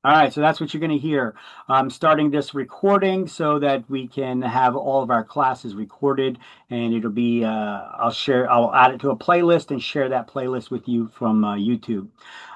All right, so that's what you're going to hear. I'm starting this recording so that we can have all of our classes recorded, and it'll be, I'll add it to a playlist and share that playlist with you from YouTube.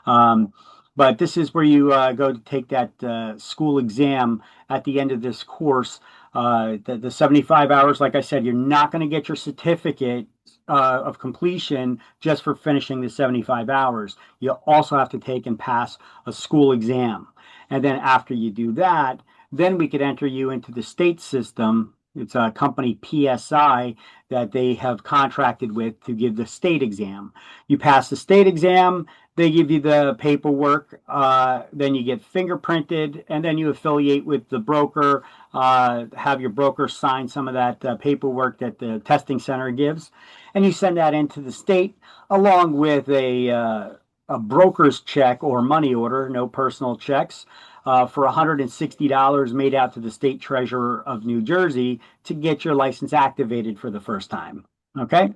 Um, but this is where you go to take that school exam at the end of this course. The 75 hours, like I said, you're not going to get your certificate of completion just for finishing the 75 hours. You also have to take and pass a school exam. And then after you do that, then we could enter you into the state system. It's a company PSI that they have contracted with to give the state exam. You pass the state exam, they give you the paperwork, then you get fingerprinted, and then you affiliate with the broker, have your broker sign some of that paperwork that the testing center gives, and you send that into the state along with a broker's check or money order, no personal checks, for $160 made out to the state treasurer of New Jersey to get your license activated for the first time. Okay.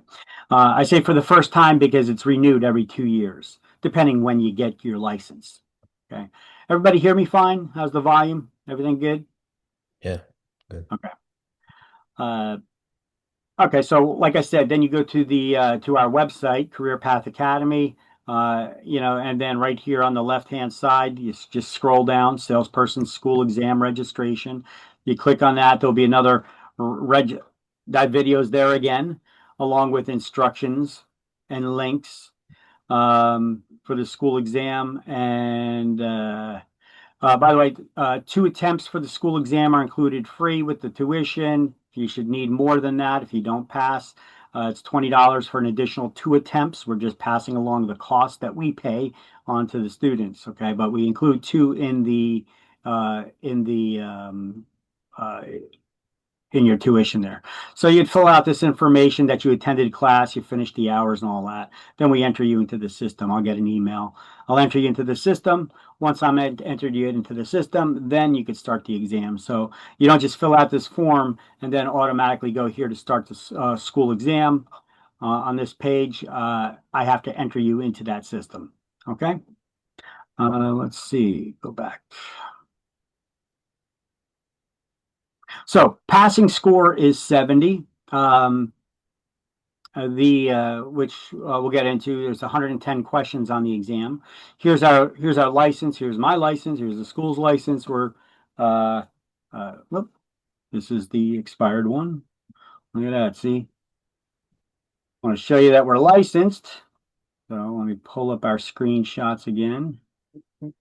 I say for the first time because it's renewed every 2 years, depending when you get your license. Okay. Everybody hear me fine? How's the volume? Everything good? Yeah, good. Okay. Uh, Okay, so like I said, then you go to the to our website, Career Path Academy, and then right here on the left-hand side, you just scroll down, salesperson school exam registration. You click on that, there'll be another reg that video's there again, along with instructions and links for the school exam. And by the way, 2 attempts for the school exam are included free with the tuition. You should need more than that if you don't pass. It's $20 for an additional 2 attempts. We're just passing along the cost that we pay onto the students. Okay, but we include two uh, in your tuition there. So you'd fill out this information that you attended class, you finished the hours and all that. Then we enter you into the system. I'll get an email. I'll enter you into the system. Once I'm entered you into the system, then you could start the exam. So you don't just fill out this form and then automatically go here to start the school exam. On this page, I have to enter you into that system. Okay. Let's see. Go back. So passing score is 70. The which we'll get into. There's 110 questions on the exam. Here's our license. Here's my license. Here's the school's license. Whoop, this is the expired one. Look at that. See, I want to show you that we're licensed. So let me pull up our screenshots again. It's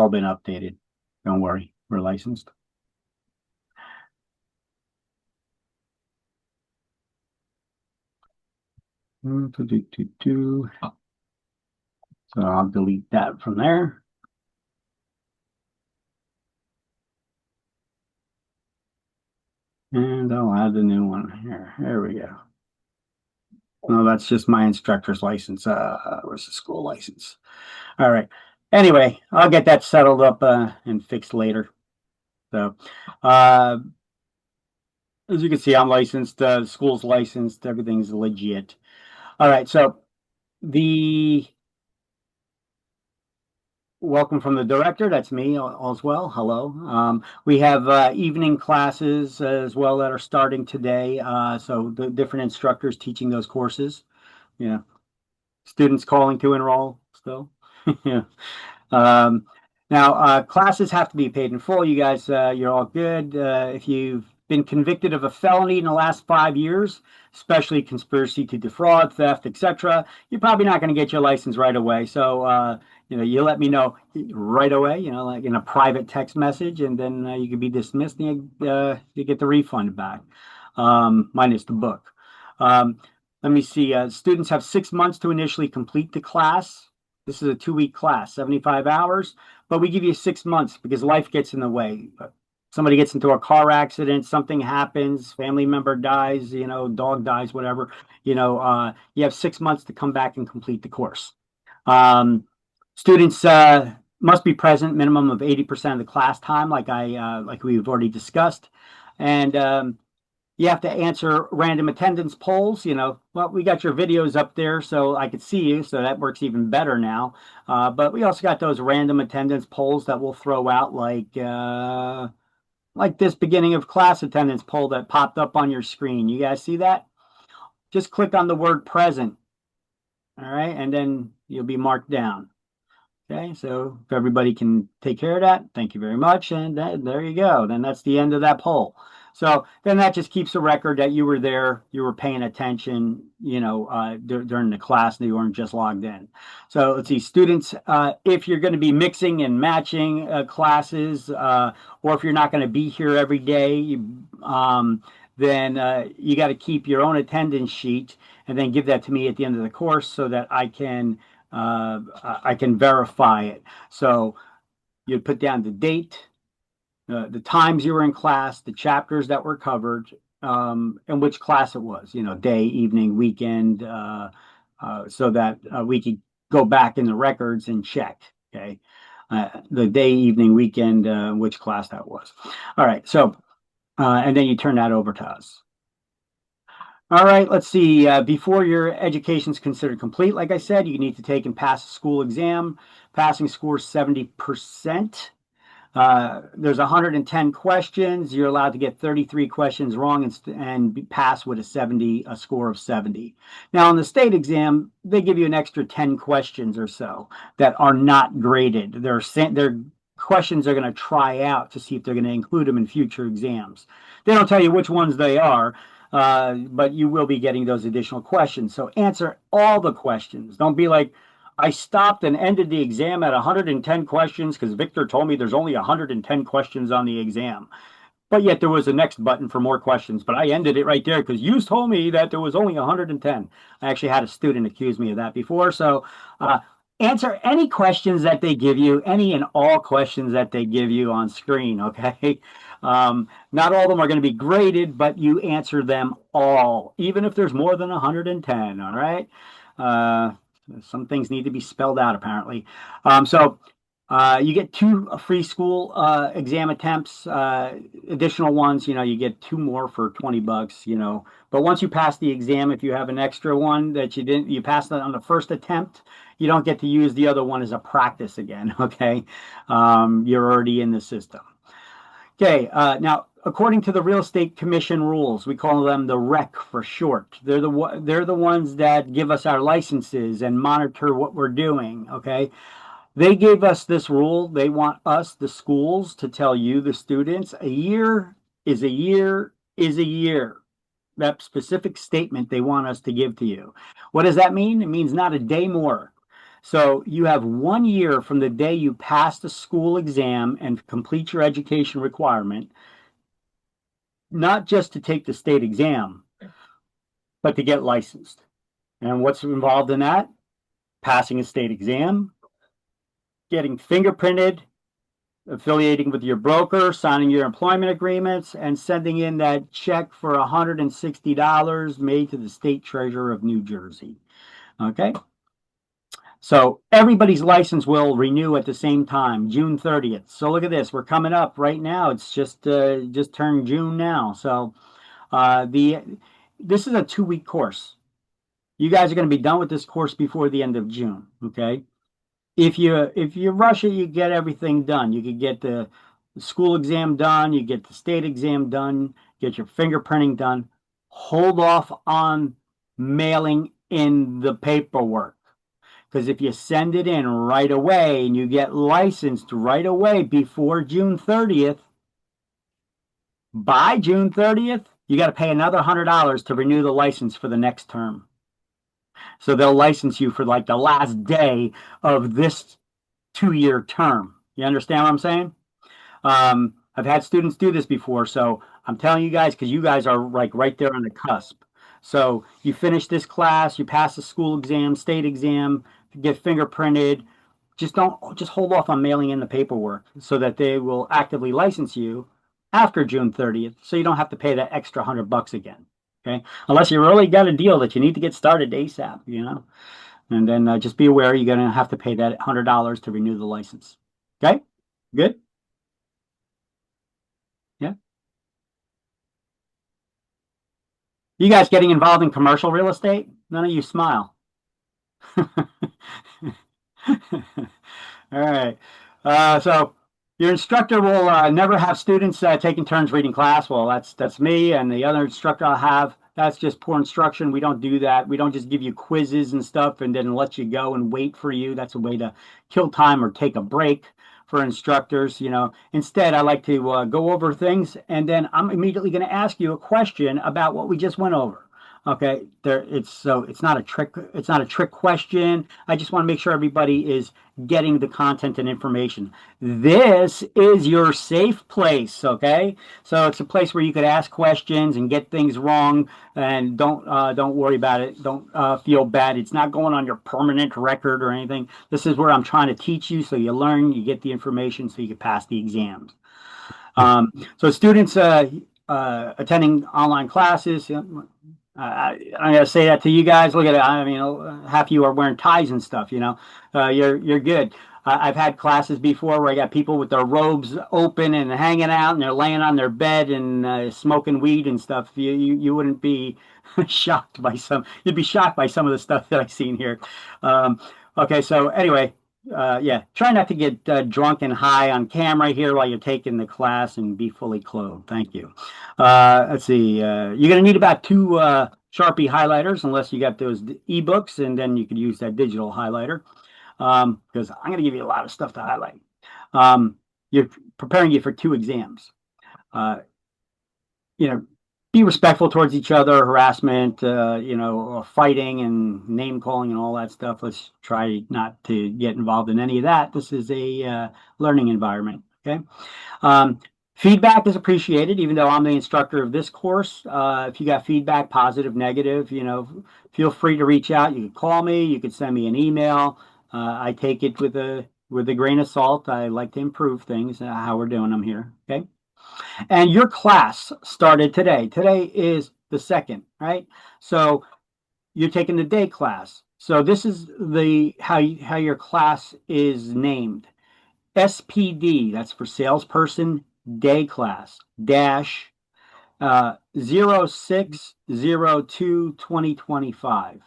all been updated. Don't worry, we're licensed. So I'll delete that from there. And I'll add the new one here. There we go. No, that's just my instructor's license. Where's the school license? All right. Anyway, I'll get that settled up and fixed later. So, uh, as you can see, I'm licensed. The school's licensed. Everything's legit. All right. So the welcome from the director. That's me as well. Hello. We have evening classes as well that are starting today. So the different instructors teaching those courses. Yeah. Students calling to enroll still. Yeah. Um, Now, classes have to be paid in full. You guys, you're all good. If you've been convicted of a felony in the last 5 years, especially conspiracy to defraud, theft, etc., you're probably not going to get your license right away. So, you let me know right away, like in a private text message, and then you can be dismissed and you get the refund back, minus the book. Um, Let me see. Students have 6 months to initially complete the class. This is a 2-week class, 75 hours, but we give you 6 months because life gets in the way. Somebody gets into a car accident, something happens, family member dies, dog dies, whatever. You have 6 months to come back and complete the course. Um, Students must be present minimum of 80% of the class time, like we've already discussed, and You have to answer random attendance polls. Well, we got your videos up there so I could see you, so that works even better now. But we also got those random attendance polls that we'll throw out, like this beginning of class attendance poll that popped up on your screen. You guys see that? Just click on the word present. All right, and then you'll be marked down. Okay, so if everybody can take care of that, thank you very much. And there you go. Then that's the end of that poll. So then that just keeps a record that you were there, you were paying attention, during the class, and you weren't just logged in. So let's see, students, if you're going to be mixing and matching classes, or if you're not going to be here every day, then you got to keep your own attendance sheet and then give that to me at the end of the course so that I can verify it. So you'd put down the date, the times you were in class, the chapters that were covered, and which class it was, day, evening, weekend, so that we could go back in the records and check, okay, the day, evening, weekend, which class that was. All right, so, and then you turn that over to us. All right, let's see. Before your education is considered complete, like I said, you need to take and pass a school exam. Passing score is 70%. There's 110 questions. You're allowed to get 33 questions wrong and pass with a score of 70. Now, on the state exam, they give you an extra 10 questions or so that are not graded. They're questions they're going to try out to see if they're going to include them in future exams. They don't tell you which ones they are, but you will be getting those additional questions. So answer all the questions. Don't be like, I stopped and ended the exam at 110 questions because Victor told me there's only 110 questions on the exam. But yet there was a next button for more questions, but I ended it right there because you told me that there was only 110. I actually had a student accuse me of that before. So answer any questions that they give you, any and all questions that they give you on screen, okay? Not all of them are going to be graded, but you answer them all, even if there's more than 110, all right? Some things need to be spelled out, apparently. So you get 2 free school exam attempts, additional ones, you get 2 more for $20, But once you pass the exam, if you have an extra one that you passed it on the first attempt, you don't get to use the other one as a practice again, okay? You're already in the system. Okay, now according to the Real Estate Commission rules, we call them the REC for short. They're the ones that give us our licenses and monitor what we're doing, okay? They gave us this rule. They want us, the schools, to tell you, the students, a year is a year is a year. That specific statement they want us to give to you. What does that mean? It means not a day more. So you have 1 year from the day you pass the school exam and complete your education requirement, not just to take the state exam, but to get licensed. And what's involved in that? Passing a state exam, getting fingerprinted, affiliating with your broker, signing your employment agreements, and sending in that check for $160 made to the state treasurer of New Jersey. Okay? So everybody's license will renew at the same time, June 30th. So look at this. We're coming up right now. It's just turned June now. So this is a 2-week course. You guys are going to be done with this course before the end of June. Okay? If you rush it, you get everything done. You could get the school exam done, you get the state exam done, get your fingerprinting done. Hold off on mailing in the paperwork. Because if you send it in right away and you get licensed right away before June 30th, by June 30th, you got to pay another $100 to renew the license for the next term. So they'll license you for like the last day of this 2-year term. You understand what I'm saying? I've had students do this before, so I'm telling you guys because you guys are like right there on the cusp. So you finish this class, you pass the school exam, state exam, get fingerprinted. Just hold off on mailing in the paperwork so that they will actively license you after June 30th, so you don't have to pay that extra $100 again. Okay, unless you really got a deal that you need to get started ASAP, and then just be aware you're going to have to pay that $100 to renew the license. Okay, good. Yeah. You guys getting involved in commercial real estate? None of you smile. All right. So your instructor will never have students taking turns reading class. Well, that's me, and the other instructor I'll have. That's just poor instruction. We don't do that. We don't just give you quizzes and stuff and then let you go and wait for you. That's a way to kill time or take a break for instructors. Instead, I like to go over things, and then I'm immediately going to ask you a question about what we just went over. Okay, it's not a trick. It's not a trick question. I just want to make sure everybody is getting the content and information. This is your safe place, okay? So it's a place where you could ask questions and get things wrong, and don't worry about it. Don't feel bad. It's not going on your permanent record or anything. This is where I'm trying to teach you, so you learn, you get the information, so you can pass the exams. So students attending online classes. I'm gonna say that to you guys. Look at it. I mean, half of you are wearing ties and stuff. You're good. I've had classes before where I got people with their robes open and hanging out, and they're laying on their bed and smoking weed and stuff. You wouldn't be shocked by some. You'd be shocked by some of the stuff that I've seen here. Um, okay, so anyway, yeah, try not to get drunk and high on camera here while you're taking the class, and be fully clothed. Thank you. Let's see. You're going to need about two Sharpie highlighters, unless you got those ebooks, and then you could use that digital highlighter, because I'm going to give you a lot of stuff to highlight. You're preparing you for two exams. Uh, you know, be respectful towards each other. Harassment, fighting and name calling and all that stuff. Let's try not to get involved in any of that. This is a learning environment. Okay. Um, Feedback is appreciated, even though I'm the instructor of this course. If you got feedback, positive, negative, feel free to reach out. You can call me. You can send me an email. I take it with a grain of salt. I like to improve things, how we're doing them here. Okay. And your class started today. Today is the second, right? So you're taking the day class. So this is how your class is named. SPD, that's for salesperson day class, dash 06/02/2025.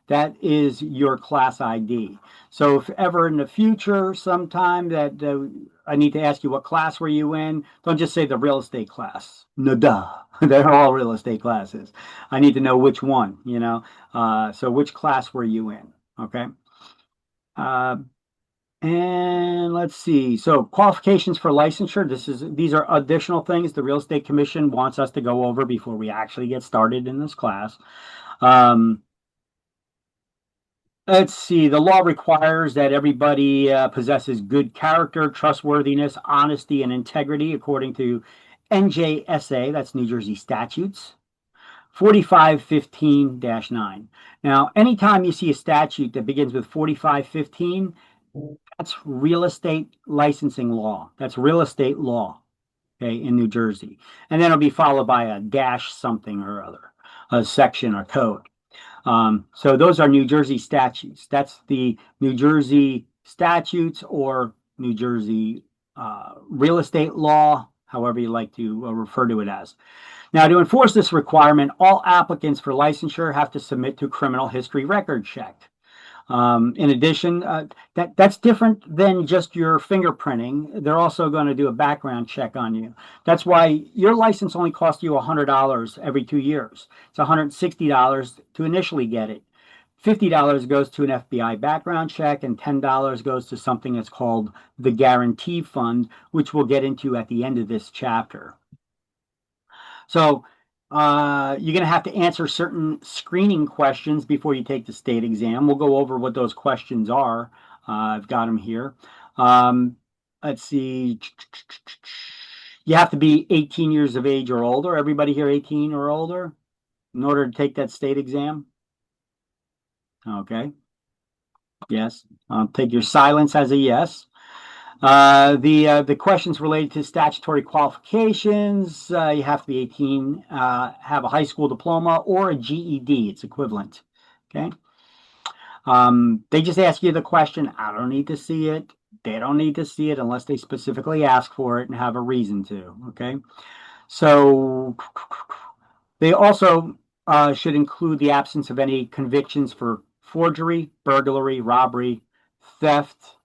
That is your class ID. So if ever in the future, sometime that I need to ask you what class were you in, don't just say the real estate class. No, duh. They're all real estate classes. I need to know which one. So which class were you in? Okay. Uh, and let's see. So qualifications for licensure. These are additional things the Real Estate Commission wants us to go over before we actually get started in this class. Let's see. The law requires that everybody possesses good character, trustworthiness, honesty, and integrity, according to NJSA. That's New Jersey statutes. 4515-9. Now, anytime you see a statute that begins with 4515, that's real estate licensing law. That's real estate law, okay, in New Jersey. And then it'll be followed by a dash something or other, a section or code. So those are New Jersey statutes. That's the New Jersey statutes, or New Jersey real estate law, however you like to refer to it as. Now, to enforce this requirement, all applicants for licensure have to submit to a criminal history record check. In addition, that's different than just your fingerprinting. They're also going to do a background check on you. That's why your license only costs you $100 every 2 years. It's $160 to initially get it. $50 goes to an FBI background check, and $10 goes to something that's called the Guarantee Fund, which we'll get into at the end of this chapter. So you're going to have to answer certain screening questions before you take the state exam. We'll go over what those questions are. I've got them here. Let's see. You have to be 18 years of age or older. Everybody here 18 or older in order to take that state exam? Okay. Yes. I'll take your silence as a yes. The questions related to statutory qualifications, you have to be 18, have a high school diploma or a GED. It's equivalent. Okay. They just ask you the question. I don't need to see it. They don't need to see it unless they specifically ask for it and have a reason to. Okay. So they also should include the absence of any convictions for forgery, burglary, robbery, theft,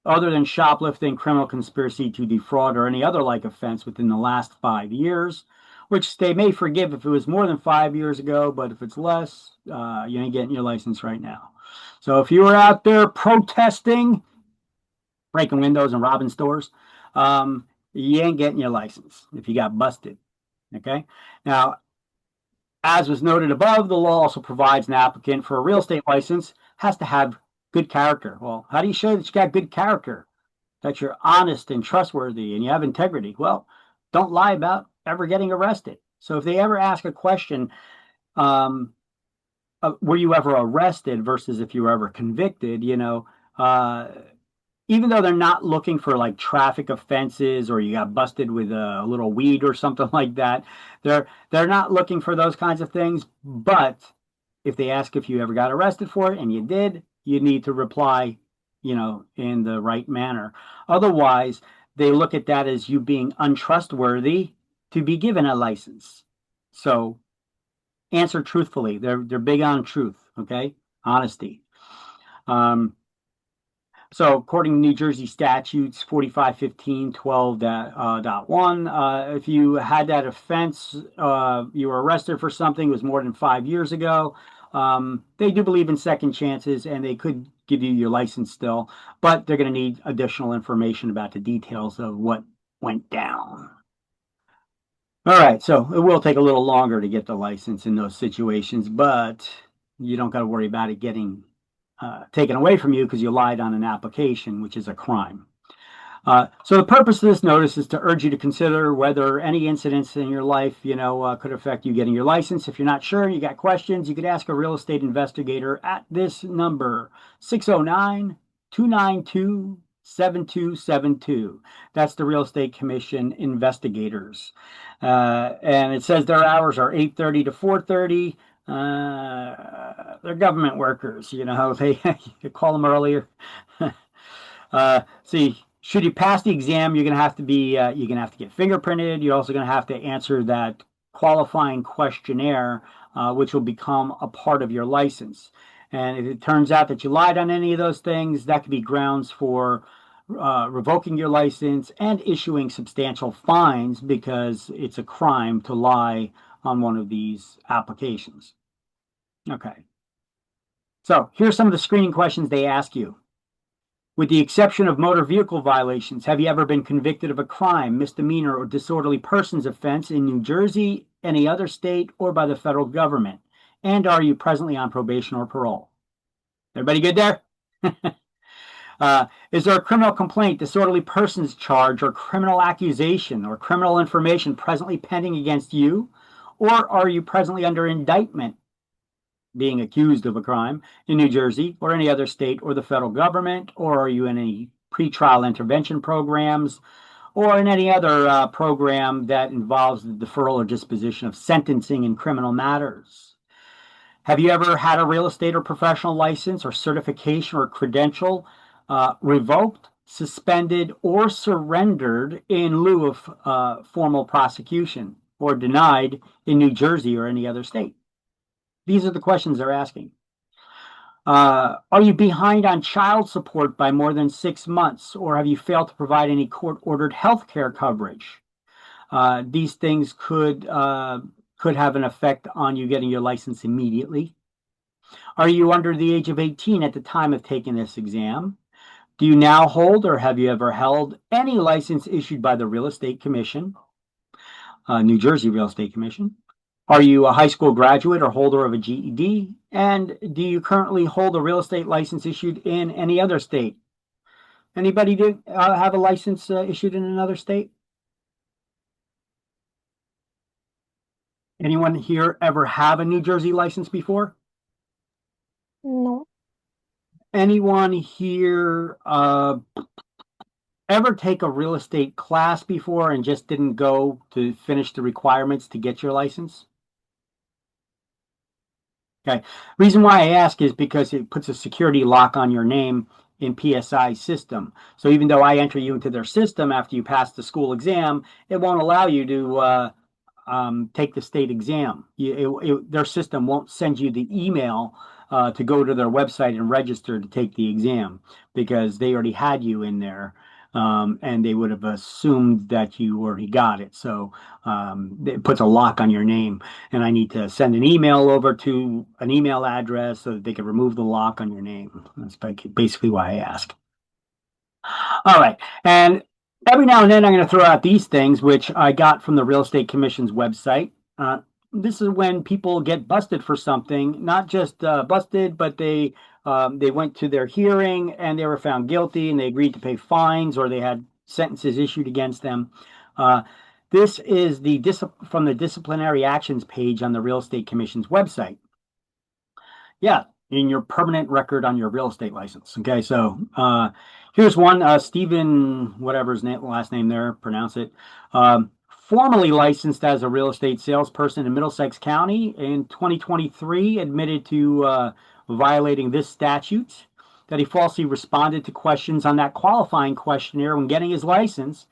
other than shoplifting, criminal conspiracy to defraud, or any other like offense within the last 5 years, which they may forgive if it was more than 5 years ago, but if it's less, you ain't getting your license right now. So if you were out there protesting, breaking windows and robbing stores, you ain't getting your license if you got busted. Okay. Now, as was noted above, the law also provides an applicant for a real estate license has to have good character. Well, how do you show that you got good character? That you're honest and trustworthy and you have integrity? Well, don't lie about ever getting arrested. So if they ever ask a question, were you ever arrested versus if you were ever convicted, uh, even though they're not looking for like traffic offenses or you got busted with a little weed or something like that, they're not looking for those kinds of things. But if they ask if you ever got arrested for it and you did, you need to reply, in the right manner. Otherwise, they look at that as you being untrustworthy to be given a license. So answer truthfully. They're big on truth, okay? Honesty. So according to New Jersey statutes 4515.12.1, if you had that offense, you were arrested for something, it was more than 5 years ago, they do believe in second chances and they could give you your license still, but they're going to need additional information about the details of what went down. All right, so it will take a little longer to get the license in those situations, but you don't got to worry about it getting taken away from you because you lied on an application, which is a crime. So the purpose of this notice is to urge you to consider whether any incidents in your life, could affect you getting your license. If you're not sure, you got questions, you could ask a real estate investigator at this number, 609-292-7272. That's the Real Estate Commission investigators. And it says their hours are 8:30 to 4:30. They're government workers, they you call them earlier. See, should you pass the exam, you're gonna have to get fingerprinted. You're also gonna have to answer that qualifying questionnaire, which will become a part of your license. And if it turns out that you lied on any of those things, that could be grounds for revoking your license and issuing substantial fines because it's a crime to lie on one of these applications. Okay. So here's some of the screening questions they ask you. With the exception of motor vehicle violations, have you ever been convicted of a crime, misdemeanor, or disorderly persons offense in New Jersey, any other state, or by the federal government? And are you presently on probation or parole? Everybody good there? Is there a criminal complaint, disorderly persons charge, or criminal accusation, or criminal information presently pending against you? Or are you presently under indictment, being accused of a crime in New Jersey or any other state or the federal government? Or are you in any pretrial intervention programs or in any other program that involves the deferral or disposition of sentencing in criminal matters? Have you ever had a real estate or professional license or certification or credential revoked, suspended, or surrendered in lieu of formal prosecution or denied in New Jersey or any other state? These are the questions they're asking. Are you behind on child support by more than 6 months, or have you failed to provide any court-ordered health care coverage? These things could have an effect on you getting your license immediately. Are you under the age of 18 at the time of taking this exam? Do you now hold or have you ever held any license issued by the Real Estate Commission, New Jersey Real Estate Commission? Are you a high school graduate or holder of a GED? And do you currently hold a real estate license issued in any other state? Anybody have a license issued in another state? Anyone here ever have a New Jersey license before? No. Anyone here ever take a real estate class before and just didn't go to finish the requirements to get your license? Okay. Reason why I ask is because it puts a security lock on your name in PSI system. So even though I enter you into their system after you pass the school exam, it won't allow you to take the state exam. Their system won't send you the email to go to their website and register to take the exam because they already had you in there. And they would have assumed that you already got it. So it puts a lock on your name. And I need to send an email over to an email address so that they can remove the lock on your name. That's basically why I ask. All right. And every now and then I'm going to throw out these things, which I got from the Real Estate Commission's website. This is when people get busted for something, not just busted, but they went to their hearing and they were found guilty and they agreed to pay fines or they had sentences issued against them. This is from the disciplinary actions page on the Real Estate Commission's website. Yeah, in your permanent record on your real estate license. Okay, so here's one, Stephen, whatever his last name there, pronounce it. Formally licensed as a real estate salesperson in Middlesex County in 2023, admitted to violating this statute, that he falsely responded to questions on that qualifying questionnaire when getting his license,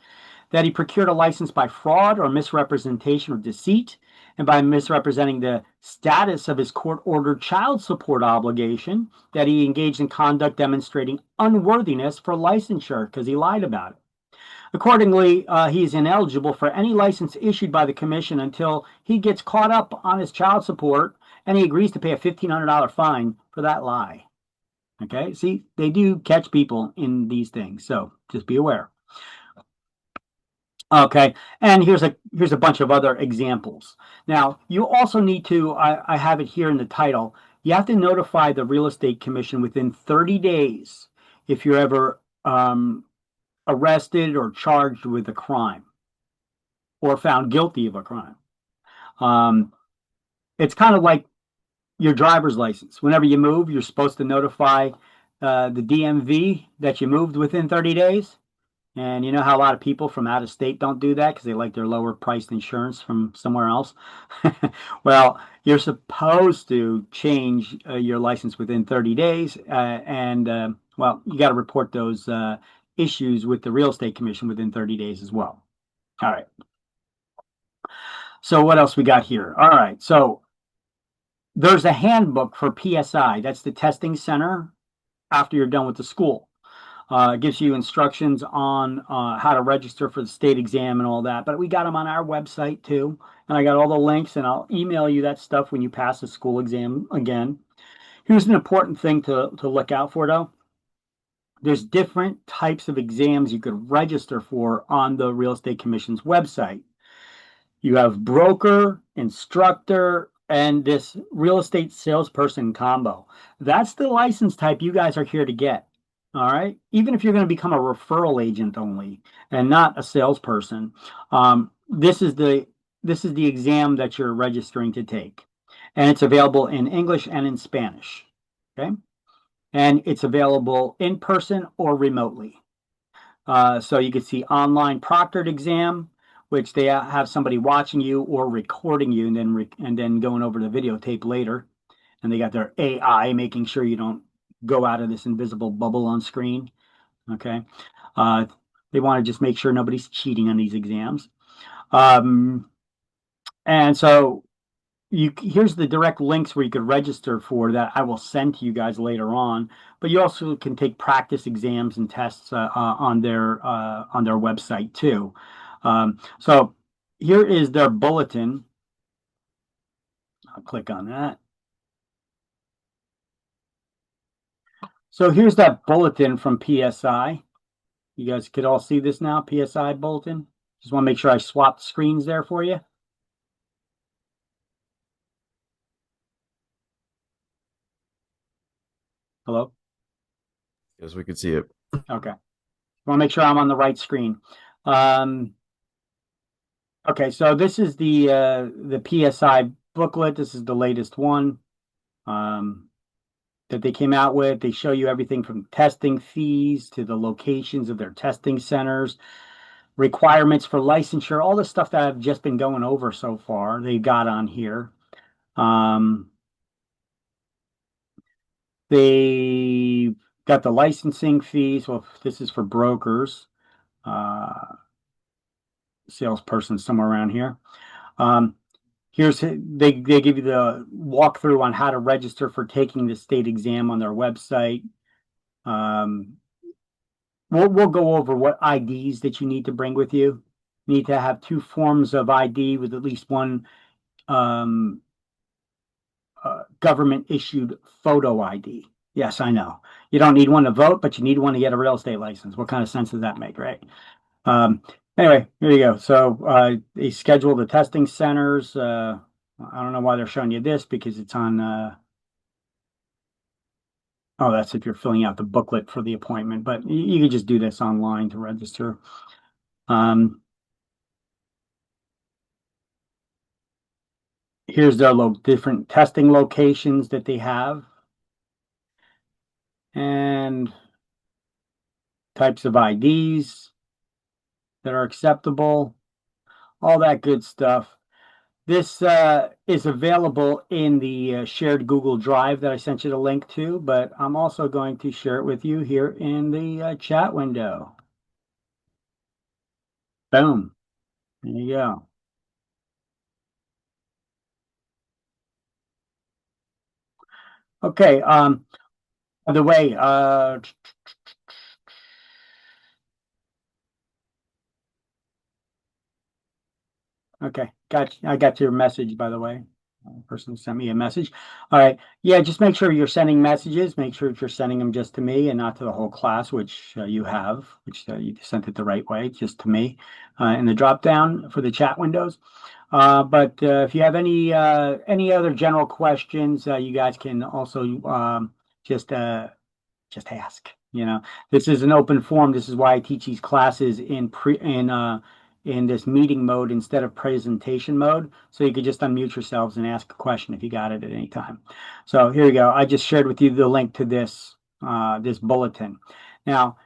that he procured a license by fraud or misrepresentation or deceit, and by misrepresenting the status of his court-ordered child support obligation, that he engaged in conduct demonstrating unworthiness for licensure because he lied about it. Accordingly, he is ineligible for any license issued by the commission until he gets caught up on his child support and he agrees to pay a $1,500 fine for that lie. Okay, see, they do catch people in these things, so just be aware. Okay, and here's a bunch of other examples. Now, you also need to, I have it here in the title, you have to notify the Real Estate Commission within 30 days if you're ever arrested or charged with a crime or found guilty of a crime. It's kind of like your driver's license. Whenever you move, you're supposed to notify the DMV that you moved within 30 days. And you know how a lot of people from out of state don't do that because they like their lower priced insurance from somewhere else? Well, you're supposed to change your license within 30 days. Well, you got to report those issues with the Real Estate Commission within 30 days as well. All right. So what else we got here? All right. So there's a handbook for PSI. That's the testing center after you're done with the school. It gives you instructions on how to register for the state exam and all that. But we got them on our website too. And I got all the links and I'll email you that stuff when you pass the school exam again. Here's an important thing to look out for though. There's different types of exams you could register for on the Real Estate Commission's website. You have broker, instructor, and this real estate salesperson combo. That's the license type you guys are here to get. All right. Even if you're going to become a referral agent only and not a salesperson, this is the exam that you're registering to take, and it's available in English and in Spanish. Okay, and it's available in person or remotely. So you can see online proctored exam, which they have somebody watching you or recording you, and then going over the videotape later, and they got their AI making sure you don't go out of this invisible bubble on screen. Okay. They want to just make sure nobody's cheating on these exams. And so here's the direct links where you could register for that I will send to you guys later on. But you also can take practice exams and tests on their website too. So here is their bulletin. I'll click on that. So here's that bulletin from PSI. You guys could all see this now, PSI bulletin. Just want to make sure I swapped screens there for you. Hello? Yes, we could see it. Okay. Want to make sure I'm on the right screen. Okay, so this is the PSI booklet. This is the latest one that they came out with. They show you everything from testing fees to the locations of their testing centers, requirements for licensure, all the stuff that I've just been going over so far. They got on here. They got the licensing fees. Well, this is for brokers, salesperson somewhere around here. They give you the walkthrough on how to register for taking the state exam on their website. We'll go over what IDs that you need to bring with you. You need to have 2 forms of ID with at least one government issued photo ID. Yes, I know. You don't need one to vote, but you need one to get a real estate license. What kind of sense does that make, right? Anyway, here you go. So they schedule the testing centers. I don't know why they're showing you this because it's on. Oh, that's if you're filling out the booklet for the appointment, but you could just do this online to register. Here's their different testing locations that they have and types of IDs that are acceptable, all that good stuff. This is available in the shared Google Drive that I sent you the link to, but I'm also going to share it with you here in the chat window. Boom. There you go. Okay. By the way, okay, I got your message, by the way. Person sent me a message. All right. Yeah, just make sure you're sending messages. Make sure that you're sending them just to me and not to the whole class, which you have, which you sent it the right way, just to me in the drop down for the chat windows. But if you have any other general questions, you guys can also just ask. This is an open forum. This is why I teach these classes in this meeting mode instead of presentation mode. So you could just unmute yourselves and ask a question if you got it at any time. So here we go. I just shared with you the link to this this bulletin. Now,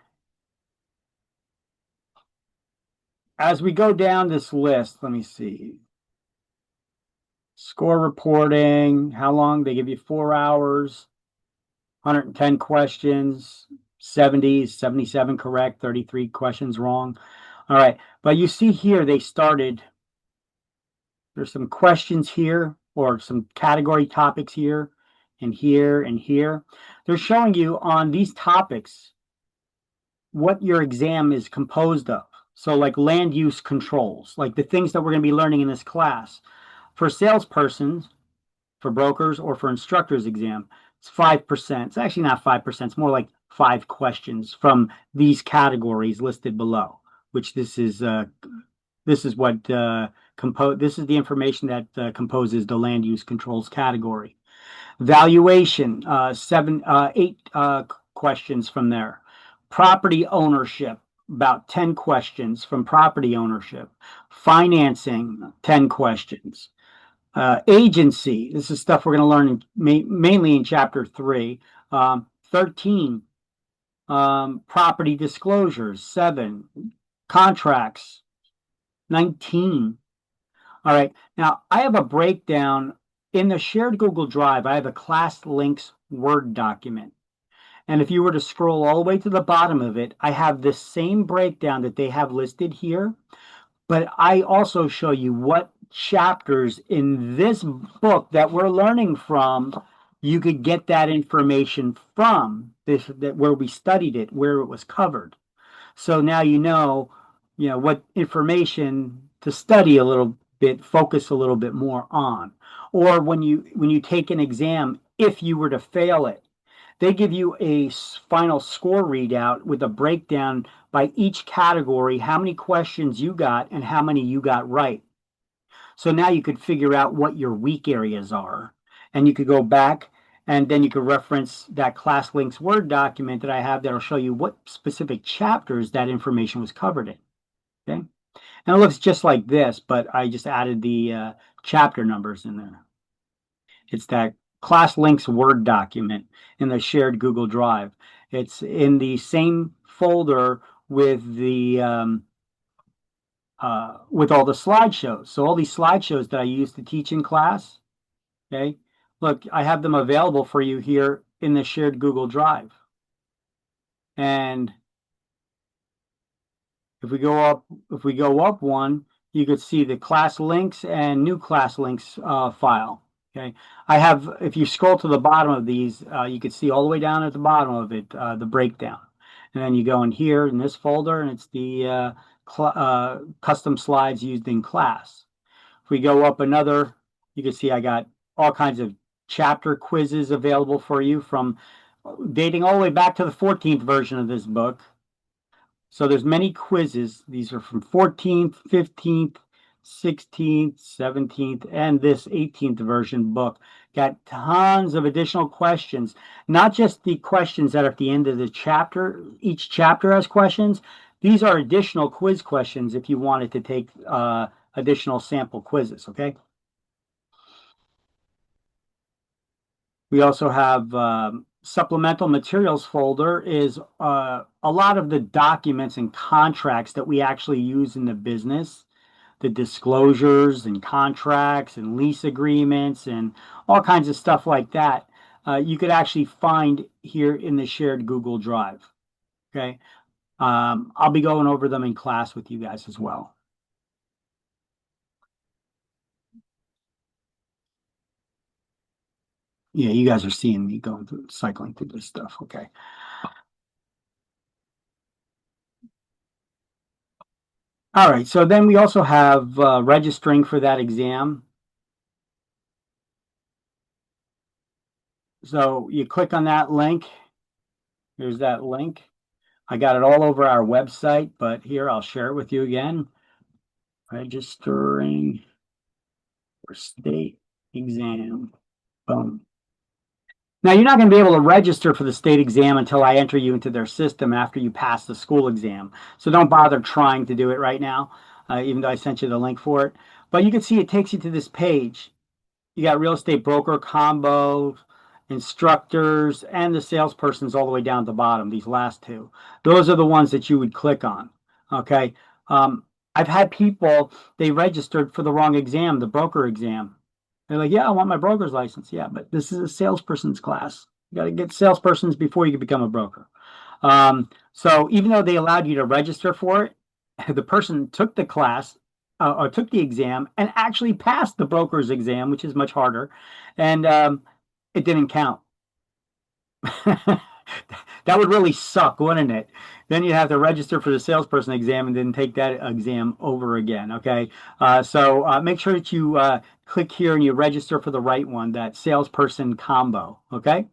as we go down this list, let me see. Score reporting, how long? They give you 4 hours, 110 questions, 70, 77 correct, 33 questions wrong. All right, but you see here they started, there's some questions here or some category topics here and here and here. They're showing you on these topics what your exam is composed of. So like land use controls, like the things that we're going to be learning in this class. For salespersons, for brokers, or for instructors exam, it's 5%. It's actually not 5%. It's more like 5 questions from these categories listed below, which this is what this is the information that composes the land use controls category. Valuation, 8 questions from there. Property ownership, about 10 questions from property ownership. Financing, 10 questions. Agency, this is stuff we're going to learn mainly in chapter 3. 13, property disclosures. 7, contracts. 19. All right. Now, I have a breakdown in the shared Google Drive. I have a class links Word document. And if you were to scroll all the way to the bottom of it, I have the same breakdown that they have listed here. But I also show you what chapters in this book that we're learning from, you could get that information from where we studied it, where it was covered. So now you know what information to study a little bit, focus a little bit more on. Or when you take an exam, if you were to fail it, they give you a final score readout with a breakdown by each category, how many questions you got and how many you got right. So now you could figure out what your weak areas are, and you could go back and then you could reference that class links Word document that I have that'll show you what specific chapters that information was covered in. Okay. And it looks just like this, but I just added the chapter numbers in there. It's that class links Word document in the shared Google Drive. It's in the same folder with the with all the slideshows. So all these slideshows that I use to teach in class, okay, look, I have them available for you here in the shared Google Drive. And if we go up one, you could see the class links and new class links file. Okay, I have, if you scroll to the bottom of these, you can see all the way down at the bottom of it, the breakdown. And then you go in here in this folder, and it's the custom slides used in class. If we go up another, you can see I got all kinds of chapter quizzes available for you from dating all the way back to the 14th version of this book. So there's many quizzes. These are from 14th, 15th, 16th, 17th, and this 18th version book. Got tons of additional questions, not just the questions that are at the end of the chapter. Each chapter has questions. These are additional quiz questions if you wanted to take additional sample quizzes, okay? We also have supplemental materials folder is a lot of the documents and contracts that we actually use in the business, the disclosures and contracts and lease agreements and all kinds of stuff like that. You could actually find here in the shared Google Drive. Okay. I'll be going over them in class with you guys as well. Yeah, you guys are seeing me going through, cycling through this stuff. Okay. All right, so then we also have registering for that exam. So you click on that link. Here's that link. I got it all over our website, but here I'll share it with you again. Registering for state exam. Boom. Now, you're not going to be able to register for the state exam until I enter you into their system after you pass the school exam. So don't bother trying to do it right now, even though I sent you the link for it. But you can see it takes you to this page. You got real estate broker, combo, instructors, and the salespersons all the way down at the bottom, these last two. Those are the ones that you would click on, okay? I've had people, they registered for the wrong exam, the broker exam. They're like, yeah, I want my broker's license. Yeah, but this is a salesperson's class. You got to get salespersons before you can become a broker. So even though they allowed you to register for it, the person took the class or took the exam and actually passed the broker's exam, which is much harder, and it didn't count. That would really suck, wouldn't it? Then you have to register for the salesperson exam and then take that exam over again. Okay, so make sure that you click here and you register for the right one, that salesperson combo. Okay.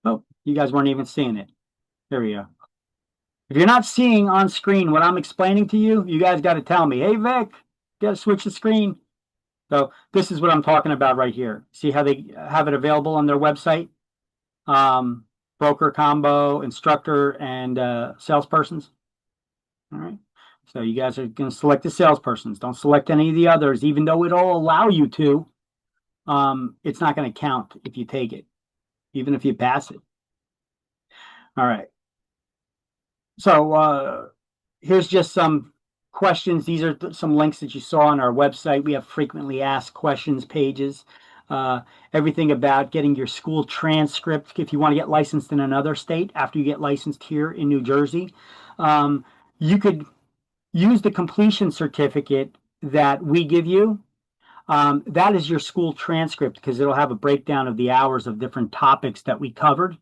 Oh, you guys weren't even seeing it. There we go. If you're not seeing on screen what I'm explaining to you, you guys got to tell me, hey, Vic, got to switch the screen. So this is what I'm talking about right here. See how they have it available on their website? Broker combo, instructor, and salespersons. All right. So you guys are going to select the salespersons. Don't select any of the others, even though it'll allow you to. It's not going to count if you take it, even if you pass it. All right. So here's just some questions. These are some links that you saw on our website. We have frequently asked questions pages. Everything about getting your school transcript if you want to get licensed in another state after you get licensed here in New Jersey. You could use the completion certificate that we give you. That is your school transcript because it'll have a breakdown of the hours of different topics that we covered.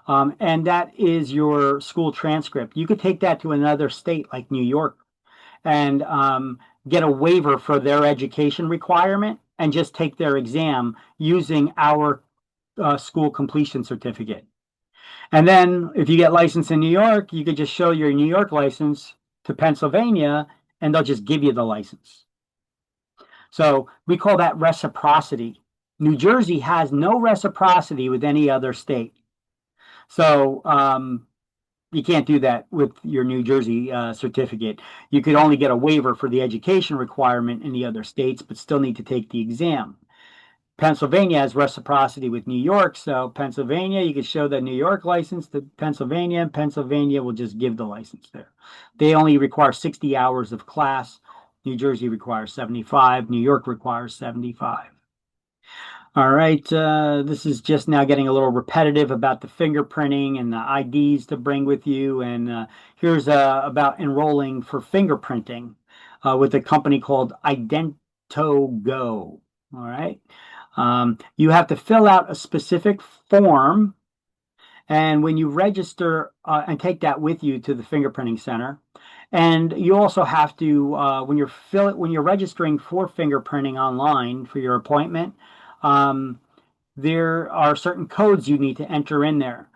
And that is your school transcript. You could take that to another state like New York and get a waiver for their education requirement and just take their exam using our school completion certificate. And then if you get licensed in New York, you could just show your New York license to Pennsylvania and they'll just give you the license. So we call that reciprocity. New Jersey has no reciprocity with any other state. So you can't do that with your New Jersey certificate. You could only get a waiver for the education requirement in the other states, but still need to take the exam. Pennsylvania has reciprocity with New York, so Pennsylvania, you could show the New York license to Pennsylvania, and Pennsylvania will just give the license there. They only require 60 hours of class. New Jersey requires 75. New York requires 75. All right, this is just now getting a little repetitive about the fingerprinting and the IDs to bring with you. And here's about enrolling for fingerprinting with a company called IdentoGo. All right. You have to fill out a specific form, and when you register and take that with you to the fingerprinting center, and you also have to when you're registering for fingerprinting online for your appointment. There are certain codes you need to enter in there.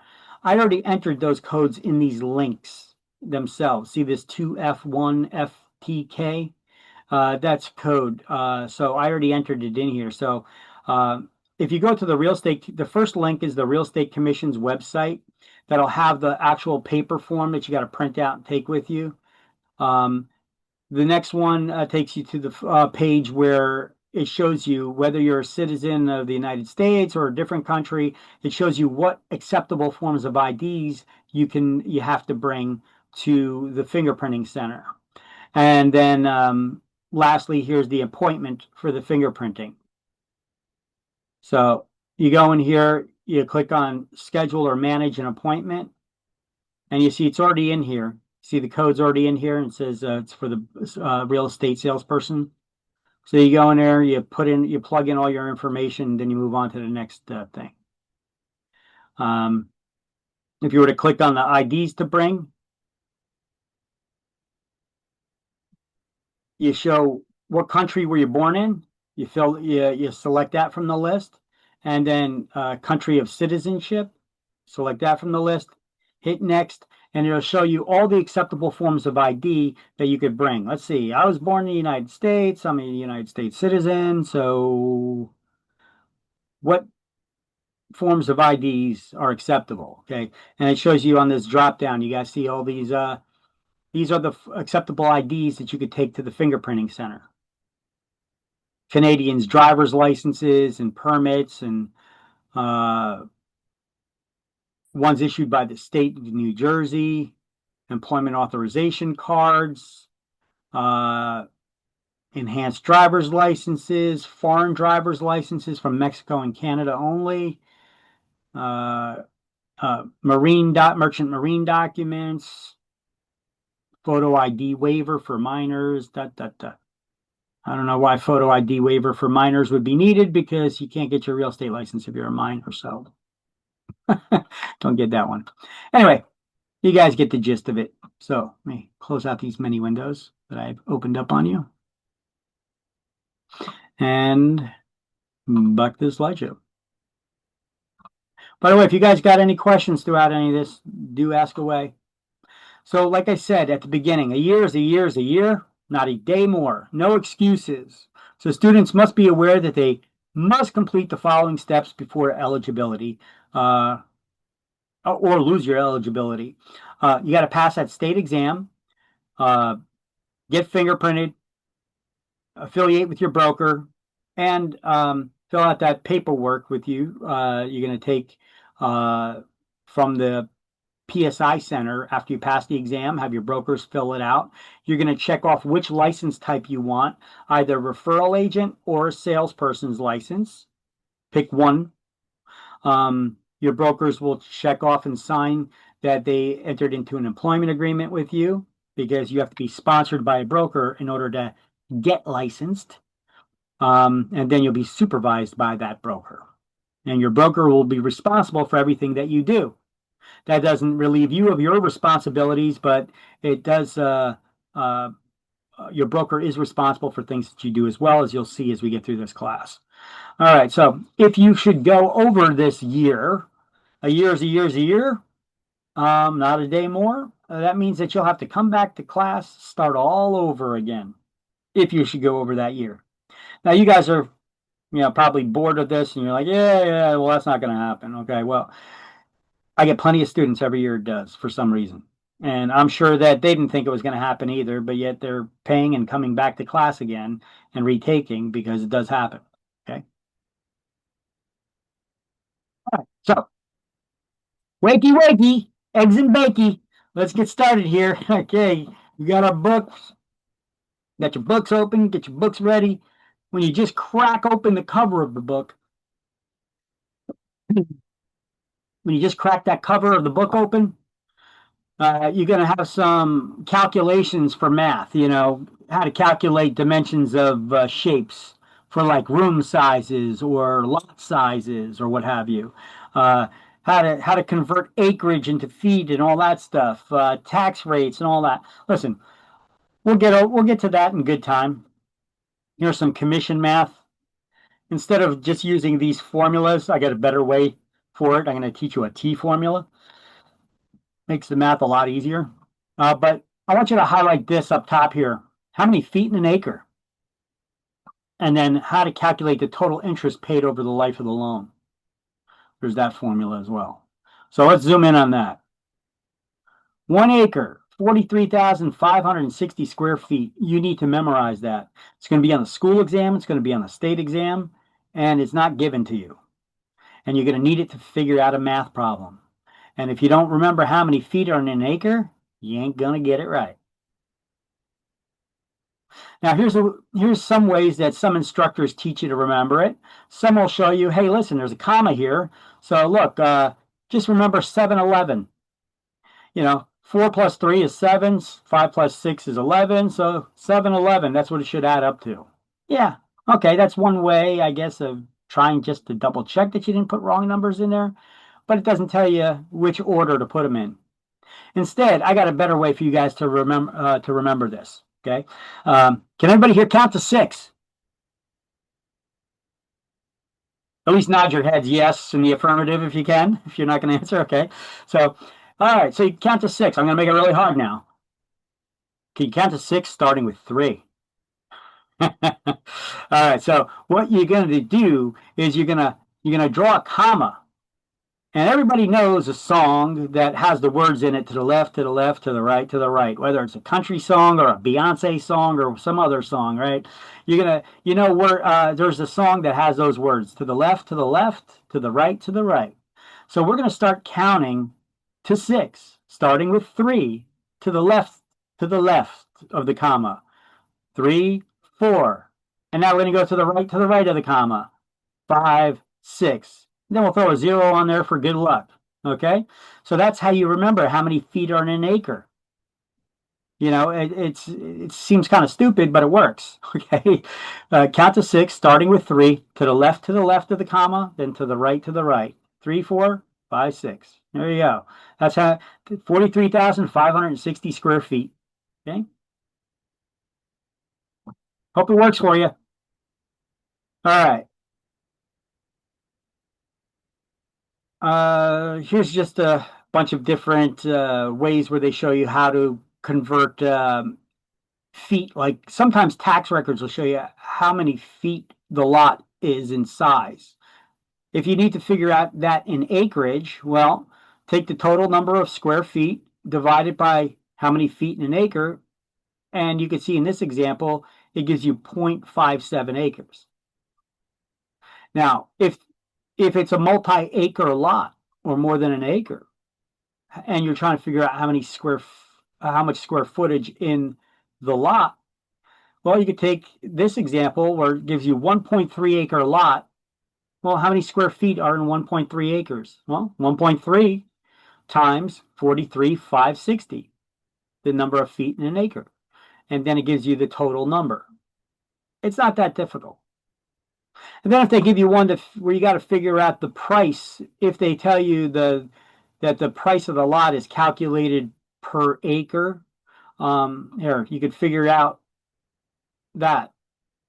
I already entered those codes in these links themselves. See this 2F1FTK? That's code. So I already entered it in here. So if you go to the first link is the Real Estate Commission's website that'll have the actual paper form that you got to print out and take with you. The next one takes you to the page where it shows you whether you're a citizen of the United States or a different country. It shows you what acceptable forms of IDs you have to bring to the fingerprinting center. And then lastly, here's the appointment for the fingerprinting. So you go in here, you click on schedule or manage an appointment, and you see it's already in here. See the code's already in here, and it says it's for the real estate salesperson. So you go in there, you plug in all your information, then you move on to the next thing. If you were to click on the IDs to bring, you show what country were you born in. You select that from the list, and then country of citizenship. Select that from the list. Hit next, and it'll show you all the acceptable forms of ID that you could bring. Let's see. I was born in the United States. I'm a United States citizen. So what forms of IDs are acceptable? Okay. And it shows you on this drop down, you guys see all these are the acceptable IDs that you could take to the fingerprinting center. Canadians' driver's licenses and permits, and ones issued by the state of New Jersey, employment authorization cards, enhanced driver's licenses, foreign driver's licenses from Mexico and Canada only, merchant marine documents, photo ID waiver for minors. I don't know why photo ID waiver for minors would be needed, because you can't get your real estate license if you're a minor. So don't get that one. Anyway, you guys get the gist of it. So let me close out these many windows that I've opened up on you, and back to the slideshow. By the way, if you guys got any questions throughout any of this, do ask away. So like I said at the beginning, a year is a year is a year, not a day more. No excuses. So students must be aware that they must complete the following steps before eligibility, or lose your eligibility. You got to pass that state exam, get fingerprinted, affiliate with your broker, and fill out that paperwork with you. You're going to take from the PSI Center after you pass the exam. Have your brokers fill it out. You're going to check off which license type you want, either referral agent or salesperson's license. Pick one. Your brokers will check off and sign that they entered into an employment agreement with you, because you have to be sponsored by a broker in order to get licensed. And then you'll be supervised by that broker. And your broker will be responsible for everything that you do. That doesn't relieve you of your responsibilities, but it does. Your broker is responsible for things that you do as well, as you'll see as we get through this class. All right, so if you should go over this year, a year is a year is a year, not a day more. That means that you'll have to come back to class, start all over again, if you should go over that year. Now, you guys are, probably bored of this, and you're like, yeah, well, that's not going to happen. Okay, well, I get plenty of students every year it does for some reason. And I'm sure that they didn't think it was going to happen either, but yet they're paying and coming back to class again and retaking, because it does happen. Okay. All right. So, wakey, eggs and bakey. Let's get started here. Okay. We got our books. Got your books open. Get your books ready. When you just crack open the cover of the book, when you just crack that cover of the book open, you're going to have some calculations for math, how to calculate dimensions of shapes for like room sizes or lot sizes or what have you. How to convert acreage into feet and all that stuff, tax rates and all that. Listen, we'll get to that in good time. Here's some commission math. Instead of just using these formulas, I got a better way for it. I'm going to teach you a T formula. Makes the math a lot easier. But I want you to highlight this up top here. How many feet in an acre? And then how to calculate the total interest paid over the life of the loan. There's that formula as well. So let's zoom in on that. 1 acre, 43,560 square feet. You need to memorize that. It's going to be on the school exam. It's going to be on the state exam. And it's not given to you. And you're going to need it to figure out a math problem. And if you don't remember how many feet are in an acre, you ain't going to get it right. Now, here's some ways that some instructors teach you to remember it. Some will show you, hey, listen, there's a comma here. So look, just remember 7-11. 4 plus 3 is 7. 5 plus 6 is 11. So 7-11, that's what it should add up to. Yeah, okay, that's one way, I guess, of trying just to double check that you didn't put wrong numbers in there. But it doesn't tell you which order to put them in. Instead, I got a better way for you guys to remember this. Okay, can everybody here count to 6? At least nod your heads yes in the affirmative if you can. If you're not going to answer, okay. So, all right. So you count to 6. I'm going to make it really hard now. Can you count to 6 starting with 3? All right. So what you're going to do is you're going to draw a comma. And everybody knows a song that has the words in it to the left, to the left, to the right, whether it's a country song or a Beyonce song or some other song, right? You're going to, where there's a song that has those words to the left, to the left, to the right, to the right. So we're going to start counting to 6, starting with 3 to the left of the comma. 3, 4. And now we're going to go to the right of the comma. 5, 6. Then we'll throw a 0 on there for good luck. Okay? So that's how you remember how many feet are in an acre. It seems kind of stupid, but it works. Okay? Count to 6, starting with 3, to the left of the comma, then to the right. 3, 4, 5, 6. There you go. That's how 43,560 square feet. Okay? Hope it works for you. All right. Here's just a bunch of different ways where they show you how to convert feet. Like sometimes tax records will show you how many feet the lot is in size. If you need to figure out that in acreage, well, take the total number of square feet divided by how many feet in an acre, and you can see in this example, it gives you 0.57 acres. Now, if it's a multi-acre lot or more than an acre, and you're trying to figure out how much square footage in the lot, well, you could take this example where it gives you 1.3 acre lot. Well, how many square feet are in 1.3 acres? Well, 1.3 times 43,560, the number of feet in an acre. And then it gives you the total number. It's not that difficult. And then if they give you one where you got to figure out the price, if they tell you that the price of the lot is calculated per acre, here, you could figure out that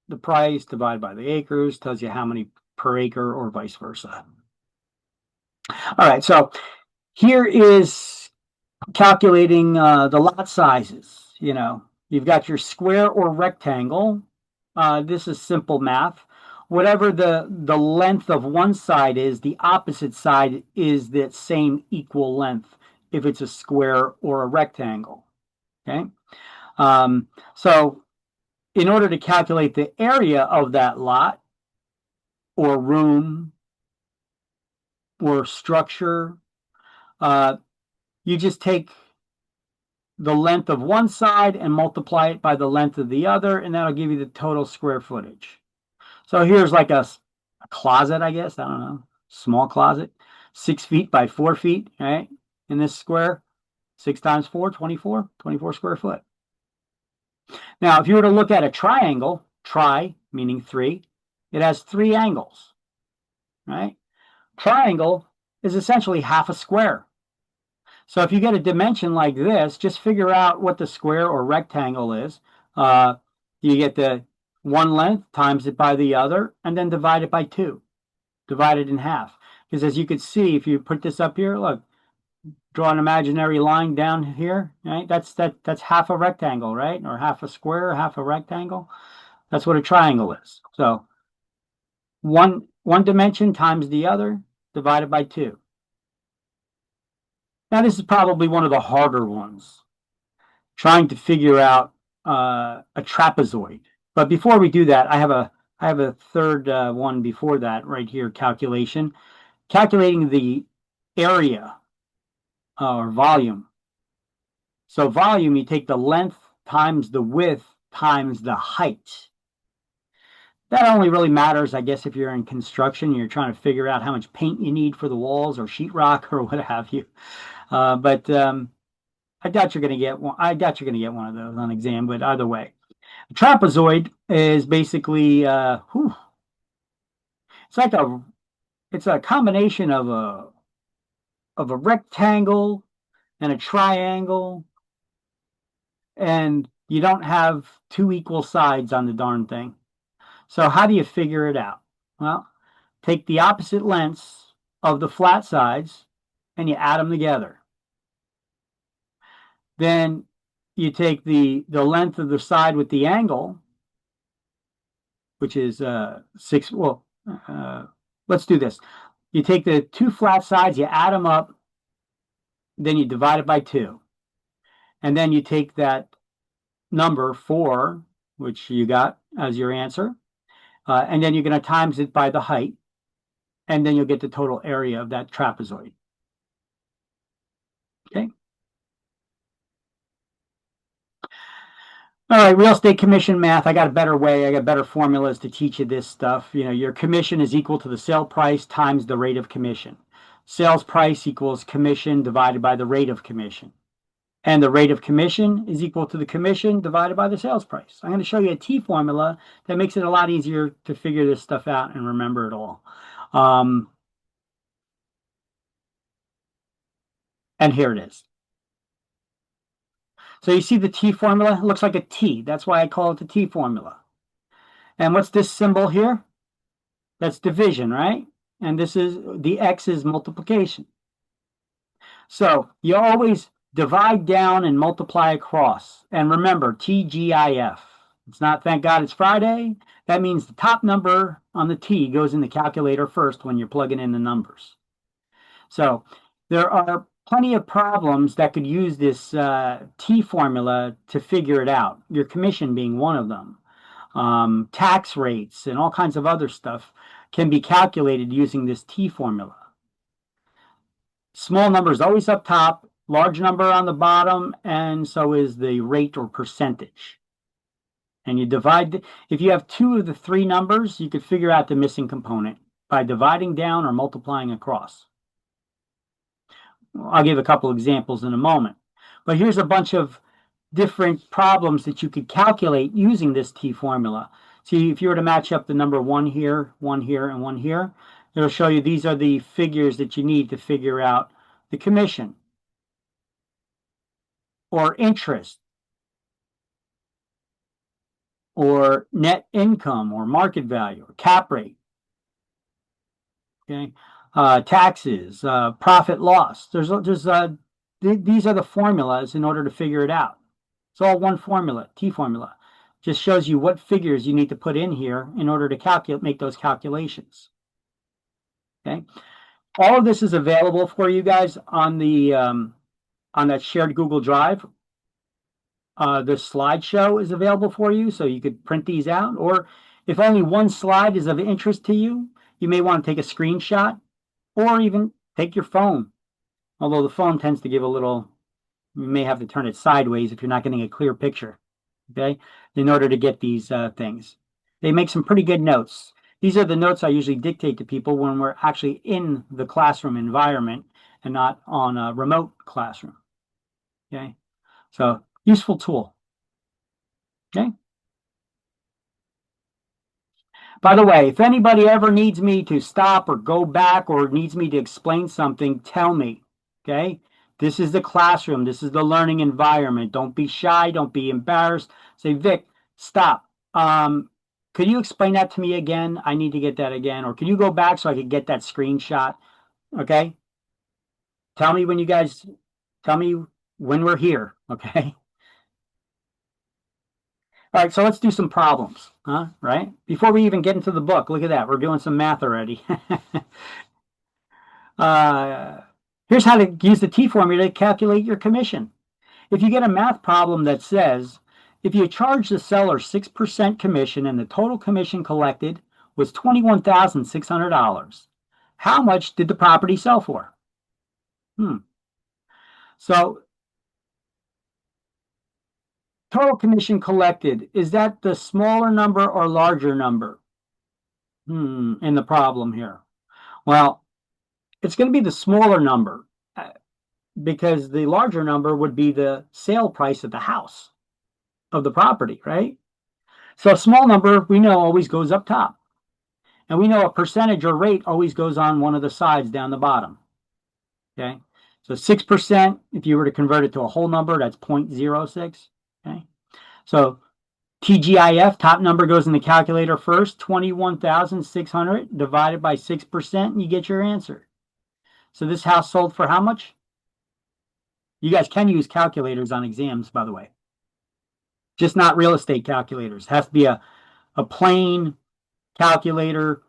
the price divided by the acres tells you how many per acre or vice versa. All right, so here is calculating the lot sizes. You've got your square or rectangle. This is simple math. Whatever the length of one side is, the opposite side is that same equal length if it's a square or a rectangle. Okay? So in order to calculate the area of that lot or room or structure, you just take the length of one side and multiply it by the length of the other, and that'll give you the total square footage. So here's like a closet, I guess. I don't know. Small closet. 6 feet by 4 feet, right? In this square, 6 times 4, 24, 24 square foot. Now, if you were to look at a triangle, tri meaning 3, it has 3 angles, right? Triangle is essentially half a square. So if you get a dimension like this, just figure out what the square or rectangle is. You get the one length, times it by the other, and then divide it by 2. Divide it in half. Because as you can see, if you put this up here, look, draw an imaginary line down here, right? That's half a rectangle, right? Or half a square, half a rectangle. That's what a triangle is. So one dimension times the other, divided by 2. Now, this is probably one of the harder ones, trying to figure out a trapezoid. But before we do that, I have a third one before that right here, calculation. Calculating the area or volume. So volume, you take the length times the width times the height. That only really matters, I guess, if you're in construction, you're trying to figure out how much paint you need for the walls or sheetrock or what have you. But I doubt you're going to get one. I doubt you're going to get one of those on exam. But either way, a trapezoid is basically it's a combination of a rectangle and a triangle, and you don't have 2 equal sides on the darn thing. So how do you figure it out? Well, take the opposite lengths of the flat sides and you add them together. Then you take the length of the side with the angle, which is 6. Well, let's do this. You take the 2 flat sides, you add them up, then you divide it by 2. And then you take that number 4, which you got as your answer, and then you're going to times it by the height, and then you'll get the total area of that trapezoid. Okay. All right, real estate commission math. I got a better way. I got better formulas to teach you this stuff. You know, your commission is equal to the sale price times the rate of commission. Sales price equals commission divided by the rate of commission. And the rate of commission is equal to the commission divided by the sales price. I'm going to show you a T formula that makes it a lot easier to figure this stuff out and remember it all. And here it is. So you see the T formula? It looks like a T. That's why I call it the T formula. And what's this symbol here? That's division, right? And this is the X is multiplication. So you always divide down and multiply across. And remember, TGIF. It's not thank God it's Friday. That means the top number on the T goes in the calculator first when you're plugging in the numbers. So there are plenty of problems that could use this T formula to figure it out, your commission being one of them. Tax rates and all kinds of other stuff can be calculated using this T formula. Small number is always up top, large number on the bottom, and so is the rate or percentage. And you divide, if you have 2 of the 3 numbers, you could figure out the missing component by dividing down or multiplying across. I'll give a couple examples in a moment. But here's a bunch of different problems that you could calculate using this T formula. See, if you were to match up the number 1 here, and 1 here, it'll show you these are the figures that you need to figure out the commission or interest or net income or market value or cap rate. Okay. Taxes, profit loss. These are the formulas in order to figure it out. It's all one formula, T formula. Just shows you what figures you need to put in here in order to make those calculations. Okay. All of this is available for you guys on the on that shared Google Drive. The slideshow is available for you, so you could print these out. Or if only one slide is of interest to you, you may want to take a screenshot or even take your phone. Although the phone tends to give a little, you may have to turn it sideways if you're not getting a clear picture, okay, in order to get these things. They make some pretty good notes. These are the notes I usually dictate to people when we're actually in the classroom environment and not on a remote classroom. Okay, so useful tool. Okay. By the way, if anybody ever needs me to stop or go back or needs me to explain something, tell me. Okay. This is the classroom. This is the learning environment. Don't be shy. Don't be embarrassed. Say, Vic, stop. Could you explain that to me again? I need to get that again. Or can you go back so I could get that screenshot? Okay. Tell me when you guys tell me when we're here. Okay. All right, so let's do some problems, huh? Right? Before we even get into the book, look at that. We're doing some math already. uh, Here's how to use the T formula to calculate your commission. If you get a math problem that says, if you charge the seller 6% commission and the total commission collected was $21,600, how much did the property sell for? So total commission collected, is that the smaller number or larger number? In the problem here. Well, it's going to be the smaller number because the larger number would be the sale price of the house of the property, right? So a small number we know always goes up top. And we know a percentage or rate always goes on one of the sides down the bottom. Okay. So 6%, if you were to convert it to a whole number, that's 0.06. Okay. So TGIF, top number goes in the calculator first, 21,600 divided by 6%, and you get your answer. So this house sold for how much? You guys can use calculators on exams, by the way. Just not real estate calculators. It has to be a plain calculator,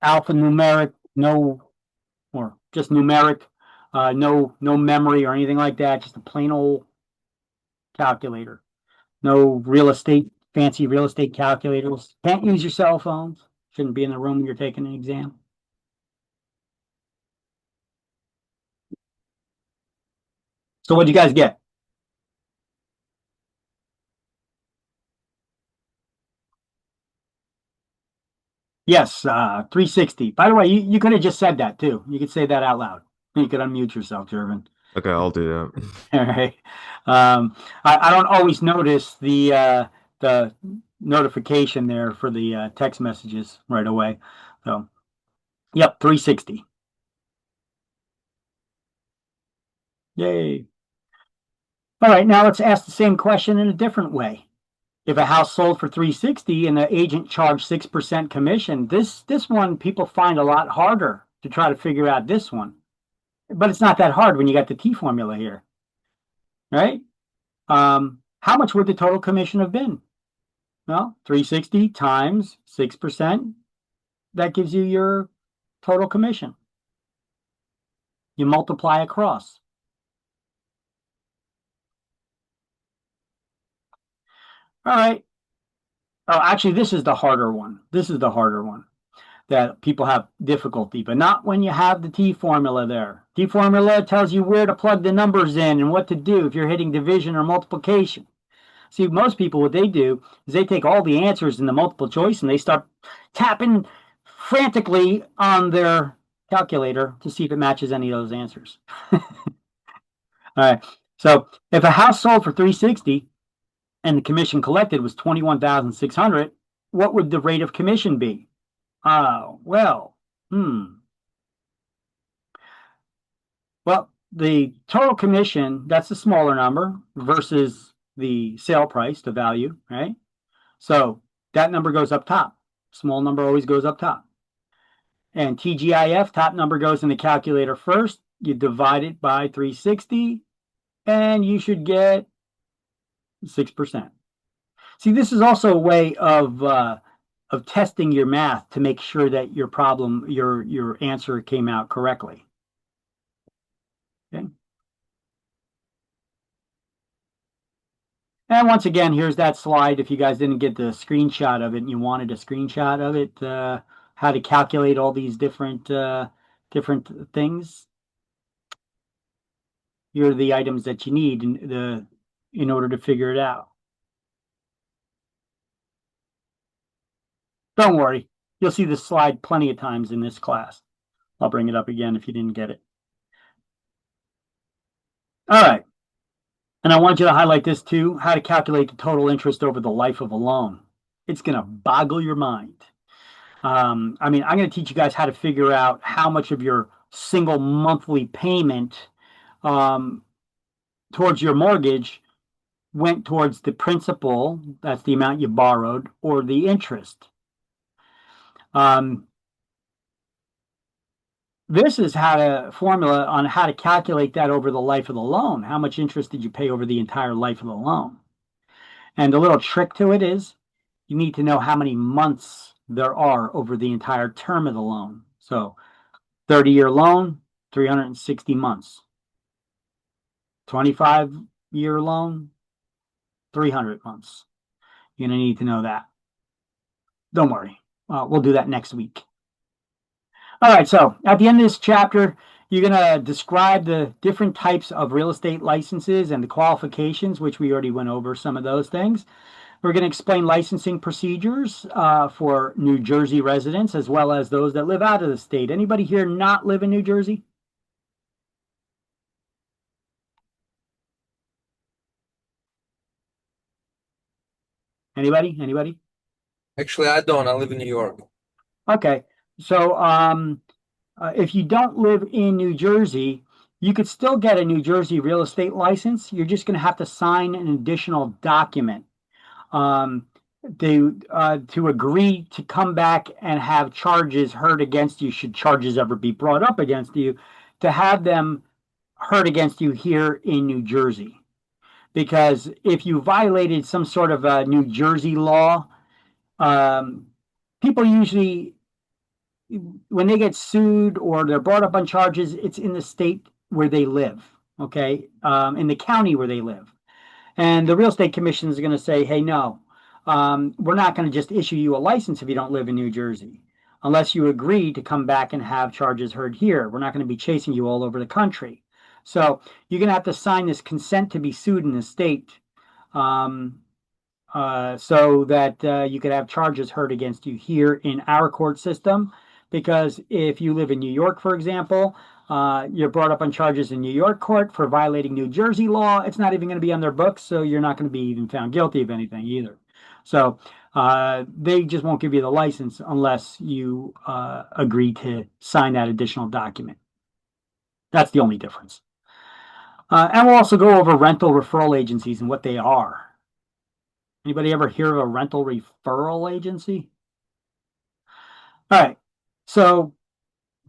alphanumeric, or just numeric, no memory or anything like that. Just a plain old calculator. No fancy real estate calculators. Can't use your cell phones. Shouldn't be in the room when you're taking an exam. So what'd you guys get? Yes, 360. By the way, you could have just said that too. You could say that out loud. You could unmute yourself, Jervin. Okay, I'll do that. All right. I don't always notice the notification there for the text messages right away. So, yep, 360. Yay. All right, now let's ask the same question in a different way. If a house sold for 360 and the agent charged 6% commission, this one people find a lot harder to try to figure out this one. But it's not that hard when you got the T formula here, right? How much would the total commission have been? Well, 360 times 6%, that gives you your total commission. You multiply across. All right. Oh, actually, this is the harder one. This is the harder one that people have difficulty, but not when you have the T formula there. T formula tells you where to plug the numbers in and what to do if you're hitting division or multiplication. See, most people, what they do is they take all the answers in the multiple choice and they start tapping frantically on their calculator to see if it matches any of those answers. All right. So if a house sold for 360 and the commission collected was 21,600, what would the rate of commission be? Well, the total commission, that's the smaller number versus the sale price, the value, right? So that number goes up top. Small number always goes up top. And TGIF, top number goes in the calculator first. You divide it by 360, and you should get 6%. See, this is also a way of testing your math to make sure that your problem, your answer came out correctly. Okay. And once again, here's that slide. If you guys didn't get the screenshot of it and you wanted a screenshot of it, how to calculate all these different things. Here are the items that you need in order to figure it out. Don't worry. You'll see this slide plenty of times in this class. I'll bring it up again if you didn't get it. All right. And I want you to highlight this too, how to calculate the total interest over the life of a loan. It's going to boggle your mind. I'm going to teach you guys how to figure out how much of your single monthly payment towards your mortgage went towards the principal, that's the amount you borrowed, or the interest. This is how to formula on how to calculate that over the life of the loan. How much interest did you pay over the entire life of the loan? And the little trick to it is you need to know how many months there are over the entire term of the loan. So 30-year loan, 360 months. 25-year loan, 300 months. You're going to need to know that. Don't worry. We'll do that next week. All right, so at the end of this chapter, you're going to describe the different types of real estate licenses and the qualifications, which we already went over some of those things. We're going to explain licensing procedures for New Jersey residents, as well as those that live out of the state. Anybody here not live in New Jersey? Anybody? Anybody? Actually, I don't. I live in New York. Okay. So if you don't live in New Jersey, you could still get a New Jersey real estate license. You're just going to have to sign an additional document to agree to come back and have charges heard against you, should charges ever be brought up against you, to have them heard against you here in New Jersey. Because if you violated some sort of a New Jersey law, people usually, when they get sued or they're brought up on charges, it's in the state where they live, okay, in the county where they live. And the real estate commission is going to say, hey, no, we're not going to just issue you a license if you don't live in New Jersey, unless you agree to come back and have charges heard here. We're not going to be chasing you all over the country. So you're going to have to sign this consent to be sued in the state so that you could have charges heard against you here in our court system. Because if you live in New York, for example, you're brought up on charges in New York court for violating New Jersey law, it's not even going to be on their books, so you're not going to be even found guilty of anything either. So they just won't give you the license unless you agree to sign that additional document. That's the only difference. And we'll also go over rental referral agencies and what they are. Anybody ever hear of a rental referral agency? All right. So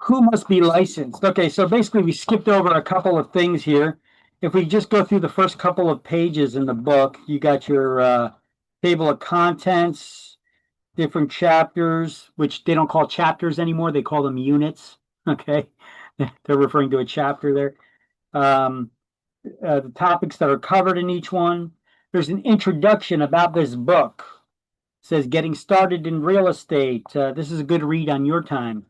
who must be licensed? Okay, so basically we skipped over a couple of things here. If we just go through the first couple of pages in the book, you got your table of contents, different chapters, which they don't call chapters anymore. They call them units. Okay, they're referring to a chapter there. The topics that are covered in each one. There's an introduction about this book. It says, Getting Started in Real Estate. This is a good read on your time.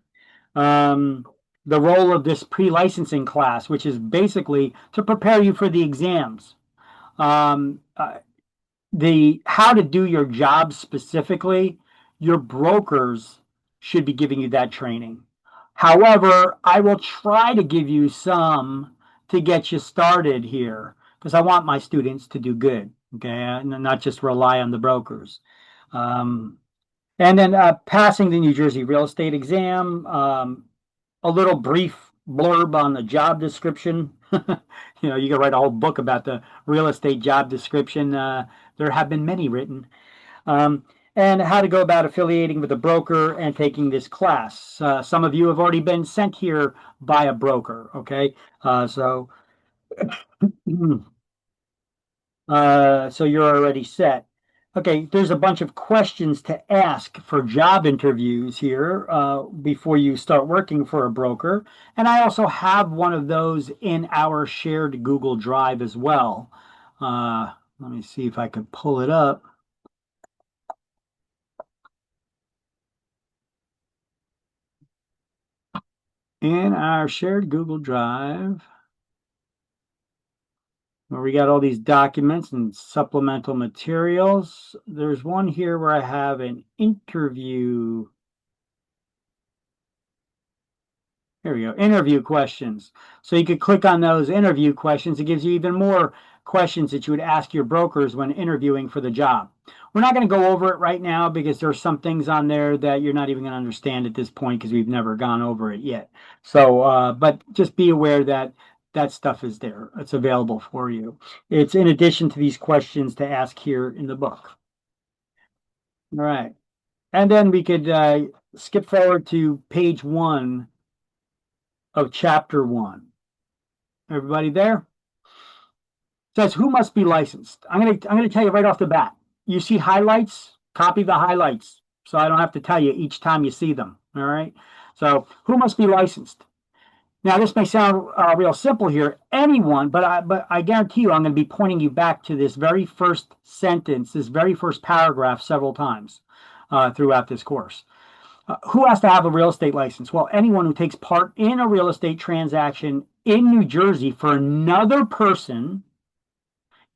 The role of this pre-licensing class, which is basically to prepare you for the exams. The how to do your job specifically, your brokers should be giving you that training. However, I will try to give you some to get you started here because I want my students to do good, okay, and not just rely on the brokers. And then passing the New Jersey real estate exam, a little brief blurb on the job description. You know, you can write a whole book about the real estate job description. There have been many written. And how to go about affiliating with a broker and taking this class. Some of you have already been sent here by a broker, okay? So you're already set. Okay, there's a bunch of questions to ask for job interviews here before you start working for a broker. And I also have one of those in our shared Google Drive as well. Let me see if I can pull it up. In our shared Google Drive, where we got all these documents and supplemental materials. There's one here where I have an interview Here we go. Interview questions. So you could click on those interview questions. It gives you even more questions that you would ask your brokers when interviewing for the job. We're not going to go over it right now because there's some things on there that you're not even going to understand at this point because we've never gone over it yet. So, but just be aware that that stuff is there. It's available for you. It's in addition to these questions to ask here in the book. All right. And then we could skip forward to page 1 of chapter 1. Everybody there? It says who must be licensed. I'm gonna tell you right off the bat. You see highlights, copy the highlights so I don't have to tell you each time you see them. All right. So who must be licensed? Now this may sound real simple here. Anyone, but I guarantee you I'm going to be pointing you back to this very first sentence, this very first paragraph several times throughout this course. Who has to have a real estate license? Well, anyone who takes part in a real estate transaction in New Jersey for another person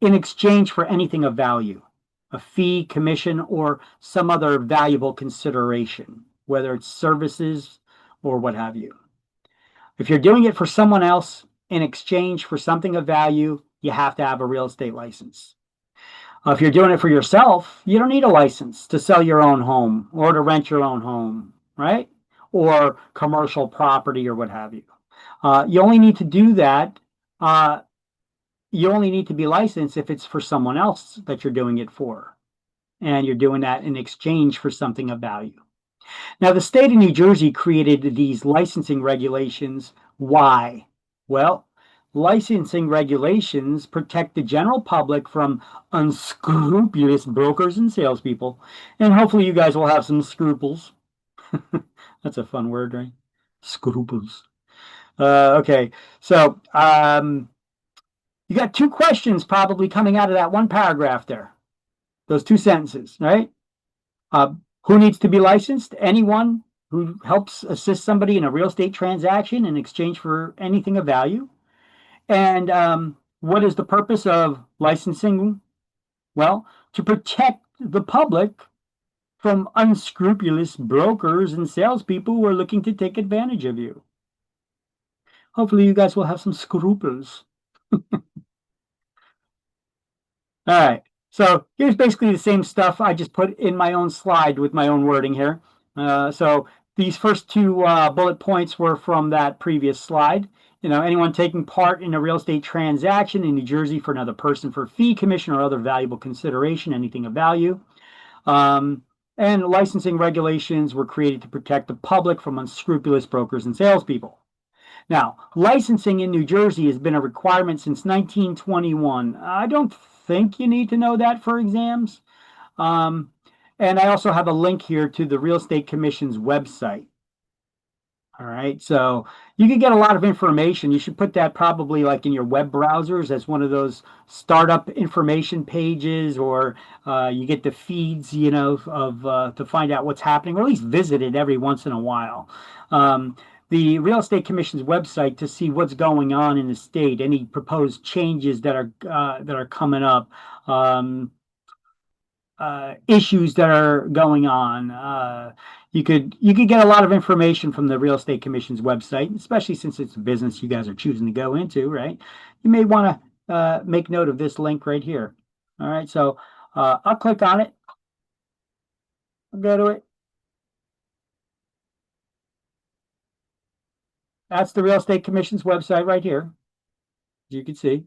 in exchange for anything of value, a fee, commission, or some other valuable consideration, whether it's services or what have you. If you're doing it for someone else in exchange for something of value, you have to have a real estate license. If you're doing it for yourself, you don't need a license to sell your own home or to rent your own home, right? Or commercial property or what have you. You only need to do that. You only need to be licensed if it's for someone else that you're doing it for. And you're doing that in exchange for something of value. Now, the state of New Jersey created these licensing regulations. Why? Well, licensing regulations protect the general public from unscrupulous brokers and salespeople. And hopefully you guys will have some scruples. That's a fun word, right? Scruples. Okay, so you got 2 questions probably coming out of that one paragraph there. Those 2 sentences, right? Who needs to be licensed? Anyone who helps assist somebody in a real estate transaction in exchange for anything of value. And what is the purpose of licensing? Well, to protect the public from unscrupulous brokers and salespeople who are looking to take advantage of you. Hopefully you guys will have some scruples. All right. So here's basically the same stuff I just put in my own slide with my own wording here. So these first 2 bullet points were from that previous slide. Anyone taking part in a real estate transaction in New Jersey for another person for fee, commission, or other valuable consideration, anything of value. And licensing regulations were created to protect the public from unscrupulous brokers and salespeople. Now, licensing in New Jersey has been a requirement since 1921. I don't think you need to know that for exams. And I also have a link here to the Real Estate Commission's website. All right, so you can get a lot of information. You should put that probably like in your web browsers as one of those startup information pages, or you get the feeds, to find out what's happening, or at least visit it every once in a while. The Real Estate Commission's website to see what's going on in the state, any proposed changes that are coming up, issues that are going on. You could get a lot of information from the Real Estate Commission's website, especially since it's a business you guys are choosing to go into, right? You may want to make note of this link right here. All right, so I'll click on it. I'll go to it. That's the Real Estate Commission's website right here, as you can see.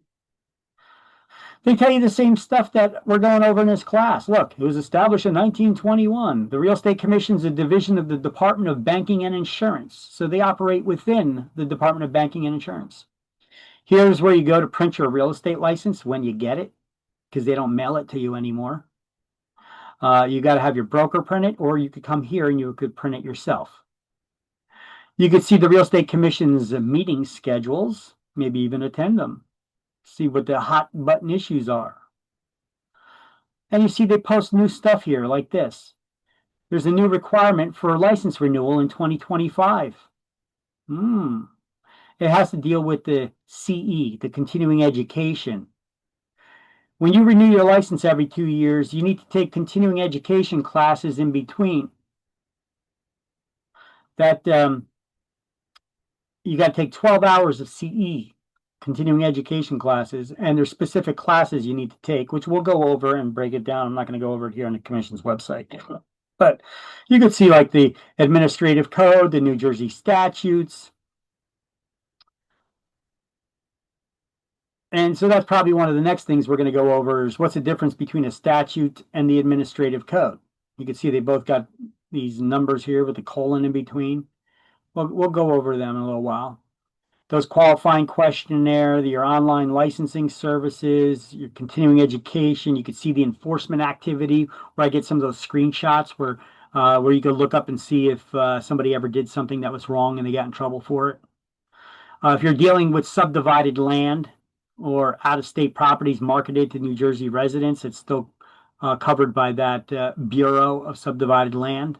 They tell you the same stuff that we're going over in this class. Look, it was established in 1921. The Real Estate Commission is a division of the Department of Banking and Insurance. So they operate within the Department of Banking and Insurance. Here's where you go to print your real estate license when you get it, because they don't mail it to you anymore. You got to have your broker print it, or you could come here and you could print it yourself. You could see the Real Estate Commission's meeting schedules, maybe even attend them. See what the hot button issues are. And you see they post new stuff here like this. There's a new requirement for license renewal in 2025. It has to deal with the CE, the continuing education. When you renew your license every 2 years, you need to take continuing education classes in between. That you got to take 12 hours of CE, continuing education classes, and there's specific classes you need to take, which we'll go over and break it down. I'm not going to go over it here on the commission's website. But you could see like the administrative code, the New Jersey statutes. And so that's probably one of the next things we're going to go over is what's the difference between a statute and the administrative code. You can see they both got these numbers here with the colon in between. We'll go over them in a little while. Those qualifying questionnaire, your online licensing services, your continuing education. You can see the enforcement activity where I get some of those screenshots where you could look up and see if somebody ever did something that was wrong and they got in trouble for it. If you're dealing with subdivided land or out-of-state properties marketed to New Jersey residents, it's still covered by that Bureau of Subdivided Land.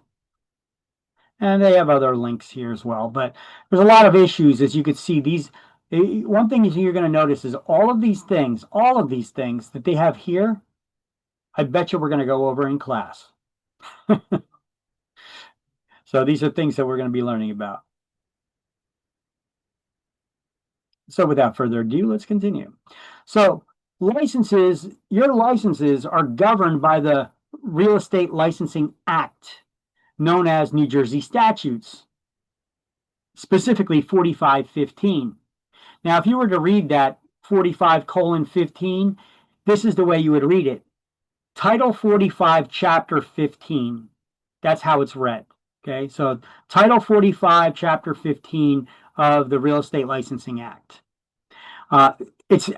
And they have other links here as well. But there's a lot of issues, as you can see. One thing you're going to notice is all of these things that they have here, I bet you we're going to go over in class. So these are things that we're going to be learning about. So without further ado, let's continue. So your licenses are governed by the Real Estate Licensing Act, known as New Jersey statutes, specifically 4515. Now, if you were to read that 45:15, this is the way you would read it. Title 45, Chapter 15. That's how it's read. Okay, so Title 45, Chapter 15 of the Real Estate Licensing Act. It's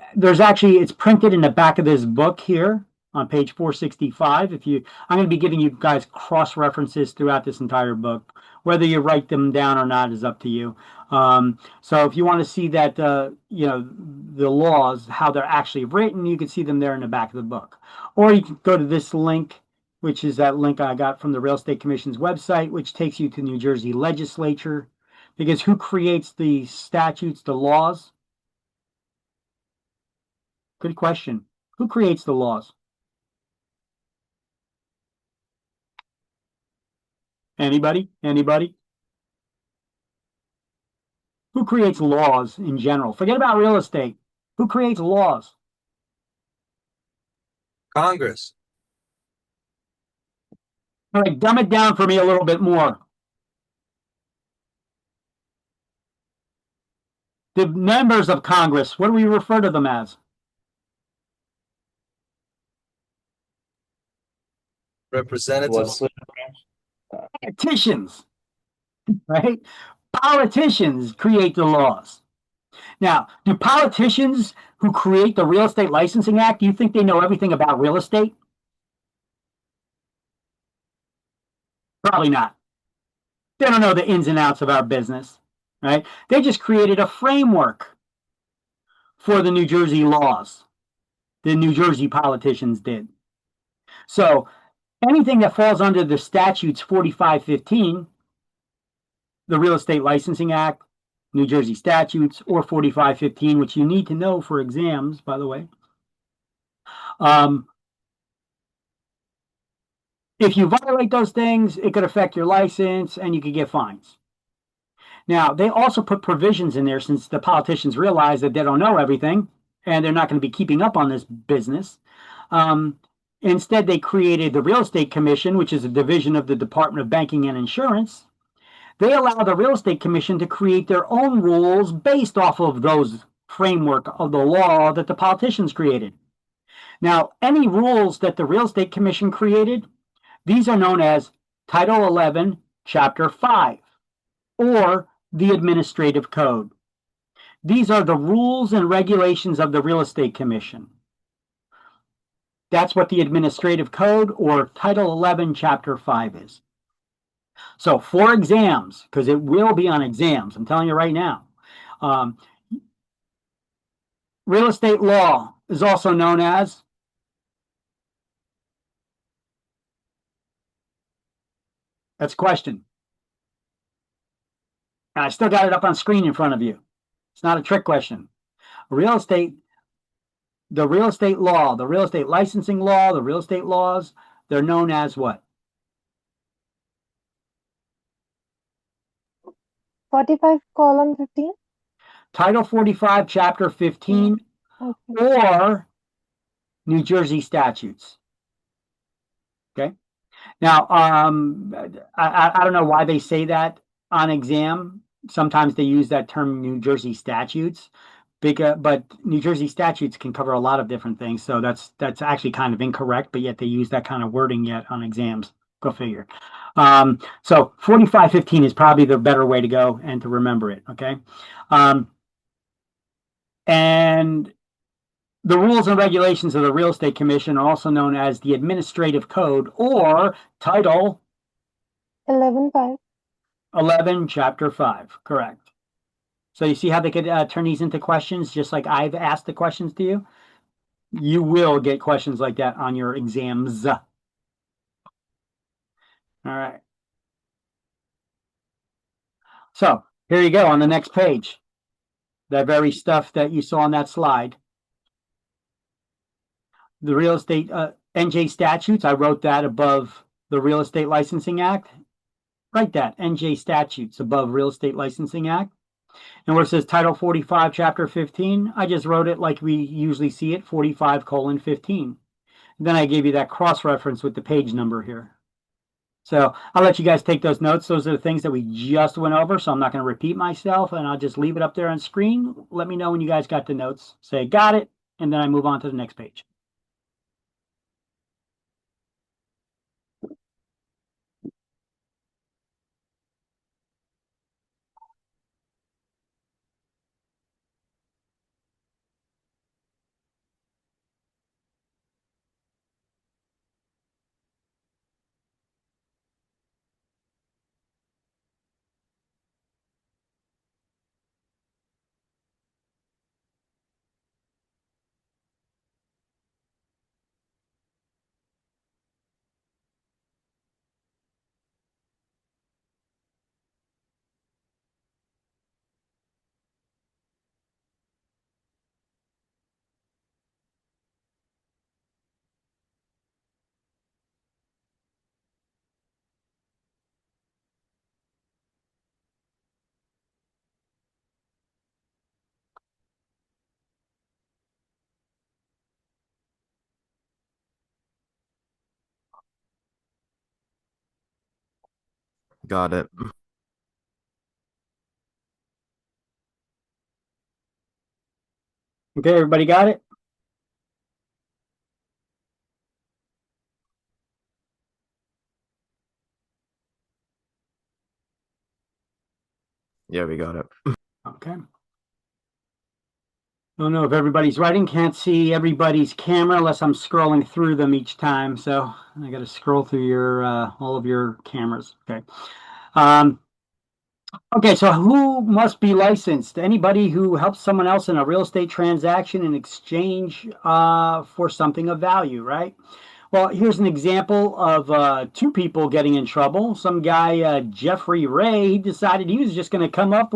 printed in the back of this book here on page 465. I'm going to be giving you guys cross references throughout this entire book. Whether you write them down or not is up to you. So if you want to see that, the laws, how they're actually written, you can see them there in the back of the book. Or you can go to this link, which is that link I got from the Real Estate Commission's website, which takes you to New Jersey legislature. Because who creates the statutes, the laws? Good question. Who creates the laws? Anybody? Who creates laws in general? Forget about real estate. Who creates laws? Congress. All right, dumb it down for me a little bit more. The members of Congress, what do we refer to them as? Representatives. Politicians, right? Politicians create the laws. Now, do politicians who create the Real Estate Licensing Act, do you think they know everything about real estate? Probably not. They don't know the ins and outs of our business, right? They just created a framework for the New Jersey laws. The New Jersey politicians did. So anything that falls under the statutes 4515, the Real Estate Licensing Act, New Jersey statutes, or 4515, which you need to know for exams, by the way. If you violate those things, it could affect your license and you could get fines. Now, they also put provisions in there since the politicians realize that they don't know everything and they're not going to be keeping up on this business. Instead, they created the Real Estate Commission, which is a division of the Department of Banking and Insurance. They allow the Real Estate Commission to create their own rules based off of those framework of the law that the politicians created. Now, any rules that the Real Estate Commission created, these are known as Title 11, Chapter 5, or the Administrative Code. These are the rules and regulations of the Real Estate Commission. That's what the Administrative Code or Title 11, Chapter 5 is. So for exams, because it will be on exams, I'm telling you right now, real estate law is also known as that's a question. And I still got it up on screen in front of you. It's not a trick question. The real estate law, the real estate licensing law, the real estate laws, they're known as what? 45:15. Title 45, Chapter 15, Okay. or New Jersey statutes. Okay. Now, I don't know why they say that on exam. Sometimes they use that term New Jersey statutes, but New Jersey statutes can cover a lot of different things. So that's actually kind of incorrect, but yet they use that kind of wording yet on exams. Go figure. So 4515 is probably the better way to go and to remember it. Okay. And the rules and regulations of the Real Estate Commission are also known as the Administrative Code or Title 11.5. 11, Chapter 5. Correct. So you see how they could turn these into questions, just like I've asked the questions to you? You will get questions like that on your exams. All right. So here you go on the next page. That very stuff that you saw on that slide. The real estate NJ statutes, I wrote that above the Real Estate Licensing Act. Write that, NJ statutes above Real Estate Licensing Act. And where it says Title 45, Chapter 15, I just wrote it like we usually see it, 45:15. Then I gave you that cross-reference with the page number here. So I'll let you guys take those notes. Those are the things that we just went over, so I'm not going to repeat myself, and I'll just leave it up there on screen. Let me know when you guys got the notes. Say, got it, and then I move on to the next page. Got it. Okay, everybody got it? Yeah, we got it. Okay. Don't know if everybody's writing. Can't see everybody's camera unless I'm scrolling through them each time. So I got to scroll through your all of your cameras. Okay. Okay, so who must be licensed? Anybody who helps someone else in a real estate transaction in exchange for something of value, right? Well, here's an example of two people getting in trouble. Some guy, Jeffrey Ray, he decided he was just going to come up.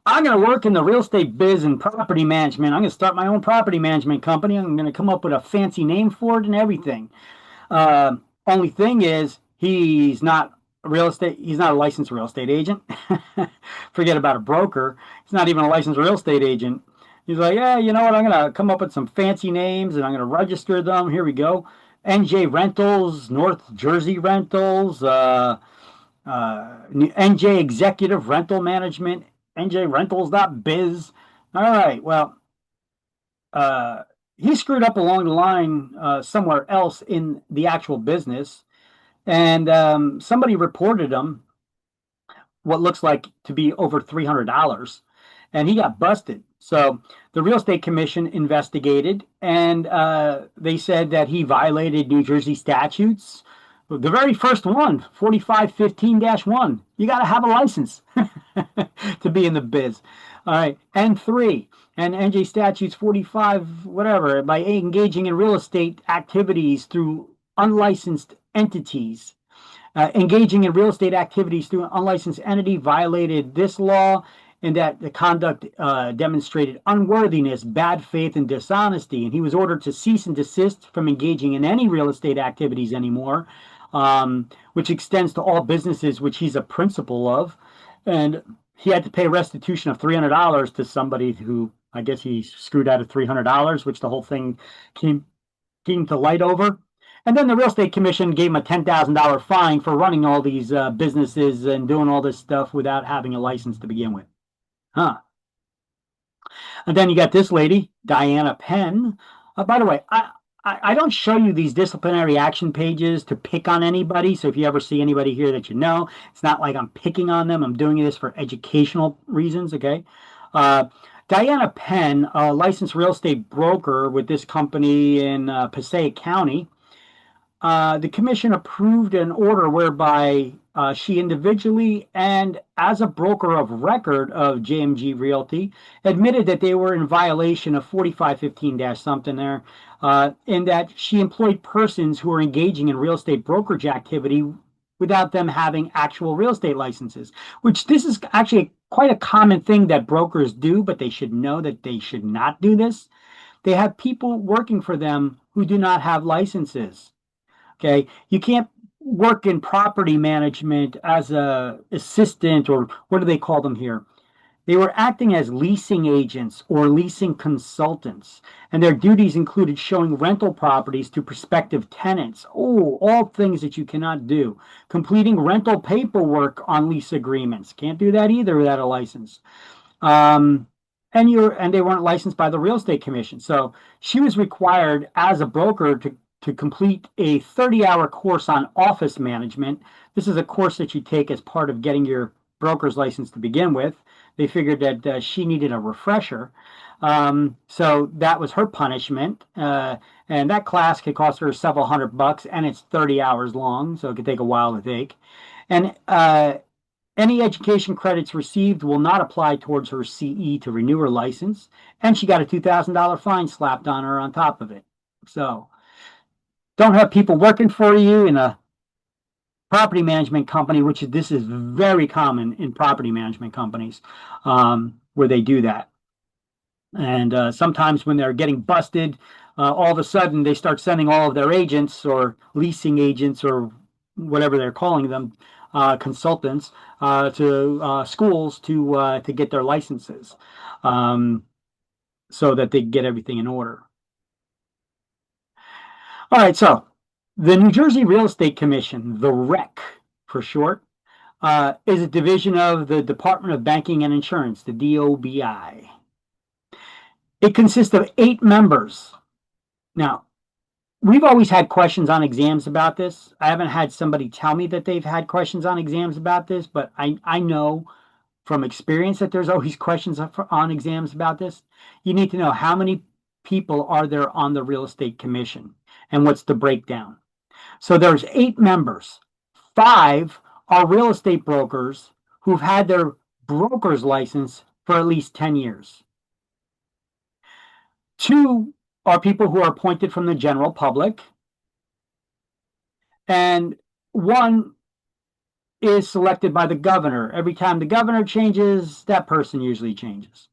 I'm going to work in the real estate biz and property management. I'm going to start my own property management company. I'm going to come up with a fancy name for it and everything. Only thing is, he's not he's not a licensed real estate agent. Forget about a broker. He's not even a licensed real estate agent. He's like, yeah, you know what? I'm going to come up with some fancy names and I'm going to register them. Here we go. NJ Rentals, North Jersey Rentals, NJ Executive Rental Management, NJRentals.biz. All right, well, he screwed up along the line somewhere else in the actual business, and somebody reported him what looks like to be over $300, and he got busted. So the Real Estate Commission investigated, and they said that he violated New Jersey statutes. The very first one, 4515-1. You got to have a license to be in the biz. All right. And 3, and NJ statutes 45, whatever, by engaging in real estate activities through unlicensed entities. Engaging in real estate activities through an unlicensed entity violated this law, and that the conduct demonstrated unworthiness, bad faith, and dishonesty. And he was ordered to cease and desist from engaging in any real estate activities anymore, which extends to all businesses which he's a principal of. And he had to pay restitution of $300 to somebody who I guess he screwed out of $300, which the whole thing came to light over. And then the real estate commission gave him a $10,000 fine for running all these businesses and doing all this stuff without having a license to begin with. Huh. And then you got this lady, Diana Penn. By the way, I don't show you these disciplinary action pages to pick on anybody. So if you ever see anybody here that you know, it's not like I'm picking on them. I'm doing this for educational reasons, okay? Diana Penn, a licensed real estate broker with this company in Passaic County, the commission approved an order whereby she individually and as a broker of record of JMG Realty admitted that they were in violation of 4515-something there, in that she employed persons who were engaging in real estate brokerage activity without them having actual real estate licenses, which this is actually quite a common thing that brokers do, but they should know that they should not do this. They have people working for them who do not have licenses. Okay, you can't work in property management as a assistant, or what do they call them here? They were acting as leasing agents or leasing consultants, and their duties included showing rental properties to prospective tenants. Oh, all things that you cannot do. Completing rental paperwork on lease agreements. Can't do that either without a license. And they weren't licensed by the real estate commission. So she was required as a broker to complete a 30-hour course on office management. This is a course that you take as part of getting your broker's license to begin with. They figured that she needed a refresher. So that was her punishment. And that class could cost her several $100, and it's 30 hours long, so it could take a while to take. And any education credits received will not apply towards her CE to renew her license. And she got a $2,000 fine slapped on her on top of it. So don't have people working for you in a property management company, this is very common in property management companies, where they do that. And sometimes when they're getting busted, all of a sudden they start sending all of their agents or leasing agents or whatever they're calling them, consultants, to schools to get their licenses, so that they get everything in order. All right, so the New Jersey Real Estate Commission, the REC for short, is a division of the Department of Banking and Insurance, the DOBI. It consists of 8 members. Now, we've always had questions on exams about this. I haven't had somebody tell me that they've had questions on exams about this, but I know from experience that there's always questions on exams about this. You need to know how many people are there on the Real Estate Commission and what's the breakdown. So there's 8 members. 5 are real estate brokers who've had their broker's license for at least 10 years. 2 are people who are appointed from the general public. And 1 is selected by the governor. Every time the governor changes, that person usually changes.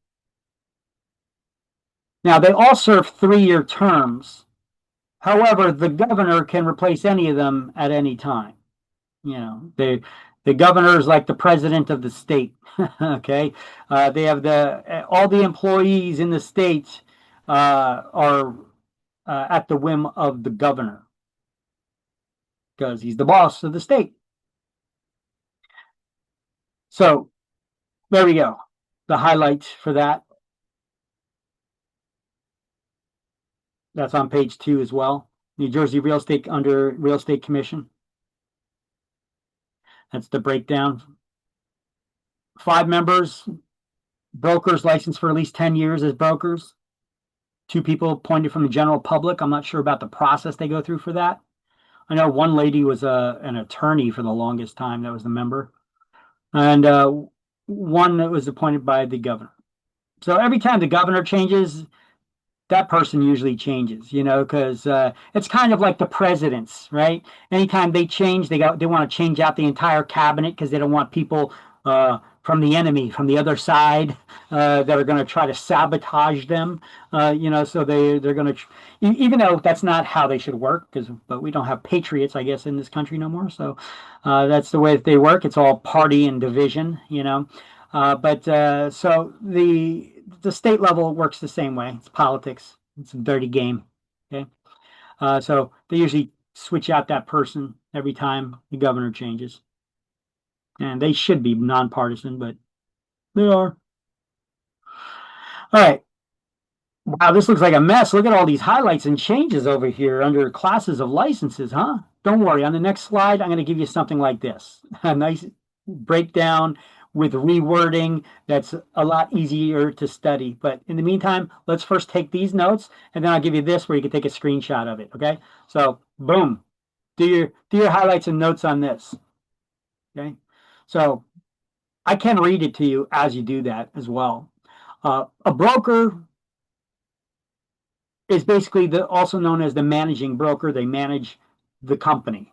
Now, they all serve 3-year terms. However, the governor can replace any of them at any time. You know, the governor is like the president of the state. Okay, they have all the employees in the state are at the whim of the governor because he's the boss of the state. So there we go. The highlights for that. That's on page 2 as well. New Jersey Real Estate under Real Estate Commission. That's the breakdown. 5 members, brokers licensed for at least 10 years as brokers. 2 people appointed from the general public. I'm not sure about the process they go through for that. I know one lady was an attorney for the longest time that was the member. And 1 that was appointed by the governor. So every time the governor changes, that person usually changes, you know, because it's kind of like the presidents, right? Anytime they change, they want to change out the entire cabinet because they don't want people from the enemy, from the other side, that are going to try to sabotage them, you know. So they're going to, even though that's not how they should work, but we don't have patriots, I guess, in this country no more. So that's the way that they work. It's all party and division, you know. So the state level works the same way. It's politics. It's a dirty game. Okay. So they usually switch out that person every time the governor changes. And they should be nonpartisan, but they are. All right. Wow, this looks like a mess. Look at all these highlights and changes over here under classes of licenses, huh? Don't worry. On the next slide, I'm going to give you something like this. A nice breakdown with rewording that's a lot easier to study. But in the meantime, let's first take these notes, and then I'll give you this where you can take a screenshot of it, okay? So, boom. Do your highlights and notes on this, okay? So, I can read it to you as you do that as well. A broker is basically also known as the managing broker. They manage the company.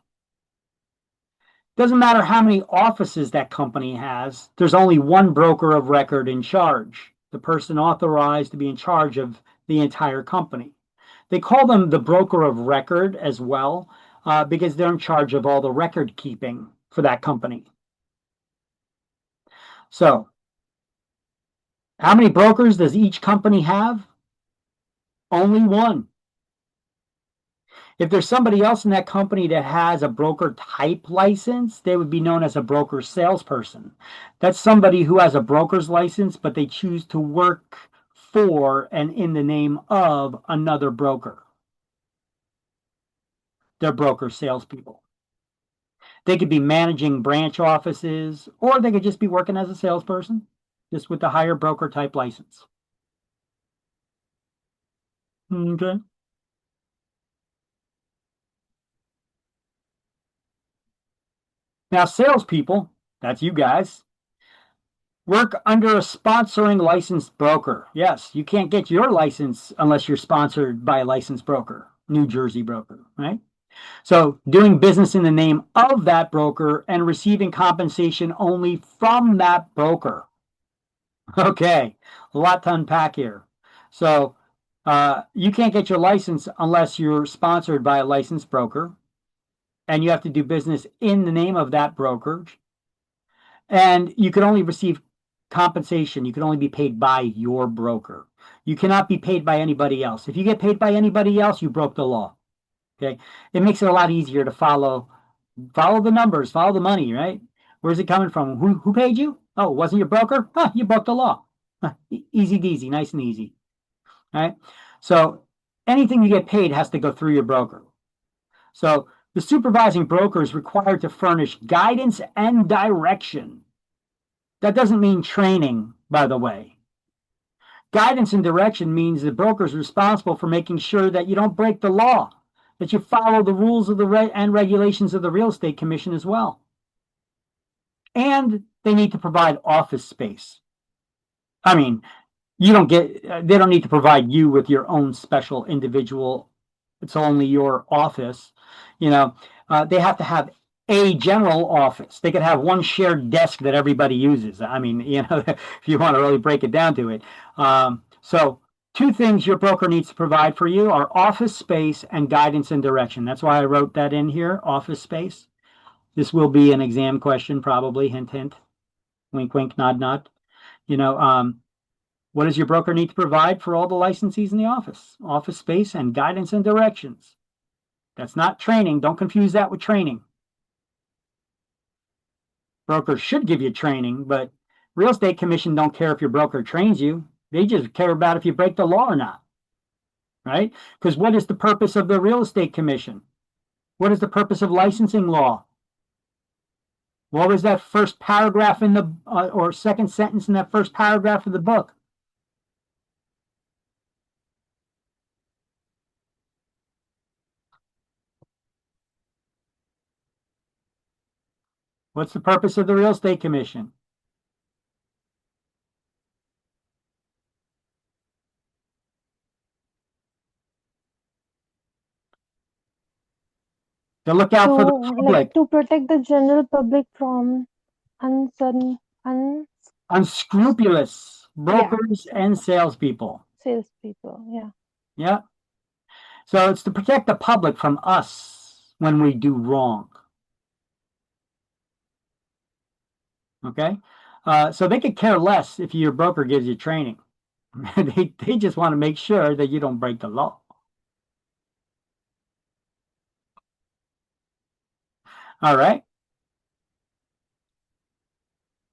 Doesn't matter how many offices that company has, there's only one broker of record in charge, the person authorized to be in charge of the entire company. They call them the broker of record as well, because they're in charge of all the record keeping for that company. So, how many brokers does each company have? Only one. If there's somebody else in that company that has a broker type license, they would be known as a broker salesperson. That's somebody who has a broker's license, but they choose to work for and in the name of another broker. They're broker salespeople. They could be managing branch offices, or they could just be working as a salesperson, just with the higher broker type license. Okay. Now, salespeople, that's you guys, work under a sponsoring licensed broker. Yes, you can't get your license unless you're sponsored by a licensed broker, New Jersey broker, right? So doing business in the name of that broker and receiving compensation only from that broker. Okay, a lot to unpack here. So you can't get your license unless you're sponsored by a licensed broker, and you have to do business in the name of that broker. And you can only receive compensation. You can only be paid by your broker. You cannot be paid by anybody else. If you get paid by anybody else, you broke the law. Okay, it makes it a lot easier to follow the numbers, follow the money, right? Where's it coming from? Who paid you? Oh, it wasn't your broker? Huh, you broke the law. Huh, easy peasy, nice and easy. All right. So anything you get paid has to go through your broker. So the supervising broker is required to furnish guidance and direction. That doesn't mean training, by the way. Guidance and direction means the broker is responsible for making sure that you don't break the law, that you follow the rules of and regulations of the Real Estate Commission as well. And they need to provide office space. I mean, they don't need to provide you with your own special individual. It's only your office. They have to have a general office. They could have one shared desk that everybody uses. I mean, if you want to really break it down to it. So two things your broker needs to provide for you are office space and guidance and direction. That's why I wrote that in here, office space. This will be an exam question, probably. Hint, hint. Wink, wink, nod, nod. What does your broker need to provide for all the licensees in the office? Office space and guidance and directions. That's not training. Don't confuse that with training. Brokers should give you training, but Real Estate Commission don't care if your broker trains you. They just care about if you break the law or not, right? Because what is the purpose of the Real Estate Commission? What is the purpose of licensing law? What was that first paragraph in the, or second sentence in that first paragraph of the book? What's the purpose of the Real Estate Commission? To look out for the public. To protect the general public from unscrupulous brokers and salespeople. Salespeople, yeah. Yeah. So it's to protect the public from us when we do wrong. Okay. So they could care less if your broker gives you training. They just want to make sure that you don't break the law. All right.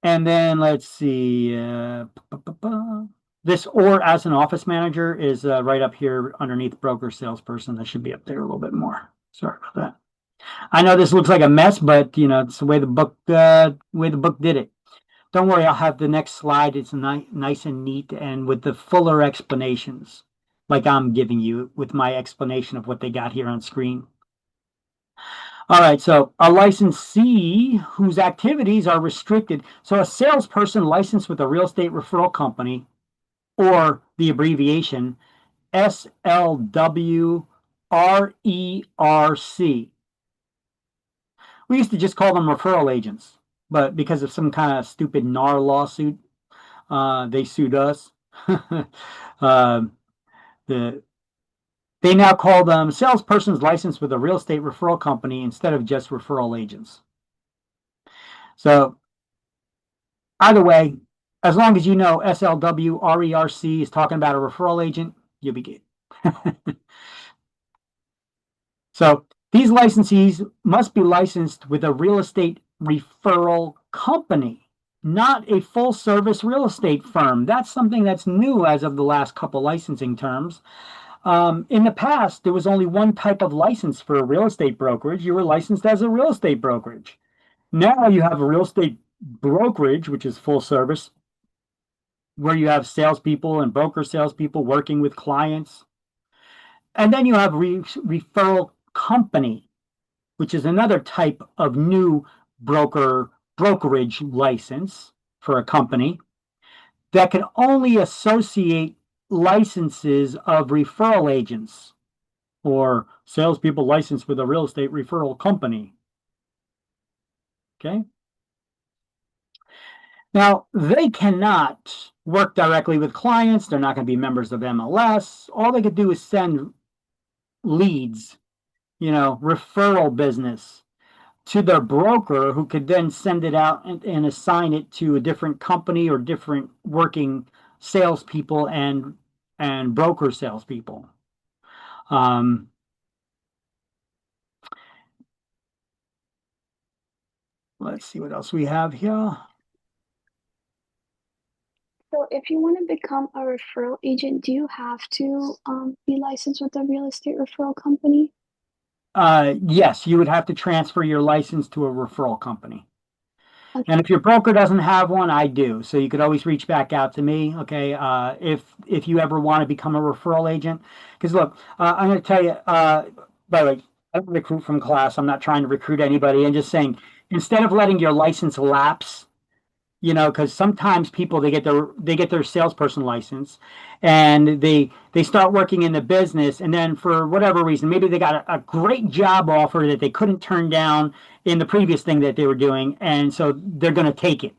And then let's see. This or as an office manager is right up here underneath broker salesperson. That should be up there a little bit more. Sorry about that. I know this looks like a mess, but it's the way the book did it. Don't worry, I'll have the next slide. It's nice and neat and with the fuller explanations, like I'm giving you with my explanation of what they got here on screen. All right, so a licensee whose activities are restricted. So a salesperson licensed with a real estate referral company, or the abbreviation SLWRERC. We used to just call them referral agents, but because of some kind of stupid NAR lawsuit, they sued us. They now call them salespersons licensed with a real estate referral company instead of just referral agents. So either way, as long as you know SLWRERC is talking about a referral agent, you'll be good. So these licensees must be licensed with a real estate referral company, not a full service real estate firm. That's something that's new as of the last couple licensing terms. In the past, there was only one type of license for a real estate brokerage. You were licensed as a real estate brokerage. Now you have a real estate brokerage, which is full service, where you have salespeople and broker salespeople working with clients. And then you have referral company, which is another type of new brokerage license for a company that can only associate licenses of referral agents or salespeople licensed with a real estate referral company. Okay. Now, they cannot work directly with clients. They're not going to be members of MLS. All they could do is send leads, referral business to their broker, who could then send it out and assign it to a different company or different working salespeople and broker salespeople. Let's see what else we have here. So if you want to become a referral agent, do you have to be licensed with a real estate referral company? Yes, you would have to transfer your license to a referral company. Okay. And if your broker doesn't have one, I do. So you could always reach back out to me, okay, if you ever want to become a referral agent. Because look, I'm going to tell you, by the way, I don't recruit from class. I'm not trying to recruit anybody. I'm just saying, instead of letting your license lapse, because sometimes people, they get their salesperson license and they start working in the business, and then for whatever reason, maybe they got a great job offer that they couldn't turn down in the previous thing that they were doing, and so they're going to take it,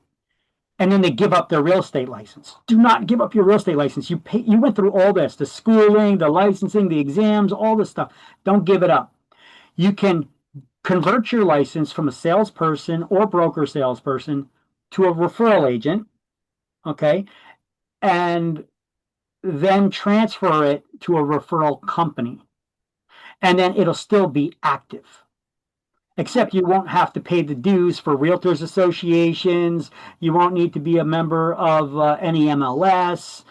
and then they give up their real estate license. Do not give up your real estate license. You went through all this, the schooling, the licensing, the exams, all this stuff. Don't give it up. You can convert your license from a salesperson or broker salesperson to a referral agent, okay, and then transfer it to a referral company, and then it'll still be active, except you won't have to pay the dues for realtors associations. You won't need to be a member of any MLS,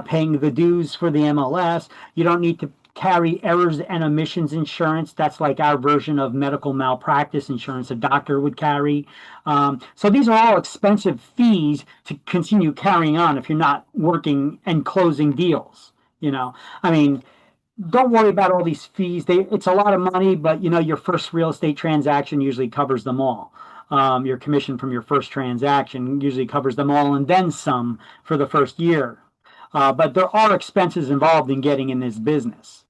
paying the dues for the MLS. You don't need to carry errors and omissions insurance. That's like our version of medical malpractice insurance a doctor would carry. So these are all expensive fees to continue carrying on if you're not working and closing deals. I mean, don't worry about all these fees. It's a lot of money, but your first real estate transaction usually covers them all. Your commission from your first transaction usually covers them all and then some for the first year. But there are expenses involved in getting in this business.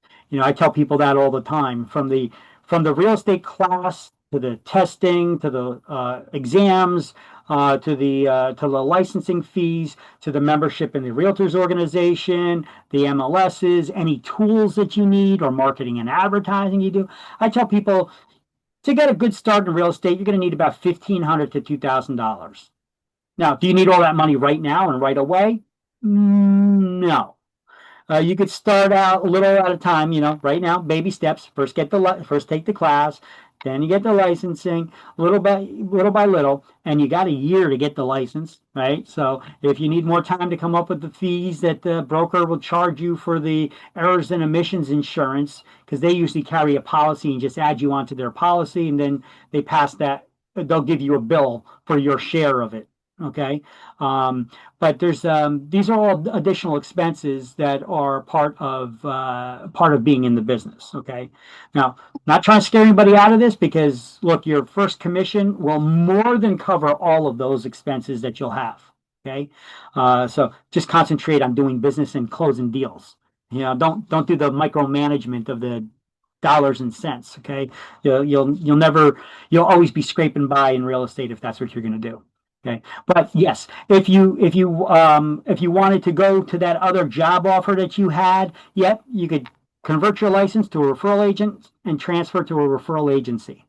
I tell people that all the time, from the real estate class to the testing to the exams to the licensing fees to the membership in the realtors organization, the MLSs, any tools that you need or marketing and advertising you do. I tell people, to get a good start in real estate, you're going to need about $1,500 to $2,000. Now, do you need all that money right now and right away? No. You could start out a little at a time, right now, baby steps. First first take the class, then you get the licensing, little by little, and you got a year to get the license, right? So if you need more time to come up with the fees that the broker will charge you for the errors and omissions insurance, because they usually carry a policy and just add you onto their policy, and then they pass that, they'll give you a bill for your share of it. Okay. But there's these are all additional expenses that are part of being in the business. Okay. Now, not trying to scare anybody out of this, because look, your first commission will more than cover all of those expenses that you'll have. Okay. So just concentrate on doing business and closing deals. Don't do the micromanagement of the dollars and cents. Okay. You'll always be scraping by in real estate if that's what you're going to do. Okay, but yes, if you wanted to go to that other job offer that you had, you could convert your license to a referral agent and transfer to a referral agency.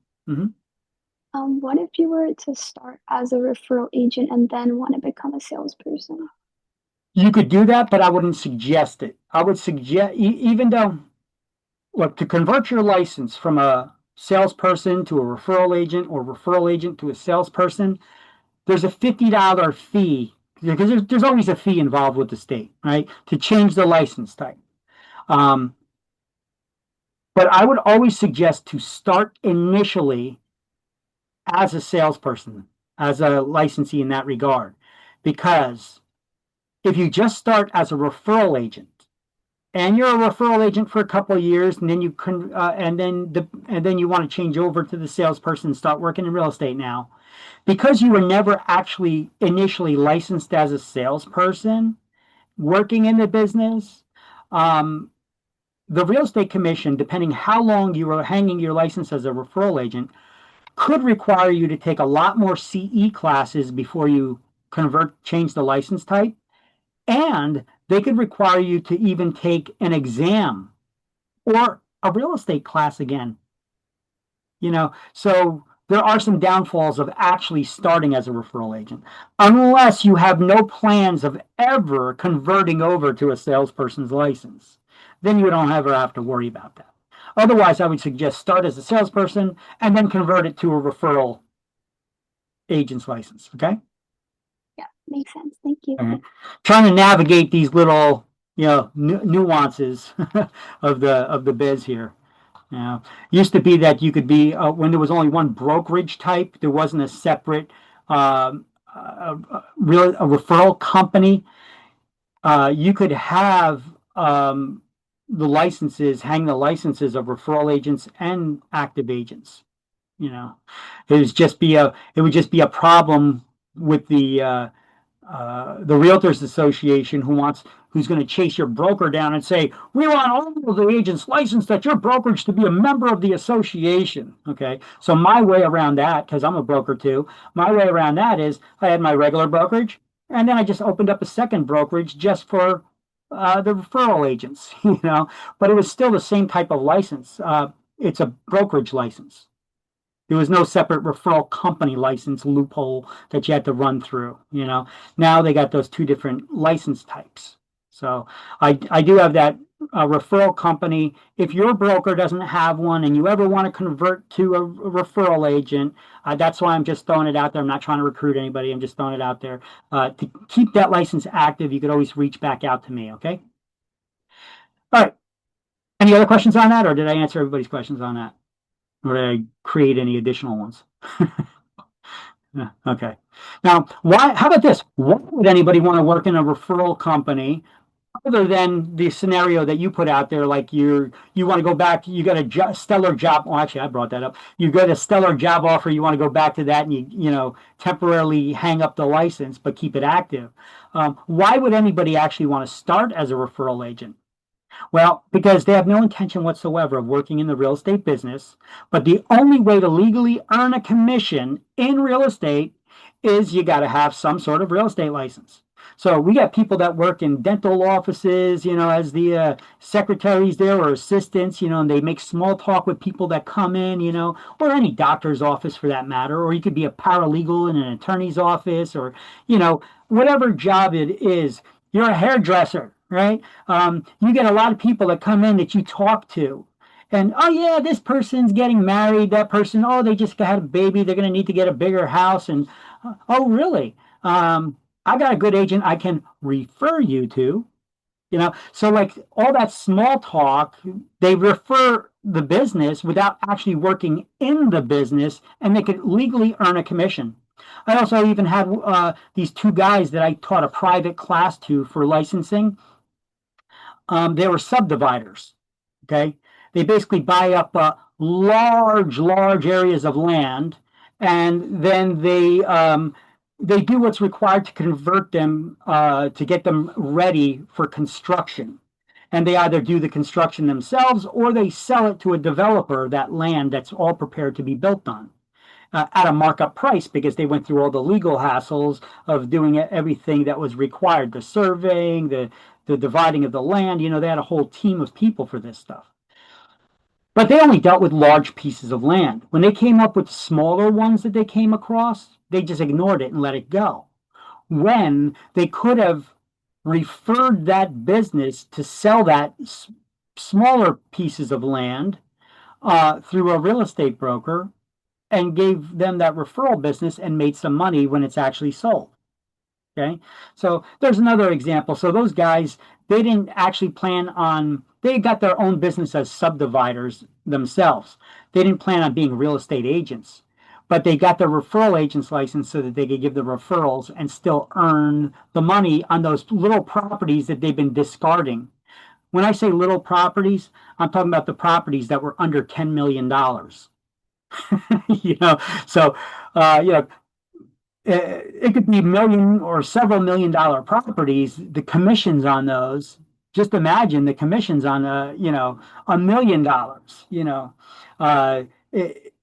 What if you were to start as a referral agent and then want to become a salesperson? You could do that, but I wouldn't suggest it. I would suggest, even though, look, to convert your license from a salesperson to a referral agent or referral agent to a salesperson, there's a $50 fee, because there's always a fee involved with the state, right, to change the license type. But I would always suggest to start initially as a salesperson, as a licensee in that regard, because if you just start as a referral agent, and you're a referral agent for a couple of years, and then you can, and then you want to change over to the salesperson and start working in real estate now, because you were never actually initially licensed as a salesperson working in the business, the real estate commission, depending how long you were hanging your license as a referral agent, could require you to take a lot more CE classes before you change the license type. And they could require you to even take an exam or a real estate class again. So there are some downfalls of actually starting as a referral agent, unless you have no plans of ever converting over to a salesperson's license. Then you don't ever have to worry about that. Otherwise, I would suggest start as a salesperson and then convert it to a referral agent's license. Okay? Yeah, makes sense. Thank you. All right. Trying to navigate these little, nuances of the biz here. Used to be that you could be, when there was only one brokerage type, there wasn't a separate a referral company. You could have hang the licenses of referral agents and active agents. It would just be a problem with the Realtors Association, who's going to chase your broker down and say, we want all of the agents licensed at your brokerage to be a member of the association. Okay, so my way around that, because I'm a broker too, my way around that is I had my regular brokerage, and then I just opened up a second brokerage just for the referral agents, but it was still the same type of license. It's a brokerage license. There was no separate referral company license loophole that you had to run through. Now they got those two different license types. So I do have that referral company. If your broker doesn't have one and you ever want to convert to a referral agent, that's why I'm just throwing it out there. I'm not trying to recruit anybody. I'm just throwing it out there. To keep that license active, you could always reach back out to me. Okay. All right. Any other questions on that, or did I answer everybody's questions on that? Or did I create any additional ones? Okay. Now, how about this? Why would anybody want to work in a referral company other than the scenario that you put out there? Like you want to go back, you got a stellar job. Well, actually, I brought that up. You got a stellar job offer. You want to go back to that, and you temporarily hang up the license, but keep it active. Why would anybody actually want to start as a referral agent? Well, because they have no intention whatsoever of working in the real estate business, but the only way to legally earn a commission in real estate is you got to have some sort of real estate license. So we got people that work in dental offices, as the secretaries there or assistants, and they make small talk with people that come in, or any doctor's office for that matter, or you could be a paralegal in an attorney's office, or, whatever job it is. You're a hairdresser, right? You get a lot of people that come in that you talk to. And, oh, yeah, this person's getting married. That person, oh, they just had a baby. They're going to need to get a bigger house. And, oh, really? I got a good agent I can refer you to, So like all that small talk, they refer the business without actually working in the business, and they could legally earn a commission. I also even had these two guys that I taught a private class to for licensing. They were subdividers. Okay. They basically buy up large areas of land, and then they do what's required to convert them to get them ready for construction. And they either do the construction themselves or they sell it to a developer, that land that's all prepared to be built on. At a markup price, because they went through all the legal hassles of doing everything that was required, the surveying, the dividing of the land. They had a whole team of people for this stuff. But they only dealt with large pieces of land. When they came up with smaller ones that they came across, they just ignored it and let it go. When they could have referred that business to sell that smaller pieces of land through a real estate broker, and gave them that referral business and made some money when it's actually sold. Okay. So there's another example. So those guys, they didn't actually plan on, they got their own business as subdividers themselves. They didn't plan on being real estate agents, but they got their referral agent's license so that they could give the referrals and still earn the money on those little properties that they've been discarding. When I say little properties, I'm talking about the properties that were under $10 million. So it could be million or several $1 million properties. The commissions on those, just imagine the commissions on $1 million.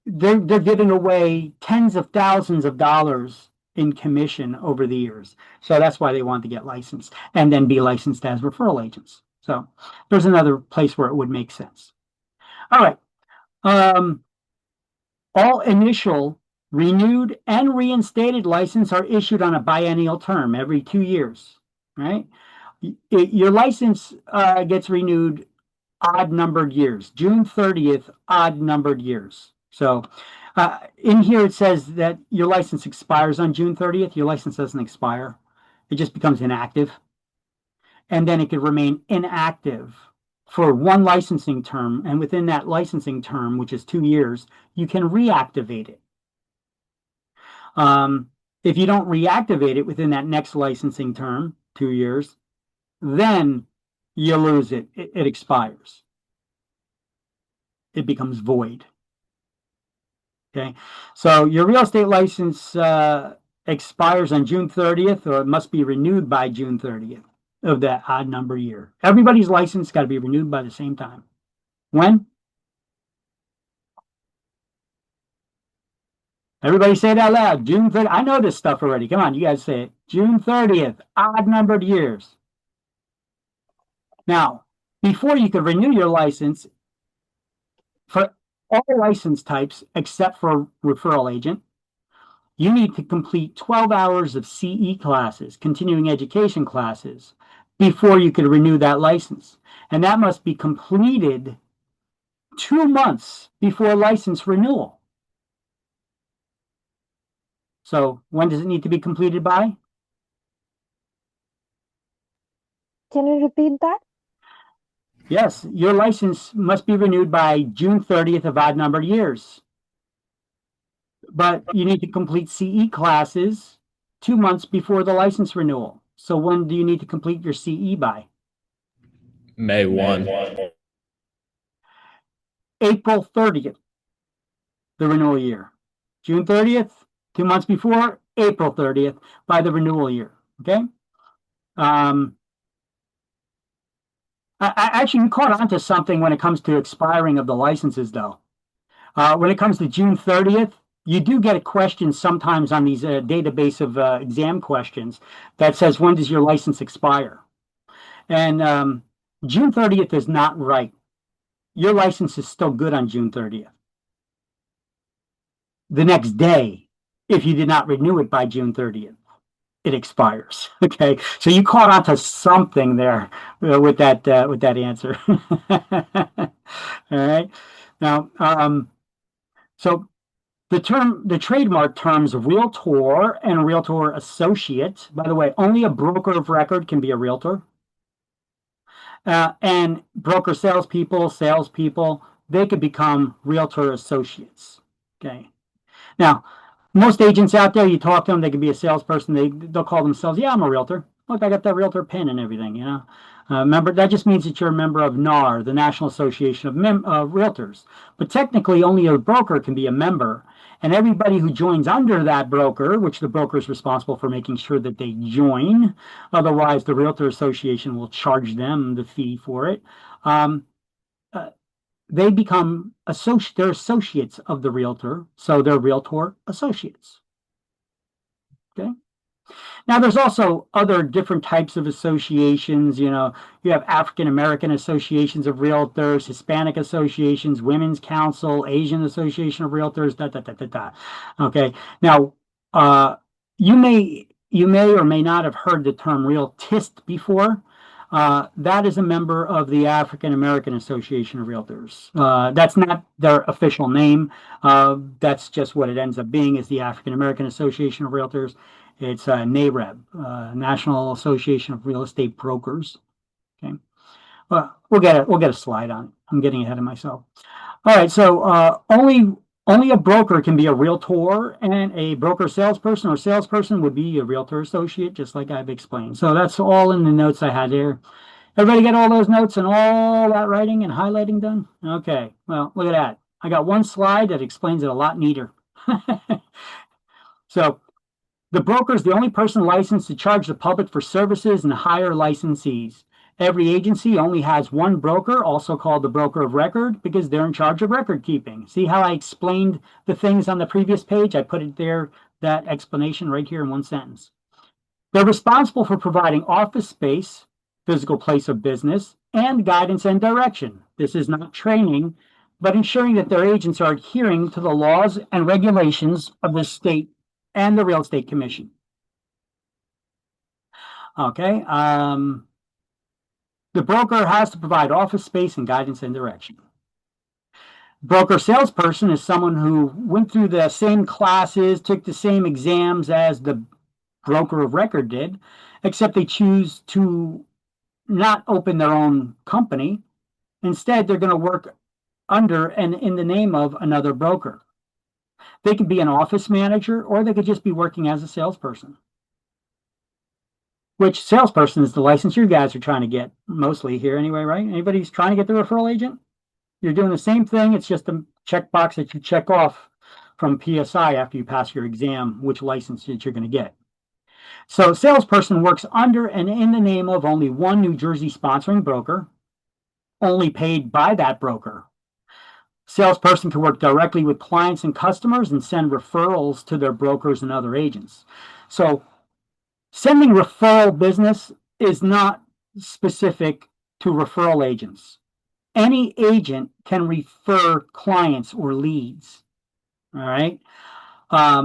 They're giving away tens of thousands of dollars in commission over the years. So that's why they want to get licensed and then be licensed as referral agents. So there's another place where it would make sense. All right. All initial, renewed, and reinstated license are issued on a biennial term every 2 years, right? Your license gets renewed odd-numbered years. June 30th, odd-numbered years. So in here it says that your license expires on June 30th. Your license doesn't expire. It just becomes inactive. And then it could remain inactive for one licensing term, and within that licensing term, which is 2 years, you can reactivate it. If you don't reactivate it within that next licensing term, 2 years, then you lose it. It expires. It becomes void. Okay, so your real estate license expires on June 30th, or it must be renewed by June 30th. Of that odd number year. Everybody's license got to be renewed by the same time. When? Everybody say it out loud. June 30th. I know this stuff already. Come on, you guys say it. June 30th, odd numbered years. Now, before you could renew your license for all license types except for referral agent, you need to complete 12 hours of CE classes, continuing education classes, before you could renew that license. And that must be completed 2 months before license renewal. So when does it need to be completed by? Can you repeat that? Yes, your license must be renewed by June 30th of odd numbered years. But you need to complete CE classes 2 months before the license renewal. So when do you need to complete your CE by? May 1. April 30th, the renewal year. June 30th, 2 months before, April 30th by the renewal year. Okay. Actually, you caught on to something when it comes to expiring of the licenses, though. When it comes to June 30th, you do get a question sometimes on these database of exam questions that says, when does your license expire? And June 30th is not right. Your license is still good on June 30th. The next day, if you did not renew it by June 30th, it expires. Okay, so you caught on to something there with that answer. All right. Now, so the trademark terms realtor and realtor associate. By the way, only a broker of record can be a realtor. And broker salespeople, they could become realtor associates. Okay. Now, most agents out there, you talk to them, they could be a salesperson. They'll call themselves, yeah, I'm a realtor. Look, I got that realtor pin and everything, you know. Remember, that just means that you're a member of NAR, the National Association of Realtors. But technically, only a broker can be a member. And everybody who joins under that broker, which the broker is responsible for making sure that they join, otherwise the Realtor Association will charge them the fee for it. They become they're associates of the realtor, so they're realtor associates. Okay. Now, there's also other different types of associations. You know, you have African American associations of realtors, Hispanic associations, Women's Council, Asian Association of Realtors. Okay. Now, you may or may not have heard the term realtist before. That is a member of the African American Association of Realtors. That's not their official name. That's just what it ends up being, is the African American Association of Realtors. It's NAREB, National Association of Real Estate Brokers. Okay, well, we'll get a slide on it. I'm getting ahead of myself. All right, so only a broker can be a realtor, and a broker salesperson or salesperson would be a realtor associate, just like I've explained. So that's all in the notes I had there. Everybody get all those notes and all that writing and highlighting done? Okay, well, look at that. I got one slide that explains it a lot neater. So the broker is the only person licensed to charge the public for services and hire licensees. Every agency only has one broker, also called the broker of record, because they're in charge of record keeping. See how I explained the things on the previous page? I put it there, that explanation right here in one sentence. They're responsible for providing office space, physical place of business, and guidance and direction. This is not training, but ensuring that their agents are adhering to the laws and regulations of the state and the Real Estate Commission. Okay. The broker has to provide office space and guidance and direction. Broker salesperson is someone who went through the same classes, took the same exams as the broker of record did, except they choose to not open their own company. Instead, they're going to work under and in the name of another broker. They could be an office manager, or they could just be working as a salesperson. Which salesperson is the license you guys are trying to get mostly here anyway, right? Anybody's trying to get the referral agent? You're doing the same thing. It's just a checkbox that you check off from PSI after you pass your exam, which license that you're going to get. So salesperson works under and in the name of only one New Jersey sponsoring broker, only paid by that broker. Salesperson can work directly with clients and customers and send referrals to their brokers and other agents. So sending referral business is not specific to referral agents. Any agent can refer clients or leads. All right. A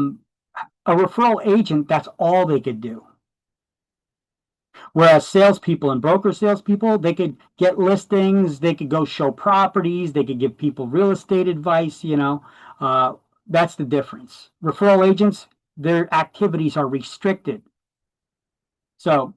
referral agent, that's all they could do. Whereas salespeople and broker salespeople, they could get listings, they could go show properties, they could give people real estate advice, you know. That's the difference. Referral agents, their activities are restricted. So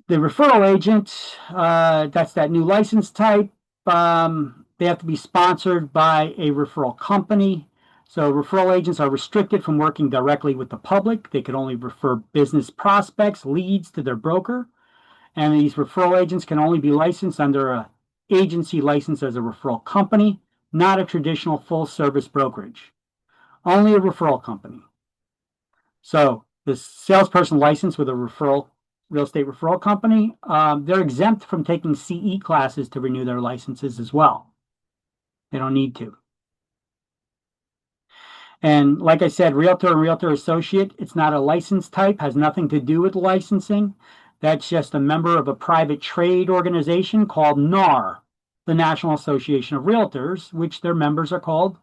the referral agent, that's that new license type. They have to be sponsored by a referral company. So referral agents are restricted from working directly with the public. They could only refer business prospects, leads to their broker. And these referral agents can only be licensed under an agency license as a referral company, not a traditional full-service brokerage. Only a referral company. So the salesperson licensed with a real estate referral company, they're exempt from taking CE classes to renew their licenses as well. They don't need to. And like I said, realtor and realtor associate, it's not a license type, has nothing to do with licensing. That's just a member of a private trade organization called NAR, the National Association of Realtors, which their members are called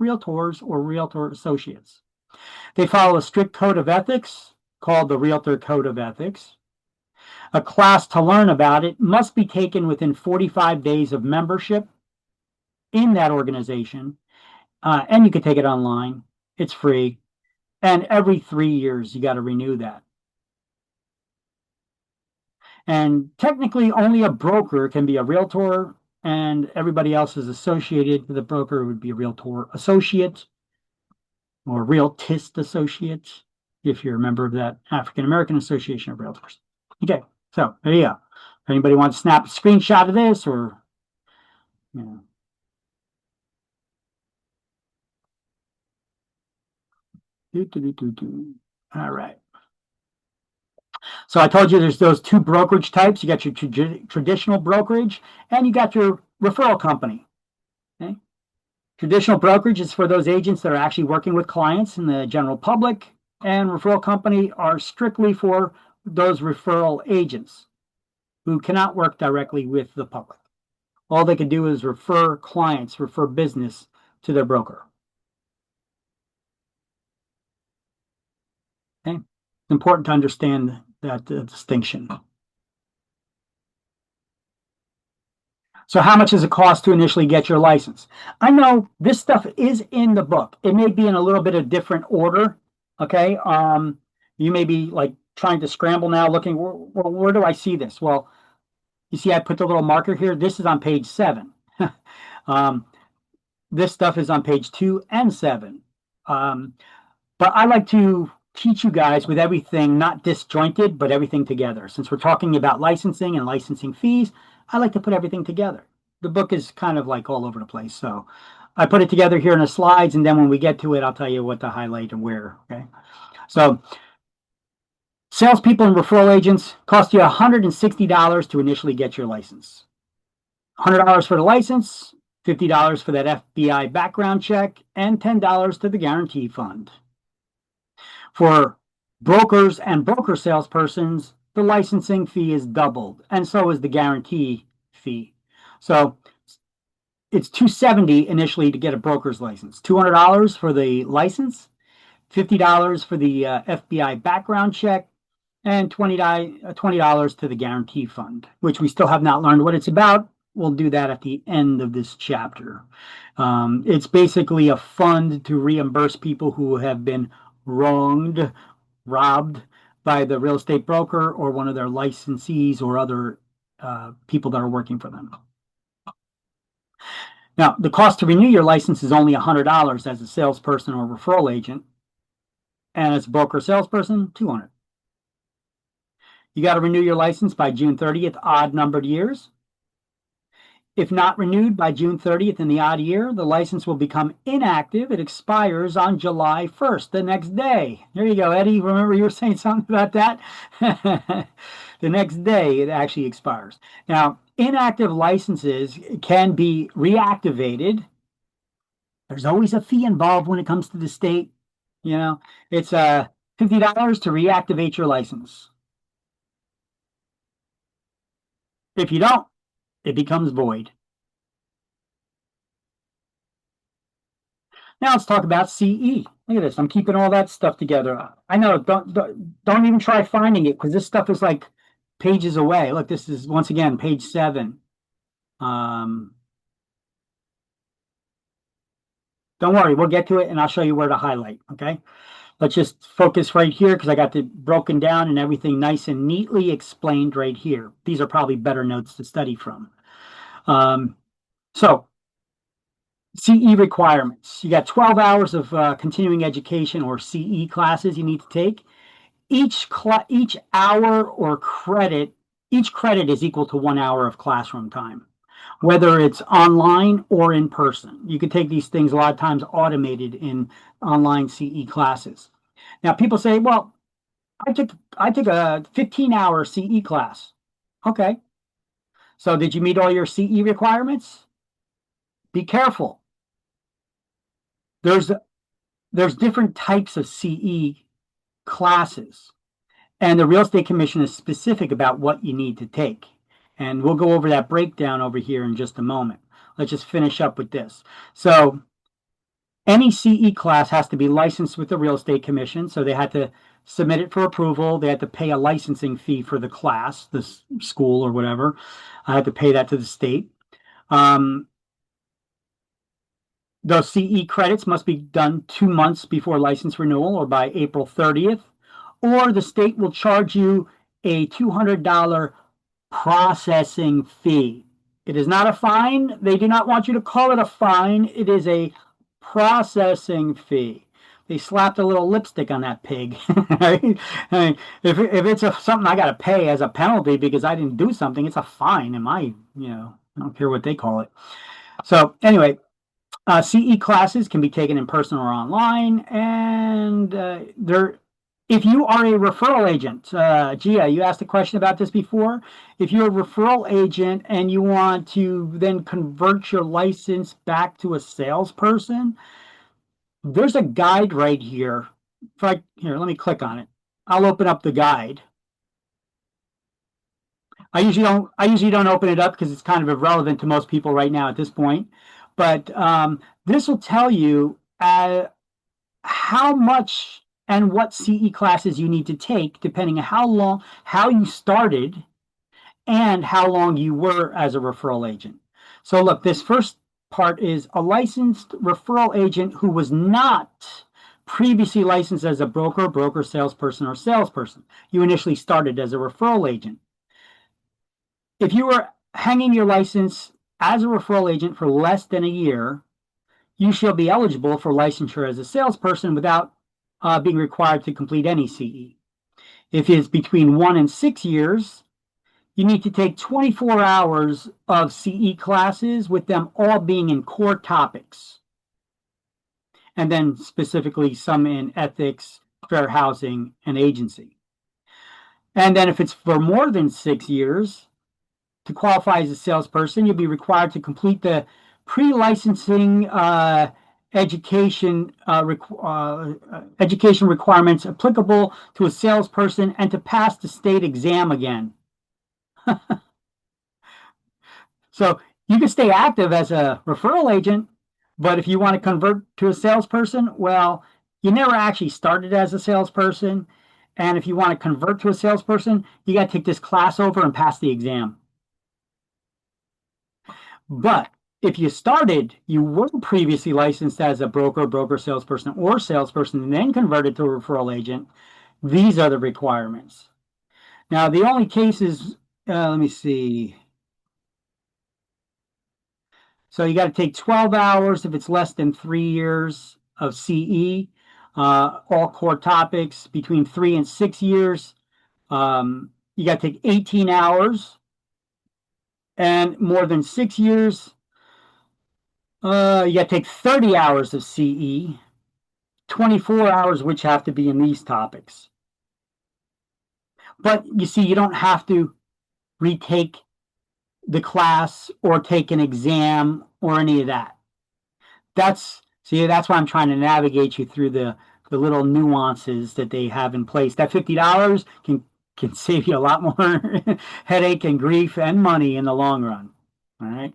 realtors or realtor associates. They follow a strict code of ethics called the Realtor Code of Ethics. A class to learn about it must be taken within 45 days of membership in that organization. And you can take it online. It's free. And every 3 years, you got to renew that. And technically, only a broker can be a realtor, and everybody else is associated with a broker would be a realtor associate or realtist associate, if you're a member of that African American Association of Realtors. Okay, so there you go. If anybody wants to snap a screenshot of this, or you know. All right. So I told you there's those two brokerage types. You got your traditional brokerage, and you got your referral company. Okay? Traditional brokerage is for those agents that are actually working with clients in the general public, and referral company are strictly for those referral agents who cannot work directly with the public. All they can do is refer clients, refer business to their broker. Okay? It's important to understand that distinction. So how much does it cost to initially get your license? I know this stuff is in the book. It may be in a little bit of different order. Okay. You may be like trying to scramble now looking, where do I see this? Well, you see, I put the little marker here. This is on page 7. This stuff is on page 2 and 7. But I like to teach you guys with everything not disjointed, but everything together. Since we're talking about licensing and licensing fees, I like to put everything together. The book is kind of like all over the place. So I put it together here in the slides, and then when we get to it, I'll tell you what to highlight and where. Okay. So salespeople and referral agents cost you $160 to initially get your license. $100 for the license, $50 for that FBI background check, and $10 to the guarantee fund. For brokers and broker salespersons, the licensing fee is doubled, and so is the guarantee fee. So it's $270 initially to get a broker's license, $200 for the license, $50 for the FBI background check, and $20 to the guarantee fund, which we still have not learned what it's about. We'll do that at the end of this chapter. It's basically a fund to reimburse people who have been wronged, robbed by the real estate broker or one of their licensees or other people that are working for them. Now, the cost to renew your license is only $100 as a salesperson or referral agent, and as a broker salesperson, $200. You got to renew your license by June 30th, odd numbered years. If not renewed by June 30th in the odd year, the license will become inactive. It expires on July 1st, the next day. There you go, Eddie. Remember you were saying something about that? The next day it actually expires. Now, inactive licenses can be reactivated. There's always a fee involved when it comes to the state. You know, it's $50 to reactivate your license. If you don't, it becomes void. Now let's talk about CE. Look at this. I'm keeping all that stuff together. I know. Don't even try finding it because this stuff is like pages away. Look, this is once again page 7. Don't worry, we'll get to it and I'll show you where to highlight. Okay. Let's just focus right here because I got it broken down and everything nice and neatly explained right here. These are probably better notes to study from. So CE requirements. You got 12 hours of continuing education or CE classes you need to take. Each hour or credit, each credit is equal to 1 hour of classroom time, whether it's online or in person. You can take these things a lot of times automated in online CE classes. Now people say, well, I took a 15-hour CE class. Okay. So did you meet all your CE requirements? Be careful. There's there's different types of CE classes, and the Real Estate Commission is specific about what you need to take. And we'll go over that breakdown over here in just a moment. Let's just finish up with this. So any CE class has to be licensed with the Real Estate Commission. So they had to submit it for approval. They had to pay a licensing fee for the class, this school or whatever. I had to pay that to the state. Those CE credits must be done 2 months before license renewal or by April 30th, or the state will charge you a $200 processing fee. It is not a fine. They do not want you to call it a fine. It is a processing fee. They slapped a little lipstick on that pig. Right? I mean, if it's something I got to pay as a penalty because I didn't do something, it's a fine. I don't care what they call it. So anyway, CE classes can be taken in person or online, and if you are a referral agent, Gia, you asked a question about this before. If you're a referral agent and you want to then convert your license back to a salesperson, there's a guide right here. Here, let me click on it. I'll open up the guide. I usually don't open it up because it's kind of irrelevant to most people right now at this point. But this will tell you how much and what CE classes you need to take, depending on how you started, and how long you were as a referral agent. So look, this first part is a licensed referral agent who was not previously licensed as a broker, salesperson, or salesperson. You initially started as a referral agent. If you were hanging your license as a referral agent for less than a year, you shall be eligible for licensure as a salesperson without being required to complete any CE. If it's between 1 and 6 years, you need to take 24 hours of CE classes, with them all being in core topics, and then specifically some in ethics, fair housing, and agency. And then if it's for more than 6 years, to qualify as a salesperson, you'll be required to complete the pre-licensing education requirements applicable to a salesperson and to pass the state exam again. So you can stay active as a referral agent, but if you want to convert to a salesperson, well, you never actually started as a salesperson. And if you want to convert to a salesperson, you got to take this class over and pass the exam. But if you were previously licensed as a broker, salesperson, or salesperson, and then converted to a referral agent, these are the requirements. Now, the only cases, let me see. So you got to take 12 hours if it's less than 3 years of CE, all core topics. Between 3 and 6 years, you got to take 18 hours. And more than 6 years, you got to take 30 hours of CE, 24 hours which have to be in these topics. But you see, you don't have to retake the class or take an exam or any of that. That's why I'm trying to navigate you through the little nuances that they have in place. That $50 can save you a lot more headache and grief and money in the long run. All right.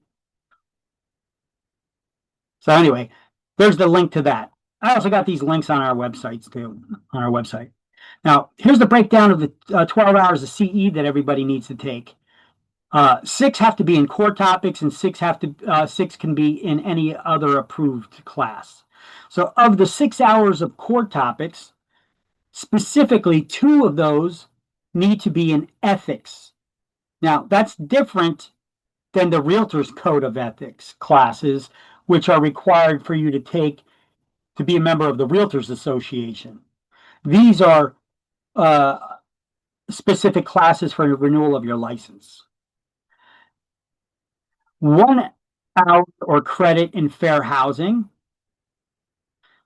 So anyway, there's the link to that. I also got these links on our websites too, on our website. Now, here's the breakdown of the 12 hours of CE that everybody needs to take. 6 have to be in core topics, and 6 can be in any other approved class. So of the 6 hours of core topics, specifically 2 of those need to be in ethics. Now, that's different than the Realtors Code of Ethics classes, which are required for you to take to be a member of the Realtors Association. These are specific classes for renewal of your license. 1 hour or credit in fair housing,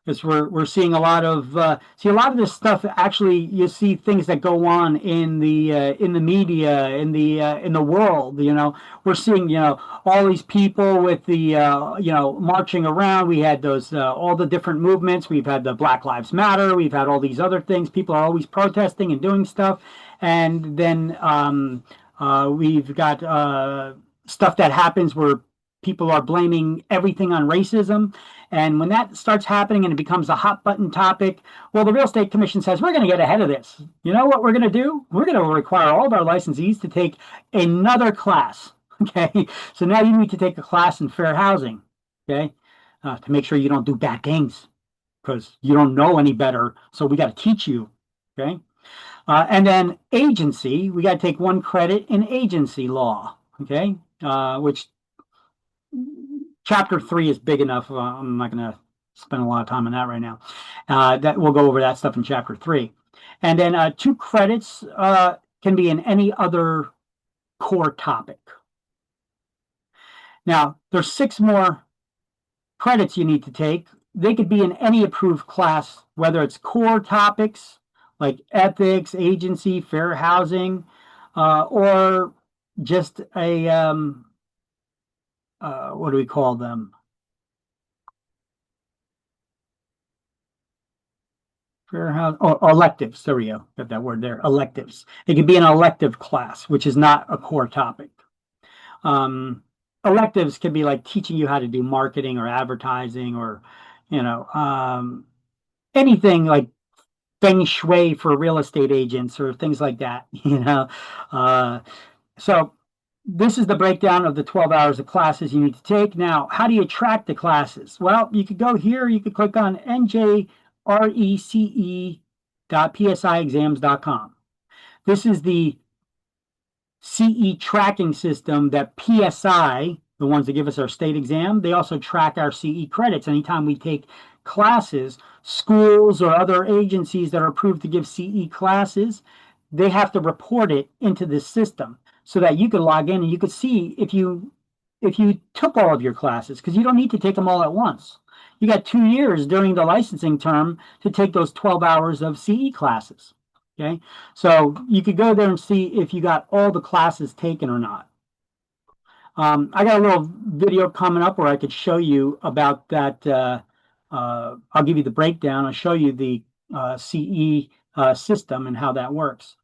Because we're seeing a lot of this stuff. Actually, you see things that go on in the media, in the world. We're seeing all these people with the marching around. We had those all the different movements. We've had the Black Lives Matter. We've had all these other things. People are always protesting and doing stuff, and then we've got stuff that happens where people are blaming everything on racism. And when that starts happening and it becomes a hot button topic, well, the Real Estate Commission says, we're going to get ahead of this. You know what we're going to do? We're going to require all of our licensees to take another class. Okay. So now you need to take a class in fair housing. Okay. To make sure you don't do bad things because you don't know any better. So we got to teach you. Okay. And then agency, we got to take 1 credit in agency law. Okay. Which Chapter 3 is big enough. I'm not going to spend a lot of time on that right now. That we'll go over that stuff in Chapter 3. And then 2 credits can be in any other core topic. Now, there's 6 more credits you need to take. They could be in any approved class, whether it's core topics like ethics, agency, fair housing, or just a what do we call them? Fair housing, electives. There we go. Got that word there. Electives. It could be an elective class, which is not a core topic. Electives can be like teaching you how to do marketing or advertising, or anything like feng shui for real estate agents or things like that. So this is the breakdown of the 12 hours of classes you need to take. Now, how do you track the classes? Well, you could go here. You could click on njrece.psiexams.com. This is the CE tracking system that PSI, the ones that give us our state exam, they also track our CE credits. Anytime we take classes, schools or other agencies that are approved to give CE classes, they have to report it into this system so that you can log in and you can see if you took all of your classes, because you don't need to take them all at once. You got 2 years during the licensing term to take those 12 hours of CE classes. Okay, so you could go there and see if you got all the classes taken or not. I got a little video coming up where I could show you about that. I'll give you the breakdown. I'll show you the CE system and how that works.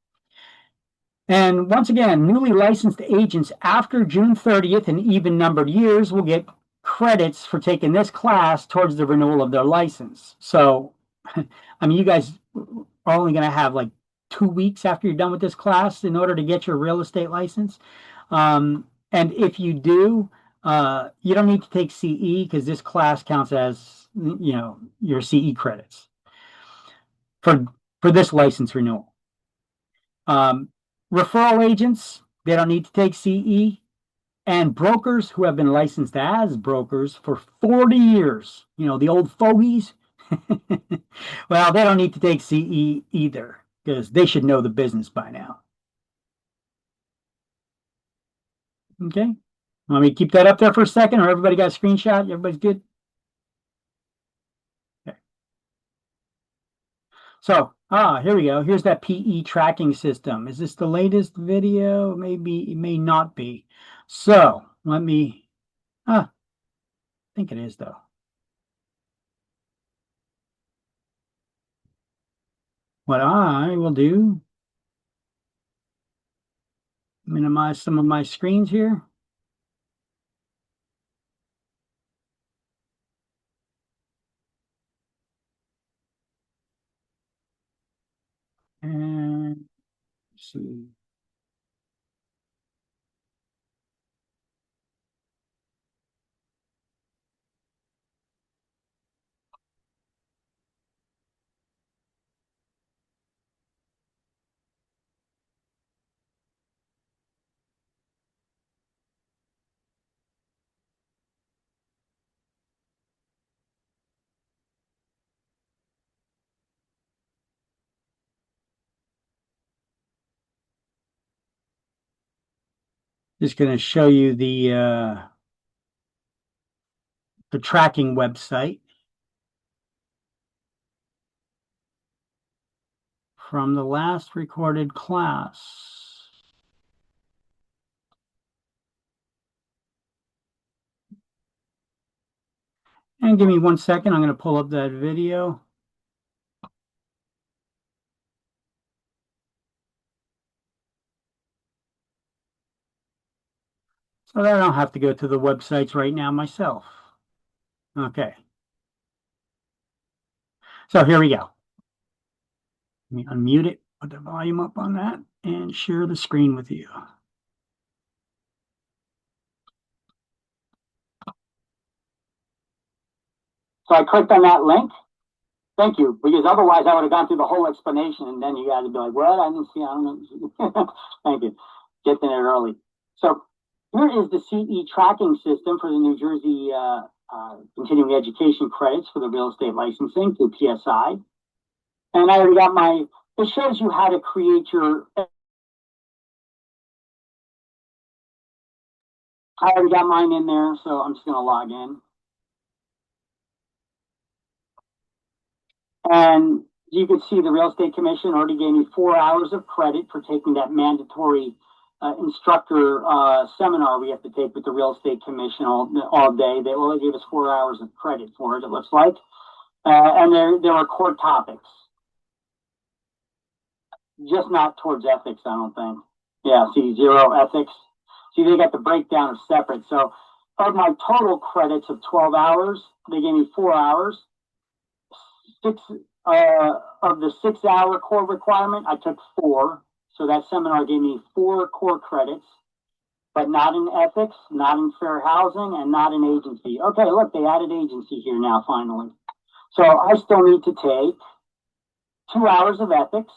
And once again, newly licensed agents after June 30th and even numbered years will get credits for taking this class towards the renewal of their license. So, I mean, you guys are only going to have like 2 weeks after you're done with this class in order to get your real estate license. And if you do, you don't need to take CE because this class counts as, your CE credits for this license renewal. Referral agents, they don't need to take CE. And brokers who have been licensed as brokers for 40 years, the old fogies, well, they don't need to take CE either because they should know the business by now. Okay. Want me to keep that up there for a second, or everybody got a screenshot? Everybody's good? Okay. So, here we go. Here's that PE tracking system. Is this the latest video? Maybe it may not be. So let me, I think it is though. What I will do, minimize some of my screens here. And let's see. Just going to show you the tracking website. from the last recorded class. And give me 1 second. I'm going to pull up that video. So that I don't have to go to the websites right now myself. Okay. So here we go. Let me unmute it, put the volume up on that, and share the screen with you. So I clicked on that link. Thank you, because otherwise I would have gone through the whole explanation, and then you guys would be like, "What? I didn't see. I don't know." Thank you. Getting it early. So here is the CE tracking system for the New Jersey continuing education credits for the real estate licensing through PSI. And I already got my, it shows you how to create your, I already got mine in there, so I'm just going to log in. And you can see the Real Estate Commission already gave me 4 hours of credit for taking that mandatory instructor seminar we have to take with the Real Estate Commission all day. They only gave us 4 hours of credit for it, it looks like. And there are core topics. Just not towards ethics, I don't think. Yeah, see, 0 ethics. See, they got the breakdown of separate. So of my total credits of 12 hours, they gave me 4 hours. Of the 6 hour core requirement, I took 4. So that seminar gave me 4 core credits, but not in ethics, not in fair housing, and not in agency. Okay, look, they added agency here now, finally. So I still need to take 2 hours of ethics,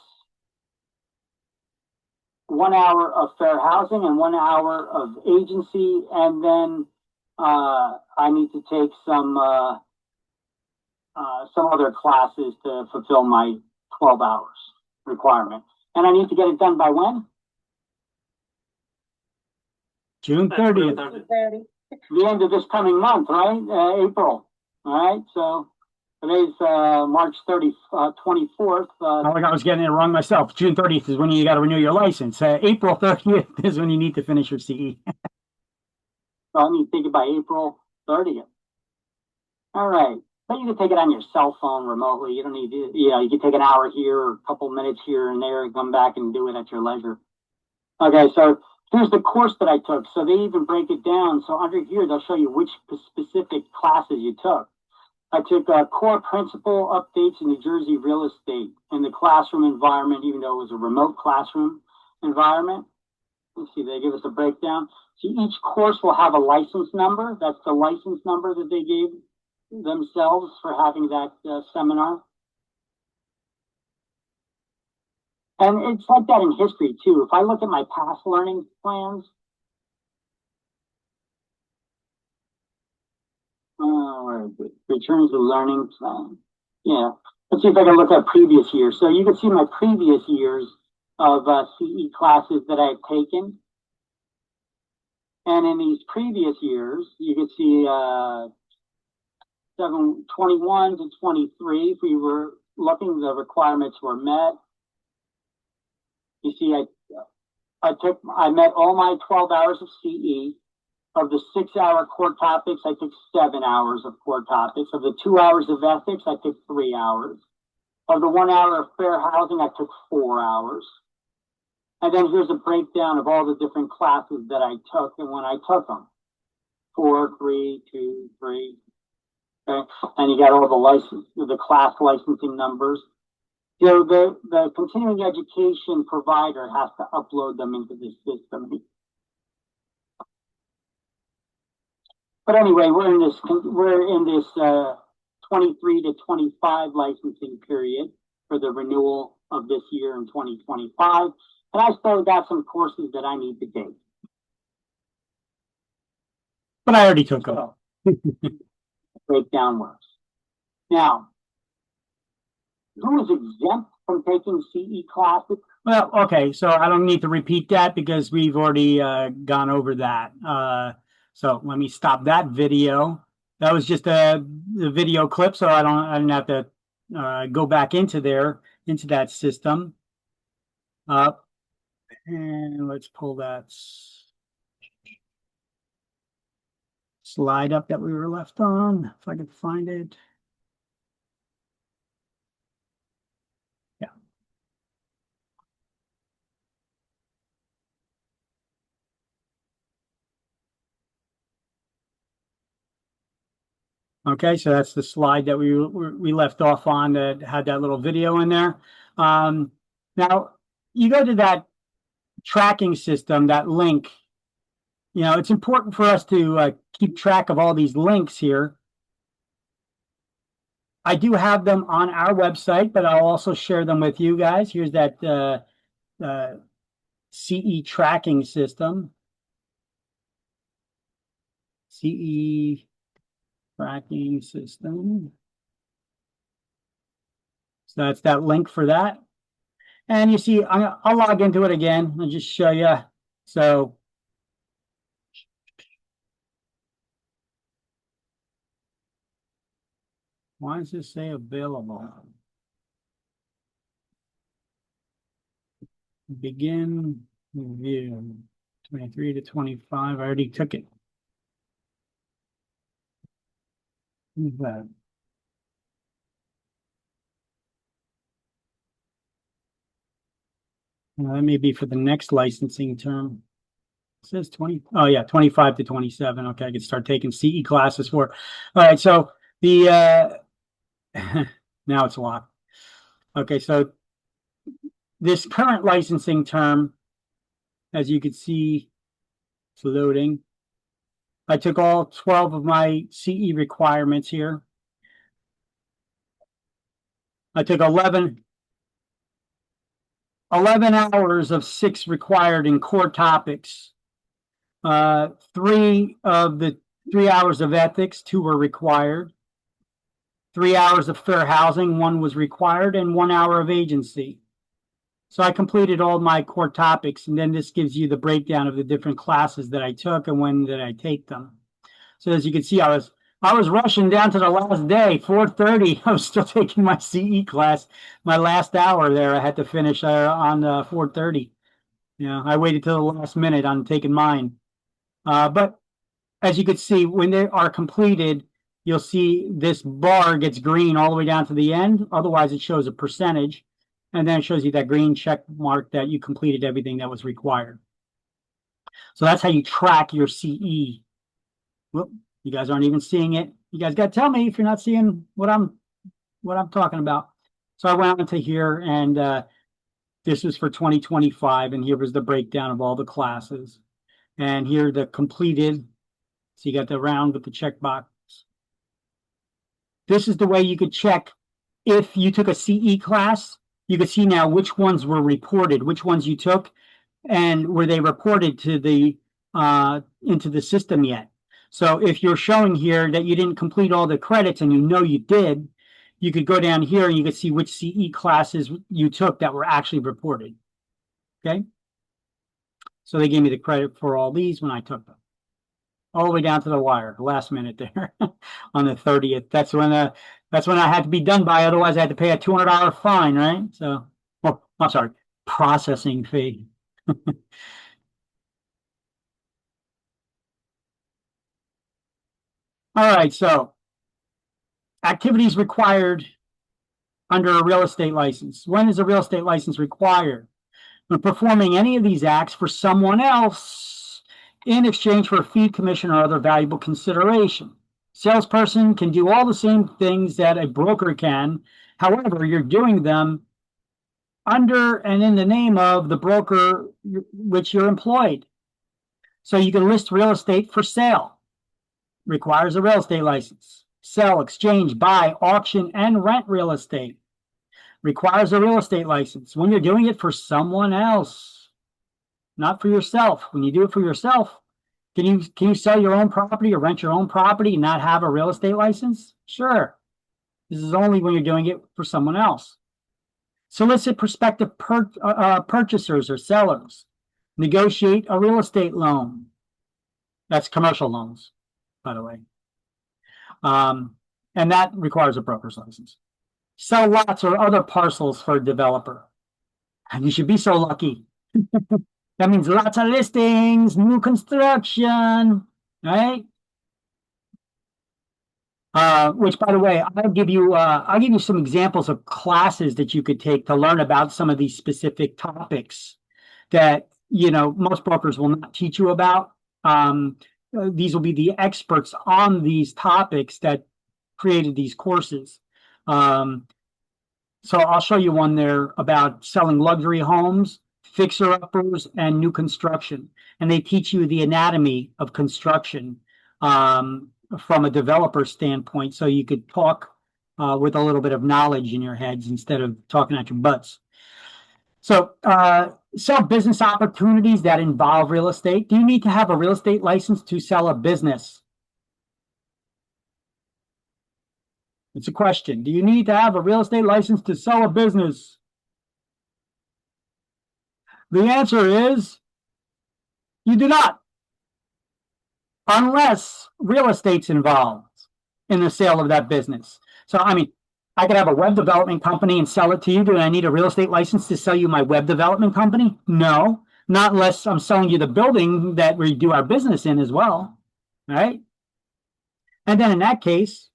1 hour of fair housing, and 1 hour of agency, and then I need to take some other classes to fulfill my 12 hours requirement. And I need to get it done by when? June 30th. The end of this coming month, right? April. All right. So today's March 24th. I was getting it wrong myself. June 30th is when you got to renew your license. April 30th is when you need to finish your CE. So I need to take it by April 30th. All right. But you can take it on your cell phone remotely. You don't need to, you can take an hour here or a couple minutes here and there and come back and do it at your leisure. Okay, so here's the course that I took. So they even break it down. So under here, they'll show you which specific classes you took. I took core principle updates in New Jersey real estate in the classroom environment, even though it was a remote classroom environment. Let's see, they give us a breakdown. See, each course will have a license number. That's the license number that they gave themselves for having that seminar. And it's like that in history too. If I look at my past learning plans, where is it? Returns to learning plan. Yeah, let's see if I can look at previous years. So you can see my previous years of CE classes that I've taken. And in these previous years, you can see 21 to 23, if we were looking, the requirements were met. You see, I met all my 12 hours of CE. Of the 6 hour core topics, I took 7 hours of core topics. Of the 2 hours of ethics, I took 3 hours. Of the 1 hour of fair housing, I took 4 hours. And then here's a breakdown of all the different classes that I took and when I took them. 4, 3, 2, 3. Okay, and you got all the license, the class licensing numbers. So the continuing education provider has to upload them into the system. But anyway, we're in this 23 to 25 licensing period for the renewal of this year in 2025, and I still got some courses that I need to take. But I already took them. Breakdown works. Now, who is exempt from taking CE classes? Well, okay, so I don't need to repeat that because we've already gone over that. So let me stop that video. That was just a video clip, so I didn't have to go back into that system. up. And let's pull that slide up that we were left on, if I could find it. Yeah. Okay, so that's the slide that we left off on that had that little video in there. Now, you go to that tracking system, that link. You know, it's important for us to keep track of all these links here. I do have them on our website, but I'll also share them with you guys. Here's that CE tracking system. CE tracking system. So that's that link for that. And you see, I'll log into it again and just show you. So why does this say available? Begin review 23 to 25. I already took it. Who's that? That may be for the next licensing term. It says 20. Oh yeah, 25 to 27. Okay, I can start taking CE classes for. All right, so the now it's locked. Okay, so this current licensing term, as you can see, it's loading. I took all 12 of my CE requirements here. I took 11 hours of 6 required in core topics. 3 of the 3 hours of ethics, 2 were required. 3 hours of fair housing, 1 was required, and 1 hour of agency. So I completed all my core topics, and then this gives you the breakdown of the different classes that I took and when did I take them. So as you can see, I was rushing down to the last day, 4:30. I was still taking my CE class. My last hour there, I had to finish on 4:30. Yeah, I waited till the last minute on taking mine. But as you can see, when they are completed, you'll see this bar gets green all the way down to the end. Otherwise, it shows a percentage. And then it shows you that green check mark that you completed everything that was required. So that's how you track your CE. Well, you guys aren't even seeing it. You guys got to tell me if you're not seeing what I'm talking about. So I went into here, and this was for 2025, and here was the breakdown of all the classes. And here the completed. So you got the round with the checkbox. This is the way you could check if you took a CE class. You can see now which ones were reported, which ones you took, and were they reported to the into the system yet. So if you're showing here that you didn't complete all the credits and you know you did, you could go down here and you could see which CE classes you took that were actually reported. Okay. So they gave me the credit for all these when I took them. All the way down to the wire, the last minute there on the 30th. That's when I had to be done by. Otherwise, I had to pay a $200 fine, right? So, oh, I'm sorry, processing fee. All right, so activities required under a real estate license. When is a real estate license required? When performing any of these acts for someone else in exchange for a fee, commission, or other valuable consideration. Salesperson can do all the same things that a broker can. However, you're doing them under and in the name of the broker which you're employed. So you can list real estate for sale. Requires a real estate license. Sell, exchange, buy, auction, and rent real estate. Requires a real estate license when you're doing it for someone else, not for yourself. When you do it for yourself, can you sell your own property or rent your own property and not have a real estate license? Sure. This is only when you're doing it for someone else. Solicit prospective purchasers or sellers. Negotiate a real estate loan. That's commercial loans, by the way. And that requires a broker's license. Sell lots or other parcels for a developer. You should be so lucky. That means lots of listings, new construction, right? Which, by the way, I'll give you some examples of classes that you could take to learn about some of these specific topics that, most brokers will not teach you about. These will be the experts on these topics that created these courses. So I'll show you one there about selling luxury homes, fixer-uppers, and new construction. And they teach you the anatomy of construction from a developer standpoint, so you could talk with a little bit of knowledge in your heads instead of talking at your butts. So sell business opportunities that involve real estate. Do you need to have a real estate license to sell a business? It's a question. Do you need to have a real estate license to sell a business? The answer is you do not, unless real estate's involved in the sale of that business. So, I mean, I could have a web development company and sell it to you. Do I need a real estate license to sell you my web development company? No, not unless I'm selling you the building that we do our business in as well, right? And then in that case,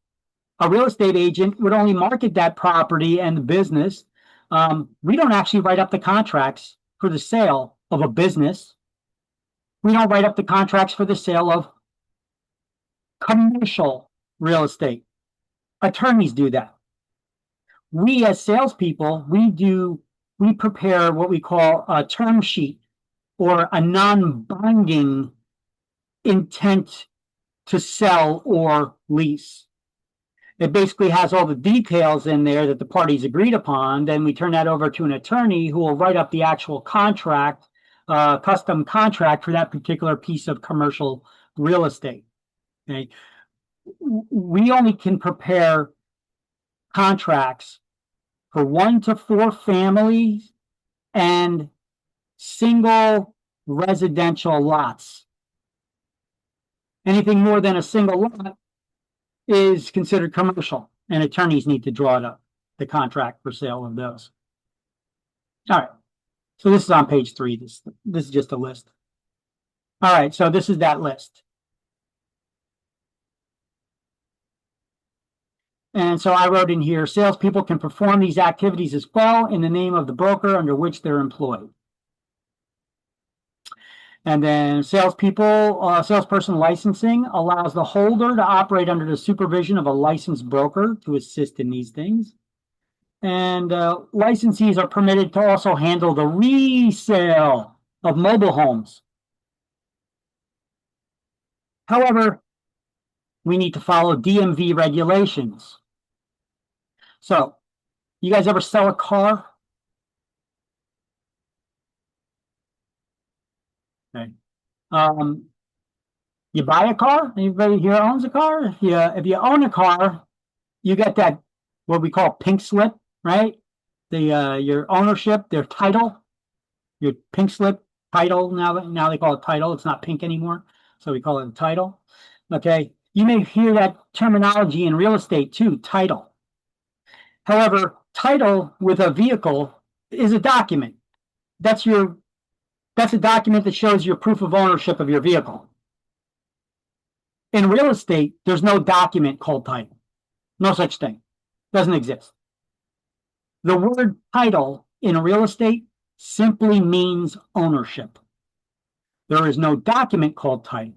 a real estate agent would only market that property and the business. We don't actually write up the contracts for the sale of a business. We don't write up the contracts for the sale of commercial real estate. Attorneys do that. We as salespeople, we prepare what we call a term sheet or a non-binding intent to sell or lease. It basically has all the details in there that the parties agreed upon. Then we turn that over to an attorney who will write up the actual contract, custom contract for that particular piece of commercial real estate. Okay. We only can prepare contracts for 1 to 4 families and single residential lots. Anything more than a single lot is considered commercial, and attorneys need to draw it up, the contract for sale of those. All right, so this is on page 3. This is just a list. All right, so this is that list. And so I wrote in here, salespeople can perform these activities as well in the name of the broker under which they're employed. And then salesperson licensing allows the holder to operate under the supervision of a licensed broker to assist in these things. And licensees are permitted to also handle the resale of mobile homes. However, we need to follow DMV regulations. So, you guys ever sell a car? Okay. You buy a car? Anybody here owns a car? If you own a car, you get that what we call pink slip, right? Your ownership, their title, your pink slip title. Now they call it title. It's not pink anymore, so we call it a title. Okay. You may hear that terminology in real estate too, title. However, title with a vehicle is a document. That's a document that shows your proof of ownership of your vehicle. In real estate, there's no document called title. No such thing. Doesn't exist. The word title in real estate simply means ownership. There is no document called title.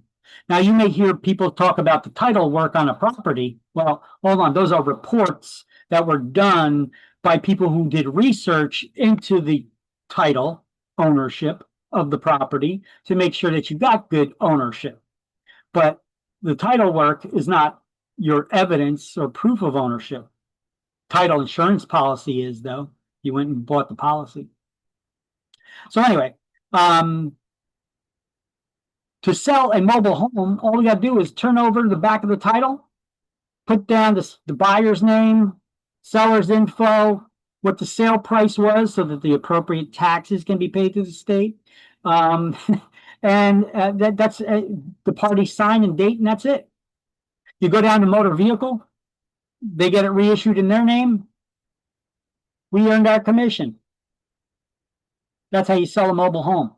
Now, you may hear people talk about the title work on a property. Well, hold on. Those are reports that were done by people who did research into the title ownership of the property to make sure that you got good ownership. But the title work is not your evidence or proof of ownership. Title insurance policy is, though. You went and bought the policy. So anyway, to sell a mobile home, all we got to do is turn over the back of the title, put down the buyer's name, seller's info, what the sale price was so that the appropriate taxes can be paid to the state. That's the party sign and date, and that's it. You go down to motor vehicle, they get it reissued in their name. We earned our commission. That's how you sell a mobile home.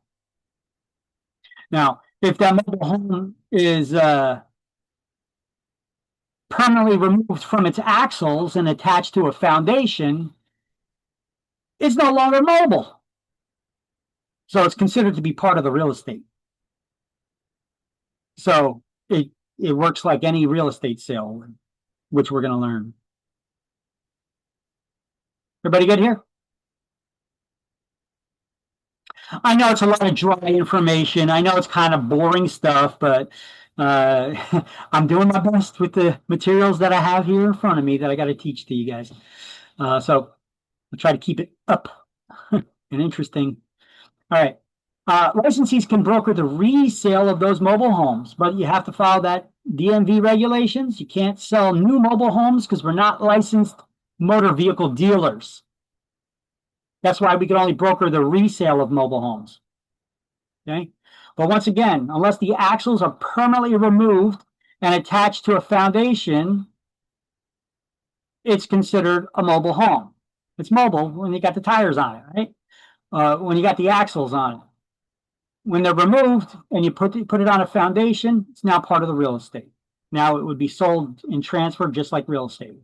Now, if that mobile home is permanently removed from its axles and attached to a foundation, it's no longer mobile. So it's considered to be part of the real estate. So it works like any real estate sale, which we're going to learn. Everybody good here? I know it's a lot of dry information. I know it's kind of boring stuff, but I'm doing my best with the materials that I have here in front of me that I got to teach to you guys. So I'll try to keep it up and interesting. All right. Licensees can broker the resale of those mobile homes, but you have to follow that DMV regulations. You can't sell new mobile homes because we're not licensed motor vehicle dealers. That's why we can only broker the resale of mobile homes. Okay. But once again, unless the axles are permanently removed and attached to a foundation, it's considered a mobile home. It's mobile when you got the tires on it, right? When you got the axles on it. When they're removed and you put it on a foundation, it's now part of the real estate. Now it would be sold and transferred just like real estate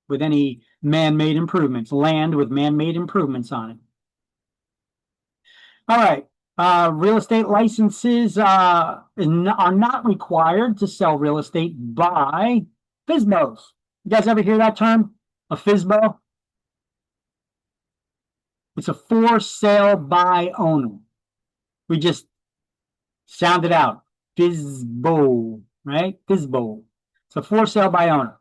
with any man-made improvements, land with man-made improvements on it. All right. Real estate licenses are not required to sell real estate by FSBOs. You guys ever hear that term? A FSBO? It's a for sale by owner. We just sound it out. FSBO, right? FSBO. It's a for sale by owner.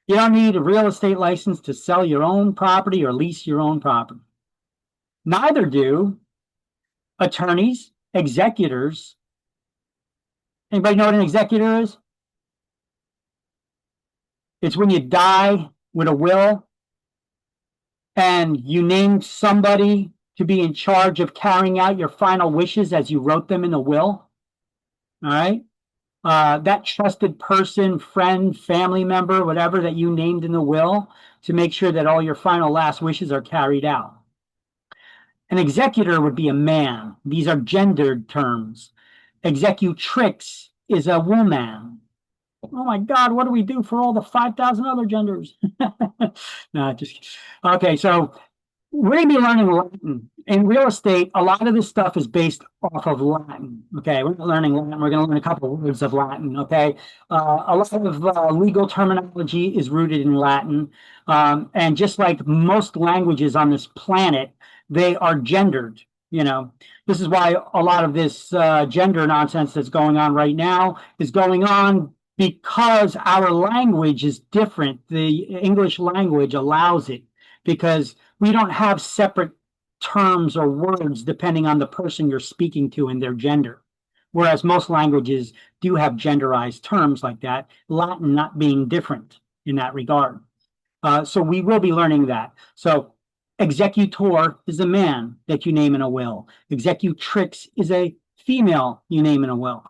You don't need a real estate license to sell your own property or lease your own property. Neither do attorneys, executors. Anybody know what an executor is? It's when you die with a will and you name somebody to be in charge of carrying out your final wishes as you wrote them in the will. All right. That trusted person, friend, family member, whatever that you named in the will to make sure that all your final last wishes are carried out. An executor would be a man. These are gendered terms. Executrix is a woman. Oh my God, what do we do for all the 5,000 other genders? No, just kidding. Okay, so we're going to be learning Latin. In real estate, a lot of this stuff is based off of Latin. Okay, we're not learning Latin. We're going to learn a couple of words of Latin. Okay, a lot of legal terminology is rooted in Latin. And just like most languages on this planet, they are gendered. You know, this is why a lot of this gender nonsense that's going on right now is going on because our language is different. The English language allows it because we don't have separate terms or words depending on the person you're speaking to and their gender. Whereas most languages do have genderized terms like that, Latin not being different in that regard. So we will be learning that. So executor is a man that you name in a will. Executrix is a female you name in a will.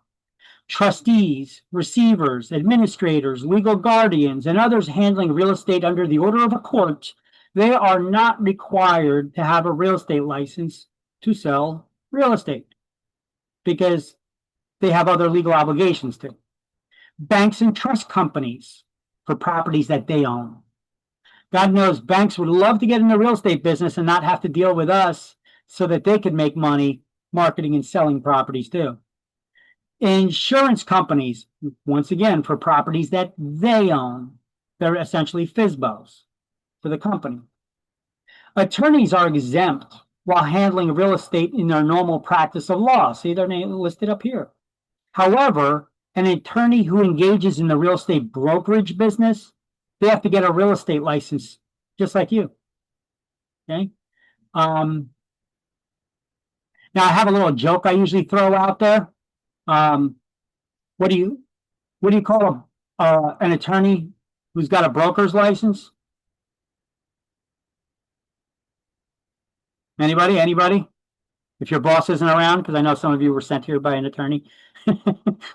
Trustees, receivers, administrators, legal guardians, and others handling real estate under the order of a court, they are not required to have a real estate license to sell real estate because they have other legal obligations to. Banks and trust companies for properties that they own. God knows banks would love to get in the real estate business and not have to deal with us so that they could make money marketing and selling properties too. Insurance companies, once again, for properties that they own. They're essentially FSBOs for the company. Attorneys are exempt while handling real estate in their normal practice of law. See, they're listed up here. However, an attorney who engages in the real estate brokerage business, they have to get a real estate license, just like you. Okay. Now I have a little joke I usually throw out there. What do you call an attorney who's got a broker's license? Anybody? If your boss isn't around, because I know some of you were sent here by an attorney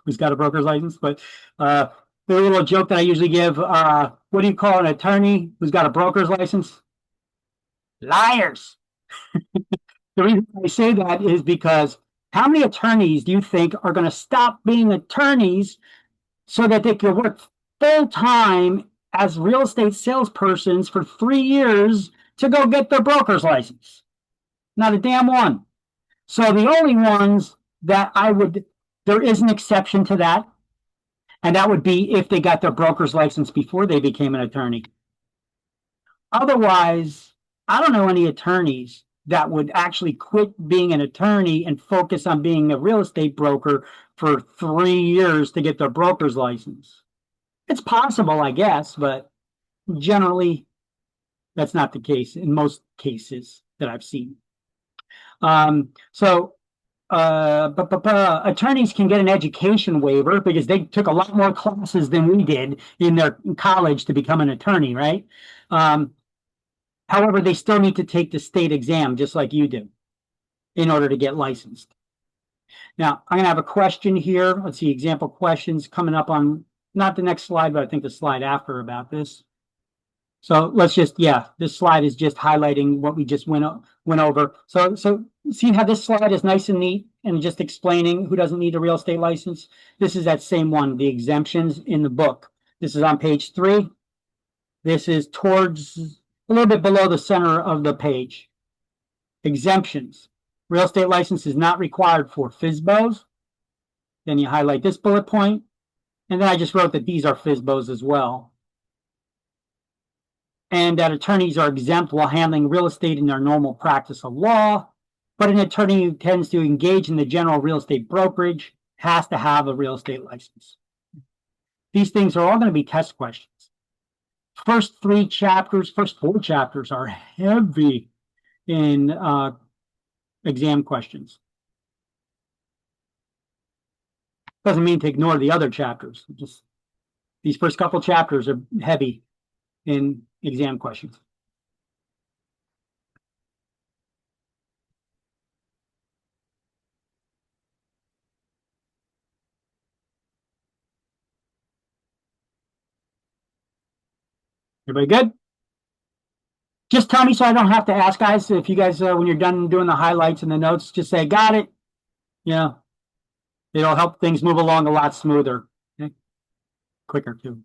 who's got a broker's license, but the little joke that I usually give, what do you call an attorney who's got a broker's license? Liars. The reason I say that is because how many attorneys do you think are going to stop being attorneys so that they can work full time as real estate salespersons for 3 years to go get their broker's license? Not a damn one. So the only ones that there is an exception to that, and that would be if they got their broker's license before they became an attorney. Otherwise, I don't know any attorneys that would actually quit being an attorney and focus on being a real estate broker for 3 years to get their broker's license. It's possible, I guess, but generally that's not the case in most cases that I've seen. Attorneys can get an education waiver because they took a lot more classes than we did in their college to become an attorney, right? However, they still need to take the state exam just like you do in order to get licensed. Now, I'm going to have a question here. Let's see, example questions coming up on, not the next slide, but I think the slide after about this. So let's just, this slide is just highlighting what we just went over. So see how this slide is nice and neat and just explaining who doesn't need a real estate license? This is that same one, the exemptions in the book. This is on page 3. This is towards a little bit below the center of the page. Exemptions. Real estate license is not required for FSBOs. Then you highlight this bullet point. And then I just wrote that these are FSBOs as well. And that attorneys are exempt while handling real estate in their normal practice of law. But an attorney who tends to engage in the general real estate brokerage has to have a real estate license. These things are all going to be test questions. First 4 chapters are heavy in exam questions. Doesn't mean to ignore the other chapters. Just these first couple chapters are heavy in exam questions. Everybody good? Just tell me so I don't have to ask, guys. If you guys, when you're done doing the highlights and the notes, just say, got it. Yeah. It'll help things move along a lot smoother. Okay? Quicker, too.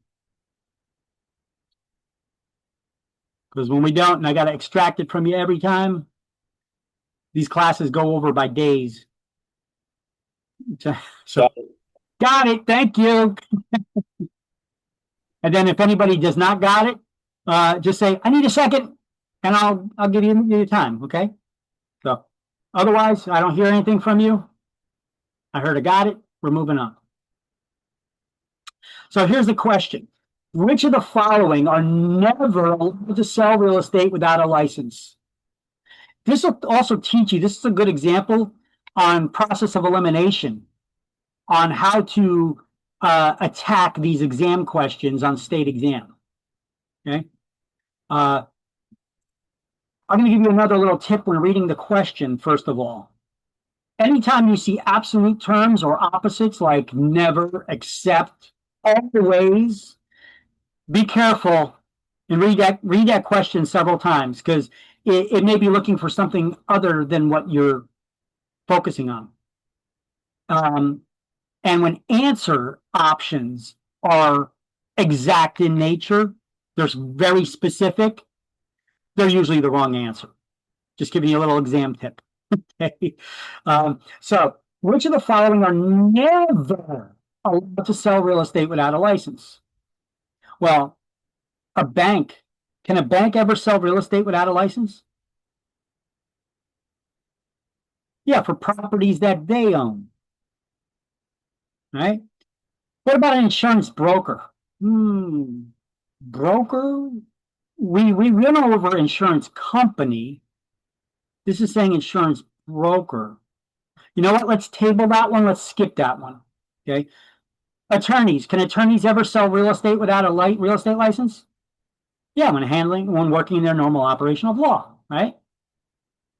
Because when we don't, and I got to extract it from you every time, these classes go over by days. So got it. Thank you. And then if anybody does not got it, just say, I need a second, and I'll give you your time, okay? So otherwise, I don't hear anything from you. I heard I got it. We're moving on. So here's the question. Which of the following are never allowed to sell real estate without a license? This will also teach you, this is a good example on process of elimination, on how to attack these exam questions on state exam. Okay. I'm going to give you another little tip when reading the question, first of all. Anytime you see absolute terms or opposites like never, except, always, be careful and read that question several times because it may be looking for something other than what you're focusing on. And when answer options are exact in nature, they're very specific, they're usually the wrong answer. Just giving you a little exam tip. Okay. So which of the following are never allowed to sell real estate without a license? Well, a bank. Can a bank ever sell real estate without a license? Yeah, for properties that they own. Right? What about an insurance broker? Broker? We went over insurance company. This is saying insurance broker. You know what? Let's table that one. Let's skip that one. Okay. Attorneys. Can attorneys ever sell real estate without a real estate license? Yeah, when working in their normal operation of law, right?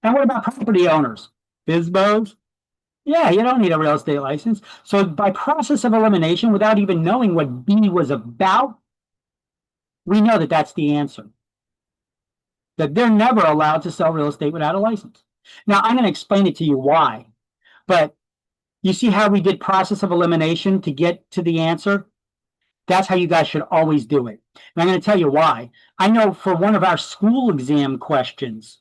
And what about property owners? FSBOs? Yeah, you don't need a real estate license. So by process of elimination, without even knowing what B was about, we know that that's the answer. That they're never allowed to sell real estate without a license. Now, I'm going to explain it to you why, but you see how we did process of elimination to get to the answer? That's how you guys should always do it. And I'm going to tell you why. I know for one of our school exam questions,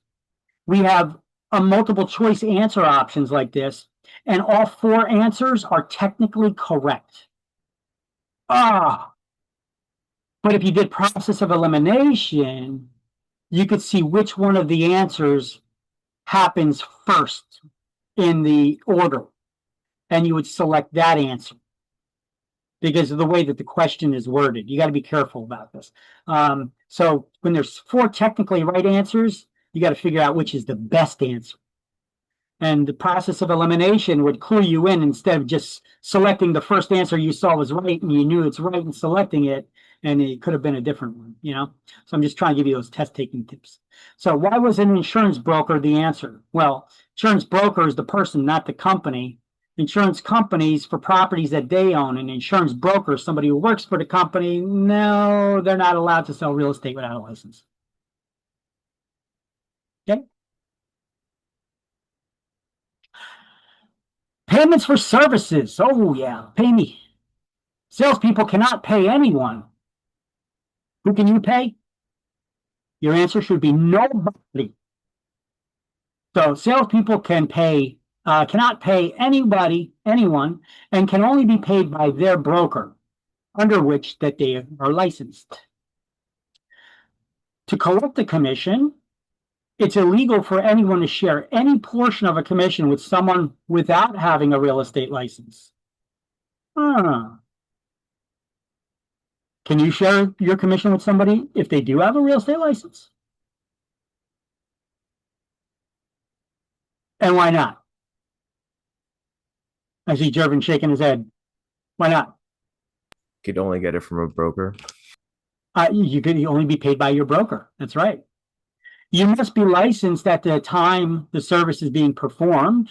we have a multiple choice answer options like this, and all 4 answers are technically correct. But if you did process of elimination, you could see which one of the answers happens first in the order, and you would select that answer because of the way that the question is worded. You got to be careful about this. So when there's 4 technically right answers, you got to figure out which is the best answer. And the process of elimination would clue you in instead of just selecting the first answer you saw was right and you knew it's right and selecting it, and it could have been a different one, you know? So I'm just trying to give you those test taking tips. So why was an insurance broker the answer? Well, insurance broker is the person, not the company. Insurance companies for properties that they own, and insurance broker, somebody who works for the company, no, they're not allowed to sell real estate without a license. Okay. Payments for services. Oh, yeah, pay me. Salespeople cannot pay anyone. Who can you pay? Your answer should be nobody. So salespeople can pay, cannot pay anybody, anyone, and can only be paid by their broker, under which that they are licensed. To collect a commission, it's illegal for anyone to share any portion of a commission with someone without having a real estate license. Can you share your commission with somebody if they do have a real estate license? And why not? I see Jervin shaking his head. Why not? Could only get it from a broker. You could only be paid by your broker. That's right. You must be licensed at the time the service is being performed.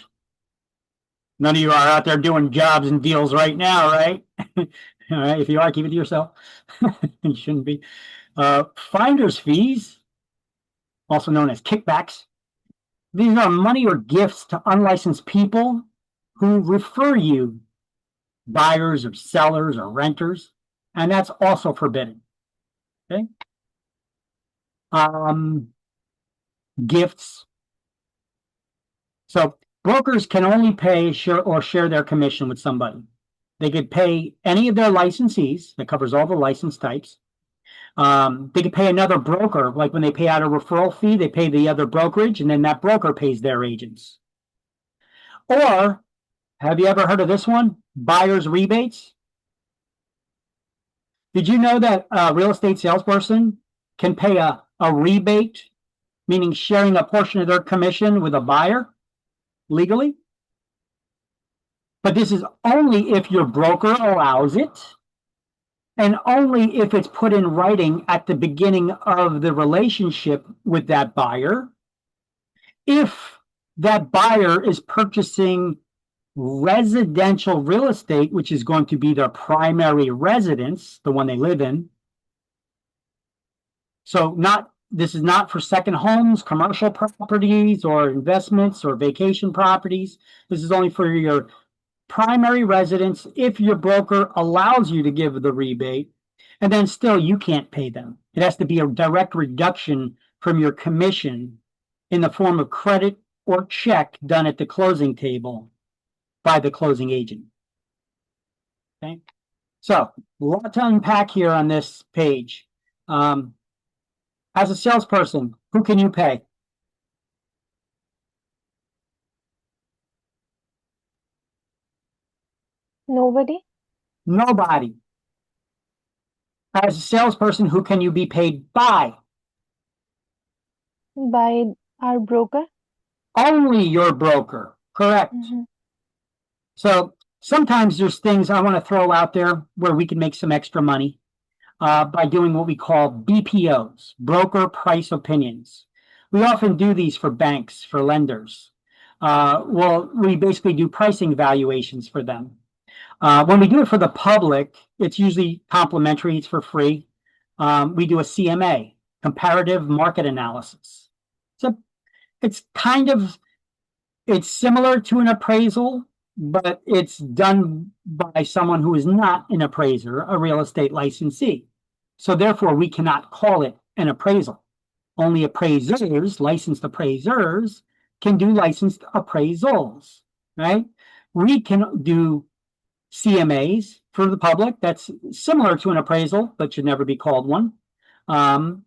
None of you are out there doing jobs and deals right now, right? All right. If you are, keep it to yourself. You shouldn't be. Finder's fees, also known as kickbacks. These are money or gifts to unlicensed people who refer you, buyers or sellers or renters, and that's also forbidden. Okay. Gifts. So brokers can only pay share their commission with somebody. They could pay any of their licensees. That covers all the license types. They could pay another broker, like when they pay out a referral fee, they pay the other brokerage, and then that broker pays their agents. Or, have you ever heard of this one? Buyer's rebates. Did you know that a real estate salesperson can pay a rebate, meaning sharing a portion of their commission with a buyer legally? But this is only if your broker allows it, and only if it's put in writing at the beginning of the relationship with that buyer. If that buyer is purchasing residential real estate, which is going to be their primary residence, the one they live in. So this is not for second homes, commercial properties, or investments, or vacation properties. This is only for your primary residence if your broker allows you to give the rebate, and then still you can't pay them. It has to be a direct reduction from your commission in the form of credit or check done at the closing table by the closing agent. Okay, so a lot to unpack here on this page. As a salesperson, who can you pay? Nobody? Nobody. As a salesperson, who can you be paid by? By our broker? Only your broker. Correct. Mm-hmm. So sometimes there's things I want to throw out there where we can make some extra money by doing what we call BPOs, broker price opinions. We often do these for banks, for lenders. Well, we basically do pricing evaluations for them. When we do it for the public, it's usually complimentary, it's for free. We do a CMA, comparative market analysis. So it's kind of it's similar to an appraisal, but it's done by someone who is not an appraiser, a real estate licensee. So therefore, we cannot call it an appraisal. Only appraisers, licensed appraisers, can do licensed appraisals, right? We can do CMAs for the public. That's similar to an appraisal, but should never be called one. And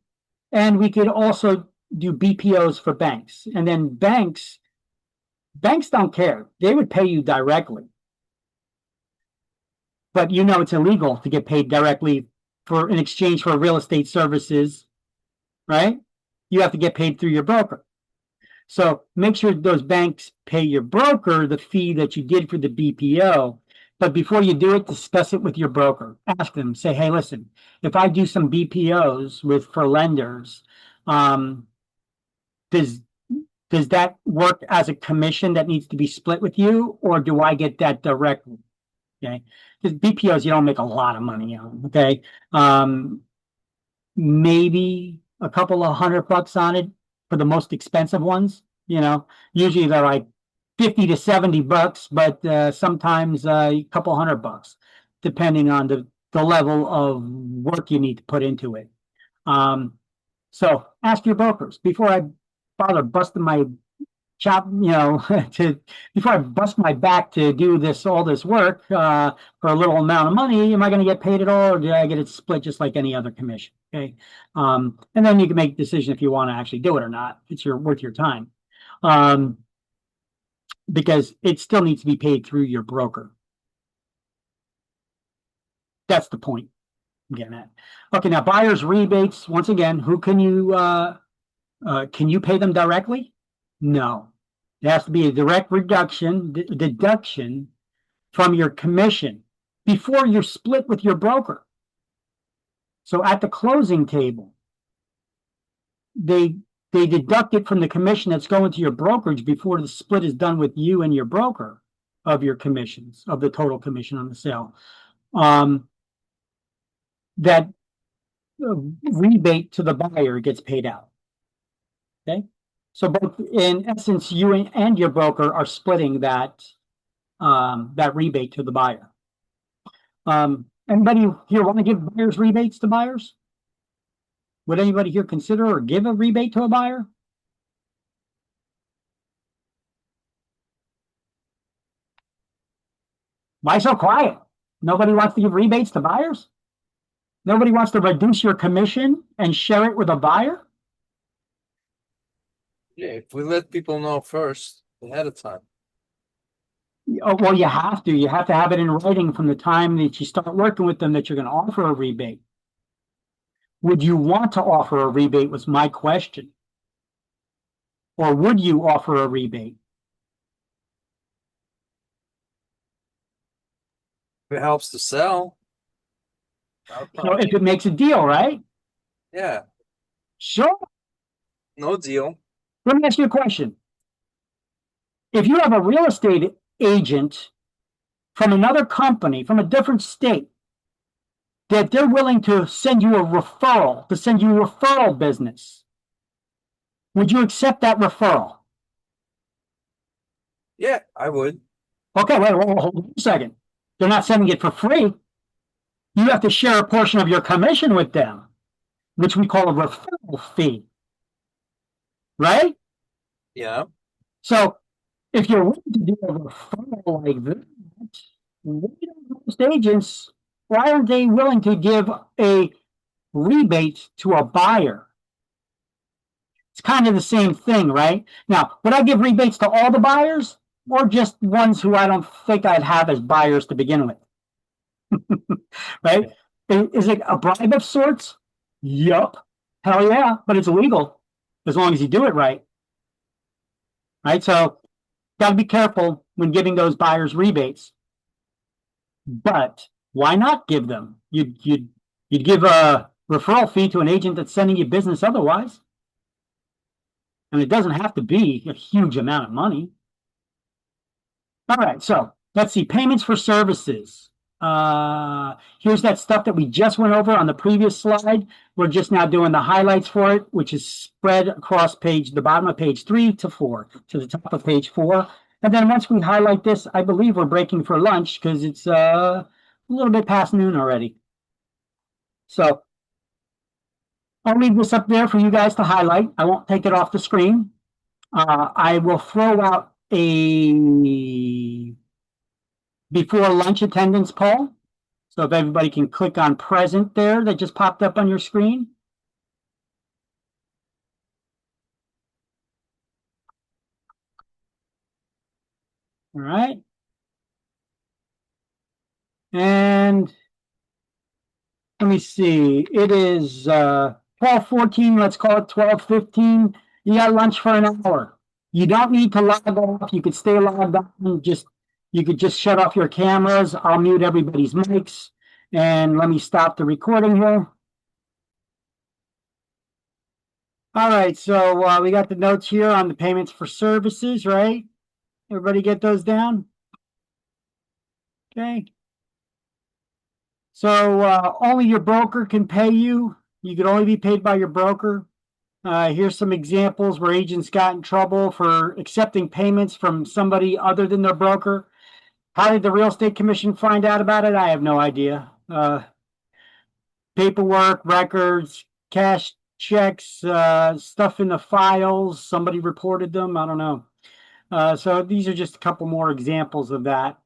we could also do BPOs for banks. And then banks don't care. They would pay you directly. But you know it's illegal to get paid directly in exchange for real estate services, right? You have to get paid through your broker. So make sure those banks pay your broker the fee that you did for the BPO. But before you do it, discuss it with your broker. Ask them, say, hey, listen, if I do some BPOs for lenders, does that work as a commission that needs to be split with you, or do I get that directly? Okay, because BPOs you don't make a lot of money on. Okay, maybe a couple of $100 on it for the most expensive ones. You know, usually they're like $50 to $70, but sometimes a couple $100, depending on the level of work you need to put into it. So ask your brokers before I bother busting my chop, before I bust my back to do all this work for a little amount of money. Am I going to get paid at all, or do I get it split just like any other commission? Okay, and then you can make a decision if you want to actually do it or not. It's worth your time, because it still needs to be paid through your broker. That's the point I'm getting at. Okay, now buyer's rebates. Once again, who can you pay them directly? No, it has to be a direct deduction from your commission before you're split with your broker. So at the closing table, they deduct it from the commission that's going to your brokerage before the split is done with you and your broker of your commissions, of the total commission on the sale. That rebate to the buyer gets paid out. Okay, so both in essence, you and your broker are splitting that rebate to the buyer. Anybody here want to give buyers rebates to buyers? Would anybody here consider or give a rebate to a buyer? Why so quiet? Nobody wants to give rebates to buyers? Nobody wants to reduce your commission and share it with a buyer? Yeah, if we let people know first, ahead of time. Oh, well, you have to. You have to have it in writing from the time that you start working with them that you're going to offer a rebate. Would you want to offer a rebate was my question. Or would you offer a rebate? If it helps to sell. If it makes a deal, right? Yeah, Sure. no deal. Let me ask you a question. If you have a real estate agent from another company, from a different state, that they're willing to send you a referral, business, would you accept that referral? Yeah, I would. Okay, wait, hold on a second. They're not sending it for free. You have to share a portion of your commission with them, which we call a referral fee. Right? Yeah. So if you're willing to do a referral like that, most agents, why aren't they willing to give a rebate to a buyer? It's kind of the same thing, right? Now, would I give rebates to all the buyers, or just ones who I don't think I'd have as buyers to begin with? Right? Is it a bribe of sorts? Yup. Hell yeah, but it's illegal as long as you do it right. Right? So, got to be careful when giving those buyers rebates. But why not give them? You'd give a referral fee to an agent that's sending you business otherwise. And it doesn't have to be a huge amount of money. All right, so let's see. Payments for services. here's that stuff that we just went over on the previous slide. We're just now doing the highlights for it, which is spread across the bottom of page 3 to 4, to the top of page 4. And then once we highlight this, I believe we're breaking for lunch because it's a little bit past noon already. So I'll leave this up there for you guys to highlight. I won't take it off the screen. I will throw out a before lunch attendance poll. So if everybody can click on present there, that just popped up on your screen. All right. And let me see, it is 12:14, let's call it 12:15. You got lunch for an hour. You don't need to log off. You could stay logged on. You could just shut off your cameras. I'll mute everybody's mics. And let me stop the recording here. All right, so we got the notes here on the payments for services, right? Everybody get those down? Okay. So only your broker can pay you. You could only be paid by your broker. Here's some examples where agents got in trouble for accepting payments from somebody other than their broker. How did the real estate commission find out about it? I have no idea. Paperwork, records, cash checks, stuff in the files. Somebody reported them. I don't know. So these are just a couple more examples of that.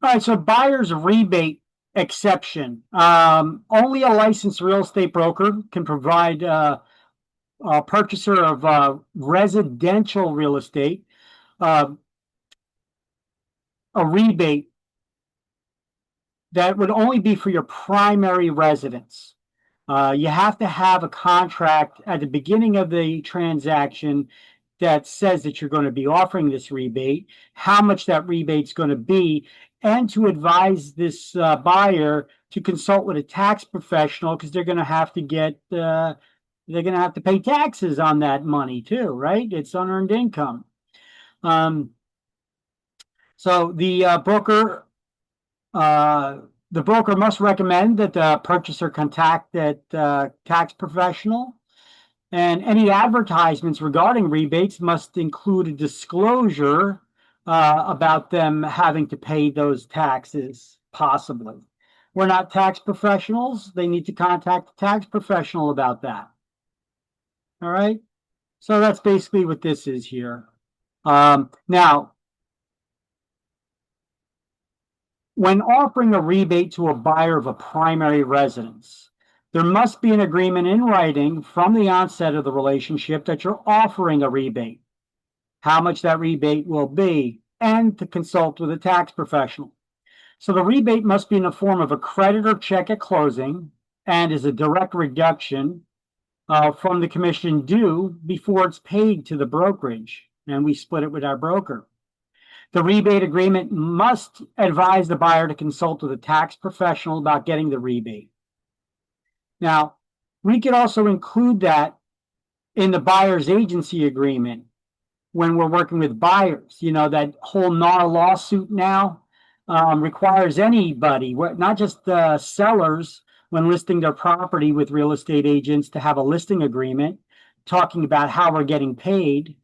All right, so buyer's rebate exception. Only a licensed real estate broker can provide a purchaser of residential real estate a rebate that would only be for your primary residence. You have to have a contract at the beginning of the transaction that says that you're going to be offering this rebate, how much that rebate's going to be, and to advise this buyer to consult with a tax professional because they're going to have to pay taxes on that money too, right? It's unearned income. So the broker must recommend that the purchaser contact that tax professional. And any advertisements regarding rebates must include a disclosure about them having to pay those taxes, possibly. We're not tax professionals. They need to contact the tax professional about that. All right. So that's basically what this is here. Now, when offering a rebate to a buyer of a primary residence, there must be an agreement in writing from the onset of the relationship that you're offering a rebate, how much that rebate will be, and to consult with a tax professional. So the rebate must be in the form of a credit or check at closing and is a direct reduction from the commission due before it's paid to the brokerage, and we split it with our broker. The rebate agreement must advise the buyer to consult with a tax professional about getting the rebate. Now, we could also include that in the buyer's agency agreement when we're working with buyers. You know, that whole NAR lawsuit now requires anybody, not just sellers, when listing their property with real estate agents, to have a listing agreement talking about how we're getting paid,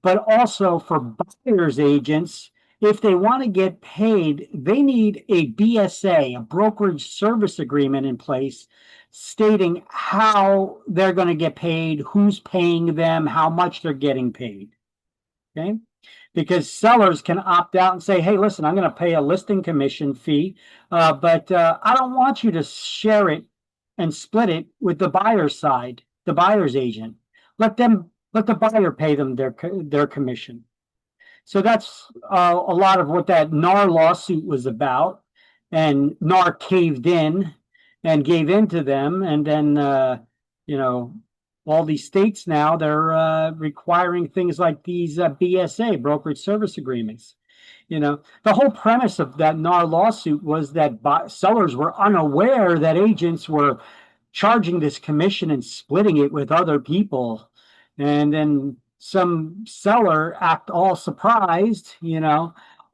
but also for buyer's agents. If they want to get paid, they need a BSA, a brokerage service agreement in place, stating how they're going to get paid, who's paying them, how much they're getting paid. Okay? Because sellers can opt out and say, hey, listen, I'm going to pay a listing commission fee, but I don't want you to share it and split it with the buyer's side, the buyer's agent. Let the buyer pay them their commission. So that's a lot of what that NAR lawsuit was about. And NAR caved in and gave in to them. And then, all these states now, they're requiring things like these BSA, brokerage service agreements. You know, the whole premise of that NAR lawsuit was that sellers were unaware that agents were charging this commission and splitting it with other people. And then some seller act all surprised,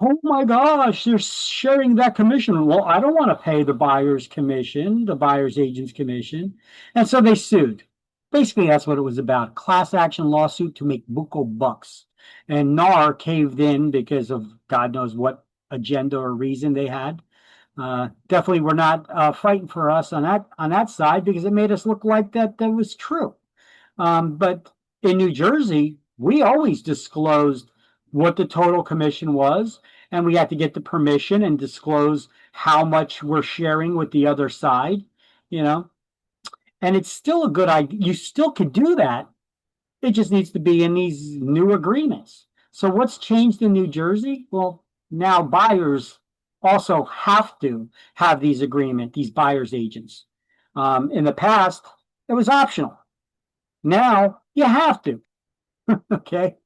oh my gosh, they're sharing that commission. Well, I don't want to pay the buyer's commission, the buyer's agent's commission. And so they sued. Basically, that's what it was about. Class action lawsuit to make buco bucks. And NAR caved in because of God knows what agenda or reason they had. Definitely were not fighting for us on that side because it made us look like that was true. But in New Jersey, we always disclosed what the total commission was, and we had to get the permission and disclose how much we're sharing with the other side, and it's still a good idea. You still could do that. It just needs to be in these new agreements. So what's changed in New Jersey? Well, now buyers also have to have these agreements, these buyer's agents. In the past, it was optional. Now you have to, okay?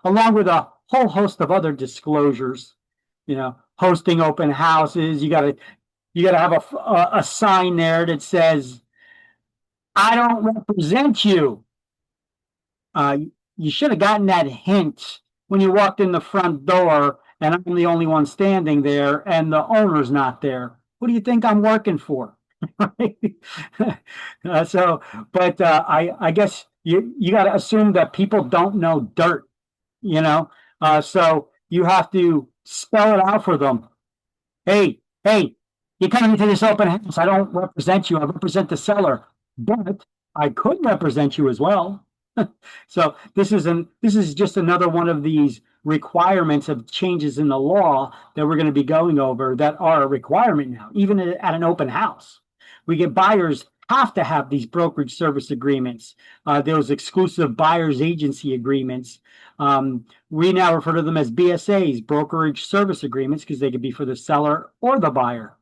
Along with a whole host of other disclosures, hosting open houses. You gotta have a sign there that says, "I don't represent you." You should have gotten that hint when you walked in the front door, and I'm the only one standing there, and the owner's not there. What do you think I'm working for? I guess you got to assume that people don't know dirt. So you have to spell it out for them. Hey, you're coming into this open house. I don't represent you. I represent the seller, but I could represent you as well. So this is just another one of these requirements of changes in the law that we're going to be going over that are a requirement now, even at an open house. We get buyers have to have these brokerage service agreements, those exclusive buyer's agency agreements. We now refer to them as BSAs, brokerage service agreements, because they could be for the seller or the buyer.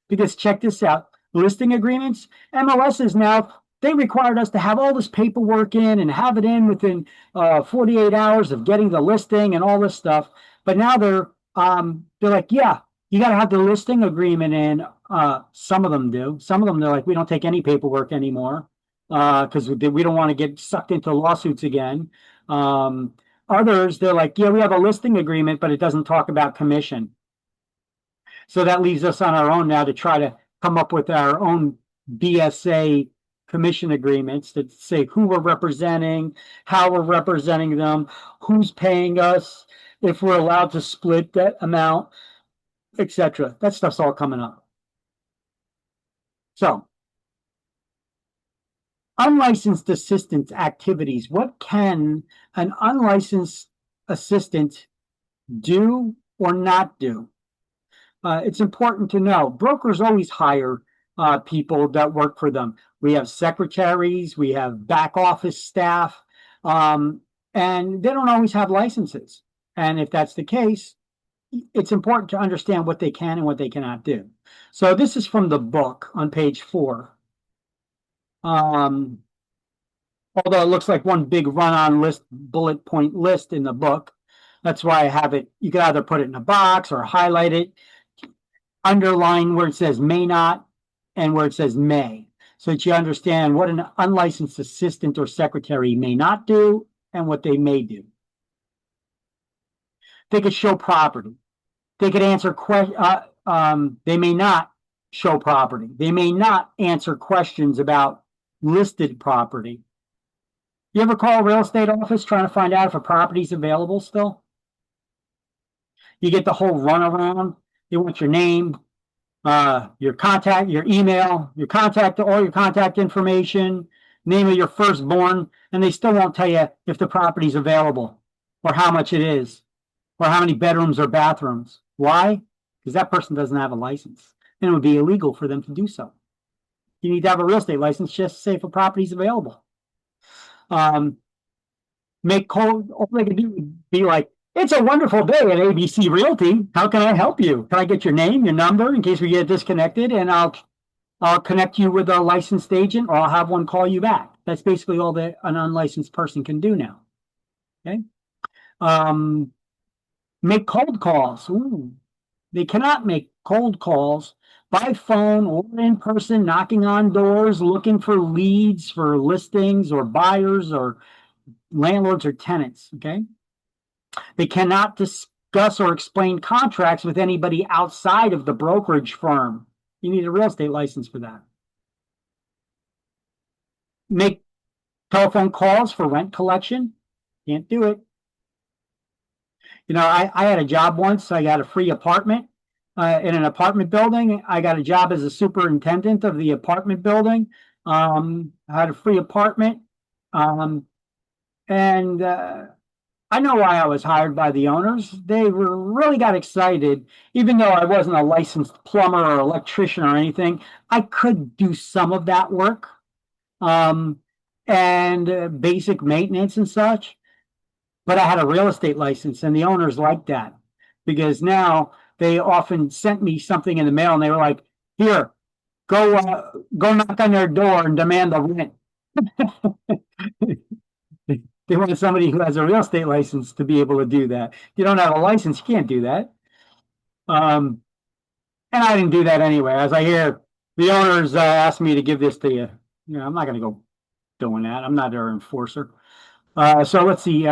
Because check this out, listing agreements, MLS is now, they required us to have all this paperwork in and have it in within 48 hours of getting the listing and all this stuff. But now they're like, yeah, you got to have the listing agreement in. Some of them do. Some of them, they're like, we don't take any paperwork anymore because we don't want to get sucked into lawsuits again. Others, they're like, yeah, we have a listing agreement, but it doesn't talk about commission. So that leaves us on our own now to try to come up with our own BSA commission agreements that say who we're representing, how we're representing them, who's paying us, if we're allowed to split that amount, etc. That stuff's all coming up. So, unlicensed assistant activities. What can an unlicensed assistant do or not do? It's important to know. Brokers always hire people that work for them. We have secretaries, we have back office staff, and they don't always have licenses. And if that's the case, it's important to understand what they can and what they cannot do. So this is from the book on page 4. Although it looks like one big run-on list, bullet point list in the book. That's why I have it. You can either put it in a box or highlight it, underline where it says may not and where it says may, so that you understand what an unlicensed assistant or secretary may not do and what they may do. They could show property. They could answer questions. They may not show property. They may not answer questions about listed property. You ever call a real estate office trying to find out if a property is available still? You get the whole runaround. They want your name, your contact, your email, your contact, all your contact information, name of your firstborn, and they still won't tell you if the property is available or how much it is or how many bedrooms or bathrooms. Why? Because that person doesn't have a license, and it would be illegal for them to do so. You need to have a real estate license just to say if a property is available. Make cold, all they can do would be like, it's a wonderful day at ABC Realty. How can I help you? Can I get your name, your number in case we get disconnected, and I'll connect you with a licensed agent, or I'll have one call you back. That's basically all that an unlicensed person can do now. Okay. Make cold calls. Ooh. They cannot make cold calls by phone or in person, knocking on doors, looking for leads for listings or buyers or landlords or tenants. Okay. They cannot discuss discuss or explain contracts with anybody outside of the brokerage firm. You need a real estate license for that. Make telephone calls for rent collection. Can't do it. You know, I had a job once. I got a free apartment in an apartment building. I got a job as a superintendent of the apartment building. I had a free apartment. And I know why I was hired by the owners. They really got excited, even though I wasn't a licensed plumber or electrician or anything. I could do some of that work, and basic maintenance and such. But I had a real estate license, and the owners liked that because now they often sent me something in the mail, and they were like, "Here, go knock on their door and demand the rent." They wanted somebody who has a real estate license to be able to do that. If you don't have a license, you can't do that. And I didn't do that anyway. As I hear, the owners asked me to give this to you. You know, I'm not going to go doing that. I'm not their enforcer. So let's see.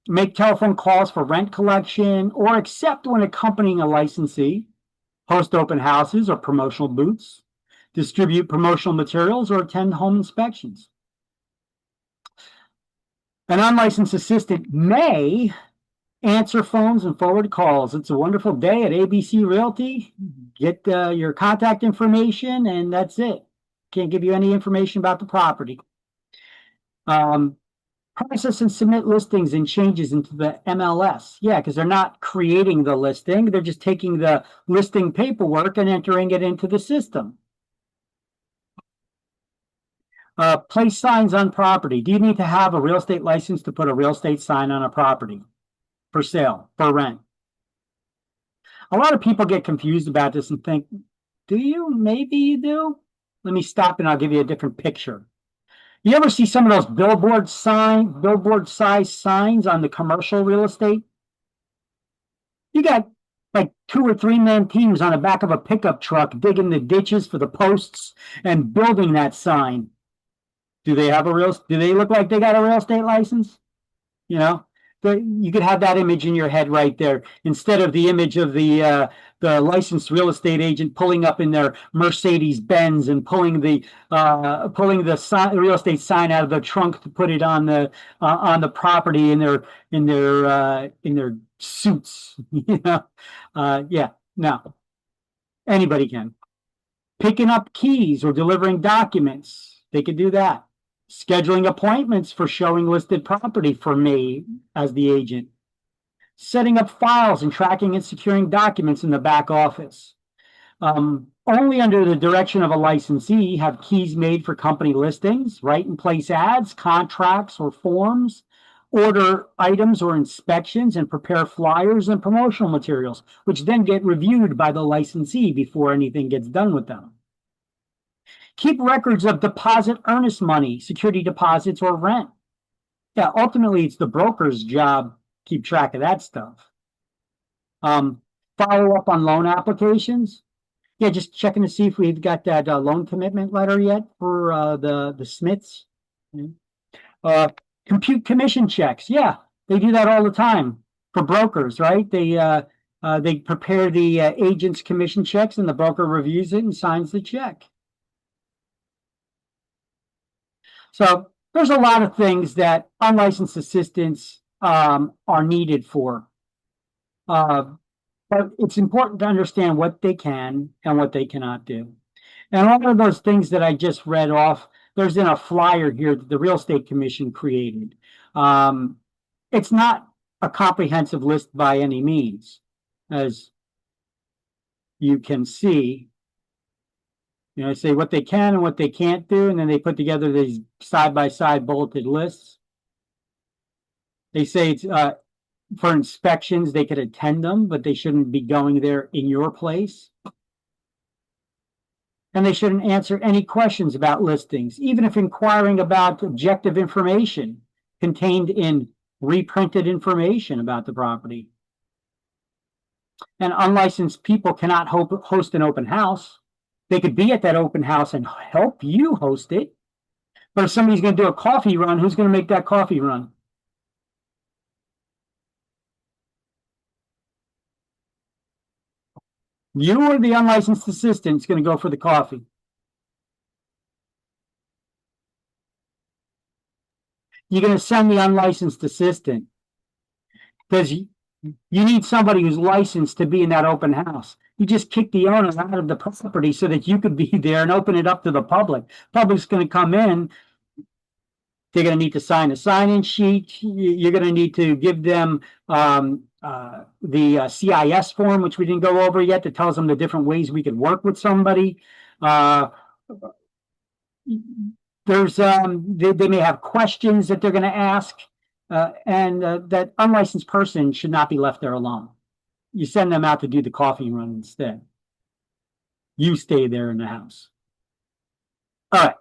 Make telephone calls for rent collection or accept when accompanying a licensee. Host open houses or promotional booths. Distribute promotional materials or attend home inspections. An unlicensed assistant may answer phones and forward calls. It's a wonderful day at ABC Realty. Get your contact information, and that's it. Can't give you any information about the property. Process and submit listings and changes into the MLS. Yeah, because they're not creating the listing. They're just taking the listing paperwork and entering it into the system. Place signs on property. Do you need to have a real estate license to put a real estate sign on a property for sale, for rent? A lot of people get confused about this and think, do you? Maybe you do. Let me stop and I'll give you a different picture. You ever see some of those billboard size signs on the commercial real estate? You got like 2 or 3 man teams on the back of a pickup truck digging the ditches for the posts and building that sign. Do they look like they got a real estate license? You know, you could have that image in your head right there instead of the image of the licensed real estate agent pulling up in their Mercedes Benz and pulling the real estate sign out of the trunk to put it on the property in their suits. You know, yeah, no, anybody can. Picking up keys or delivering documents, they could do that. Scheduling appointments for showing listed property for me as the agent. Setting up files and tracking and securing documents in the back office. Only under the direction of a licensee have keys made for company listings, write and place ads, contracts or forms, order items or inspections, and prepare flyers and promotional materials, which then get reviewed by the licensee before anything gets done with them. Keep records of deposit earnest money, security deposits, or rent. Yeah, ultimately, it's the broker's job to keep track of that stuff. Follow up on loan applications. Yeah, just checking to see if we've got that loan commitment letter yet for the Smiths. Compute commission checks. Yeah, they do that all the time for brokers, right? They prepare the agent's commission checks, and the broker reviews it and signs the check. So there's a lot of things that unlicensed assistants are needed for. But it's important to understand what they can and what they cannot do. And all of those things that I just read off, there's in a flyer here that the Real Estate Commission created. It's not a comprehensive list by any means, as you can see. You know, say what they can and what they can't do, and then they put together these side-by-side bulleted lists. They say it's for inspections, they could attend them, but they shouldn't be going there in your place. And they shouldn't answer any questions about listings, even if inquiring about objective information contained in reprinted information about the property. And unlicensed people cannot host an open house. They could be at that open house and help you host it. But if somebody's going to do a coffee run, who's going to make that coffee run? You or the unlicensed assistant is going to go for the coffee. You're going to send the unlicensed assistant because you need somebody who's licensed to be in that open house. You just kick the owner out of the property so that you could be there and open it up to the public. Public's going to come in. They're going to need to sign a sign-in sheet. You're going to need to give them the CIS form, which we didn't go over yet, that tells them the different ways we could work with somebody. There's they may have questions that they're going to ask, and that unlicensed person should not be left there alone. You send them out to do the coffee run instead. You stay there in the house. All right,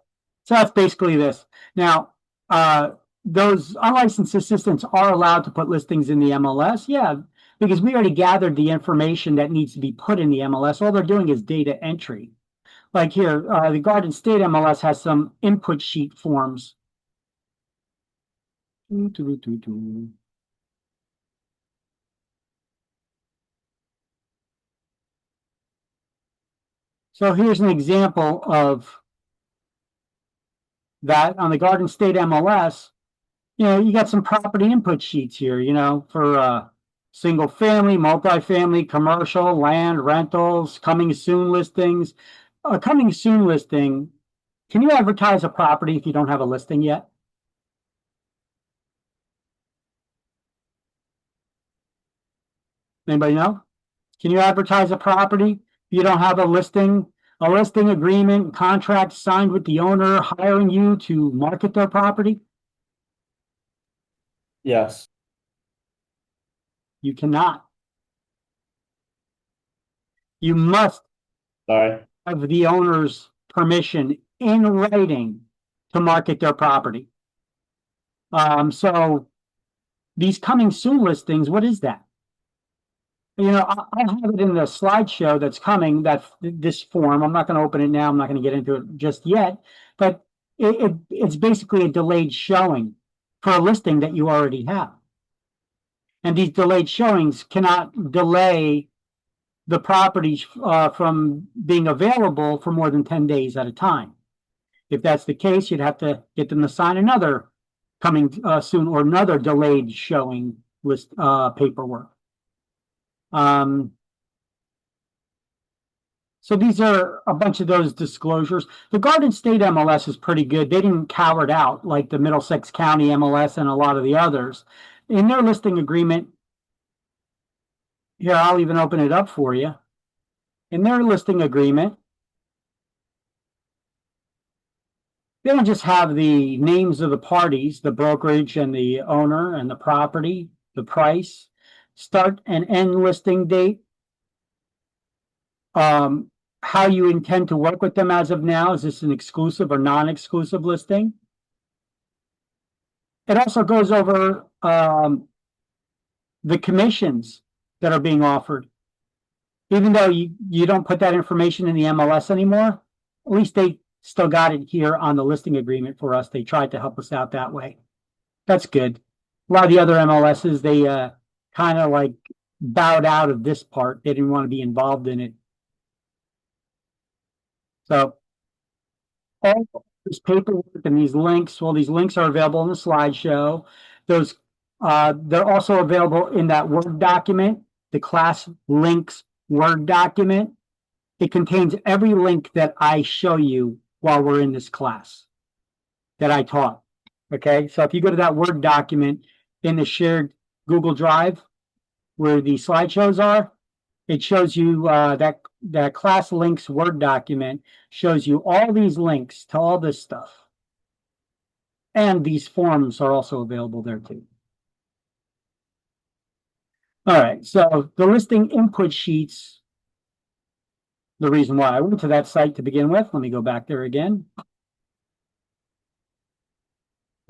so that's basically this. Now, those unlicensed assistants are allowed to put listings in the MLS. Yeah, because we already gathered the information that needs to be put in the MLS. All they're doing is data entry. Like here, the Garden State MLS has some input sheet forms. So here's an example of that on the Garden State MLS. You know, you got some property input sheets here, you know, for single family, multifamily, commercial, land, rentals, coming soon listings. A coming soon listing, can you advertise a property if you don't have a listing yet? Anybody know? Can you advertise a property if you don't have a listing agreement, contract signed with the owner hiring you to market their property? Yes. You cannot. You must Sorry. have the owner's permission in writing to market their property. So these coming soon listings, what is that? You know, I have it in the slideshow that's coming, this form. I'm not going to open it now. I'm not going to get into it just yet, but it's basically a delayed showing for a listing that you already have. And these delayed showings cannot delay the property from being available for more than 10 days at a time. If that's the case, you'd have to get them to sign another coming soon or another delayed showing list paperwork. So these are a bunch of those disclosures. The Garden State MLS is pretty good. They didn't cower it out like the Middlesex County MLS and a lot of the others. In their listing agreement, here, I'll even open it up for you. In their listing agreement, they don't just have the names of the parties, the brokerage and the owner and the property, the price, start and end listing date, how you intend to work with them as of now. Is this an exclusive or non-exclusive listing? It also goes over the commissions that are being offered. Even though you don't put that information in the MLS anymore, at least they still got it here on the listing agreement for us. They tried to help us out that way. That's good. A lot of the other MLSs, they kind of like bowed out of this part. They didn't want to be involved in it. So all this paperwork and these links, well, these links are available in the slideshow. Those they're also available in that Word document, the class links Word document. It contains every link that I show you while we're in this class that I taught. Okay, so if you go to that Word document in the shared Google Drive where the slideshows are, it shows you that class links Word document shows you all these links to all this stuff. And these forms are also available there too. All right, so the listing input sheets, the reason why I went to that site to begin with, let me go back there again.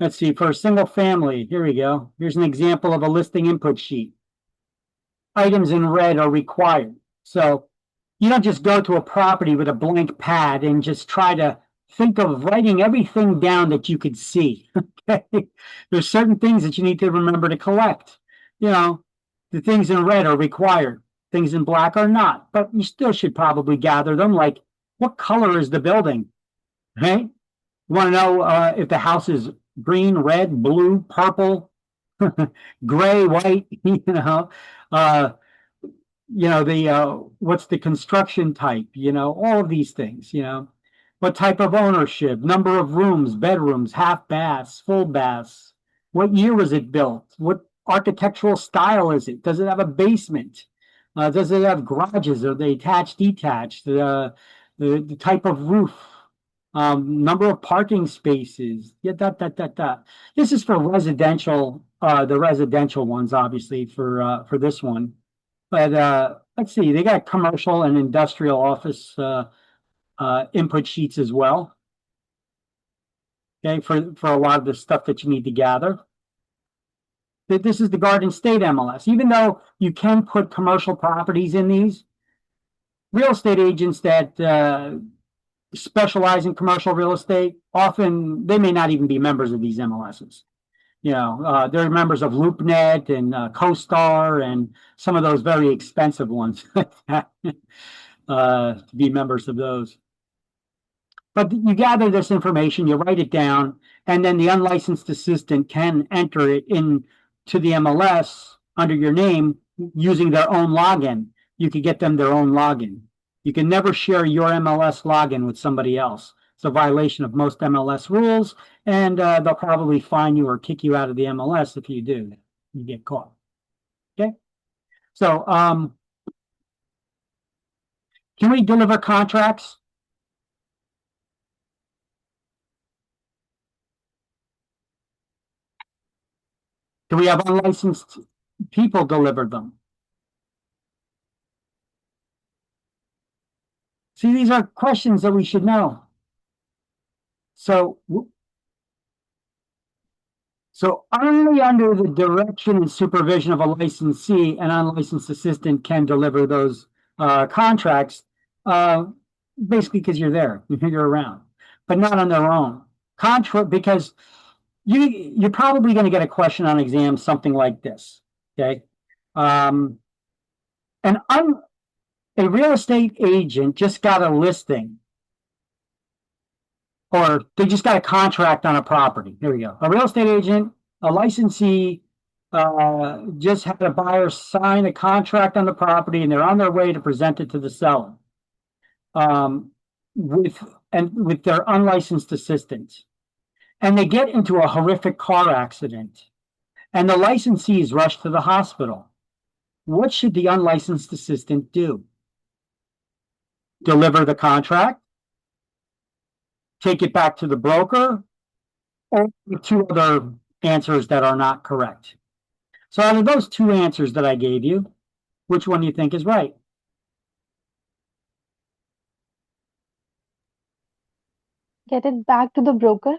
Let's see, for a single family, here we go. Here's an example of a listing input sheet. Items in red are required. So you don't just go to a property with a blank pad and just try to think of writing everything down that you could see. Okay? There's certain things that you need to remember to collect. You know, the things in red are required. things in black or not, but you still should probably gather them. Like, what color is the building? Right? You want to know if the house is green, red, blue, purple, gray, white, what's the construction type, all of these things, what type of ownership, number of rooms, bedrooms, half baths, full baths, what year was it built, what architectural style is it, does it have a basement, does it have garages, are they attached, detached, the type of roof, number of parking spaces, This is for residential, the residential ones, obviously, for this one. But let's see, they got commercial and industrial office input sheets as well. Okay, for a lot of the stuff that you need to gather. This is the Garden State MLS. Even though you can put commercial properties in these, real estate agents that specialize in commercial real estate, often they may not even be members of these MLSs. They're members of LoopNet and CoStar and some of those very expensive ones to be members of those. But you gather this information, you write it down, and then the unlicensed assistant can enter it into the MLS under your name using their own login. You could get them their own login. You can never share your MLS login with somebody else. It's a violation of most MLS rules, and they'll probably fine you or kick you out of the MLS if you do. You get caught. Okay? So, can we deliver contracts? Do we have unlicensed people deliver them? See, these are questions that we should know. So only under the direction and supervision of a licensee, an unlicensed assistant can deliver those contracts, basically because you're there, you're around, but not on their own. Because you're probably going to get a question on exam, something like this, okay? A real estate agent just got a listing, or they just got a contract on a property. Here we go. A real estate agent, a licensee, just had a buyer sign a contract on the property, and they're on their way to present it to the seller, with their unlicensed assistant. And they get into a horrific car accident, and the licensee is rushed to the hospital. What should the unlicensed assistant do? Deliver the contract, take it back to the broker, or two other answers that are not correct. So out of those two answers that I gave you, which one do you think is right? Get it back to the broker.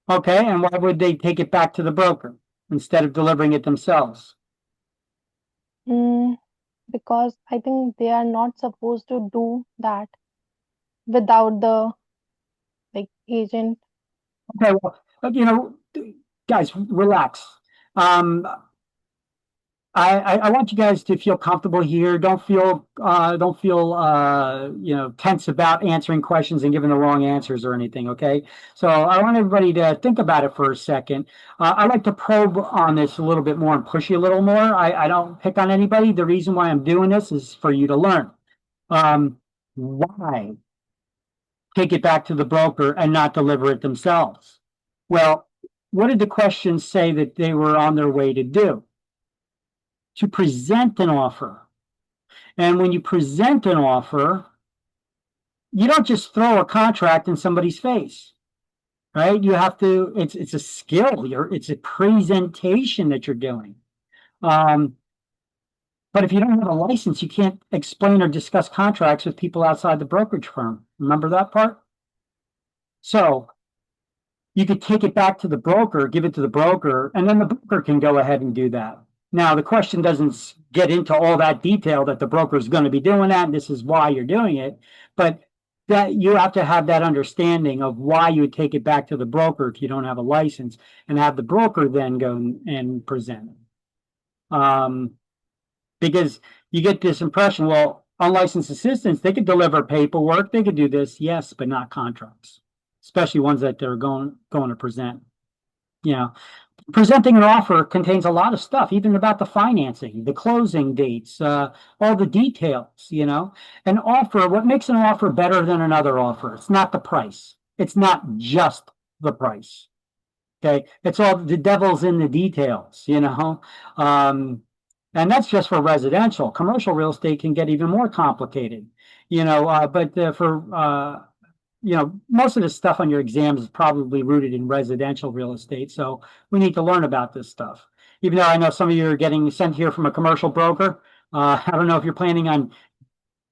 Okay, and why would they take it back to the broker instead of delivering it themselves? Because I think they are not supposed to do that without the agent. Okay, well, guys, relax. I want you guys to feel comfortable here. Don't feel tense about answering questions and giving the wrong answers or anything. Okay, so I want everybody to think about it for a second. I like to probe on this a little bit more and push you a little more. I don't pick on anybody. The reason why I'm doing this is for you to learn. Why take it back to the broker and not deliver it themselves? Well, what did the questions say that they were on their way to do? To present an offer. And when you present an offer, you don't just throw a contract in somebody's face, right? You have to, it's a skill, it's a presentation that you're doing. But if you don't have a license, you can't explain or discuss contracts with people outside the brokerage firm. Remember that part? So you could take it back to the broker, give it to the broker, and then the broker can go ahead and do that. Now, the question doesn't get into all that detail that the broker is going to be doing that, and this is why you're doing it, but that you have to have that understanding of why you would take it back to the broker if you don't have a license, and have the broker then go and present it. Because you get this impression, well, unlicensed assistants, they could deliver paperwork, they could do this, yes, but not contracts, especially ones that they're going to present. You know, presenting an offer contains a lot of stuff, even about the financing, the closing dates, all the details, you know. An offer, what makes an offer better than another offer? It's not the price. It's not just the price. Okay. It's all the devil's in the details, you know. And that's just for residential. Commercial real estate can get even more complicated, you know, you know, most of the stuff on your exams is probably rooted in residential real estate. So we need to learn about this stuff. Even though I know some of you are getting sent here from a commercial broker. I don't know if you're planning on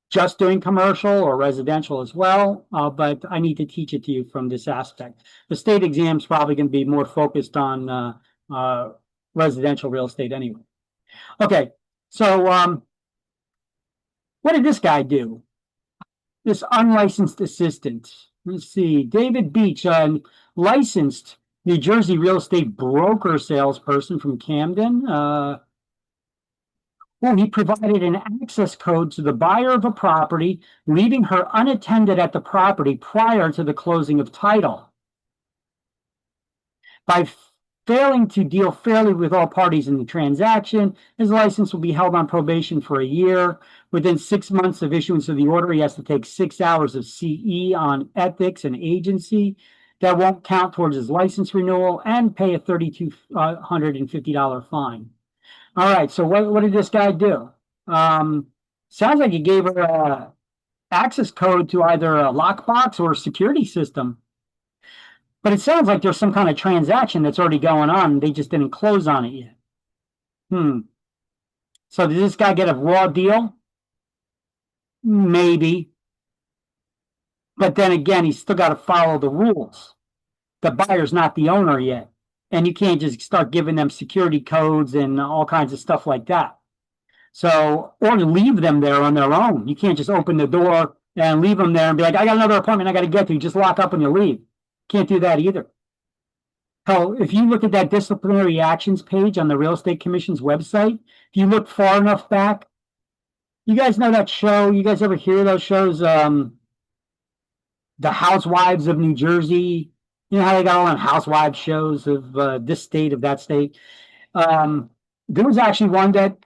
just doing commercial or residential as well, but I need to teach it to you from this aspect. The state exam is probably going to be more focused on residential real estate anyway. Okay, so what did this guy do? This unlicensed assistant. Let's see, David Beach, licensed New Jersey real estate broker salesperson from Camden. He provided an access code to the buyer of a property, leaving her unattended at the property prior to the closing of title. By failing to deal fairly with all parties in the transaction, his license will be held on probation for a year. Within 6 months of issuance of the order, he has to take 6 hours of CE on ethics and agency. That won't count towards his license renewal, and pay a $3,250 fine. All right, so what did this guy do? Sounds like he gave her an access code to either a lockbox or a security system. But it sounds like there's some kind of transaction that's already going on. They just didn't close on it yet. So did this guy get a raw deal? Maybe. But then again, he's still got to follow the rules. The buyer's not the owner yet. And you can't just start giving them security codes and all kinds of stuff like that. So, or leave them there on their own. You can't just open the door and leave them there and be like, I got another appointment I got to get to. You just lock up and you leave. Can't do that either. Hell, if you look at that disciplinary actions page on the Real Estate Commission's website, if you look far enough back, you guys know that show? You guys ever hear those shows? The Housewives of New Jersey. You know how they got all on housewives shows of this state, of that state? There was actually one that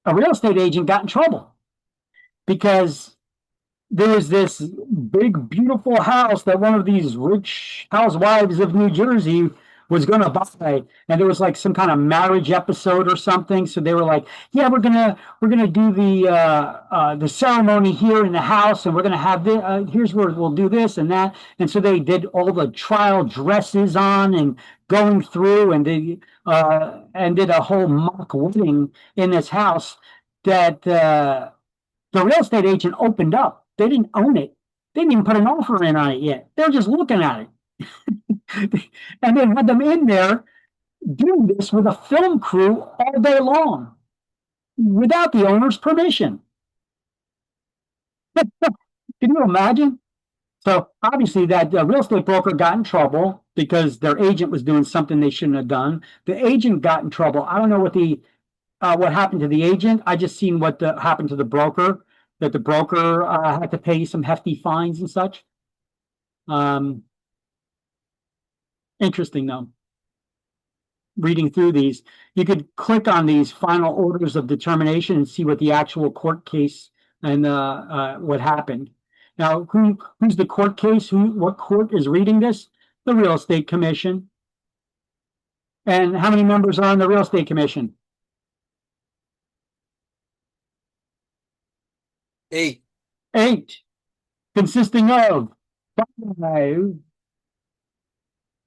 a real estate agent got in trouble because there was this big, beautiful house that one of these rich housewives of New Jersey was going to buy, and there was like some kind of marriage episode or something. So they were like, "Yeah, we're gonna do the ceremony here in the house, and we're gonna have this. Here's where we'll do this and that." And so they did all the trial dresses on and going through, and they and did a whole mock wedding in this house that the real estate agent opened up. They didn't own it. They didn't even put an offer in on it yet. They're just looking at it. And they had them in there doing this with a film crew all day long without the owner's permission. Can you imagine? So obviously that real estate broker got in trouble because their agent was doing something they shouldn't have done. The agent got in trouble. I don't know what happened to the agent. I just seen what happened to the broker. That the broker had to pay some hefty fines and such. Interesting, though. Reading through these, you could click on these final orders of determination and see what the actual court case and what happened. Now, who's the court case? What court is reading this? The Real Estate Commission. And how many members are on the Real Estate Commission? 8. 8, consisting of 5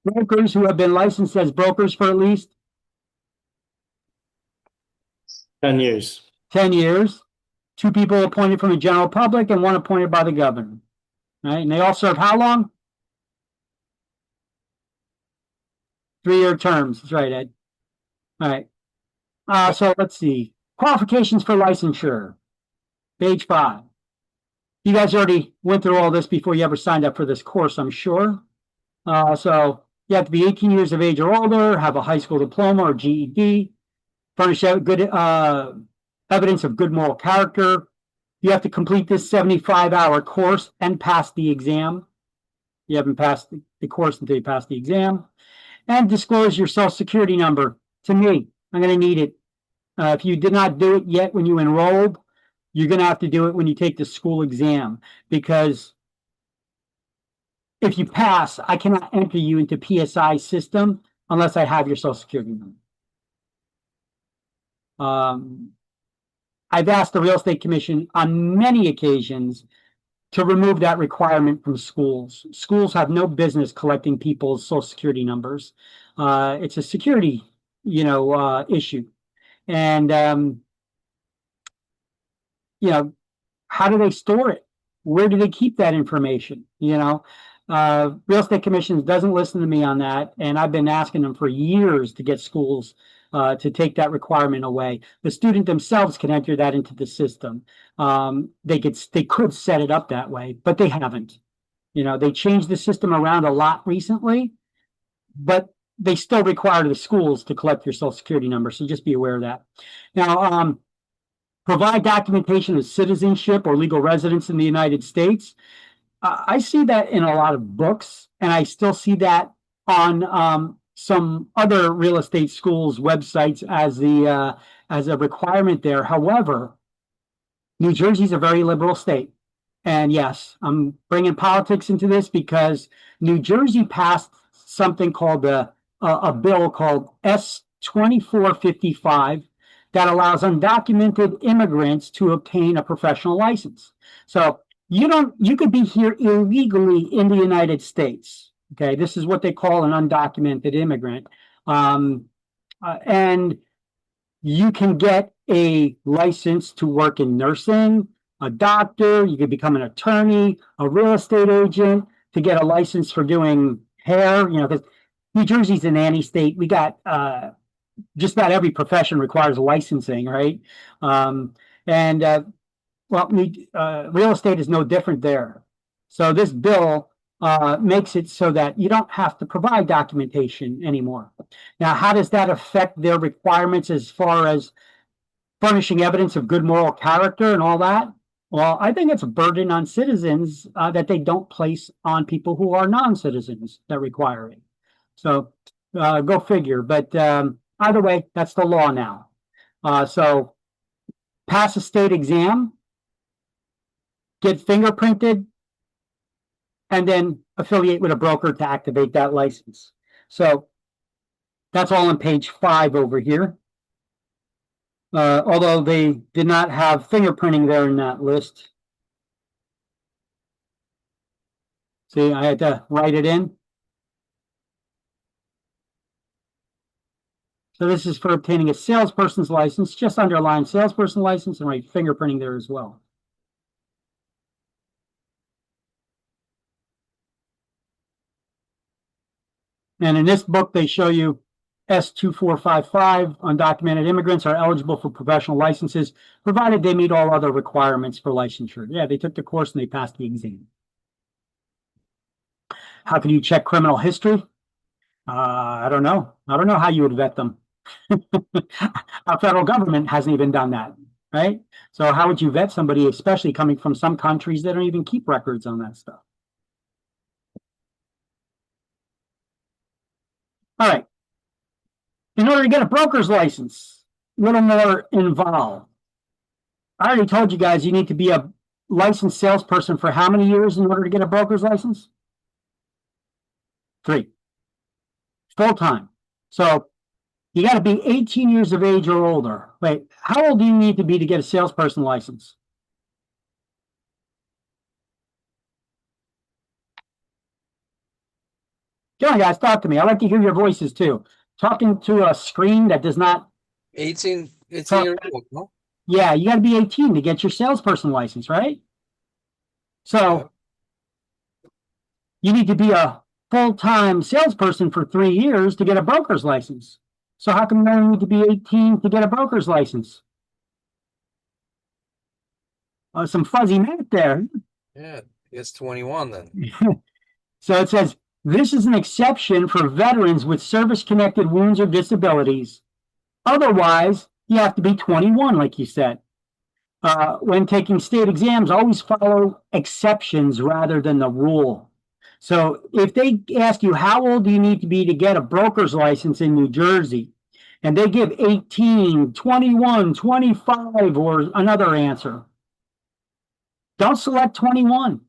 brokers who have been licensed as brokers for at least 10 years. 10 years, 2 people appointed from the general public and 1 appointed by the governor. Right? And they all serve how long? 3-year terms. That's right, Ed. All right. So let's see. Qualifications for licensure. Page 5. You guys already went through all this before you ever signed up for this course, I'm sure. So you have to be 18 years of age or older, have a high school diploma or GED, furnish out good evidence of good moral character. You have to complete this 75-hour course and pass the exam. You haven't passed the course until you pass the exam. And disclose your social security number to me. I'm going to need it. If you did not do it yet when you enrolled, you're going to have to do it when you take the school exam, because if you pass, I cannot enter you into PSI system unless I have your social security number. I've asked the Real Estate Commission on many occasions to remove that requirement from schools. Schools have no business collecting people's social security numbers. It's a security, issue. And, how do they store it? Where do they keep that information? Real Estate Commission doesn't listen to me on that. And I've been asking them for years to get schools to take that requirement away. The student themselves can enter that into the system. They could set it up that way, but they haven't. They changed the system around a lot recently, but they still require the schools to collect your social security number. So just be aware of that. Now, provide documentation of citizenship or legal residence in the United States. I see that in a lot of books, and I still see that on some other real estate schools' websites as a requirement there. However, New Jersey's a very liberal state. And yes, I'm bringing politics into this because New Jersey passed something called a bill called S-2455 that allows undocumented immigrants to obtain a professional license. So you could be here illegally in the United States. Okay, this is what they call an undocumented immigrant. And you can get a license to work in nursing, a doctor, you could become an attorney, a real estate agent, to get a license for doing hair, because New Jersey's a nanny state. We got just about every profession requires licensing, right? Real estate is no different there. So this bill makes it so that you don't have to provide documentation anymore. Now, how does that affect their requirements as far as furnishing evidence of good moral character and all that? Well, I think it's a burden on citizens that they don't place on people who are non-citizens that require it. So go figure. But either way, that's the law now. So pass a state exam, get fingerprinted, and then affiliate with a broker to activate that license. So that's all on page 5 over here. Although they did not have fingerprinting there in that list. See, I had to write it in. So this is for obtaining a salesperson's license. Just underline salesperson license and write fingerprinting there as well. And in this book, they show you S-2455, undocumented immigrants are eligible for professional licenses, provided they meet all other requirements for licensure. Yeah, they took the course and they passed the exam. How can you check criminal history? I don't know. I don't know how you would vet them. Our federal government hasn't even done that, right? So how would you vet somebody, especially coming from some countries that don't even keep records on that stuff? All right. In order to get a broker's license, a little more involved. I already told you guys you need to be a licensed salesperson for how many years in order to get a broker's license? 3. Full-time. So you got to be 18 years of age or older. Wait, how old do you need to be to get a salesperson license? Come on, guys, talk to me. I like to hear your voices too. Talking to a screen that does not 18 years old, no? Yeah, you got to be 18 to get your salesperson license, right? So you need to be a full-time salesperson for 3 years to get a broker's license. So how come you only need to be 18 to get a broker's license? Some fuzzy math there. Yeah, it's 21 then. So it says, this is an exception for veterans with service-connected wounds or disabilities. Otherwise, you have to be 21, like you said. When taking state exams, always follow exceptions rather than the rule. So if they ask you, how old do you need to be to get a broker's license in New Jersey? And they give 18, 21, 25, or another answer. Don't select 21,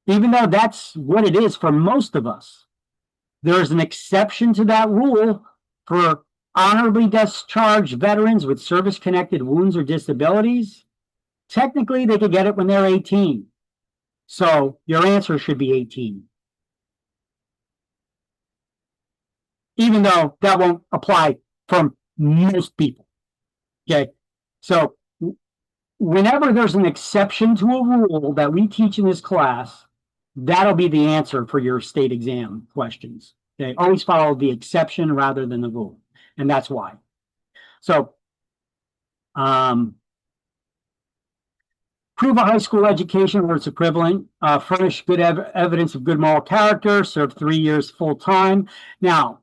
even though that's what it is for most of us. There's an exception to that rule for honorably discharged veterans with service-connected wounds or disabilities. Technically, they could get it when they're 18. So your answer should be 18. Even though that won't apply for most people. Okay, so whenever there's an exception to a rule that we teach in this class, that'll be the answer for your state exam questions. Okay, always follow the exception rather than the rule, and that's why. So, prove a high school education or its equivalent, furnish good evidence of good moral character, serve 3 years full time. Now,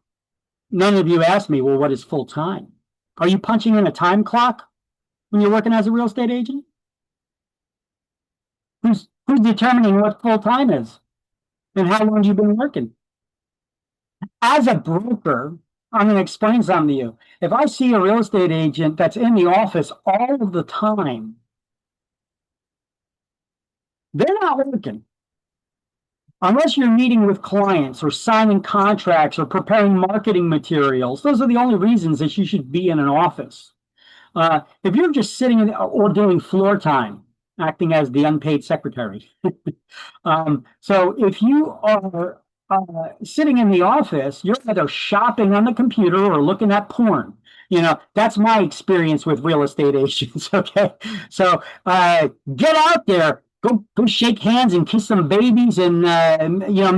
none of you asked me, well, what is full time? Are you punching in a time clock when you're working as a real estate agent? Who's determining what full time is and how long you've been working? As a broker, I'm going to explain something to you. If I see a real estate agent that's in the office all of the time, they're not working. Unless you're meeting with clients or signing contracts or preparing marketing materials, those are the only reasons that you should be in an office. If you're just sitting in or doing floor time, acting as the unpaid secretary. So if you are sitting in the office, you're either shopping on the computer or looking at porn. You know, that's my experience with real estate agents. Okay. So get out there. Go shake hands and kiss some babies and,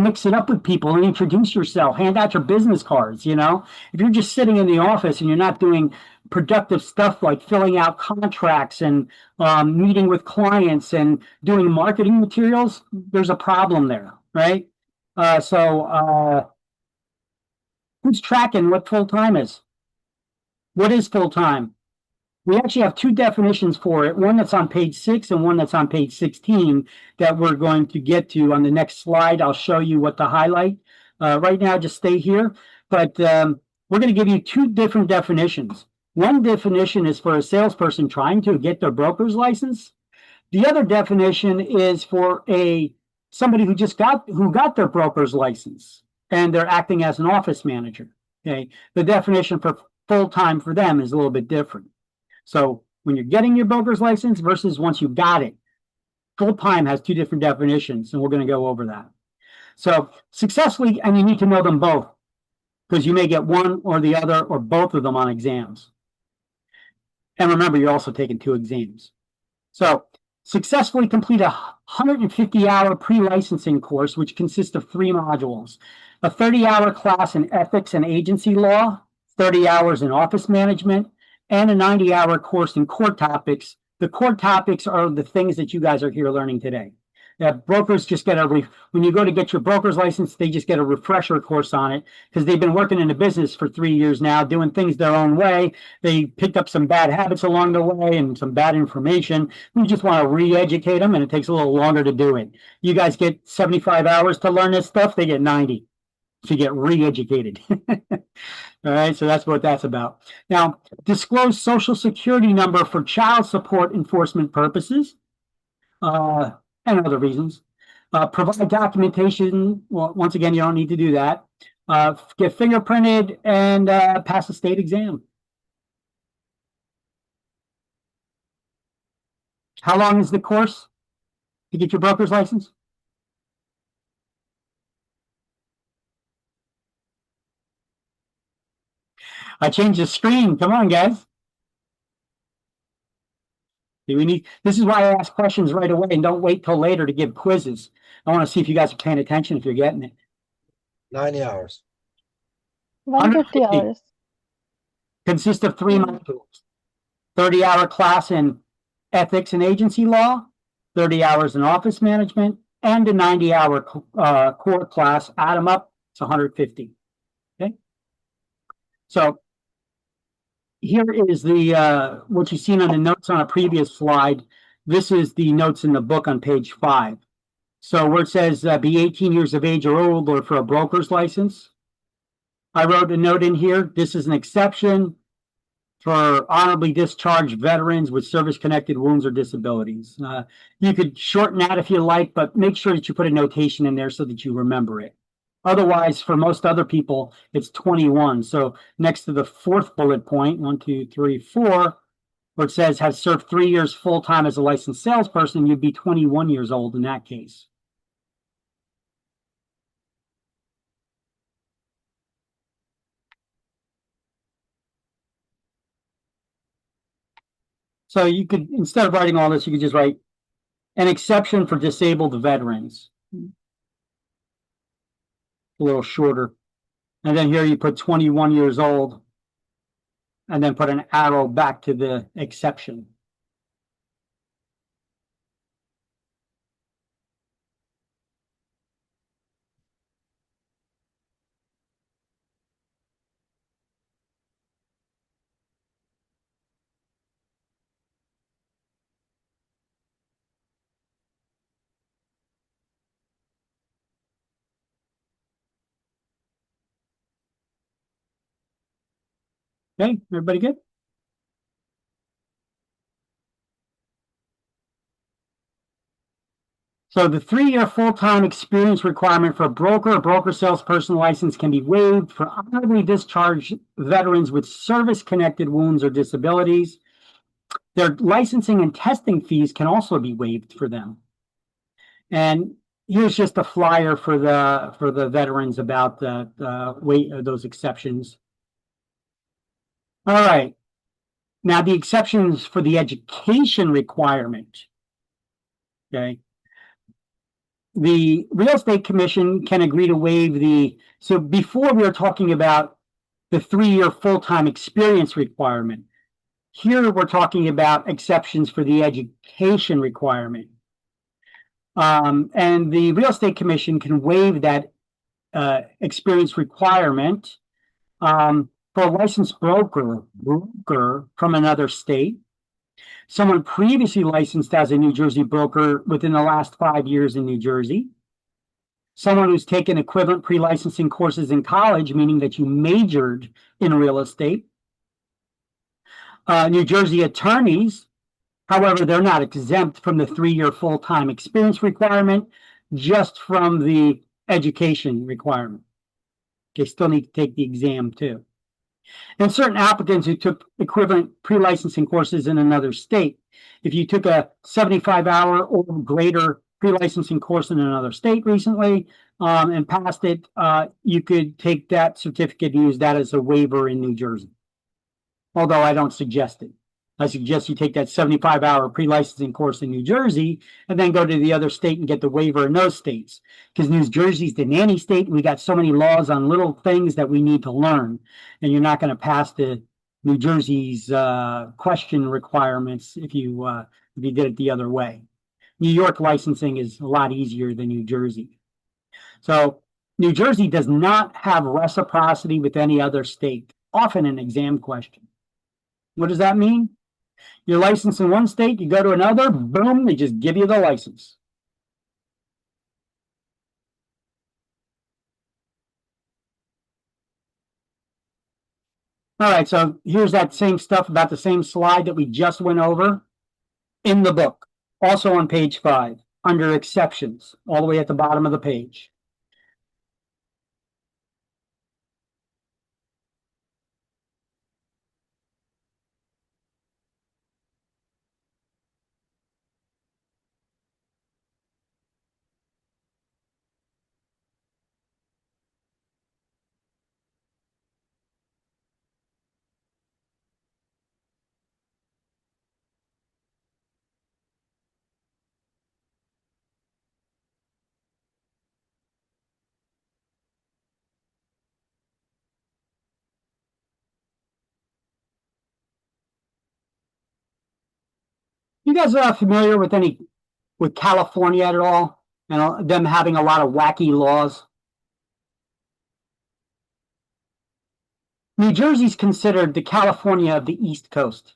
mix it up with people and introduce yourself. Hand out your business cards, you know. If you're just sitting in the office and you're not doing productive stuff like filling out contracts and meeting with clients and doing marketing materials, there's a problem there, right? So who's tracking what full-time is? What is full-time? We actually have two definitions for it, one that's on page 6 and one that's on page 16 that we're going to get to on the next slide. I'll show you what to highlight. Right now, just stay here. But we're going to give you two different definitions. One definition is for a salesperson trying to get their broker's license. The other definition is for somebody who got their broker's license and they're acting as an office manager. Okay, the definition for full-time for them is a little bit different. So when you're getting your broker's license versus once you got it, full-time has two different definitions, and we're going to go over that. So successfully, and you need to know them both because you may get one or the other or both of them on exams. And remember, you're also taking 2 exams. So successfully complete a 150-hour pre-licensing course, which consists of 3 modules. A 30-hour class in ethics and agency law, 30 hours in office management, and a 90-hour course in core topics. The core topics are the things that you guys are here learning today. Brokers just get when you go to get your broker's license, they just get a refresher course on it because they've been working in the business for 3 years now, doing things their own way. They picked up some bad habits along the way and some bad information. We just want to re-educate them, and it takes a little longer to do it. You guys get 75 hours to learn this stuff. They get 90 to get re-educated. All right, so that's what that's about. Now, disclose Social Security number for child support enforcement purposes and other reasons. Provide documentation. Well, once again, you don't need to do that. Get fingerprinted and pass a state exam. How long is the course to get your broker's license? I changed the screen. Come on, guys. This is why I ask questions right away and don't wait till later to give quizzes. I want to see if you guys are paying attention, if you're getting it. 90 hours. 150 hours. Consists of 3 modules. 30-hour class in ethics and agency law, 30 hours in office management, and a 90-hour core class. Add them up, it's 150. Okay? So here is the what you've seen on the notes on a previous slide. This is the notes in the book on page 5. So where it says be 18 years of age or older for a broker's license, I wrote a note in here. This is an exception for honorably discharged veterans with service-connected wounds or disabilities. You could shorten that if you like, but make sure that you put a notation in there so that you remember it. Otherwise, for most other people, it's 21. So next to the 4th bullet point, 1, 2, 3, 4, where it says have served 3 years full-time as a licensed salesperson, you'd be 21 years old in that case. So you could, instead of writing all this, you could just write an exception for disabled veterans. A little shorter. And then here you put 21 years old and then put an arrow back to the exception. Okay, everybody good? So the 3-year full-time experience requirement for a broker or broker salesperson license can be waived for honorably discharged veterans with service-connected wounds or disabilities. Their licensing and testing fees can also be waived for them. And here's just a flyer for the veterans about those exceptions. All right. Now the exceptions for the education requirement. Okay. The Real Estate Commission can agree to waive so before we were talking about the 3-year full-time experience requirement. Here we're talking about exceptions for the education requirement. And the Real Estate Commission can waive that experience requirement for a licensed broker from another state, someone previously licensed as a New Jersey broker within the last 5 years in New Jersey, someone who's taken equivalent pre-licensing courses in college, meaning that you majored in real estate, New Jersey attorneys. However, they're not exempt from the 3-year full-time experience requirement, just from the education requirement. They still need to take the exam too. And certain applicants who took equivalent pre-licensing courses in another state. If you took a 75-hour or greater pre-licensing course in another state recently and passed it, you could take that certificate and use that as a waiver in New Jersey. Although I don't suggest it. I suggest you take that 75-hour pre-licensing course in New Jersey and then go to the other state and get the waiver in those states. Because New Jersey's the nanny state, and we got so many laws on little things that we need to learn. And you're not going to pass the New Jersey's question requirements if you did it the other way. New York licensing is a lot easier than New Jersey. So New Jersey does not have reciprocity with any other state, often an exam question. What does that mean? You're licensed in one state, you go to another, boom, they just give you the license. All right, so here's that same stuff about the same slide that we just went over in the book, also on page 5, under exceptions, all the way at the bottom of the page. You guys are familiar with California at all? And them having a lot of wacky laws? New Jersey's considered the California of the East Coast.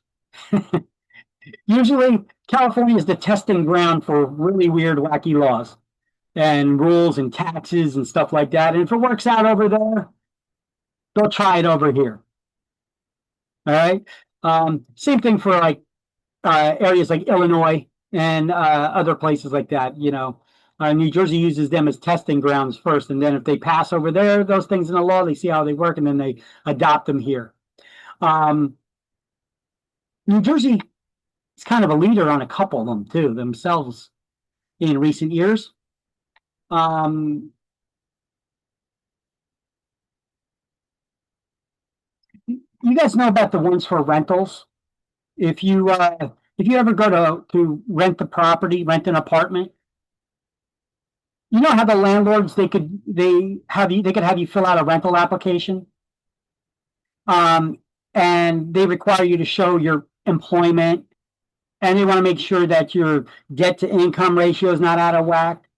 Usually, California is the testing ground for really weird, wacky laws and rules and taxes and stuff like that. And if it works out over there, they'll try it over here. All right. Same thing for like areas like Illinois and other places like that. You know, New Jersey uses them as testing grounds first, and then if they pass over there, those things in the law, they see how they work, and then they adopt them here. New Jersey is kind of a leader on a couple of them too themselves in recent years. You guys know about the ones for rentals. If you ever go to rent the property, rent an apartment, you know how the landlords they could have you fill out a rental application, and they require you to show your employment, and they want to make sure that your debt to income ratio is not out of whack.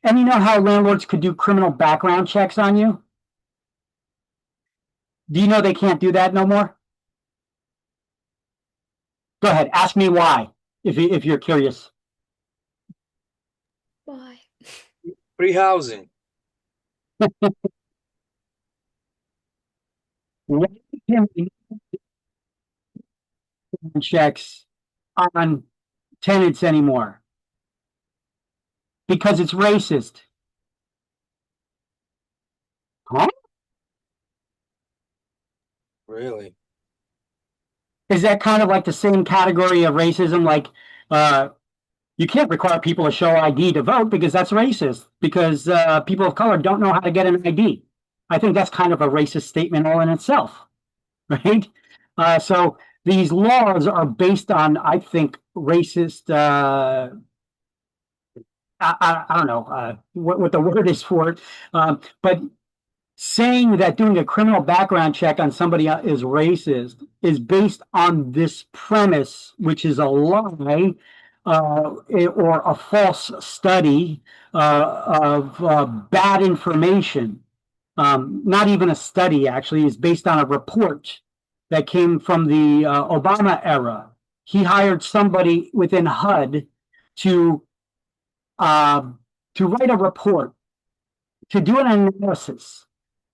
And you know how landlords could do criminal background checks on you? Do you know they can't do that no more? Go ahead, ask me why, if you're curious. Why? Free housing. Why can't we do checks on tenants anymore? Because it's racist. Huh? Really? Is that kind of like the same category of racism? Like, you can't require people to show ID to vote because that's racist, because people of color don't know how to get an ID. I think that's kind of a racist statement all in itself, right? So these laws are based on, I think, racist, I don't know what the word is for it, but saying that doing a criminal background check on somebody is racist is based on this premise, which is a lie or a false study of bad information. Not even a study, actually, is based on a report that came from the Obama era. He hired somebody within HUD to write a report, to do an analysis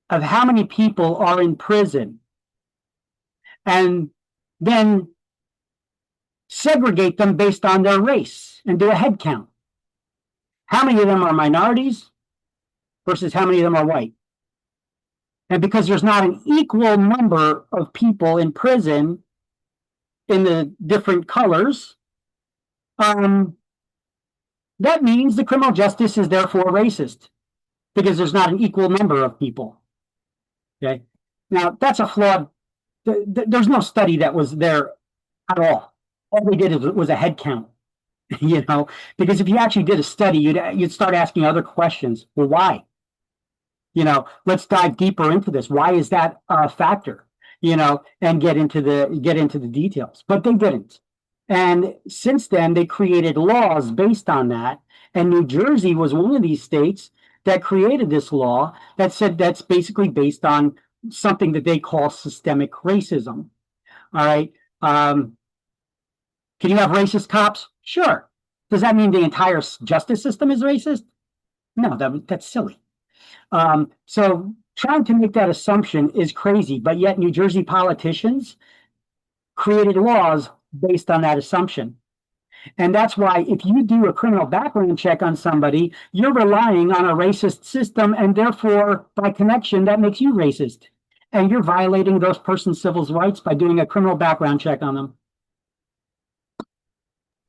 of how many people are in prison, and then segregate them based on their race and do a head count. How many of them are minorities versus how many of them are white? And because there's not an equal number of people in prison in the different colors, that means the criminal justice is therefore racist, because there's not an equal number of people. Okay. Now that's a flawed. There's no study that was there at all. All they did was a head count, you know. Because if you actually did a study, you'd start asking other questions. Well, why? You know, let's dive deeper into this. Why is that a factor? You know, and get into the details. But they didn't. And since then, they created laws based on that. And New Jersey was one of these states that created this law that said that's basically based on something that they call systemic racism. All right. Can you have racist cops? Sure. Does that mean the entire justice system is racist? No, that's silly. So trying to make that assumption is crazy, but yet New Jersey politicians created laws based on that assumption. And that's why if you do a criminal background check on somebody, you're relying on a racist system, and therefore, by connection, that makes you racist. And you're violating those persons' civil rights by doing a criminal background check on them.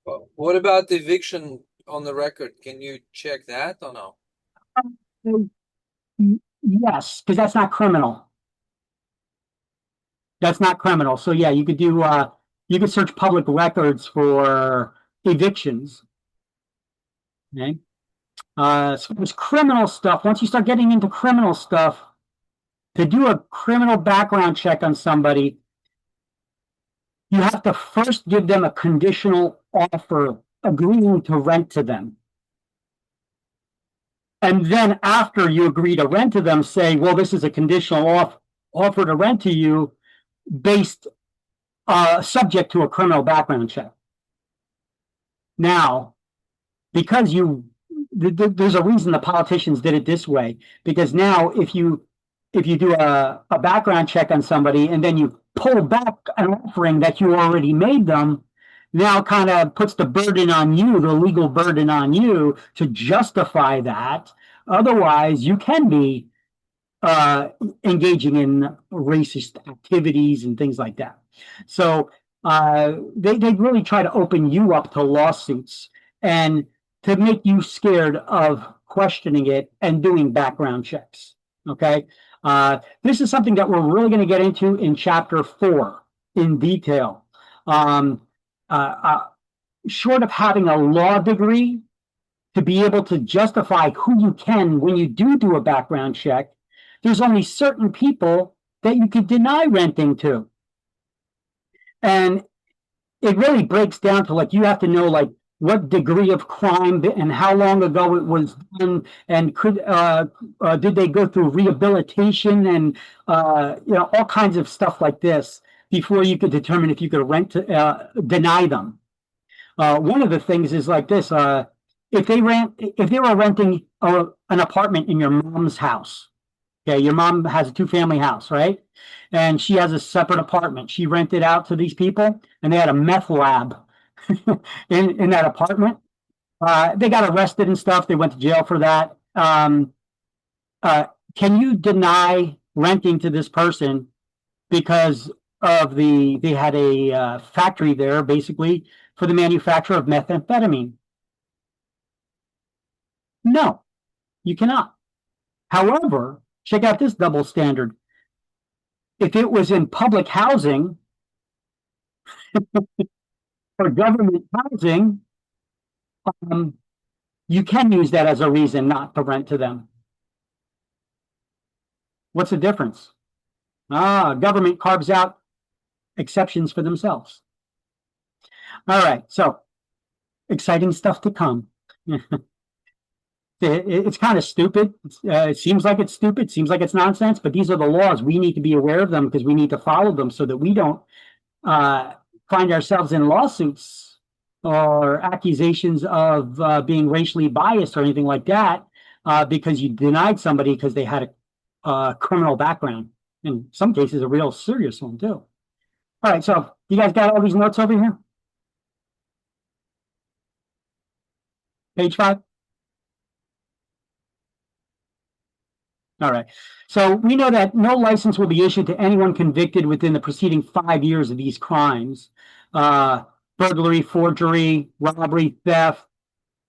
Well, what about the eviction on the record? Can you check that or no? Yes, because that's not criminal. That's not criminal. So yeah, you could do you could search public records for evictions. Okay. So there's criminal stuff. Once you start getting into criminal stuff, to do a criminal background check on somebody, you have to first give them a conditional offer agreeing to rent to them. And then after you agree to rent to them, say, well, this is a conditional offer. offer to rent to you based subject to a criminal background check. Now, because there's a reason the politicians did it this way, because now if you do a background check on somebody and then you pull back an offering that you already made them, now kind of puts the burden on you, the legal burden on you to justify that. Otherwise, you can be engaging in racist activities and things like that. So they really try to open you up to lawsuits and to make you scared of questioning it and doing background checks. Okay. This is something that we're really going to get into in chapter 4 in detail. Short of having a law degree to be able to justify who you can when you do a background check, there's only certain people that you could deny renting to. And it really breaks down to like, you have to know like what degree of crime and how long ago it was done, and did they go through rehabilitation and all kinds of stuff like this before you could determine if you could deny them. One of the things is like this: if they were renting an apartment in your mom's house, okay, your mom has a 2-family house, right? And she has a separate apartment. She rented out to these people, and they had a meth lab in that apartment. They got arrested and stuff. They went to jail for that. Can you deny renting to this person because of they had a factory there, basically, for the manufacture of methamphetamine? No, you cannot. However, check out this double standard. If it was in public housing or government housing, you can use that as a reason not to rent to them. What's the difference? Government carves out exceptions for themselves. All right, so exciting stuff to come. It's kind of stupid. It seems like it's stupid, seems like it's nonsense, but these are the laws. We need to be aware of them because we need to follow them so that we don't find ourselves in lawsuits or accusations of being racially biased or anything like that because you denied somebody because they had a criminal background. In some cases, a real serious one, too. All right, so you guys got all these notes over here? Page 5? All right. So we know that no license will be issued to anyone convicted within the preceding 5 years of these crimes. Burglary, forgery, robbery, theft,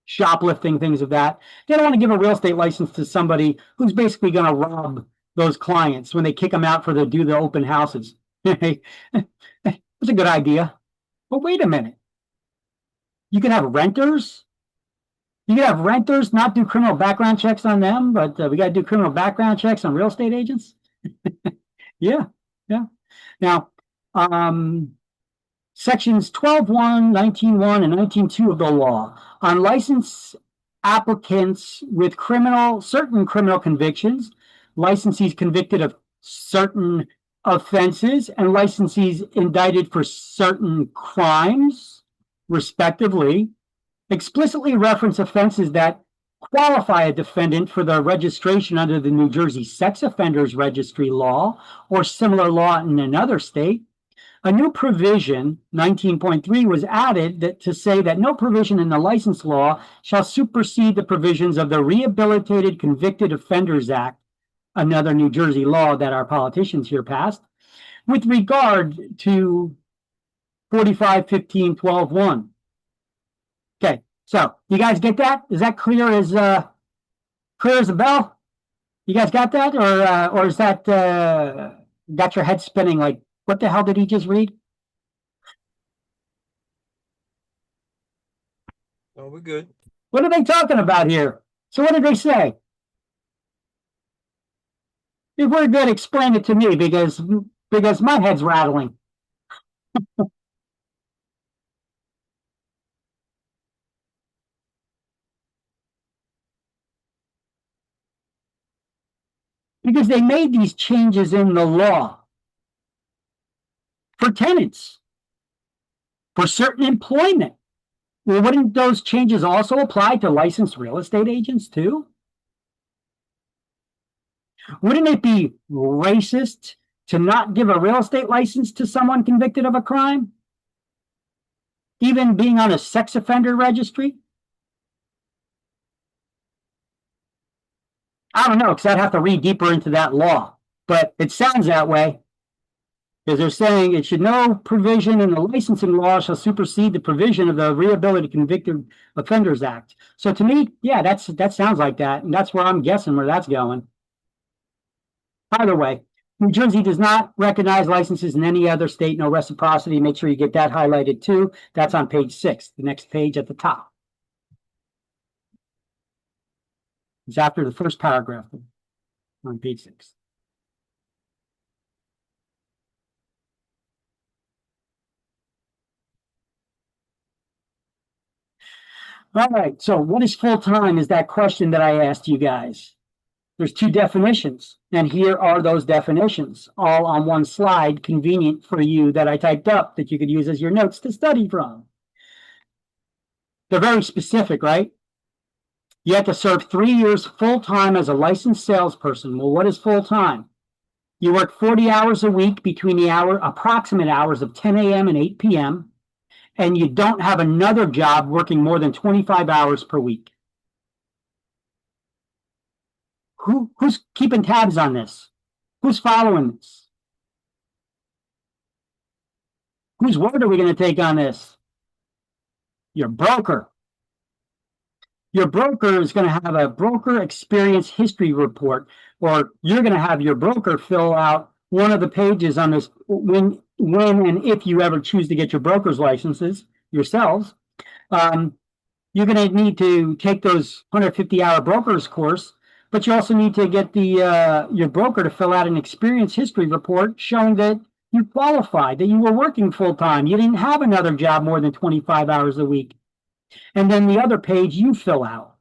shoplifting, things of that. They don't want to give a real estate license to somebody who's basically going to rob those clients when they kick them out for do the open houses. It's a good idea. But wait a minute. You can have renters. You can have renters, not do criminal background checks on them, but we got to do criminal background checks on real estate agents. Yeah. Now, sections 12.1, 19.1, and 19.2 of the law on license applicants with certain criminal convictions, licensees convicted of certain offenses, and licensees indicted for certain crimes, respectively, explicitly reference offenses that qualify a defendant for the registration under the New Jersey Sex Offenders Registry law or similar law in another state. A new provision, 19.3, was added to say that no provision in the license law shall supersede the provisions of the Rehabilitated Convicted Offenders Act, another New Jersey law that our politicians here passed, with regard to 45-15-12-1. Okay, so you guys get that? Is that clear as a bell? You guys got that, or is that got your head spinning? Like, what the hell did he just read? No, we're good. What are they talking about here? So what did they say? If we're good, explain it to me because my head's rattling. Because they made these changes in the law for tenants, for certain employment. Well, wouldn't those changes also apply to licensed real estate agents too? Wouldn't it be racist to not give a real estate license to someone convicted of a crime? Even being on a sex offender registry? I don't know, because I'd have to read deeper into that law, but it sounds that way. Because they're saying it should no provision in the licensing law shall supersede the provision of the Rehabilitated Convicted Offenders Act. So to me, yeah, that sounds like that, and that's where I'm guessing where that's going. Either way, New Jersey does not recognize licenses in any other state, no reciprocity. Make sure you get that highlighted too. That's on page 6, the next page at the top. It's after the first paragraph on page 6. All right, so what is full-time is that question that I asked you guys. There's 2 definitions, and here are those definitions, all on one slide, convenient for you, that I typed up that you could use as your notes to study from. They're very specific, right? You have to serve 3 years full-time as a licensed salesperson. Well, what is full-time? You work 40 hours a week between the approximate hours of 10 a.m. and 8 p.m., and you don't have another job working more than 25 hours per week. Who's keeping tabs on this? Who's following this? Whose word are we going to take on this? Your broker. Your broker is going to have a broker experience history report, or you're going to have your broker fill out one of the pages on this when and if you ever choose to get your broker's licenses yourselves. You're going to need to take those 150-hour broker's course, but you also need to get your broker to fill out an experience history report showing that you qualified, that you were working full-time, you didn't have another job more than 25 hours a week. And then the other page you fill out,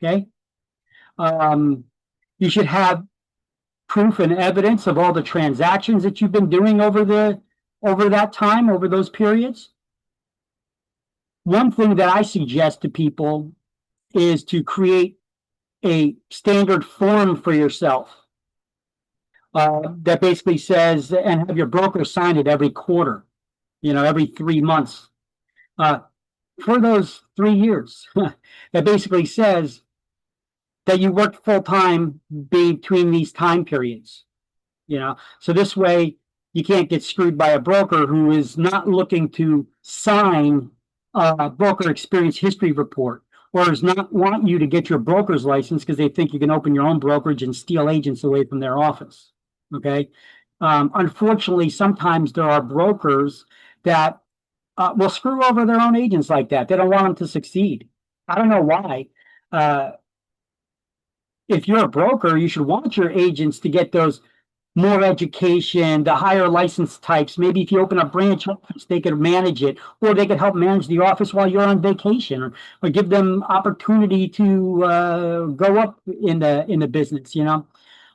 okay? You should have proof and evidence of all the transactions that you've been doing over that time, over those periods. One thing that I suggest to people is to create a standard form for yourself that basically says, and have your broker sign it every quarter, every 3 months. For those 3 years, that basically says that you worked full time between these time periods, So this way you can't get screwed by a broker who is not looking to sign a broker experience history report, or does not want you to get your broker's license because they think you can open your own brokerage and steal agents away from their office. Okay. Unfortunately, sometimes there are brokers that will screw over their own agents like that. They don't want them to succeed. I don't know why. If you're a broker, you should want your agents to get those more education, the higher license types. Maybe if you open a branch office, they could manage it, or they could help manage the office while you're on vacation, or give them opportunity to go up in the business,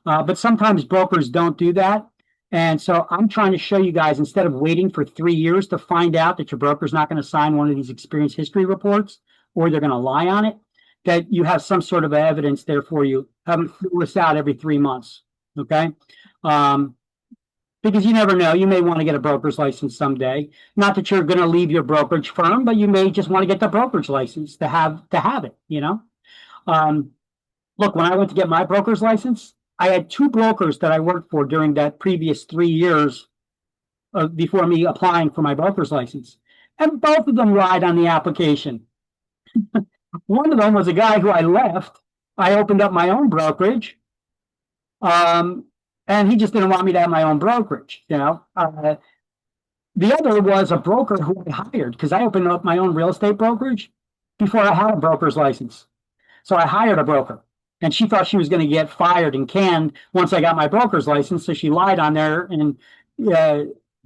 But sometimes brokers don't do that. And so I'm trying to show you guys, instead of waiting for 3 years to find out that your broker's not going to sign one of these experience history reports, or they're going to lie on it, that you have some sort of evidence there for you. Have them fill this out every 3 months, okay? Because you never know. You may want to get a broker's license someday. Not that you're going to leave your brokerage firm, but you may just want to get the brokerage license to have it, Look, when I went to get my broker's license, I had 2 brokers that I worked for during that previous 3 years before me applying for my broker's license. And both of them lied on the application. One of them was a guy who I left. I opened up my own brokerage. And he just didn't want me to have my own brokerage, The other was a broker who I hired, because I opened up my own real estate brokerage before I had a broker's license. So I hired a broker. And she thought she was going to get fired and canned once I got my broker's license. So she lied on there, and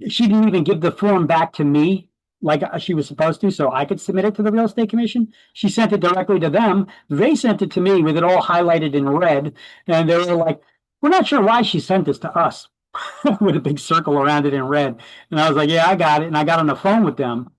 she didn't even give the form back to me like she was supposed to, so I could submit it to the Real Estate Commission. She sent it directly to them. They sent it to me with it all highlighted in red. And they were like, we're not sure why she sent this to us with a big circle around it in red. And I was like, yeah, I got it. And I got on the phone with them.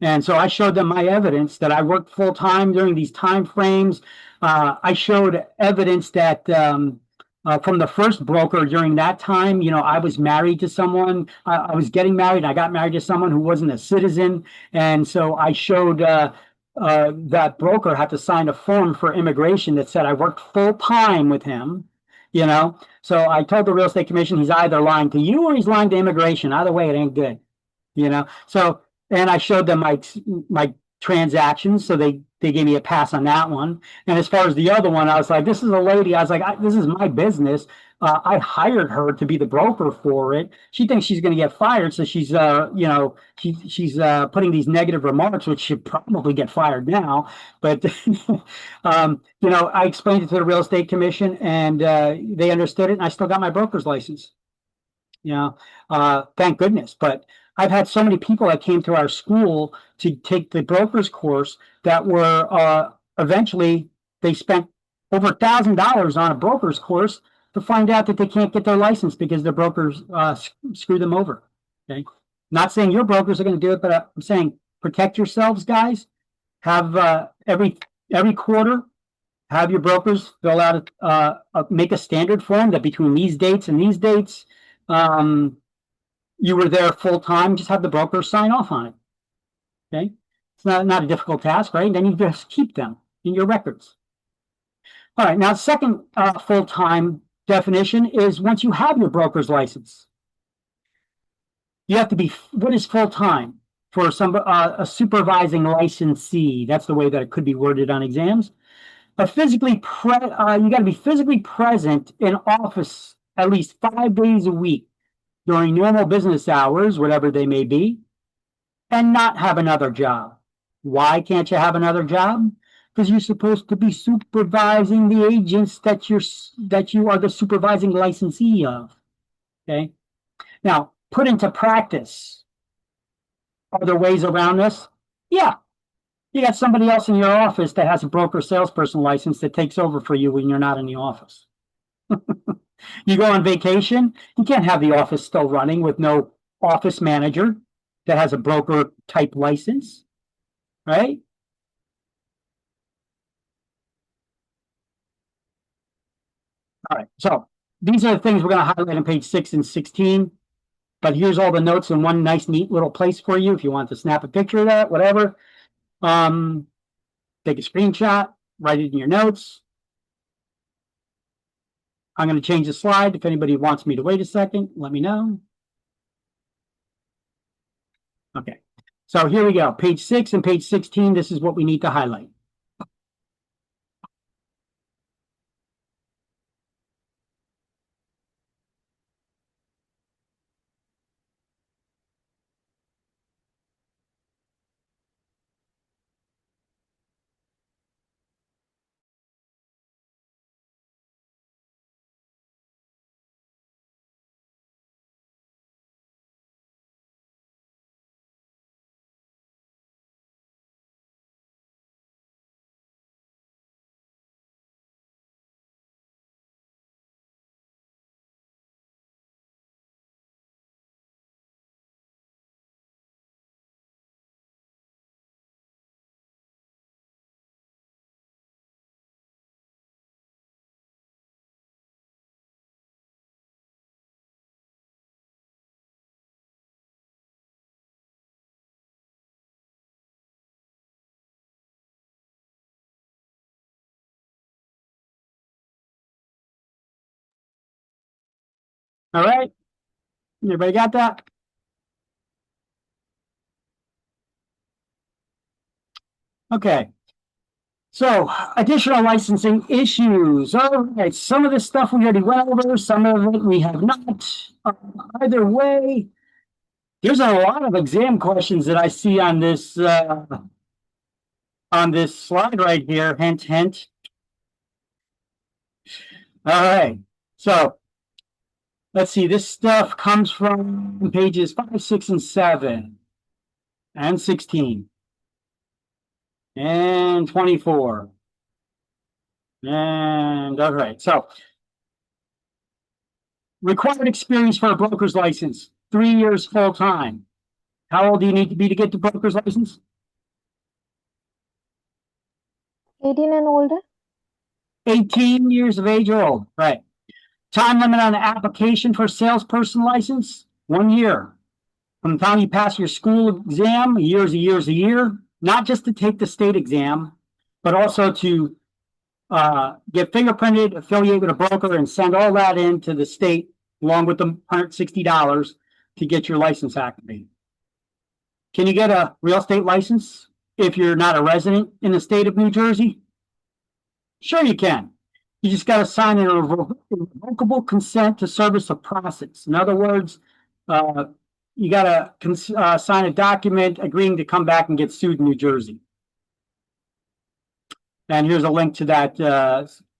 And so I showed them my evidence that I worked full time during these time frames. I showed evidence that from the first broker during that time, I was married to someone. I was getting married. I got married to someone who wasn't a citizen. And so I showed that broker had to sign a form for immigration that said I worked full time with him. So I told the real estate commission he's either lying to you or he's lying to immigration. Either way, it ain't good. So, and I showed them my transactions, so they gave me a pass on that one. And as far as the other one, I was like, this is a lady. I was like, this is my business. I hired her to be the broker for it. She thinks she's going to get fired, so she's she's putting these negative remarks, which should probably get fired now. But I explained it to the real estate commission, and they understood it, and I still got my broker's license. Thank goodness. But I've had so many people that came to our school to take the broker's course that were eventually they spent over $1,000 on a broker's course to find out that they can't get their license because the brokers screw them over. Okay, not saying your brokers are going to do it, but I'm saying protect yourselves, guys. Have every quarter, have your brokers fill out make a standard form that between these dates and these dates. You were there full time, just have the broker sign off on it. Okay. It's not a difficult task, right? Then you just keep them in your records. All right. Now, second full time definition is once you have your broker's license, you have to be, what is full time for a supervising licensee? That's the way that it could be worded on exams. You got to be physically present in office at least 5 days a week during normal business hours, whatever they may be, and not have another job. Why can't you have another job? Because you're supposed to be supervising the agents that you are the supervising licensee of. Okay. Now, put into practice. Are there ways around this? Yeah. You got somebody else in your office that has a broker salesperson license that takes over for you when you're not in the office. You go on vacation, you can't have the office still running with no office manager that has a broker type license, right? All right, so these are the things we're going to highlight on page 6 and 16. But here's all the notes in one nice, neat little place for you if you want to snap a picture of that, whatever. Take a screenshot, write it in your notes. I'm going to change the slide. If anybody wants me to wait a second, let me know. Okay, so here we go. Page 6 and page 16, this is what we need to highlight. All right, everybody got that? Okay. So, additional licensing issues. All right, some of this stuff we already went over, some of it we have not. Either way, there's a lot of exam questions that I see on this slide right here. Hint, hint. All right, so let's see. This stuff comes from pages 5, 6, and 7, and 16. And 24. And all right, so required experience for a broker's license, 3 years full time. How old do you need to be to get the broker's license? 18 and older? 18 years of age or old, right. Time limit on the application for a salesperson license, 1 year. From the time you pass your school exam, a year is a year is a year, not just to take the state exam, but also to get fingerprinted, affiliate with a broker, and send all that in to the state along with the $160 to get your license activated. Can you get a real estate license if you're not a resident in the state of New Jersey? Sure you can. You just got to sign an irrevocable consent to service a process. In other words, you got to sign a document agreeing to come back and get sued in New Jersey. And here's a link to that,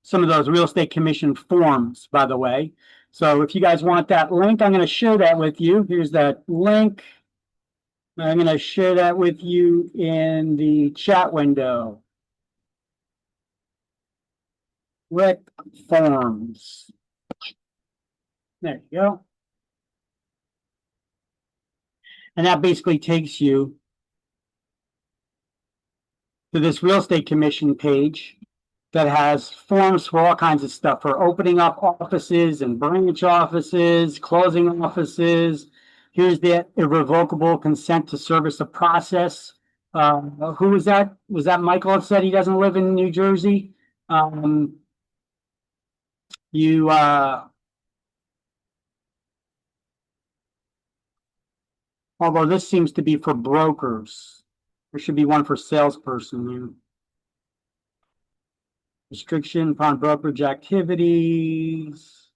some of those real estate commission forms, by the way. So if you guys want that link, I'm going to share that with you. Here's that link. I'm going to share that with you in the chat window. Rec forms. There you go. And that basically takes you to this real estate commission page that has forms for all kinds of stuff, for opening up offices and branch offices, closing offices. Here's the irrevocable consent to service a process. Who was that? Was that Michael that said he doesn't live in New Jersey? Although this seems to be for brokers. There should be one for salesperson here. Restriction upon brokerage activities.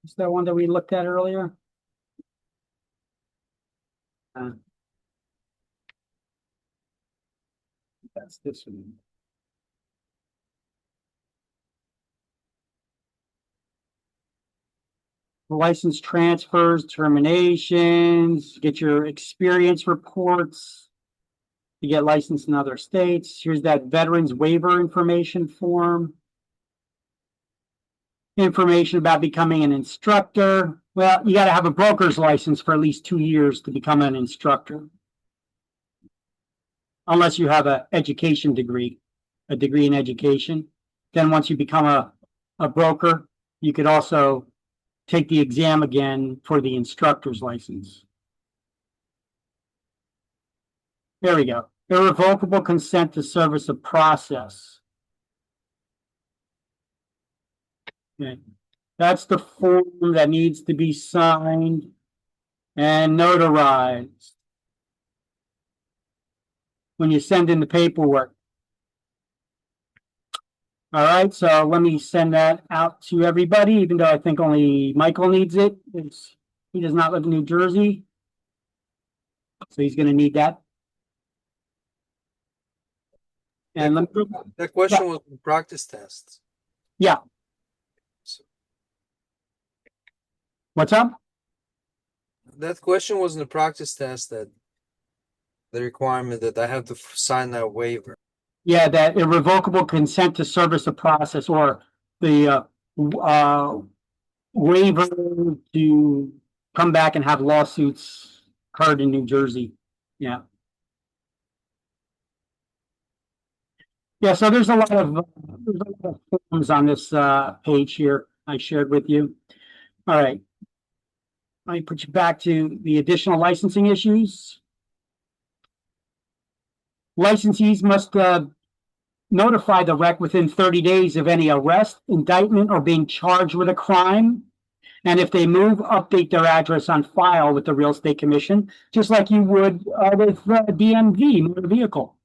Is that one that we looked at earlier? That's this one. License transfers, terminations, get your experience reports. You get licensed in other states. Here's that veterans waiver information form. Information about becoming an instructor. Well, you got to have a broker's license for at least 2 years to become an instructor. Unless you have an education degree, a degree in education. Then once you become a broker, you could also take the exam again for the instructor's license. There we go. Irrevocable consent to service a process. Okay. That's the form that needs to be signed and notarized when you send in the paperwork. All right, so let me send that out to everybody, even though I think only Michael needs it. He does not live in New Jersey, so he's going to need that. And let me, That question was a practice test. yeah. What's up? That question was in the practice test, that the requirement that I have to sign that waiver. Yeah, that irrevocable consent to service a process, or the waiver to come back and have lawsuits heard in New Jersey. Yeah. Yeah, so there's a lot of forms on this page here I shared with you. All right. Let me put you back to the additional licensing issues. Licensees must notify the rec within 30 days of any arrest, indictment, or being charged with a crime. And if they move, update their address on file with the Real Estate Commission, just like you would with DMV, motor vehicle.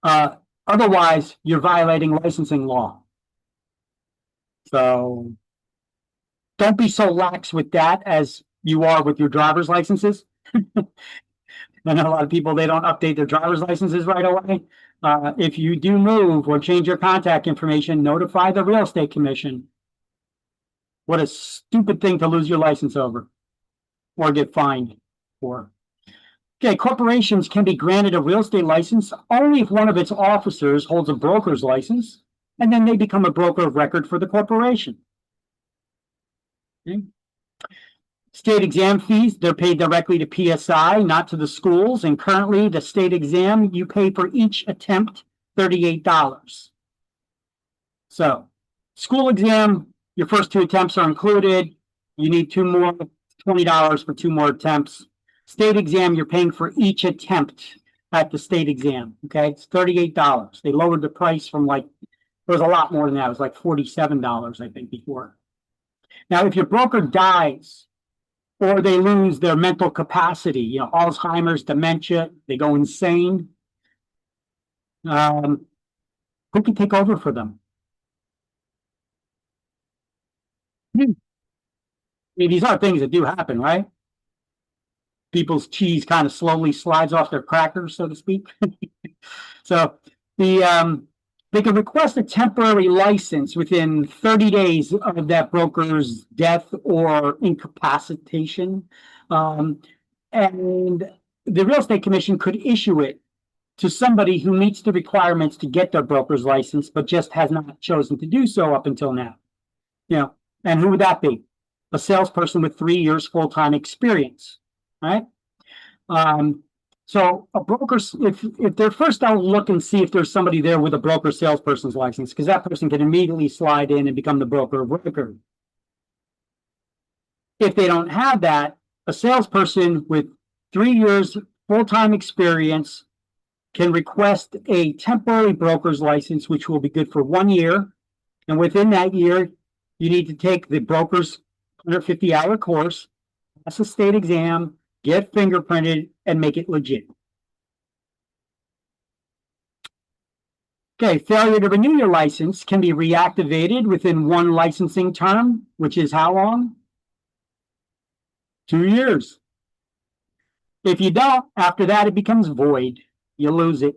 Otherwise, you're violating licensing law. So don't be so lax with that as you are with your driver's licenses. I know a lot of people, they don't update their driver's licenses right away. If you do move or change your contact information, notify the Real Estate Commission. What a stupid thing to lose your license over or get fined for. Okay, corporations can be granted a real estate license only if one of its officers holds a broker's license, and then they become a broker of record for the corporation. Okay. State exam fees, they're paid directly to PSI, not to the schools. And currently, the state exam, you pay for each attempt $38. So, school exam, your first 2 attempts are included. You need 2 more, $20 for 2 more attempts. State exam, you're paying for each attempt at the state exam. Okay, it's $38. They lowered the price from like, it was a lot more than that. It was like $47, I think, before. Now, if your broker dies or they lose their mental capacity, you know, Alzheimer's, dementia, they go insane, who can take over for them? I mean, these are things that do happen, right? People's cheese kind of slowly slides off their crackers, so to speak. So they can request a temporary license within 30 days of that broker's death or incapacitation. And the Real Estate Commission could issue it to somebody who meets the requirements to get their broker's license, but just has not chosen to do so up until now. You know, and who would that be? A salesperson with 3 years full-time experience, right? So a broker, if they're first, I'll look and see if there's somebody there with a broker salesperson's license, because that person can immediately slide in and become the broker of record. If they don't have that, a salesperson with 3 years full-time experience can request a temporary broker's license, which will be good for 1 year. And within that year, you need to take the broker's 150-hour course, pass a state exam, get fingerprinted, and make it legit. Okay, failure to renew your license can be reactivated within 1 licensing term, which is how long? 2 years. If you don't, after that, it becomes void. You lose it.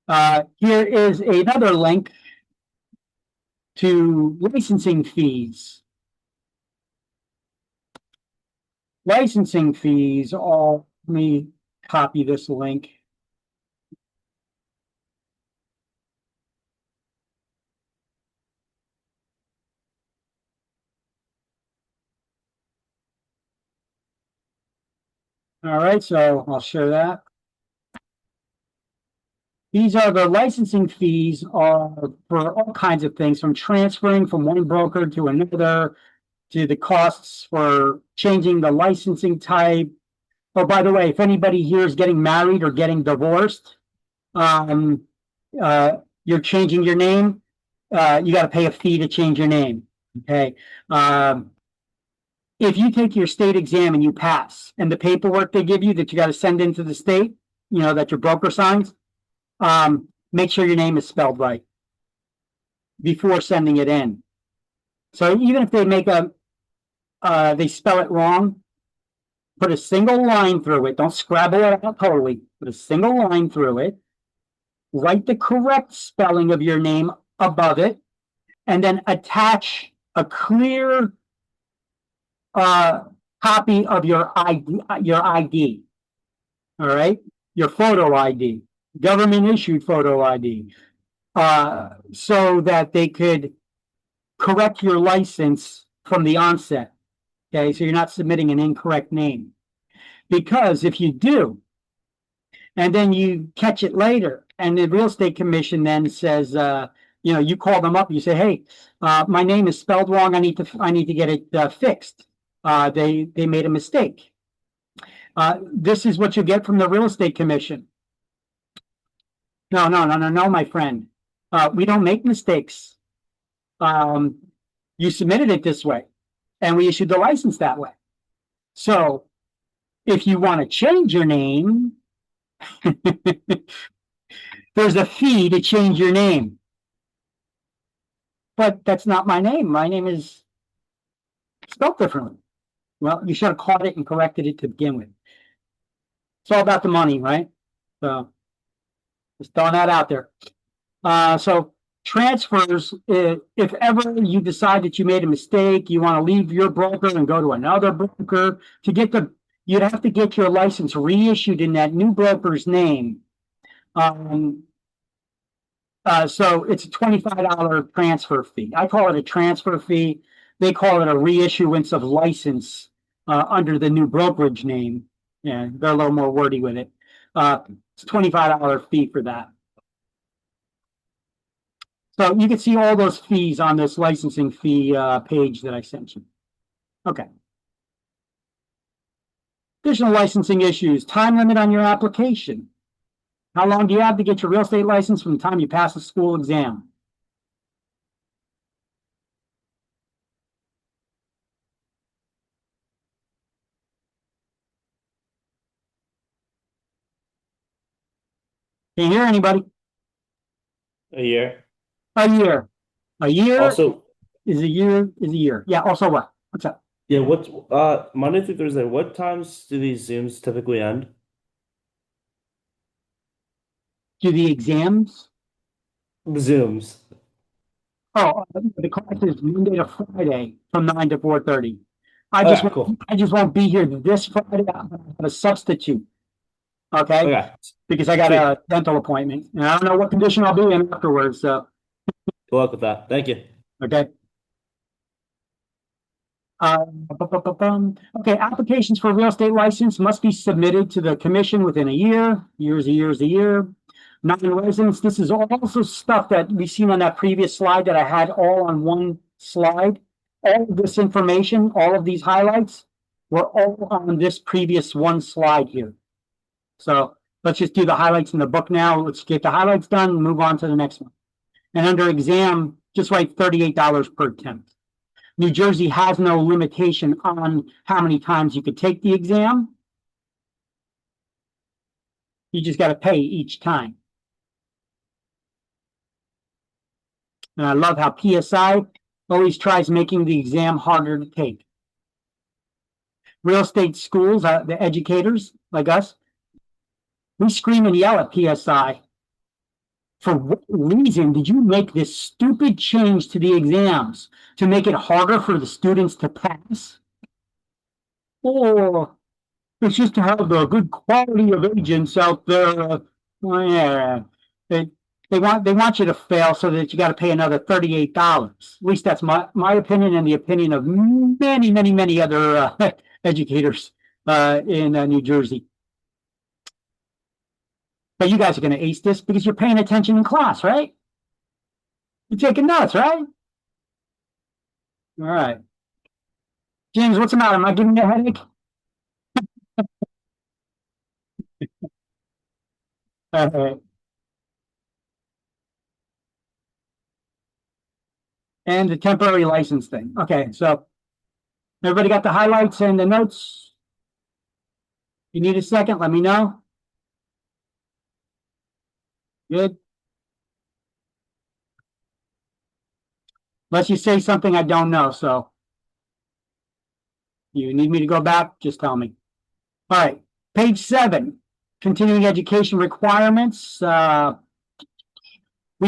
Here is another link to licensing fees. Licensing fees are, let me copy this link. All right, so I'll share that. These are the licensing fees are for all kinds of things, from transferring from one broker to another, to the costs for changing the licensing type. Oh, by the way, if anybody here is getting married or getting divorced, you're changing your name, you got to pay a fee to change your name. Okay. If you take your state exam and you pass, and the paperwork they give you that you got to send into the state, you know, that your broker signs, make sure your name is spelled right before sending it in. So even if they make they spell it wrong, put a single line through it. Don't scrabble it out totally. Put a single line through it. Write the correct spelling of your name above it, and then attach a clear copy of your ID. All right, your photo ID, government issued photo ID, so that they could correct your license from the onset. Okay, so you're not submitting an incorrect name. Because if you do, and then you catch it later, and the Real Estate Commission then says, you know, you call them up, you say, hey, my name is spelled wrong. I need to get it fixed. They made a mistake. This is what you get from the Real Estate Commission. No, my friend. We don't make mistakes. You submitted it this way, and we issued the license that way. So if you want to change your name, there's a fee to change your name. But that's not my name. My name is spelled differently. Well, you should have caught it and corrected it to begin with. It's all about the money, right? So just throwing that out there. So transfers, if ever you decide that you made a mistake, you want to leave your broker and go to another broker to get the you'd have to get your license reissued in that new broker's name. So it's a $25 transfer fee. I call it a transfer fee. They call it a reissuance of license under the new brokerage name. Yeah, they're a little more wordy with it. It's a $25 fee for that. So you can see all those fees on this licensing fee page that I sent you. Okay. Additional licensing issues, time limit on your application. How long do you have to get your real estate license from the time you pass the school exam? Can you hear anybody? A year. A year. A year Also, is a year is a year. Yeah, also what? What's up? yeah, Monday through Thursday, what times do these Zooms typically end? Do the exams? Zooms. Oh, the class is Monday to Friday from 9 to 4:30. Cool. I just won't be here this Friday. I'm gonna have a substitute. Okay? Okay. Because I got a dental appointment. And I don't know what condition I'll be in afterwards. So Good luck with that. Thank you. okay. Okay, applications for real estate license must be submitted to the commission within a year. Years, a year is a year. Non-residents, this is also stuff that we've seen on that previous slide that I had all on one slide. All of this information, all of these highlights were all on this previous one slide here. So let's just do the highlights in the book now. Let's get the highlights done and move on to the next one. And under exam, just write $38 per attempt. New Jersey has no limitation on how many times you could take the exam. You just got to pay each time. And I love how PSI always tries making the exam harder to take. Real estate schools, the educators like us, we scream and yell at PSI. For what reason did you make this stupid change to the exams to make it harder for the students to pass? Or it's just to have the good quality of agents out there. They want you to fail so that you got to pay another $38. At least that's my opinion and the opinion of many other educators in New Jersey. But you guys are going to ace this because you're paying attention in class, right? You're taking notes, right? All right. James, what's the matter? Am I giving you a headache? All right. And the temporary license thing. Okay, so everybody got the highlights and the notes? You need a second, let me know. Good. Unless you say something I don't know, so you need me to go back, just tell me. All right, page 7, continuing education requirements. We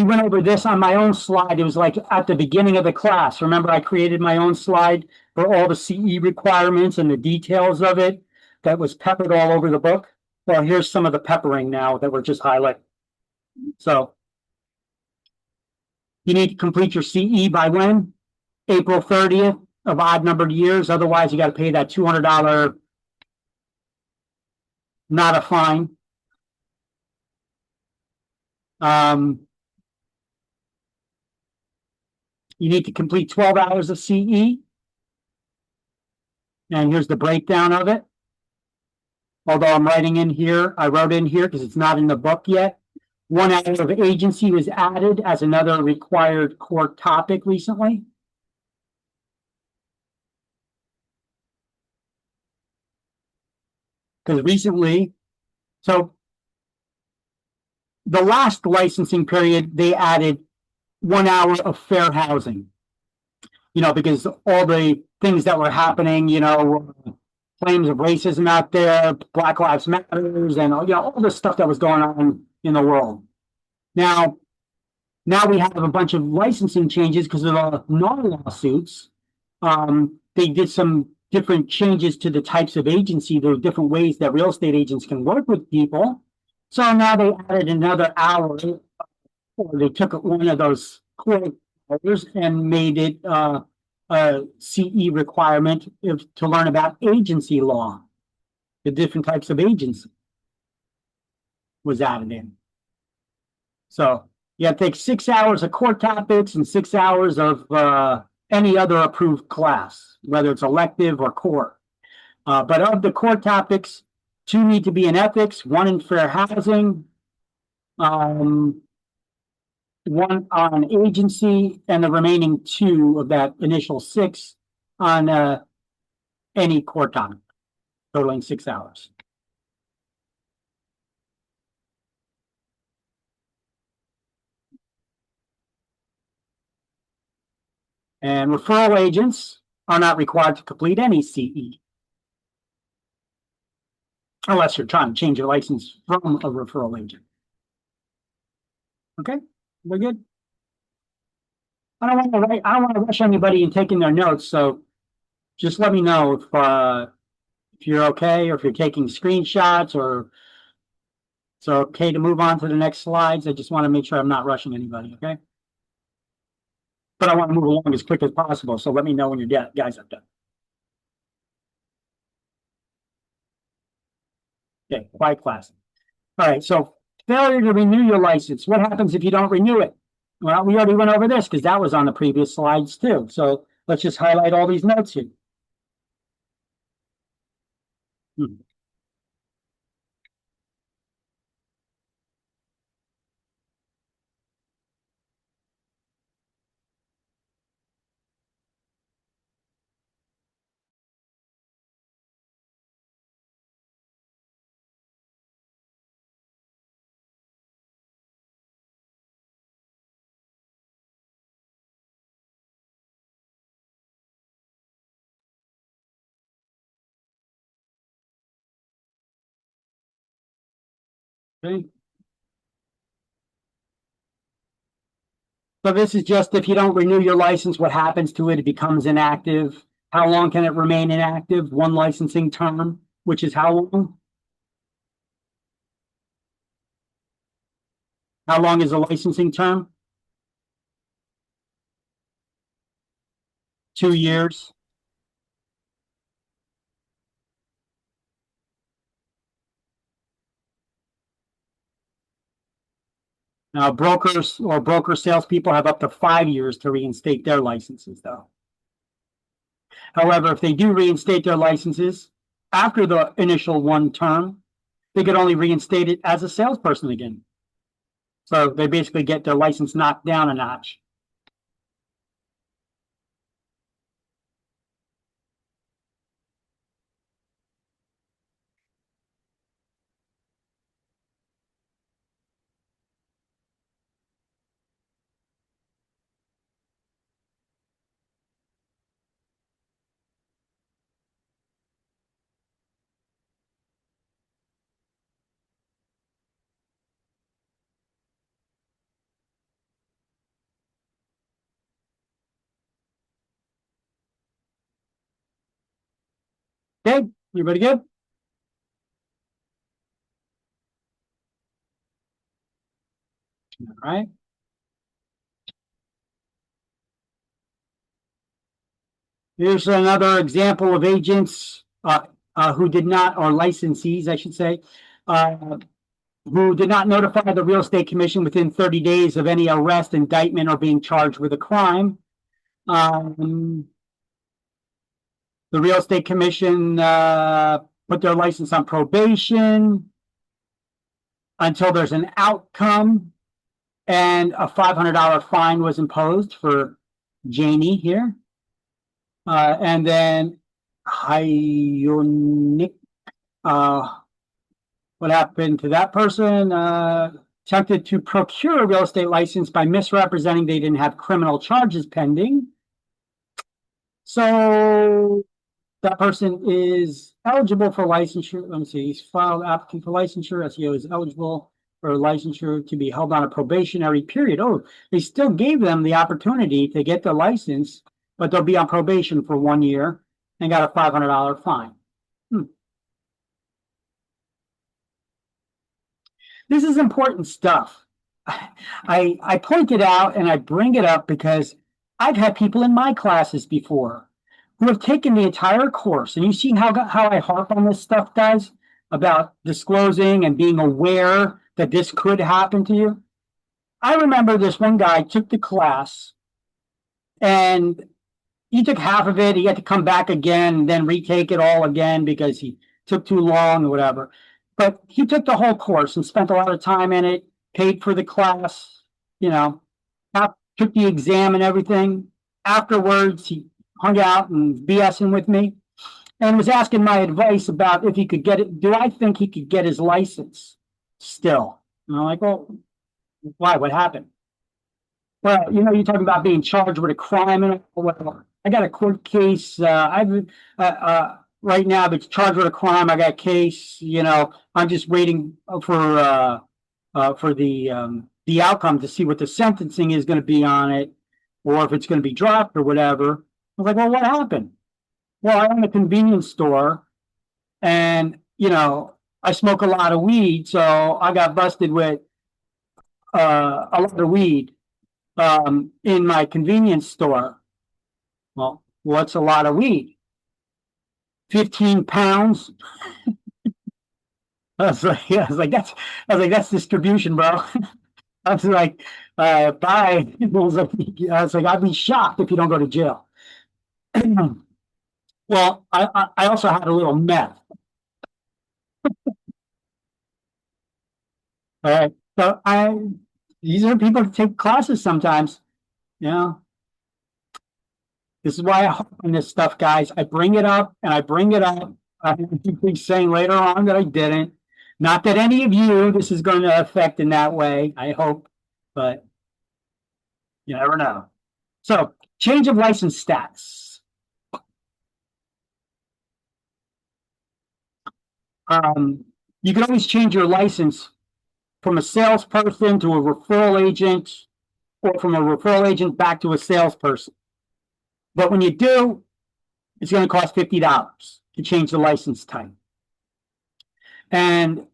went over this on my own slide. It was like at the beginning of the class. Remember, I created my own slide for all the CE requirements and the details of it that was peppered all over the book. Well, here's some of the peppering now that we're just highlighting. So you need to complete your CE by when? April 30th of odd numbered years. Otherwise, you got to pay that $200, not a fine. You need to complete 12 hours of CE. And here's the breakdown of it. Although I'm writing in here, I wrote in here because it's not in the book yet. 1 hour of agency was added as another required core topic recently. Because recently, so the last licensing period, they added 1 hour of fair housing. You know, because all the things that were happening, you know, claims of racism out there, Black Lives Matters, and you know, all the stuff that was going on in the world. Now we have a bunch of licensing changes because of the non lawsuits. They did some different changes to the types of agency. There are different ways that real estate agents can work with people. So now they added another hour, or they took one of those core hours and made it a CE requirement to learn about agency law. The different types of agency was added in. So you have to take 6 hours of core topics and 6 hours of any other approved class, whether it's elective or core. But of the core topics, 2 need to be in ethics, 1 in fair housing, 1 on agency, and the remaining 2 of that initial 6 on any core topic, totaling 6 hours. And referral agents are not required to complete any CE. Unless you're trying to change your license from a referral agent. Okay, we're good. I don't want to rush anybody in taking their notes, so just let me know if you're okay, or if you're taking screenshots, or it's okay to move on to the next slides. I just want to make sure I'm not rushing anybody, okay? But I want to move along as quick as possible, so let me know when you guys are done. Okay, quiet class. All right, so failure to renew your license. What happens if you don't renew it? Well, we already went over this because that was on the previous slides too. So let's just highlight all these notes here. Okay. So this is just if you don't renew your license, what happens to it? It becomes inactive. How long can it remain inactive? 1 licensing term, which is how long? How long is a licensing term? 2 years. Now, brokers or broker salespeople have up to 5 years to reinstate their licenses, though. However, if they do reinstate their licenses after the initial 1 term, they could only reinstate it as a salesperson again. So they basically get their license knocked down a notch. Okay, everybody good? All right. Here's another example of agents who did not, or licensees, I should say, who did not notify the real estate commission within 30 days of any arrest, indictment, or being charged with a crime. The real estate commission put their license on probation until there's an outcome, and a $500 fine was imposed for Janie here. And then Hyonic, what happened to that person? Attempted to procure a real estate license by misrepresenting they didn't have criminal charges pending. So that person is eligible for licensure. Let me see. He's filed applicant for licensure. SEO is eligible for licensure to be held on a probationary period. Oh, they still gave them the opportunity to get the license, but they'll be on probation for 1 year. and got a $500 fine. This is important stuff. I point it out and I bring it up because I've had people in my classes before who have taken the entire course, and you see how I harp on this stuff, guys, about disclosing and being aware that this could happen to you. I remember this one guy took the class and he took half of it. He had to come back again and then retake it all again because he took too long or whatever. But he took the whole course and spent a lot of time in it, paid for the class, you know, took the exam and everything. Afterwards, he hung out and BSing with me and was asking my advice about if he could get it. Do I think he could get his license still? And I'm like, well, why? What happened? Well, you know, you're talking about being charged with a crime and whatever. I got a court case. Right now, it's charged with a crime. I got a case. You know, I'm just waiting for the outcome to see what the sentencing is going to be on it, or if it's going to be dropped or whatever. I was like, well, what happened? Well, I own a convenience store, and you know, I smoke a lot of weed, so I got busted with a lot of weed in my convenience store. Well, what's a lot of weed? 15 pounds. I was like, that's distribution, bro. I was like, bye. I was like, I'd be shocked if you don't go to jail. Well, I also had a little meth. All right. So these are people who take classes sometimes, you know. This is why I harp on this stuff, guys. I bring it up and I bring it up. I keep saying later on that I didn't. Not that any of you this is going to affect in that way, I hope, but you never know. So, change of license stats. You can always change your license from a salesperson to a referral agent, or from a referral agent back to a salesperson. But when you do, it's going to cost $50 to change the license type. And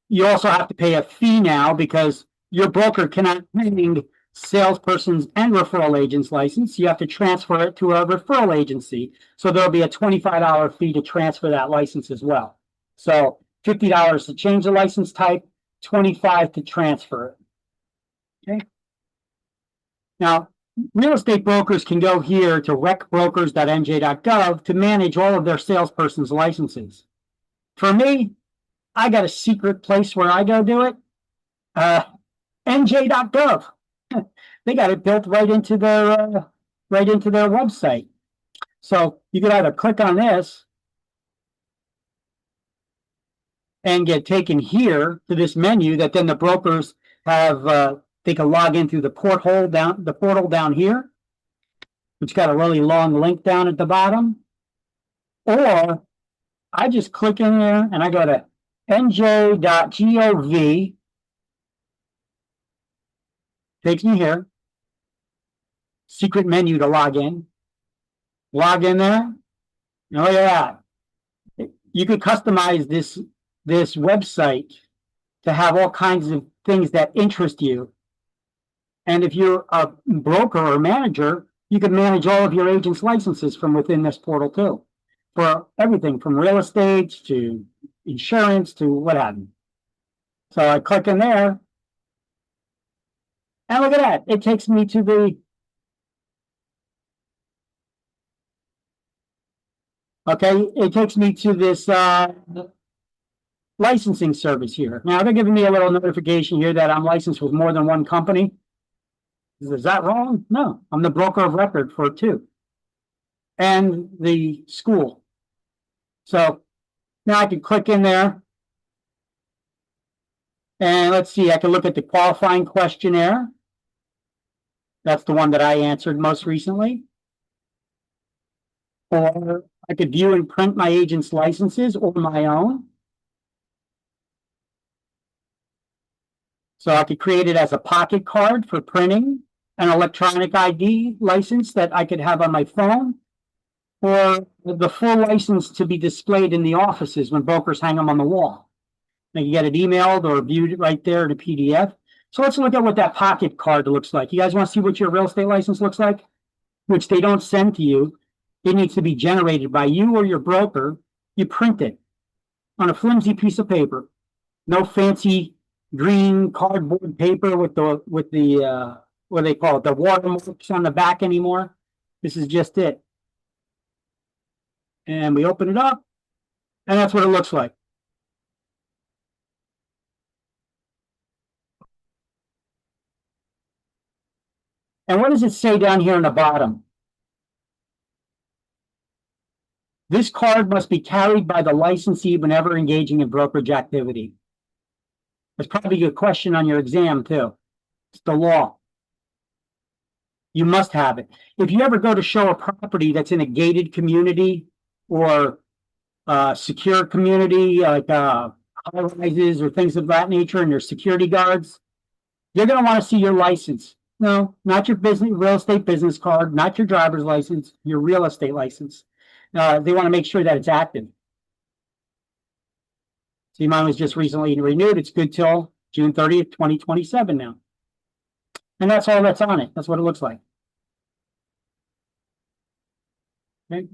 you also have to pay a fee now because your broker cannot hang salespersons and referral agents license. You have to transfer it to a referral agency. So there'll be a $25 fee to transfer that license as well. So $50 to change the license type, $25 to transfer it. Okay. Now, real estate brokers can go here to recbrokers.nj.gov to manage all of their salesperson's licenses. For me, I got a secret place where I go do it. nj.gov. They got it built right into their website. So you could either click on this and get taken here to this menu that then the brokers have. They can log in through the portal down here, which got a really long link down at the bottom. Or I just click in there and I go to nj.gov. Takes me here. Secret menu to log in. Log in there. Look at that. You could customize this website to have all kinds of things that interest you. And if you're a broker or manager, you can manage all of your agents' licenses from within this portal too, for everything from real estate to insurance to what have you. So I click in there, and look at that. It takes me to the it takes me to this licensing service here. Now they're giving me a little notification here that I'm licensed with more than one company. Is that wrong? No, I'm the broker of record for two. And the school. So now I can click in there. And let's see, I can look at the qualifying questionnaire. That's the one that I answered most recently. Or I could view and print my agent's licenses or my own. So I could create it as a pocket card for printing, an electronic ID license that I could have on my phone, or the full license to be displayed in the offices when brokers hang them on the wall. They can get it emailed or viewed right there in a PDF. So let's look at what that pocket card looks like. You guys want to see what your real estate license looks like? Which they don't send to you. It needs to be generated by you or your broker. You print it on a flimsy piece of paper. No fancy green cardboard paper with the what do they call it? The watermarks on the back anymore. This is just it. And we open it up, and that's what it looks like. And what does it say down here on the bottom? This card must be carried by the licensee whenever engaging in brokerage activity. That's probably a question on your exam too. It's the law. You must have it. If you ever go to show a property that's in a gated community or secure community, like high rises or things of that nature, and there's security guards, they're going to want to see your license. No, not your business real estate business card, not your driver's license, your real estate license. They want to make sure that it's active. See, mine was just recently renewed. It's good till June 30th, 2027 now. And that's all that's on it. That's what it looks like. Okay.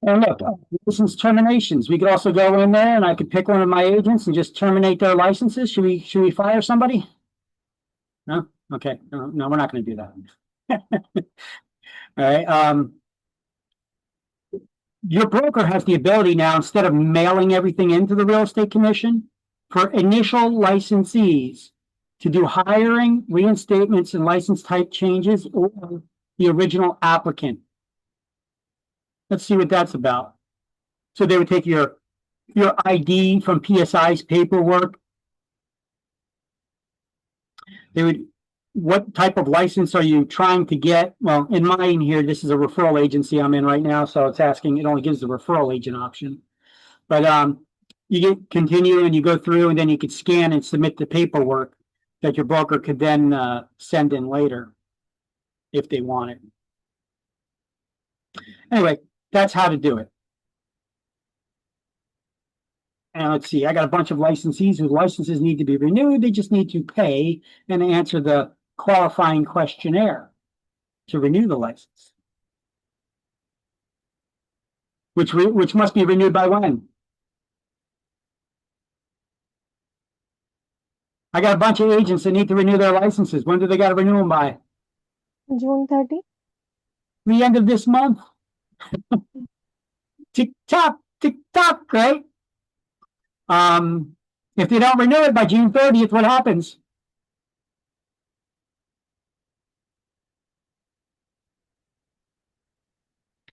And look, license terminations. We could also go in there and I could pick one of my agents and just terminate their licenses. Should we fire somebody? No? Okay. No, we're not going to do that. All right. Your broker has the ability now, instead of mailing everything into the real estate commission, for initial licensees to do hiring, reinstatements, and license type changes, or the original applicant. Let's see what that's about. So they would take your ID from PSI's paperwork. They would, what type of license are you trying to get? Well, in mine here, this is a referral agency I'm in right now, so it's asking, it only gives the referral agent option. But you get continue and you go through, and then you could scan and submit the paperwork that your broker could then send in later if they want it. Anyway, that's how to do it. And let's see, I got a bunch of licensees whose licenses need to be renewed. They just need to pay and answer the qualifying questionnaire to renew the license. Which must be renewed by when? I got a bunch of agents that need to renew their licenses. When do they got to renew them by? June 30. The end of this month. Tick tock, right? If they don't renew it by June 30th, what happens?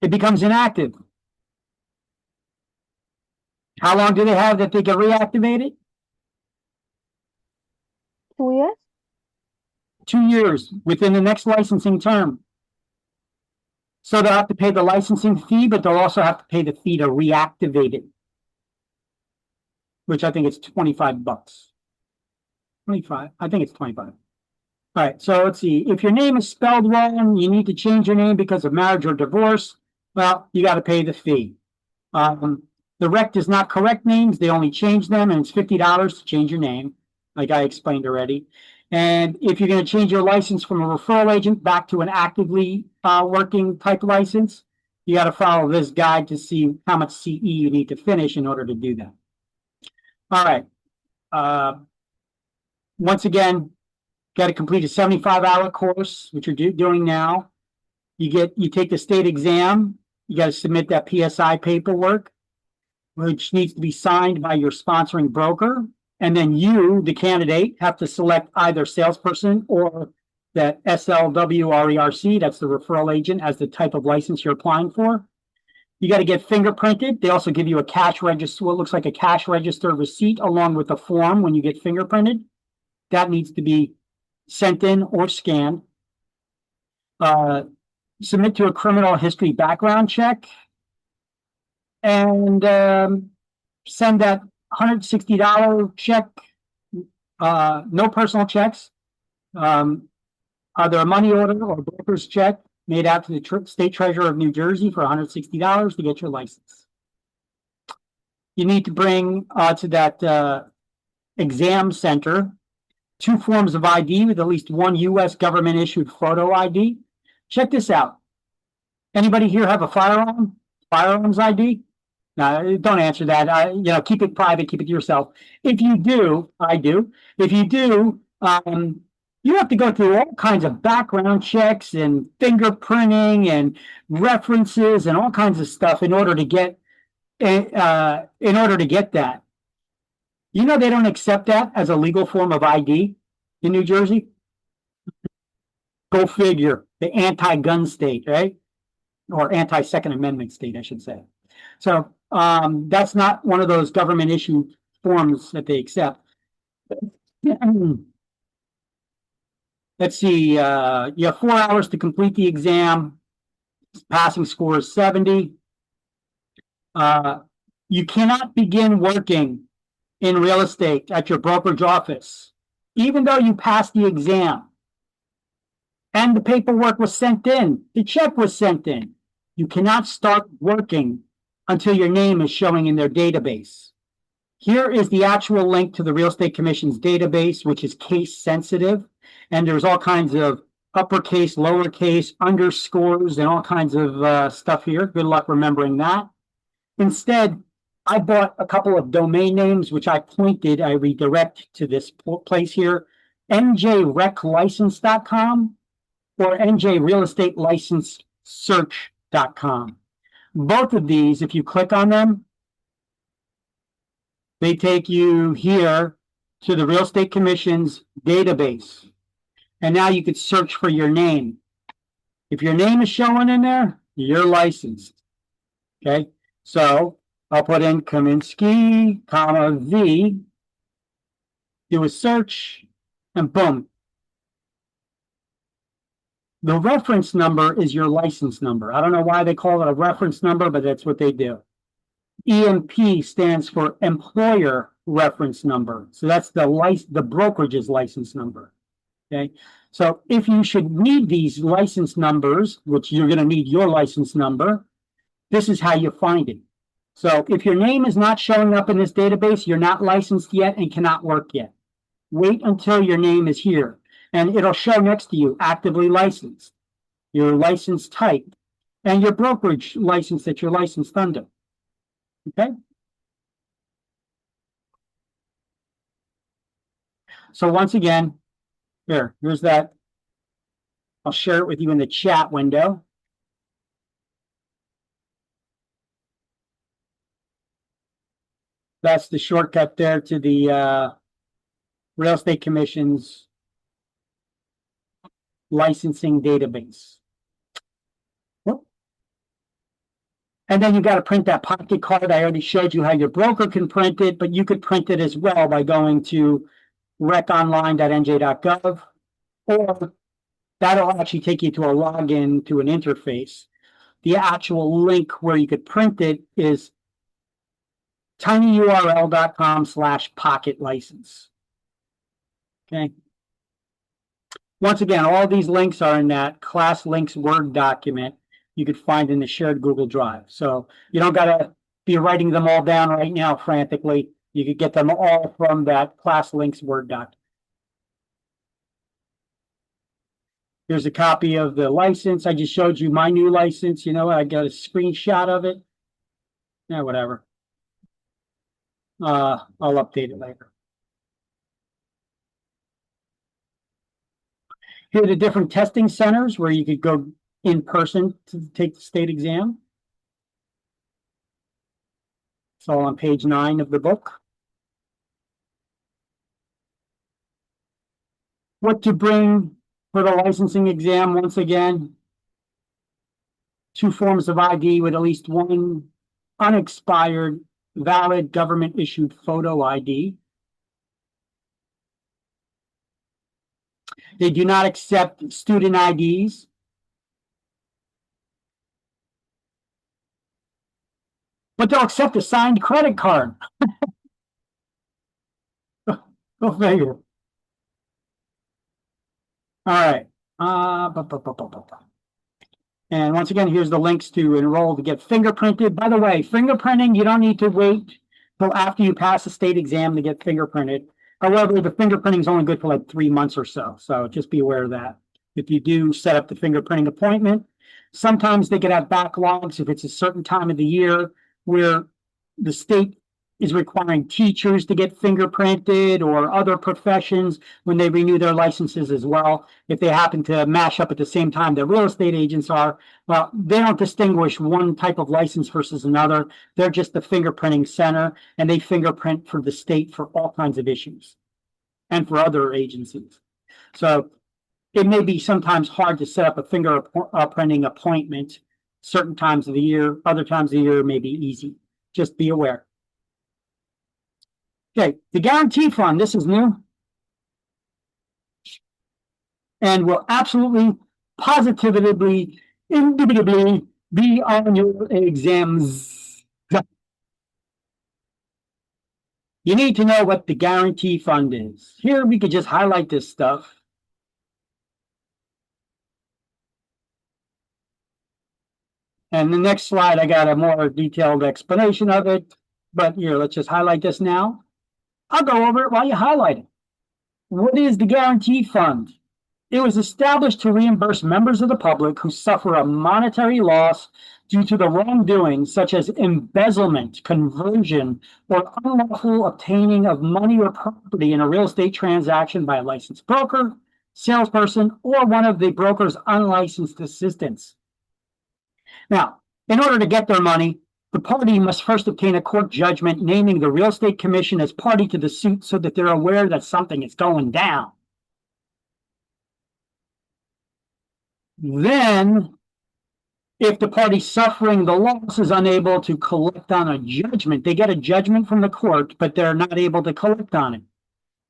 It becomes inactive. How long do they have that they can reactivate it? 2 years? 2 years within the next licensing term. So they'll have to pay the licensing fee, but they'll also have to pay the fee to reactivate it, which I think it's $25. 25. I think it's 25. All right. So let's see. If your name is spelled wrong, you need to change your name because of marriage or divorce. Well, you got to pay the fee. The rec does not correct names. They only change them, and it's $50 to change your name, like I explained already. And if you're going to change your license from a referral agent back to an actively working type license, you got to follow this guide to see how much CE you need to finish in order to do that. All right. Once again, got to complete a 75-hour course, which you're doing now. You take the state exam. You got to submit that PSI paperwork, which needs to be signed by your sponsoring broker. And then you, the candidate, have to select either salesperson or that SLWRERC, that's the referral agent, as the type of license you're applying for. You got to get fingerprinted. They also give you a cash register, what looks like a cash register receipt along with a form when you get fingerprinted. That needs to be sent in or scanned. Submit to a criminal history background check. And send that $160 check, no personal checks, Are there a money order or broker's check made out to the state treasurer of New Jersey for $160 to get your license? You need to bring to that exam center 2 forms of ID with at least 1 U.S. government issued photo ID. Check this out. Anybody here have a firearm? Firearms ID? No, don't answer that. Keep it private, keep it to yourself. If you do, I do. If you do, you have to go through all kinds of background checks and fingerprinting and references and all kinds of stuff in order to get that. You know they don't accept that as a legal form of ID in New Jersey? Go figure. The anti-gun state, right? Or anti-Second Amendment state, I should say. So that's not one of those government issued forms that they accept. Let's see. You have 4 hours to complete the exam. Passing score is 70. You cannot begin working in real estate at your brokerage office, even though you passed the exam and the paperwork was sent in, the check was sent in. You cannot start working until your name is showing in their database. Here is the actual link to the Real Estate Commission's database, which is case sensitive. And there's all kinds of uppercase, lowercase, underscores, and all kinds of stuff here. Good luck remembering that. Instead, I bought a couple of domain names, which I redirect to this place here, njreclicense.com or njrealestatelicenssearch.com. Both of these, if you click on them, they take you here to the Real Estate Commission's database. And now you could search for your name. If your name is showing in there, you're licensed. Okay, so I'll put in Kaminsky, V, do a search, and boom. The reference number is your license number. I don't know why they call it a reference number, but that's what they do. EMP stands for employer reference number. So that's the brokerage's license number. Okay, so if you should need these license numbers, which you're going to need your license number, this is how you find it. So if your name is not showing up in this database, you're not licensed yet and cannot work yet. Wait until your name is here, and it'll show next to you, actively licensed, your license type, and your brokerage license that you're licensed under. Okay? So once again, here's that. I'll share it with you in the chat window. That's the shortcut there to the Real Estate Commission's licensing database. And then you got to print that pocket card. I already showed you how your broker can print it, but you could print it as well by going to reconline.nj.gov, or that'll actually take you to a login to an interface. The actual link where you could print it is tinyurl.com/pocket license. Okay. Once again, all these links are in that class links Word document you could find in the shared Google Drive. So you don't got to be writing them all down right now frantically. You could get them all from that class links Word document. Here's a copy of the license. I just showed you my new license. You know, I got a screenshot of it. Yeah, whatever. I'll update it later. Here are the different testing centers where you could go in person to take the state exam. It's all on page 9 of the book. What to bring for the licensing exam, once again, 2 forms of ID with at least 1 unexpired, valid government-issued photo ID. They do not accept student IDs. But they'll accept a signed credit card. Go figure. All right. And once again, here's the links to enroll to get fingerprinted. By the way, fingerprinting, you don't need to wait till after you pass the state exam to get fingerprinted. However, the fingerprinting is only good for like 3 months or so. So just be aware of that. If you do set up the fingerprinting appointment, sometimes they could have backlogs if it's a certain time of the year where the state is requiring teachers to get fingerprinted or other professions when they renew their licenses as well. If they happen to mash up at the same time that real estate agents are, well, they don't distinguish one type of license versus another. They're just the fingerprinting center, and they fingerprint for the state for all kinds of issues and for other agencies. So it may be sometimes hard to set up a fingerprinting appointment certain times of the year. Other times of the year may be easy. Just be aware. Okay, the guarantee fund, this is new. And will absolutely, positively, indubitably be on your exams. You need to know what the guarantee fund is. Here we could just highlight this stuff. And the next slide, I got a more detailed explanation of it. But here, let's just highlight this now. I'll go over it while you highlight it. What is the guarantee fund? It was established to reimburse members of the public who suffer a monetary loss due to the wrongdoing, such as embezzlement, conversion, or unlawful obtaining of money or property in a real estate transaction by a licensed broker, salesperson, or one of the broker's unlicensed assistants. Now, in order to get their money, the party must first obtain a court judgment naming the real estate commission as party to the suit so that they're aware that something is going down. Then, if the party suffering the loss is unable to collect on a judgment, they get a judgment from the court, but they're not able to collect on it.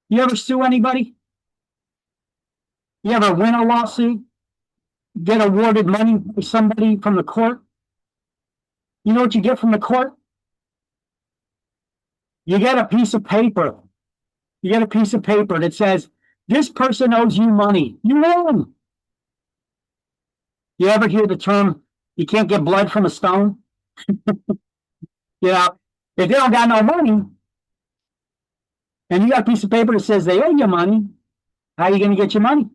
You ever sue anybody? You ever win a lawsuit? Get awarded money by somebody from the court? You know what you get from the court? You get a piece of paper. You get a piece of paper that says, this person owes you money. You won. You ever hear the term, you can't get blood from a stone? You know, if they don't got no money, and you got a piece of paper that says they owe you money, how are you going to get your money?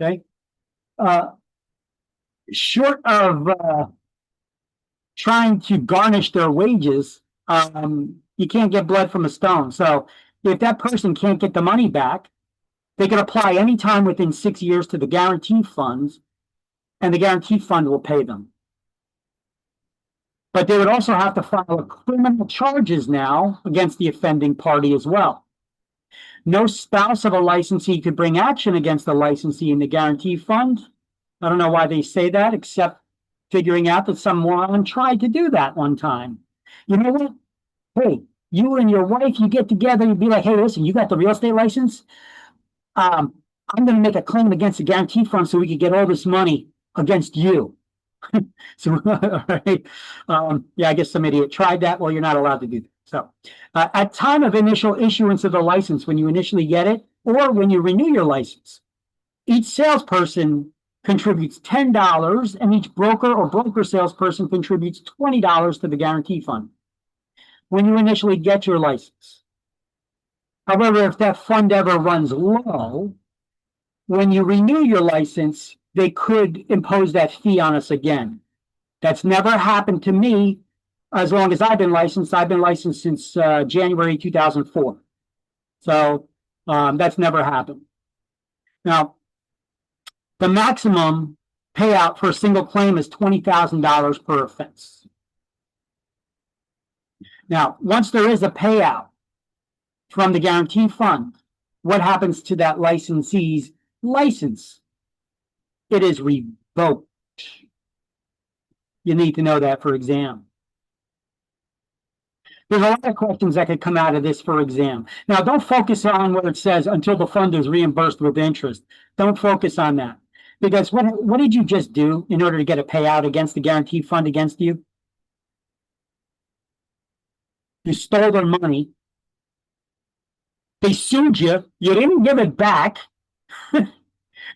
Okay. Short of trying to garnish their wages, you can't get blood from a stone. So if that person can't get the money back, they can apply anytime within 6 years to the guarantee funds, and the guarantee fund will pay them. But they would also have to file criminal charges now against the offending party as well. No spouse of a licensee could bring action against the licensee in the guarantee fund. I don't know why they say that, except figuring out that someone tried to do that one time. You know what? Hey, you and your wife, you get together, you'd be like, hey, listen, you got the real estate license? I'm going to make a claim against the guarantee fund so we can get all this money against you. So, all right. Yeah, I guess some idiot tried that. Well, you're not allowed to do that. So, at time of initial issuance of the license, when you initially get it, or when you renew your license, each salesperson contributes $10, and each broker or broker salesperson contributes $20 to the guarantee fund when you initially get your license. However, if that fund ever runs low, when you renew your license, they could impose that fee on us again. That's never happened to me as long as I've been licensed. I've been licensed since January 2004. So that's never happened. Now, the maximum payout for a single claim is $20,000 per offense. Now, once there is a payout from the guarantee fund, what happens to that licensee's license? It is revoked. You need to know that for exam. There's a lot of questions that could come out of this for exam. Now, don't focus on where it says until the fund is reimbursed with interest. Don't focus on that. Because what did you just do in order to get a payout against the guarantee fund against you? You stole their money. They sued you. You didn't give it back,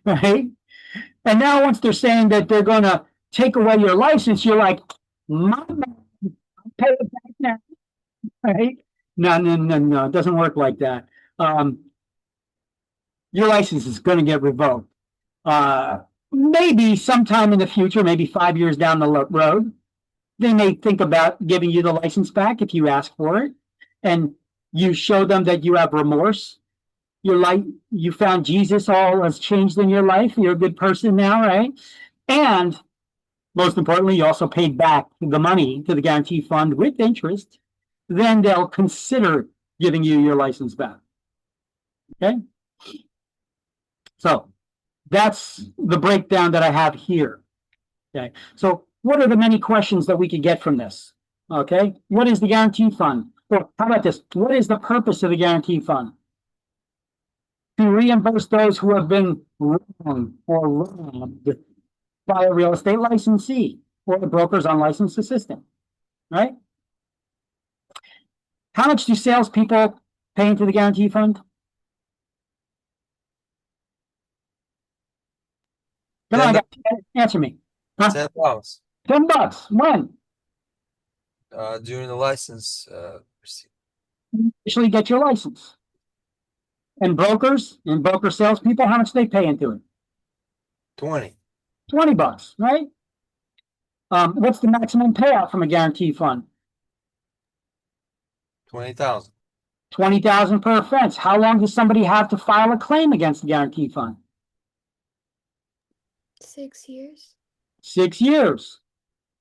right? And now once they're saying that they're going to take away your license, you're like, my bad, I'll pay it back now, right? No, no, no, no. It doesn't work like that. Your license is going to get revoked. Maybe sometime in the future, maybe 5 years down the road, they may think about giving you the license back if you ask for it, and you show them that you have remorse. Your life, you found Jesus, all has changed in your life. You're a good person now, right? And most importantly, you also paid back the money to the guarantee fund with interest. Then they'll consider giving you your license back. Okay? So that's the breakdown that I have here. Okay. So what are the many questions that we could get from this? Okay. What is the guarantee fund? Or how about this? What is the purpose of the guarantee fund? To reimburse those who have been wronged or robbed by a real estate licensee or the broker's unlicensed assistant, right? How much do salespeople pay into the guarantee fund? Come on, guys, answer me. Huh? $10 $10. When? during the license receipt. You actually get your license. And brokers and broker salespeople, how much they pay into it? 20. $20, right? What's the maximum payout from a guarantee fund? 20,000. $20,000 per offense. How long does somebody have to file a claim against the guarantee fund? 6 years. 6 years.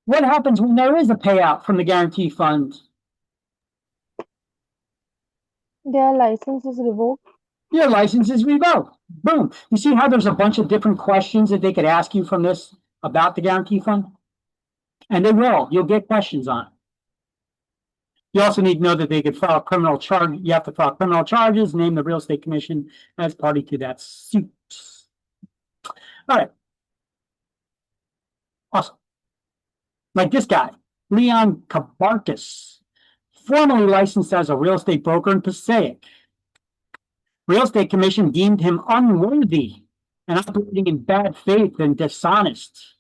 What happens when there is a payout from the guarantee fund? Their license is revoked. Your license is revoked. Boom. You see how there's a bunch of different questions that they could ask you from this about the guarantee fund? And they will. You'll get questions on it. You also need to know that they could file a criminal charge. You have to file criminal charges, name the real estate commission as party to that suit. All right. Awesome. Like this guy, Leon Kabarkis, formerly licensed as a real estate broker in Passaic. Real estate commission deemed him unworthy and operating in bad faith and dishonest.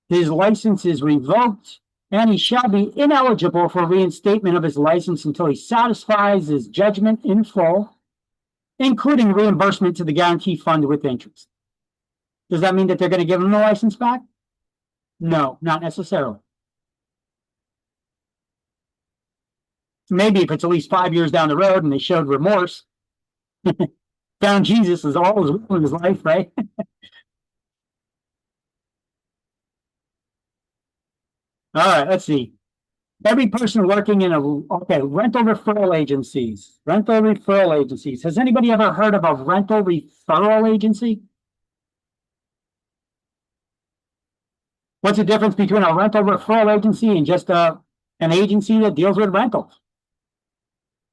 His license is revoked, and he shall be ineligible for reinstatement of his license until he satisfies his judgment in full, including reimbursement to the guarantee fund with interest. Does that mean that they're going to give him the license back? No, not necessarily. Maybe if it's at least 5 years down the road and they showed remorse, found Jesus is all in his life, right? All right, let's see. Every person working in rental referral agencies. Rental referral agencies. Has anybody ever heard of a rental referral agency? What's the difference between a rental referral agency and just an agency that deals with rentals?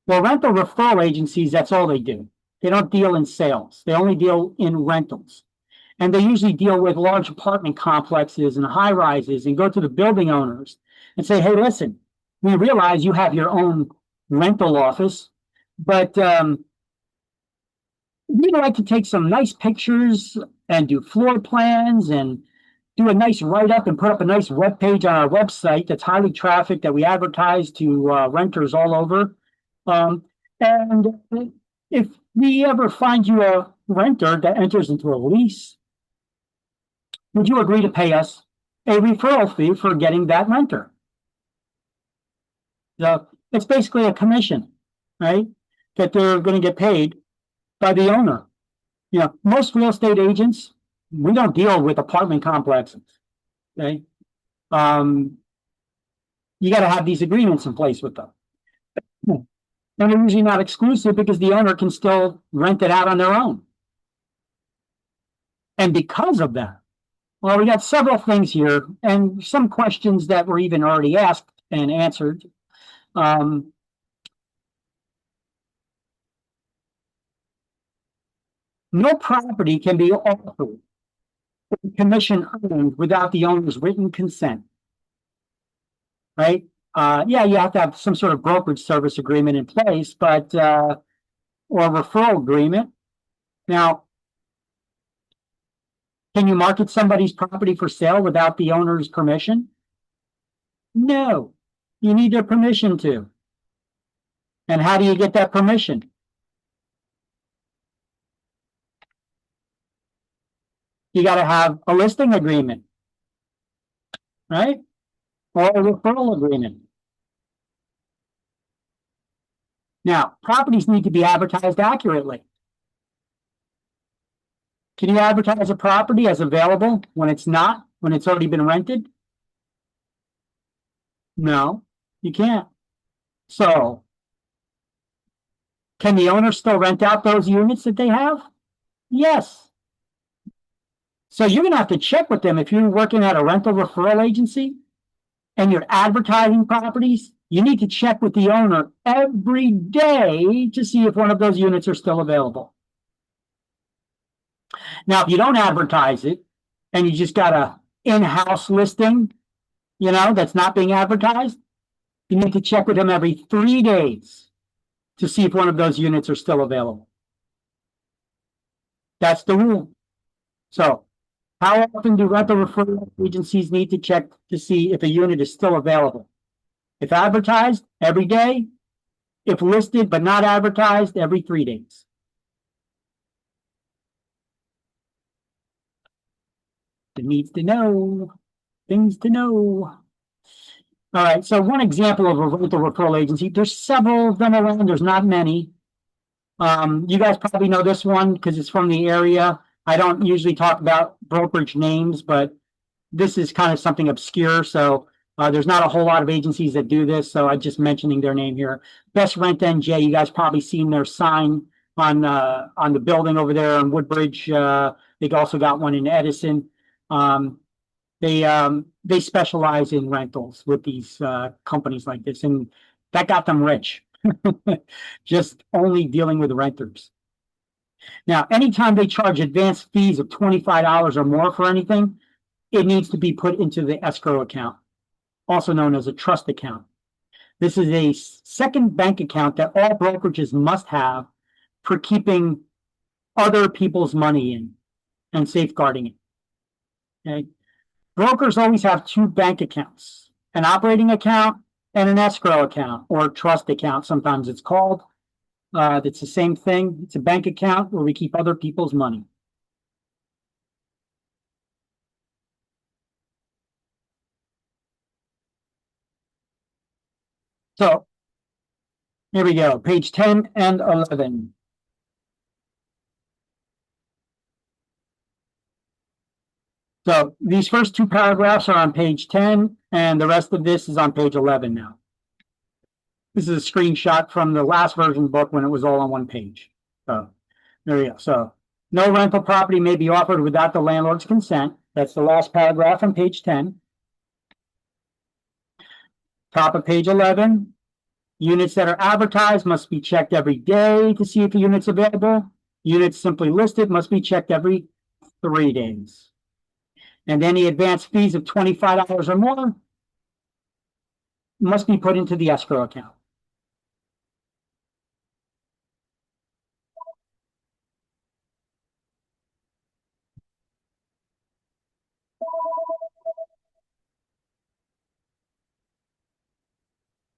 Well, rental referral agencies, that's all they do. They don't deal in sales. They only deal in rentals. And they usually deal with large apartment complexes and high rises and go to the building owners and say, hey, listen, we realize you have your own rental office, but we'd like to take some nice pictures and do floor plans and do a nice write-up and put up a nice web page on our website that's highly trafficked that we advertise to renters all over. And if we ever find you a renter that enters into a lease, would you agree to pay us a referral fee for getting that renter? So it's basically a commission, right? That they're going to get paid by the owner. You know, most real estate agents, we don't deal with apartment complexes. Okay. You got to have these agreements in place with them. And they're usually not exclusive because the owner can still rent it out on their own. And because of that, well, we got several things here and some questions that were even already asked and answered. No property can be offered commission earned without the owner's written consent. Right? Yeah, you have to have some sort of brokerage service agreement in place, but or referral agreement. Now, can you market somebody's property for sale without the owner's permission? No, you need their permission to. And how do you get that permission? You got to have a listing agreement, right? Or a referral agreement. Now, properties need to be advertised accurately. Can you advertise a property as available when it's not, when it's already been rented? No, you can't. So, can the owner still rent out those units that they have? Yes. So you're going to have to check with them if you're working at a rental referral agency and you're advertising properties. You need to check with the owner every day to see if one of those units are still available. Now, if you don't advertise it and you just got a in-house listing, you know, that's not being advertised, you need to check with them every 3 days to see if one of those units are still available. That's the rule. So, how often do rental referral agencies need to check to see if a unit is still available? If advertised, every day. If listed but not advertised, every 3 days. It needs to know. Things to know. All right, so one example of a rental referral agency. There's several of them around. There's not many. You guys probably know this one because it's from the area. I don't usually talk about brokerage names, but this is kind of something obscure. So there's not a whole lot of agencies that do this. So I'm just mentioning their name here. Best Rent NJ. You guys probably seen their sign on the building over there in Woodbridge. They also got one in Edison. They specialize in rentals with these companies like this, and that got them rich. Just only dealing with renters. Now, anytime they charge advance fees of $25 or more for anything, it needs to be put into the escrow account, also known as a trust account. This is a second bank account that all brokerages must have for keeping other people's money in and safeguarding it. Okay. Brokers always have 2 bank accounts, an operating account and an escrow account, or trust account, sometimes it's called. It's the same thing. It's a bank account where we keep other people's money. So, here we go, page 10 and 11. So these first 2 paragraphs are on page 10, and the rest of this is on page 11 now. This is a screenshot from the last version book when it was all on 1 page. So there we go. So no rental property may be offered without the landlord's consent. That's the last paragraph on page 10. Top of page 11. Units that are advertised must be checked every day to see if the unit's available. Units simply listed must be checked every 3 days. And any advance fees of $25 or more must be put into the escrow account.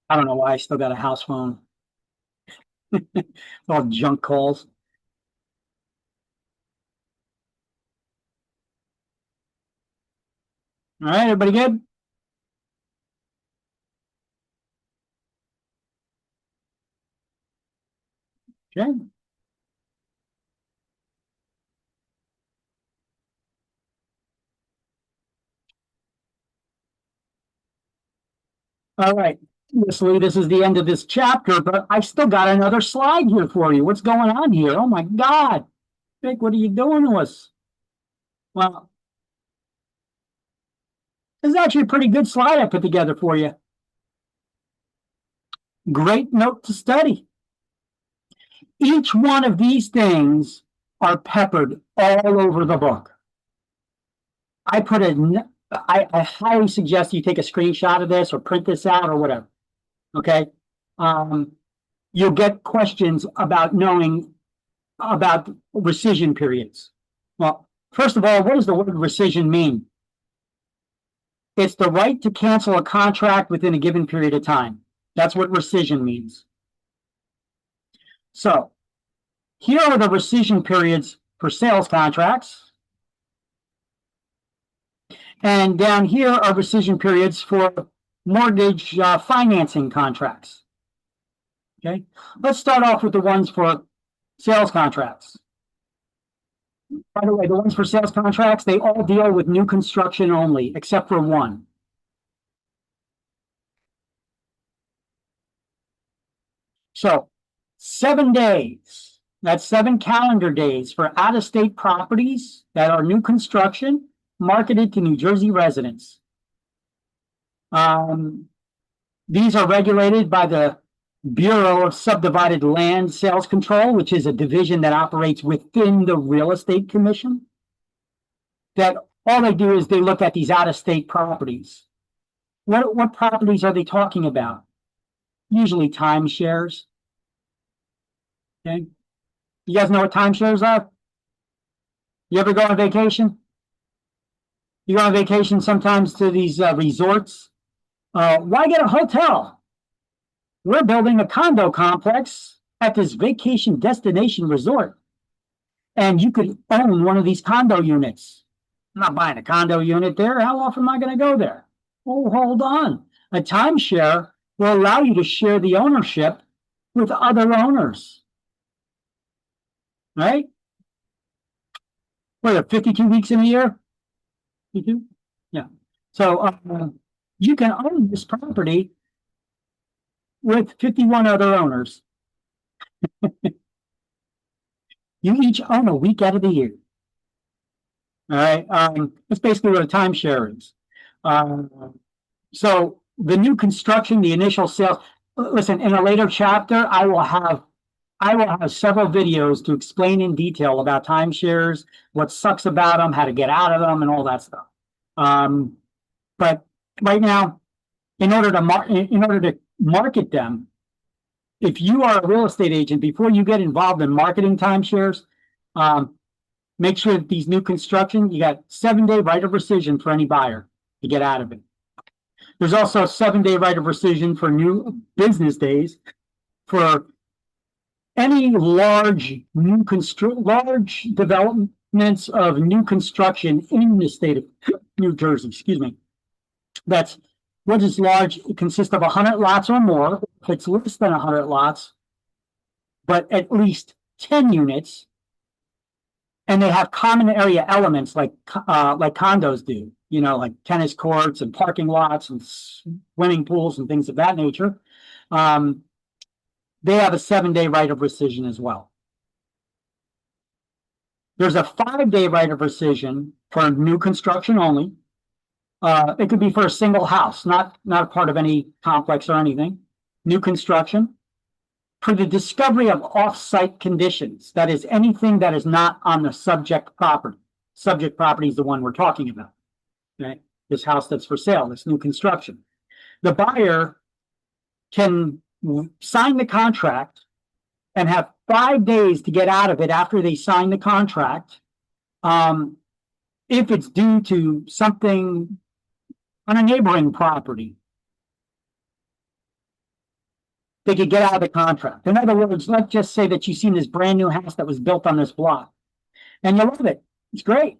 I don't know why I still got a house phone. All junk calls. All right, everybody good? Okay. All right. Obviously, this is the end of this chapter, but I still got another slide here for you. What's going on here? Oh my God. Vic, what are you doing to us? Well, this is actually a pretty good slide I put together for you. Great note to study. Each one of these things are peppered all over the book. I highly suggest you take a screenshot of this or print this out or whatever. Okay. you'll get questions about knowing about rescission periods. Well, first of all, what does the word rescission mean? It's the right to cancel a contract within a given period of time. That's what rescission means. So here are the rescission periods for sales contracts. And down here are rescission periods for mortgage financing contracts. Okay, let's start off with the ones for sales contracts. By the way, the ones for sales contracts, they all deal with new construction only, except for one. So 7 days, that's 7 calendar days for out-of-state properties that are new construction marketed to New Jersey residents. These are regulated by the Bureau of Subdivided Land Sales Control, which is a division that operates within the Real Estate Commission. That all they do is they look at these out-of-state properties. What properties are they talking about? Usually timeshares. Okay. You guys know what timeshares are? You ever go on vacation? You go on vacation sometimes to these resorts. Why get a hotel? We're building a condo complex at this vacation destination resort. And you could own one of these condo units. I'm not buying a condo unit there. How often am I going to go there? Oh, hold on. A timeshare will allow you to share the ownership with other owners. Right? What, 52 weeks in a year? 52? Yeah. So you can own this property with 51 other owners. You each own a week out of the year. All right. That's basically what a timeshare is. So the new construction, the initial sales. Listen, in a later chapter, I will have several videos to explain in detail about timeshares, what sucks about them, how to get out of them, and all that stuff. But right now, in order to market them, if you are a real estate agent, before you get involved in marketing timeshares, make sure that these new construction, you got 7-day right of rescission for any buyer to get out of it. There's also a 7-day right of rescission for new business days for any large developments of new construction in the state of New Jersey. Excuse me. That's what is large. It consists of 100 lots or more. If it's less than 100 lots, but at least 10 units, and they have common area elements like condos do. You know, like tennis courts and parking lots and swimming pools and things of that nature. They have a 7-day right of rescission as well. There's a 5-day right of rescission for new construction only. It could be for a single house, not a part of any complex or anything. New construction. For the discovery of off-site conditions, that is anything that is not on the subject property. Subject property is the one we're talking about. Right? This house that's for sale, this new construction. The buyer can sign the contract and have 5 days to get out of it after they sign the contract. If it's due to something on a neighboring property, they could get out of the contract. In other words, let's just say that you've seen this brand new house that was built on this block and you love it. It's great.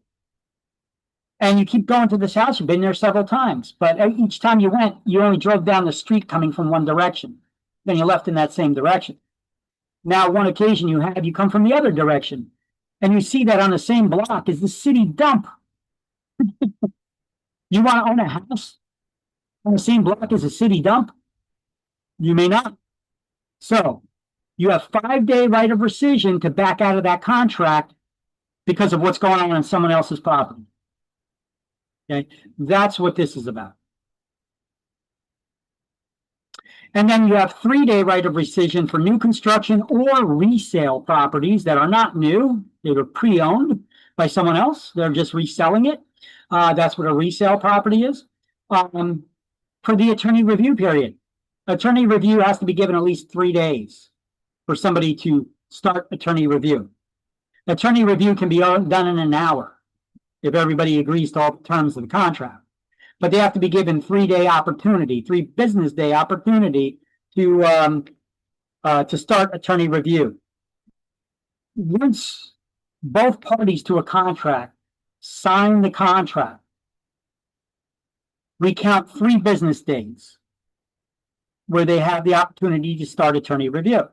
And you keep going to this house. You've been there several times, but each time you went, you only drove down the street coming from one direction. Then you left in that same direction. Now, one occasion you come from the other direction and you see that on the same block is the city dump. You want to own a house on the same block as a city dump? You may not. So you have 5-day right of rescission to back out of that contract because of what's going on someone else's property. Okay, that's what this is about. And then you have 3-day right of rescission for new construction or resale properties that are not new. They were pre-owned by someone else. They're just reselling it. That's what a resale property is. For the attorney review period. Attorney review has to be given at least 3 days. for somebody to start attorney review. Attorney review can be done in an hour if everybody agrees to all the terms of the contract. But they have to be given 3-day opportunity, 3 business day opportunity to start attorney review. Once both parties to a contract sign the contract, we count 3 business days where they have the opportunity to start attorney review.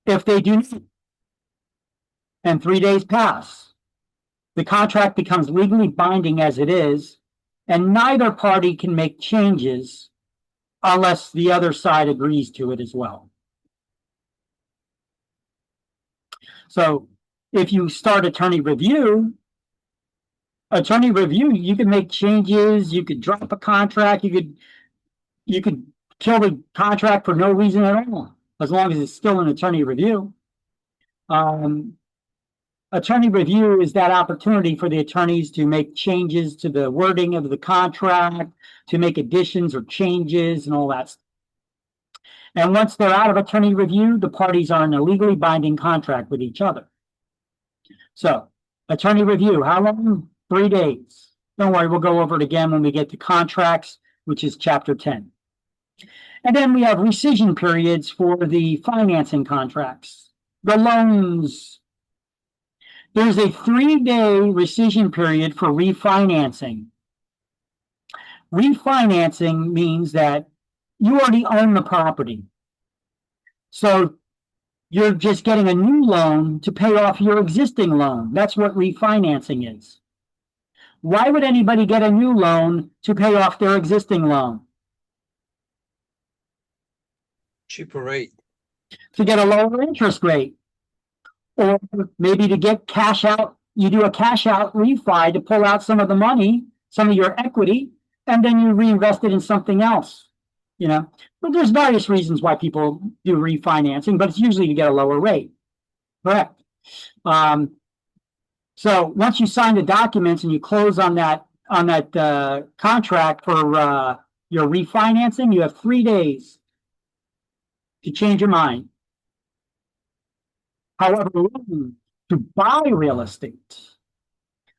If they do not, and 3 days pass, the contract becomes legally binding as it is, and neither party can make changes unless the other side agrees to it as well. So if you start attorney review, you can make changes, you could drop a contract, you could kill the contract for no reason at all, as long as it's still an attorney review. Attorney review is that opportunity for the attorneys to make changes to the wording of the contract, to make additions or changes and all that. And once they're out of attorney review, the parties are in a legally binding contract with each other. So, attorney review, how long? 3 days. Don't worry, we'll go over it again when we get to contracts, which is chapter 10. And then we have rescission periods for the financing contracts, the loans. There's a 3-day rescission period for refinancing. Refinancing means that you already own the property. So you're just getting a new loan to pay off your existing loan. That's what refinancing is. Why would anybody get a new loan to pay off their existing loan? Cheaper rate. To get a lower interest rate. Or maybe to get cash out, you do a cash out refi to pull out some of the money, some of your equity, and then you reinvest it in something else. You know, but there's various reasons why people do refinancing, but it's usually to get a lower rate. Correct. So once you sign the documents and you close on that contract for your refinancing, you have 3 days to change your mind. However, to buy real estate,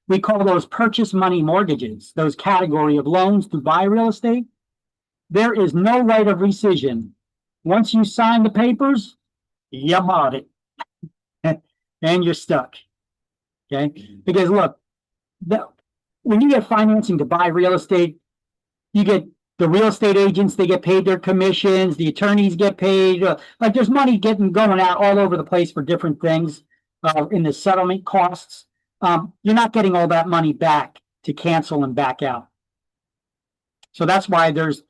we call those purchase money mortgages, those category of loans to buy real estate. There is no right of rescission. Once you sign the papers, you bought it. And you're stuck. Okay? Because look, when you get financing to buy real estate, you get the real estate agents, they get paid their commissions, the attorneys get paid. Like there's money going out all over the place for different things in the settlement costs. You're not getting all that money back to cancel and back out. So that's why there's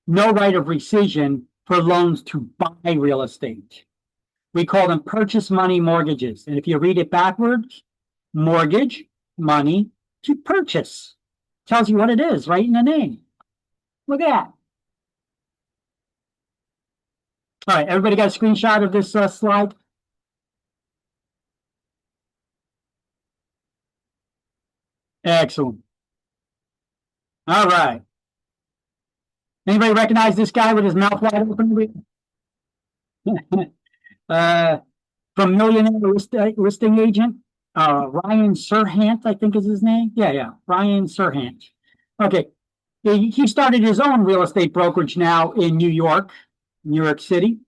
no right of rescission for loans to buy real estate. We call them purchase money mortgages. And if you read it backwards, mortgage, money to purchase. Tells you what it is right in the name. Look at that. All right, everybody got a screenshot of this slide? Excellent. All right. Anybody recognize this guy with his mouth wide open? From Millionaire Listing Agent, Ryan Serhant, I think is his name. Yeah, Ryan Serhant. Okay, he started his own real estate brokerage now in New York City.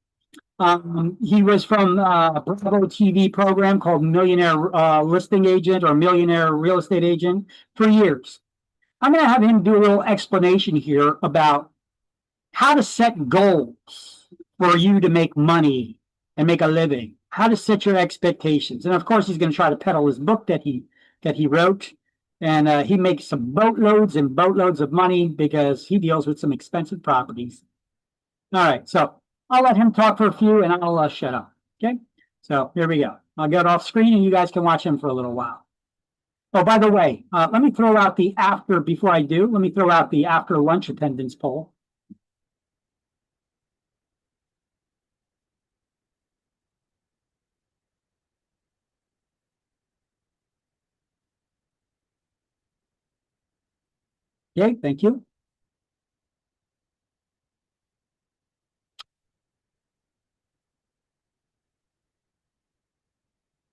He was from a Bravo TV program called Millionaire Listing Agent or Millionaire Real Estate Agent for years. I'm going to have him do a little explanation here about how to set goals for you to make money and make a living, how to set your expectations. And of course, he's going to try to peddle his book that he wrote. And he makes some boatloads and boatloads of money because he deals with some expensive properties. All right, so I'll let him talk for a few and I'll shut up. Okay, so here we go. I'll get off screen and you guys can watch him for a little while. Oh, by the way, let me throw out the after lunch attendance poll. Okay, thank you.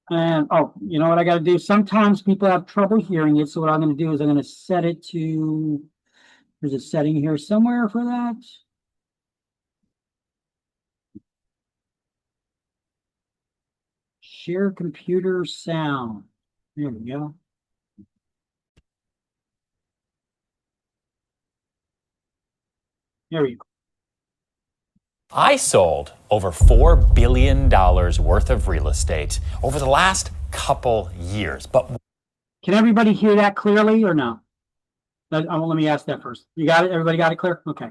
And, oh, you know what I gotta do? Sometimes people have trouble hearing it, so what I'm gonna do is I'm gonna set it to, there's a setting here somewhere for that. Share computer sound. There we go. There we go. I sold over $4 billion worth of real estate over the last couple years. But Can everybody hear that clearly or no? Let me ask that first. You got it? Everybody got it clear? Okay.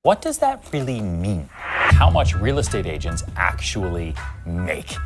what does that really mean? How much real estate agents actually make?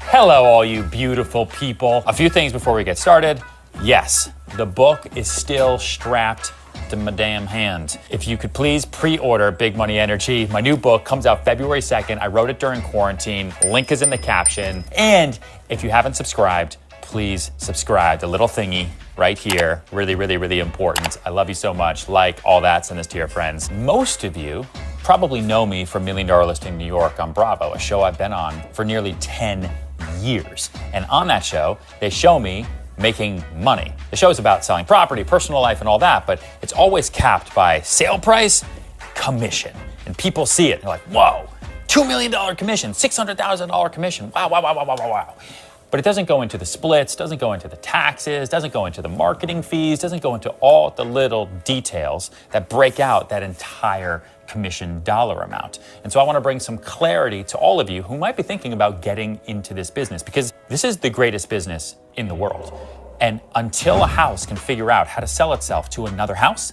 Hello, all you beautiful people. A few things before we get started. Yes, the book is still strapped to my damn hand. If you could please pre-order Big Money Energy. My new book comes out February 2nd. I wrote it during quarantine. Link is in the caption. And if you haven't subscribed, please subscribe. The little thingy right here. Really, really, really important. I love you so much. Like all that, send this to your friends. Most of you probably know me from $1 Million Listing New York on Bravo, a show I've been on for nearly 10 years. And on that show, they show me making money. The show is about selling property, personal life, and all that, but it's always capped by sale price, commission. And people see it, they're like, whoa, $2 million commission, $600,000 commission, wow, wow, wow, wow, wow, wow, wow. But it doesn't go into the splits, doesn't go into the taxes, doesn't go into the marketing fees, doesn't go into all the little details that break out that entire commission dollar amount. And so I want to bring some clarity to all of you who might be thinking about getting into this business, because this is the greatest business in the world. And until a house can figure out how to sell itself to another house,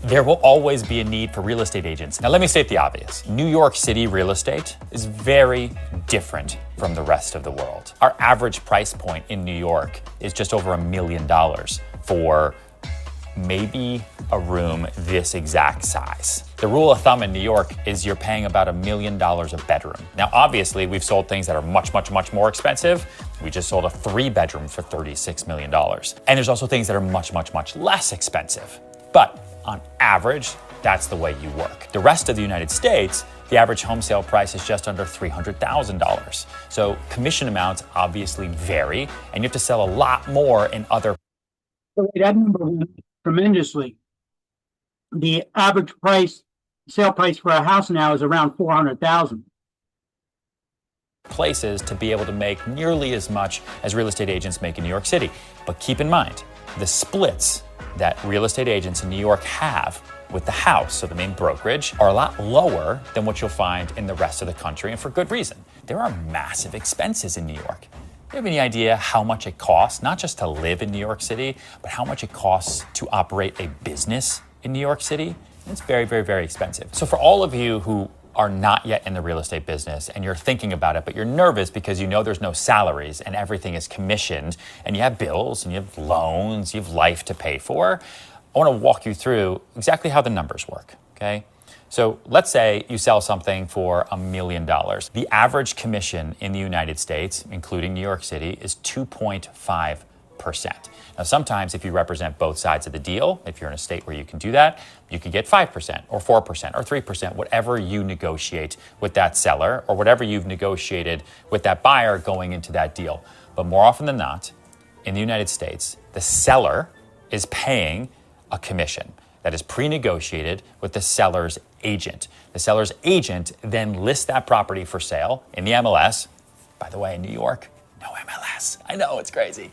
there will always be a need for real estate agents. Now, let me state the obvious. New York City real estate is very different from the rest of the world. Our average price point in New York is just over $1 million for maybe a room this exact size. The rule of thumb in New York is you're paying about $1 million a bedroom. Now, obviously, we've sold things that are much, much, much more expensive. We just sold a 3-bedroom for $36 million. And there's also things that are much, much, much less expensive. But on average, that's the way you work. The rest of the United States, the average home sale price is just under $300,000. So commission amounts obviously vary, and you have to sell a lot more in other. That number went tremendously. The average sale price for a house now is around $400,000. Places to be able to make nearly as much as real estate agents make in New York City. But keep in mind, the splits that real estate agents in New York have with the house, so the main brokerage, are a lot lower than what you'll find in the rest of the country, and for good reason. There are massive expenses in New York. Do you have any idea how much it costs, not just to live in New York City, but how much it costs to operate a business in New York City? It's very, very, very expensive. So for all of you who are not yet in the real estate business and you're thinking about it, but you're nervous because you know there's no salaries and everything is commissioned and you have bills and you have loans, you have life to pay for, I want to walk you through exactly how the numbers work, okay? So let's say you sell something for $1 million. The average commission in the United States, including New York City, is 2.5%. Now, sometimes if you represent both sides of the deal, if you're in a state where you can do that, you could get 5% or 4% or 3%, whatever you negotiate with that seller or whatever you've negotiated with that buyer going into that deal. But more often than not, in the United States, the seller is paying a commission that is pre-negotiated with the seller's agent. The seller's agent then lists that property for sale in the MLS. By the way, in New York, no MLS. I know, it's crazy.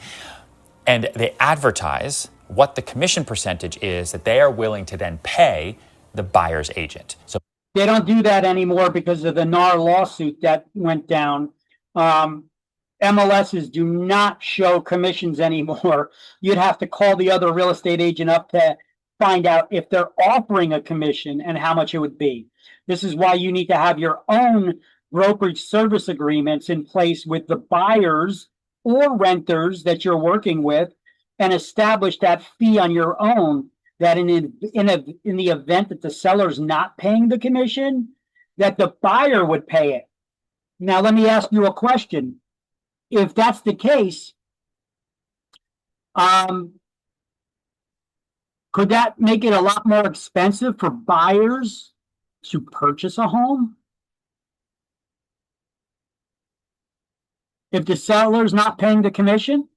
And they advertise what the commission percentage is that they are willing to then pay the buyer's agent. So They don't do that anymore because of the NAR lawsuit that went down. MLSs do not show commissions anymore. You'd have to call the other real estate agent up to find out if they're offering a commission and how much it would be. This is why you need to have your own brokerage service agreements in place with the buyers or renters that you're working with, and establish that fee on your own, that in the event that the seller's not paying the commission, that the buyer would pay it. Now, let me ask you a question. If that's the case, could that make it a lot more expensive for buyers to purchase a home? if the seller's not paying the commission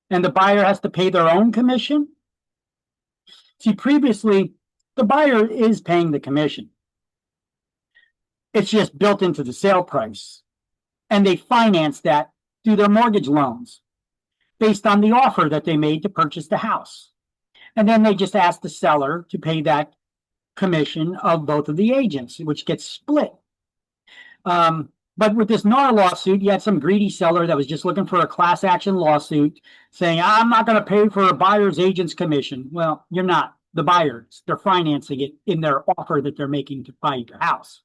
and the buyer has to pay their own commission? See, previously, the buyer is paying the commission. It's just built into the sale price. And they finance that through their mortgage loans based on the offer that they made to purchase the house. And then they just ask the seller to pay that commission of both of the agents, which gets split. But with this NAR lawsuit, you had some greedy seller that was just looking for a class action lawsuit saying, I'm not going to pay for a buyer's agent's commission. Well, you're not. The buyers, they're financing it in their offer that they're making to buy your house.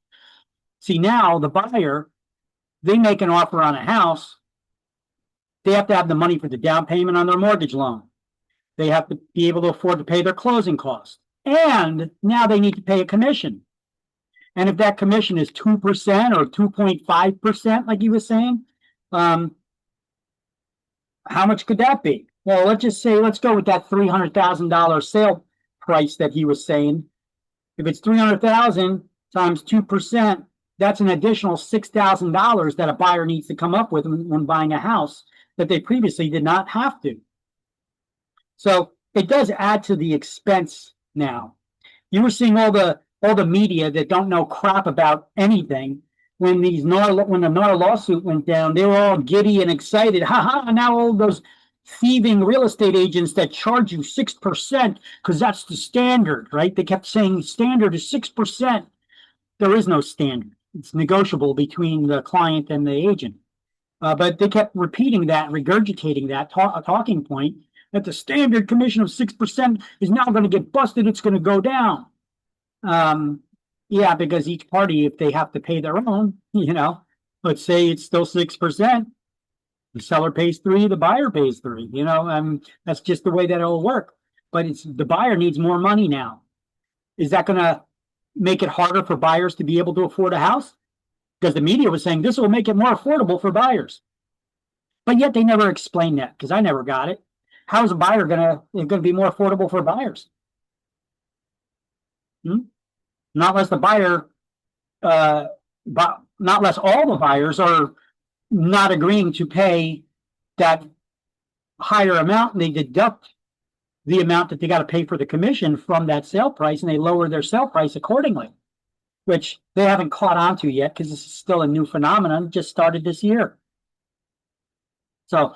See, now the buyer, they make an offer on a house. They have to have the money for the down payment on their mortgage loan. They have to be able to afford to pay their closing costs. And now they need to pay a commission. And if that commission is 2% or 2.5%, like he was saying, how much could that be? Well, let's just say, let's go with that $300,000 sale price that he was saying. If it's 300,000 times 2%, that's an additional $6,000 that a buyer needs to come up with when buying a house that they previously did not have to. So it does add to the expense now. You were seeing all the media that don't know crap about anything. When the NAR lawsuit went down, they were all giddy and excited. Now all those thieving real estate agents that charge you 6% because that's the standard, right? They kept saying standard is 6%. There is no standard. It's negotiable between the client and the agent. But they kept repeating that, regurgitating that talking point that the standard commission of 6% is now going to get busted. It's going to go down. Yeah, because each party, if they have to pay their own, let's say it's still 6%. The seller pays 3%, the buyer pays 3%. That's just the way that it'll work. But the buyer needs more money now. Is that going to make it harder for buyers to be able to afford a house? Because the media was saying this will make it more affordable for buyers. But yet they never explained that, because I never got it. How is a buyer going to be more affordable for buyers? Not unless the buyer, not unless all the buyers are not agreeing to pay that higher amount, and they deduct the amount that they got to pay for the commission from that sale price, and they lower their sale price accordingly, which they haven't caught on to yet because this is still a new phenomenon, just started this year. So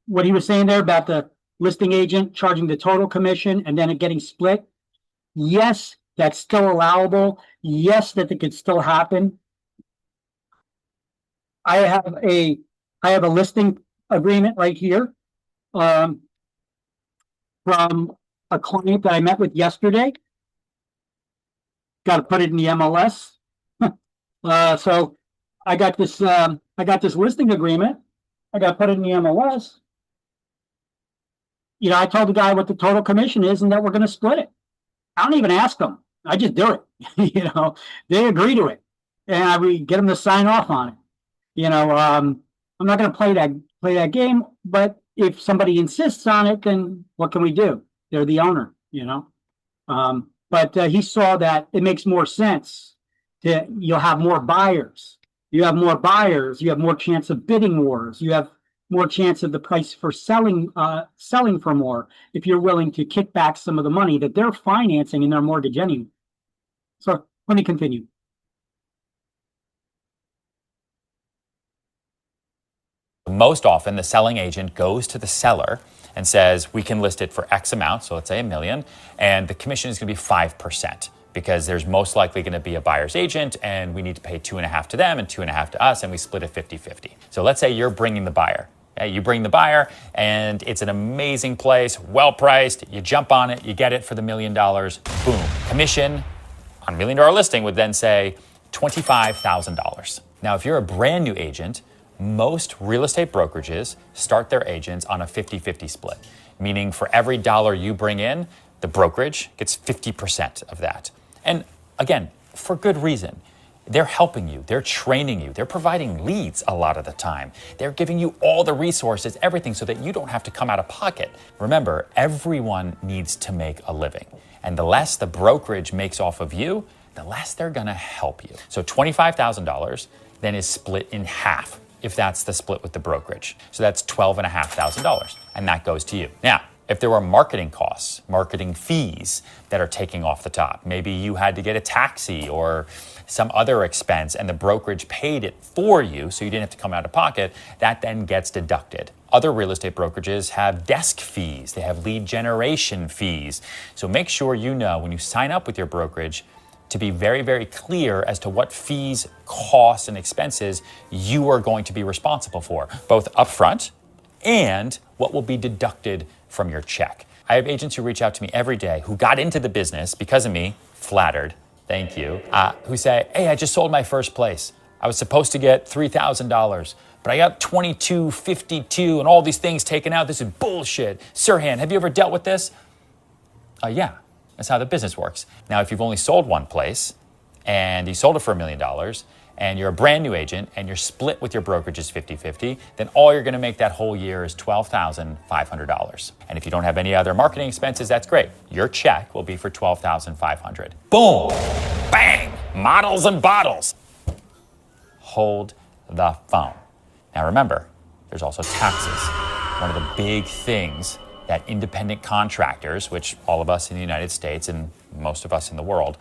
what he was saying there about the listing agent charging the total commission and then it getting split, yes, that's still allowable. Yes, that it could still happen. I have a listing agreement right here from a client that I met with yesterday. Got to put it in the MLS. So I got this listing agreement. I got to put it in the MLS. I told the guy what the total commission is and that we're going to split it. I don't even ask them. I just do it. They agree to it, and we get them to sign off on it. I'm not going to play that game, but if somebody insists on it, then what can we do? They're the owner, But he saw that it makes more sense you'll have more buyers. You have more buyers. You have more chance of bidding wars. You have more chance of the price for selling for more if you're willing to kick back some of the money that they're financing in their mortgage anyway. So let me continue. Most often, the selling agent goes to the seller and says, we can list it for X amount, so let's say $1 million, and the commission is going to be 5%, because there's most likely going to be a buyer's agent, and we need to pay 2.5 to them and 2.5 to us, and we split it 50-50. So let's say you're bringing the buyer. Okay? You bring the buyer, and it's an amazing place, well-priced, you jump on it, you get it for the $1 million, boom. Commission on $1 million listing would then say $25,000. Now, if you're a brand new agent, most real estate brokerages start their agents on a 50-50 split, meaning for every dollar you bring in, the brokerage gets 50% of that. And again, for good reason. They're helping you, they're training you, they're providing leads a lot of the time. They're giving you all the resources, everything, so that you don't have to come out of pocket. Remember, everyone needs to make a living. And the less the brokerage makes off of you, the less they're gonna help you. So $25,000 then is split in half if that's the split with the brokerage. So that's $12,500, and that goes to you. Now, if there were marketing costs, marketing fees that are taking off the top, maybe you had to get a taxi or some other expense and the brokerage paid it for you so you didn't have to come out of pocket, that then gets deducted. Other real estate brokerages have desk fees, they have lead generation fees. So make sure you know when you sign up with your brokerage to be very, very clear as to what fees, costs, and expenses you are going to be responsible for, both upfront and what will be deducted from your check. I have agents who reach out to me every day who got into the business because of me, flattered, thank you, who say, hey, I just sold my first place. I was supposed to get $3,000, but I got $2,252 and all these things taken out. This is bullshit. Sirhan, have you ever dealt with this? Yeah, that's how the business works. Now, if you've only sold one place and you sold it for $1 million and you're a brand new agent and you're split with your brokerage is 50-50, then all you're gonna make that whole year is $12,500. And if you don't have any other marketing expenses, that's great. Your check will be for $12,500. Boom, bang, models and bottles. Hold the phone. Now remember, there's also taxes. One of the big things that independent contractors, which all of us in the United States and most of us in the world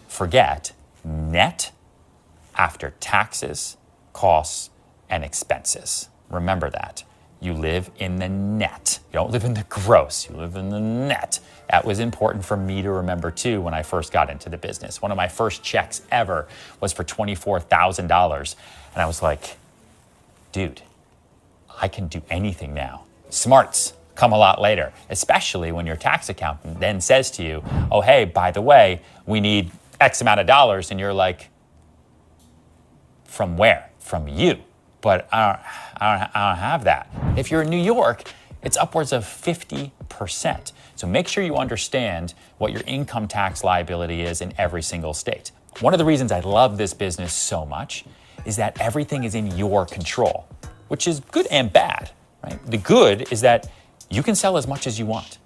forget, net after taxes, costs, and expenses. Remember that. You live in the net. You don't live in the gross, you live in the net. That was important for me to remember too when I first got into the business. One of my first checks ever was for $24,000. And I was like, dude, I can do anything now. Smarts come a lot later, especially when your tax accountant then says to you, oh, hey, by the way, we need X amount of dollars. And you're like, from where? From you. But I don't have that. If you're in New York, it's upwards of 50%. So make sure you understand what your income tax liability is in every single state. One of the reasons I love this business so much is that everything is in your control, which is good and bad, right? The good is that you can sell as much as you want.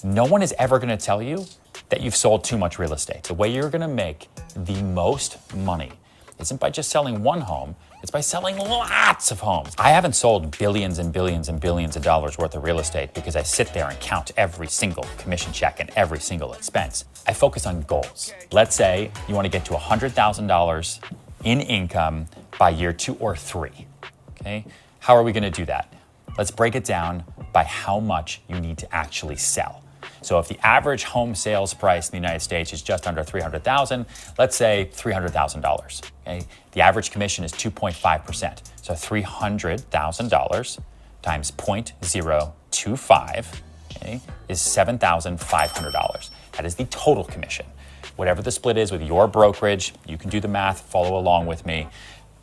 No one is ever gonna tell you that you've sold too much real estate. The way you're gonna make the most money isn't by just selling one home, it's by selling lots of homes. I haven't sold billions and billions and billions of dollars worth of real estate because I sit there and count every single commission check and every single expense. I focus on goals. Let's say you want to get to $100,000 in income by year 2 or 3, okay? How are we gonna do that? Let's break it down by how much you need to actually sell. So if the average home sales price in the United States is just under $300,000, let's say $300,000, okay? The average commission is 2.5%. So $300,000 times 0.025, okay, is $7,500. That is the total commission. Whatever the split is with your brokerage, you can do the math, follow along with me.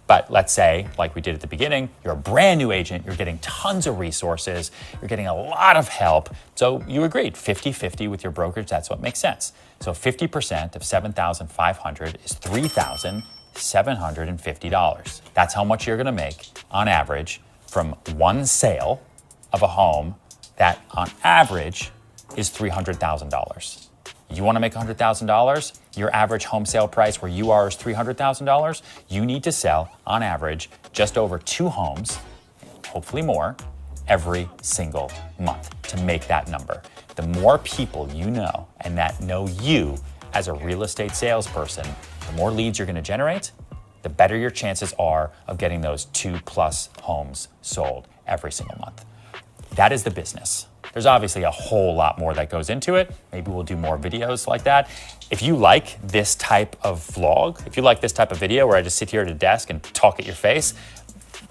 But let's say, like we did at the beginning, you're a brand new agent, you're getting tons of resources, you're getting a lot of help. So you agreed, 50-50 with your brokerage, that's what makes sense. So 50% of $7,500 is $3,750. That's how much you're gonna make on average from one sale of a home that on average is $300,000. You want to make $100,000, your average home sale price where you are is $300,000, you need to sell, on average, just over 2 homes, hopefully more, every single month to make that number. The more people you know and that know you as a real estate salesperson, the more leads you're going to generate, the better your chances are of getting those 2+ homes sold every single month. That is the business. There's obviously a whole lot more that goes into it. Maybe we'll do more videos like that. If you like this type of vlog, if you like this type of video where I just sit here at a desk and talk at your face,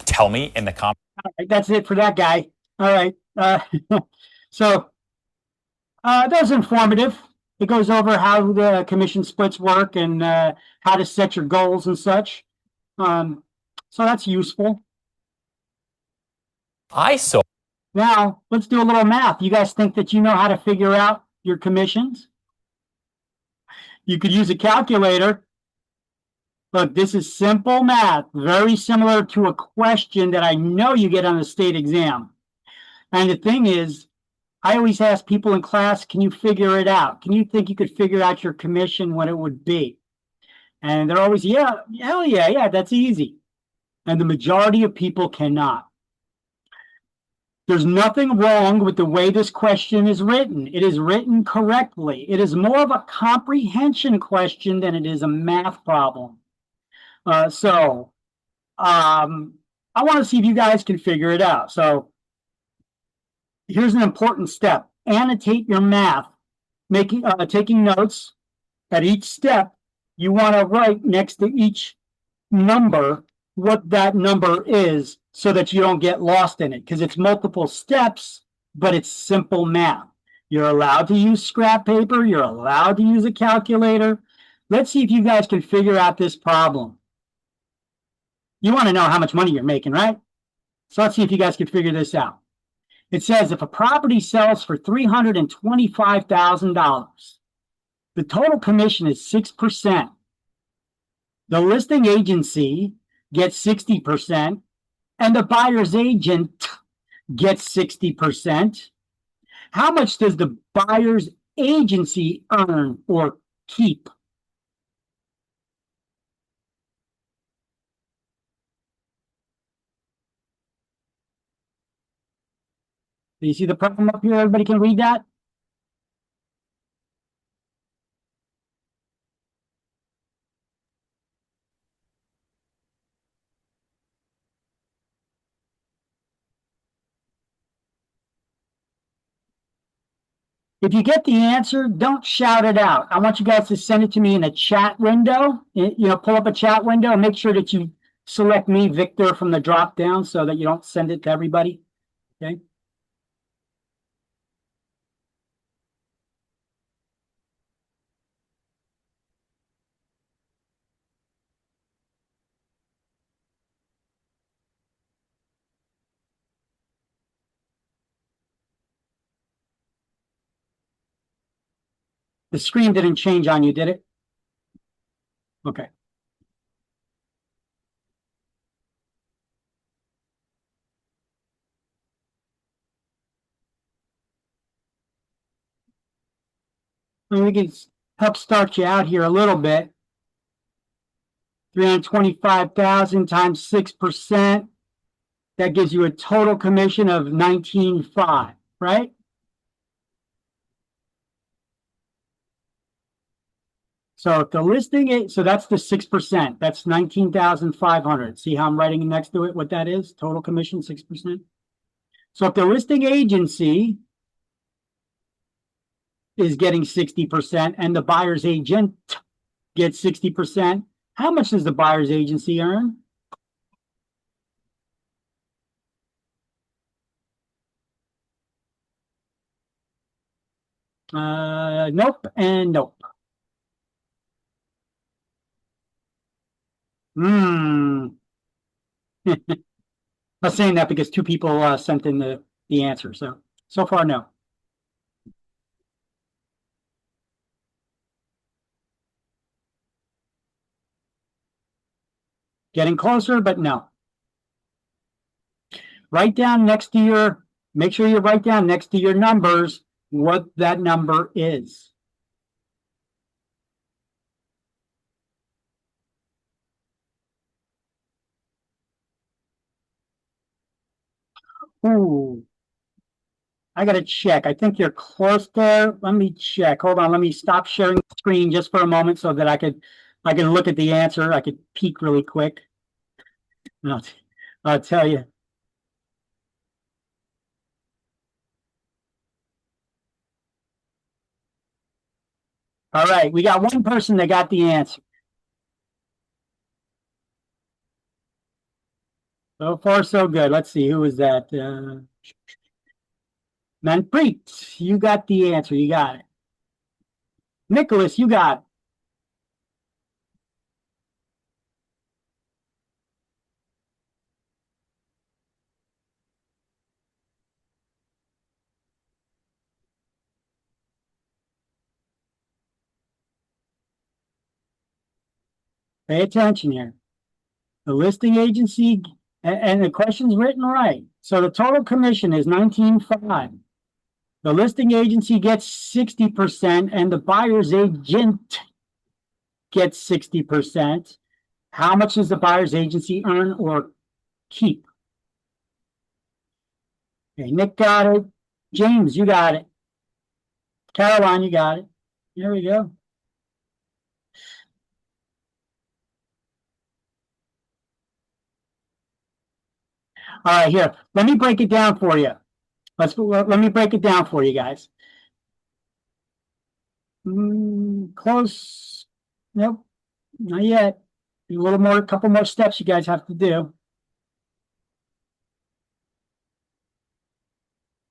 tell me in the comments. All right, that's it for that guy. All right. So that was informative. It goes over how the commission splits work and how to set your goals and such. So that's useful. Now, let's do a little math. You guys think that you know how to figure out your commissions? You could use a calculator. Look, this is simple math, very similar to a question that I know you get on the state exam. And the thing is, I always ask people in class, can you figure it out? Can you think you could figure out your commission, what it would be? And they're always, yeah, hell yeah, that's easy. and the majority of people cannot. There's nothing wrong with the way this question is written. It is written correctly. It is more of a comprehension question than it is a math problem. I want to see if you guys can figure it out. So here's an important step. Annotate your math, taking notes. At each step, you want to write next to each number what that number is so that you don't get lost in it, because it's multiple steps, but it's simple math. You're allowed to use scrap paper. You're allowed to use a calculator. Let's see if you guys can figure out this problem. You want to know how much money you're making, right? So let's see if you guys can figure this out. It says if a property sells for $325,000, the total commission is 6%. The listing agency gets 60%, and the buyer's agent gets 60%. How much does the buyer's agency earn or keep? Do you see the problem up here? Everybody can read that? If you get the answer, don't shout it out. I want you guys to send it to me in a chat window. Pull up a chat window and make sure that you select me, Victor, from the drop down so that you don't send it to everybody. Okay. The screen didn't change on you, did it? Okay. We can help start you out here a little bit. 325,000 times 6%. That gives you a total commission of 19.5, right? So if the listing, so that's the 6%. That's 19,500. See how I'm writing next to it what that is? Total commission 6%. So if the listing agency is getting 60% and the buyer's agent gets 60%, how much does the buyer's agency earn? Nope and nope. I'm saying that because two people sent in the answer. So far, no. Getting closer, but no. Write down next to your, make sure you write down next to your numbers what that number is. Ooh, I gotta check. I think you're close there. Let me check. Hold on. Let me stop sharing the screen just for a moment so that I can look at the answer. I could peek really quick. I'll tell you. All right, we got one person that got the answer. So far, so good. Let's see, who was that? Manpreet, you got the answer. You got it. Nicholas, you got it. Pay attention here. The listing agency, and the question's written right. So the total commission is 19.5. The listing agency gets 60% and the buyer's agent gets 60%. How much does the buyer's agency earn or keep? Okay, Nick got it. James, you got it. Caroline, you got it. Here we go. All right, here. Let me break it down for you. Let me break it down for you guys. Close. Nope, not yet. A little more, a couple more steps you guys have to do.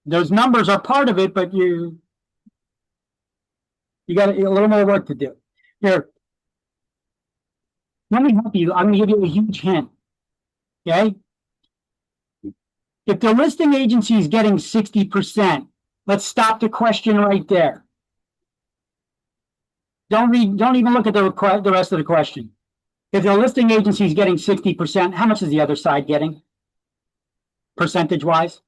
Those numbers are part of it, but you got a little more work to do. Here, let me help you. I'm going to give you a huge hint. Okay? If the listing agency is getting 60%, let's stop the question right there. Don't even look at the rest of the question. If the listing agency is getting 60%, how much is the other side getting? Percentage-wise?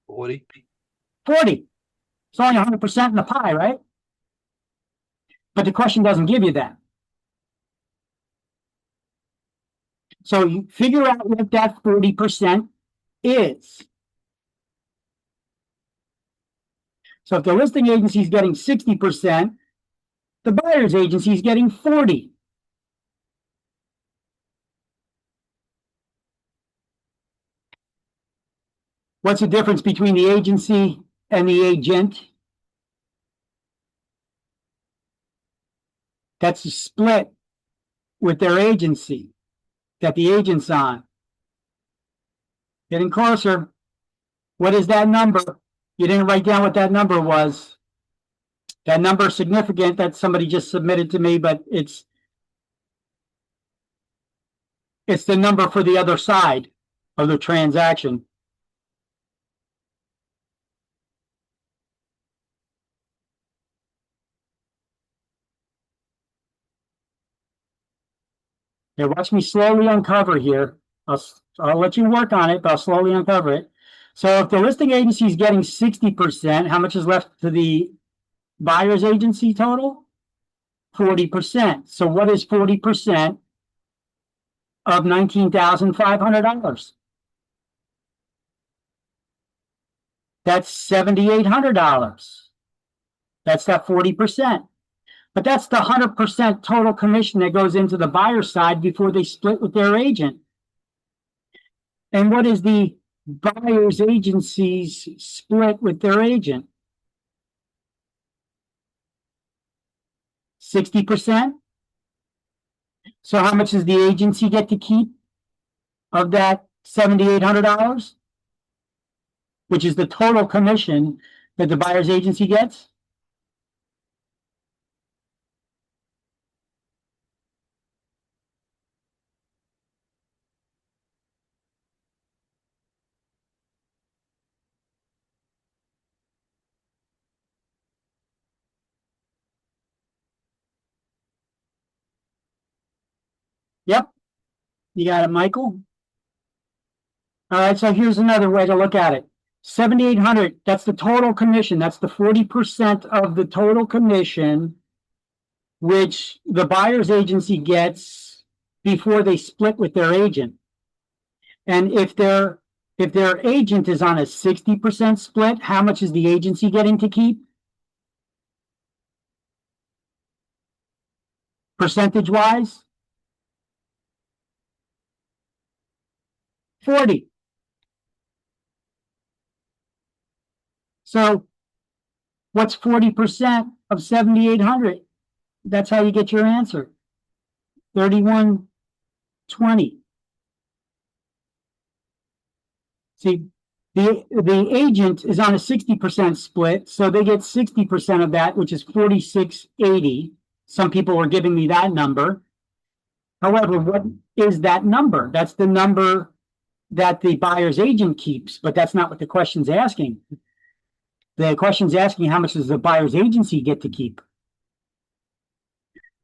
40. 40. It's only 100% in the pie, right? But the question doesn't give you that. So you figure out what that 40% is. So if the listing agency is getting 60%, the buyer's agency is getting 40. What's the difference between the agency and the agent? That's a split with their agency that the agent's on. Getting closer. What is that number? You didn't write down what that number was. That number is significant that somebody just submitted to me, but it's the number for the other side of the transaction. Here, watch me slowly uncover here. I'll let you work on it, but I'll slowly uncover it. So if the listing agency is getting 60%, how much is left to the buyer's agency total? 40%. So what is 40% of $19,500? That's $7,800. That's that 40%. But that's the 100% total commission that goes into the buyer's side before they split with their agent. And what is the buyer's agency's split with their agent? 60%. So how much does the agency get to keep of that $7,800? Which is the total commission that the buyer's agency gets? Yep. You got it, Michael? All right, so here's another way to look at it. 7,800, that's the total commission. That's the 40% of the total commission, which the buyer's agency gets before they split with their agent. And if their agent is on a 60% split, how much is the agency getting to keep? Percentage-wise? 40. So what's 40% of 7,800? That's how you get your answer. 3120. See, the agent is on a 60% split, so they get 60% of that, which is 4680. Some people are giving me that number. However, what is that number? That's the number that the buyer's agent keeps, but that's not what the question's asking. The question's asking how much does the buyer's agency get to keep?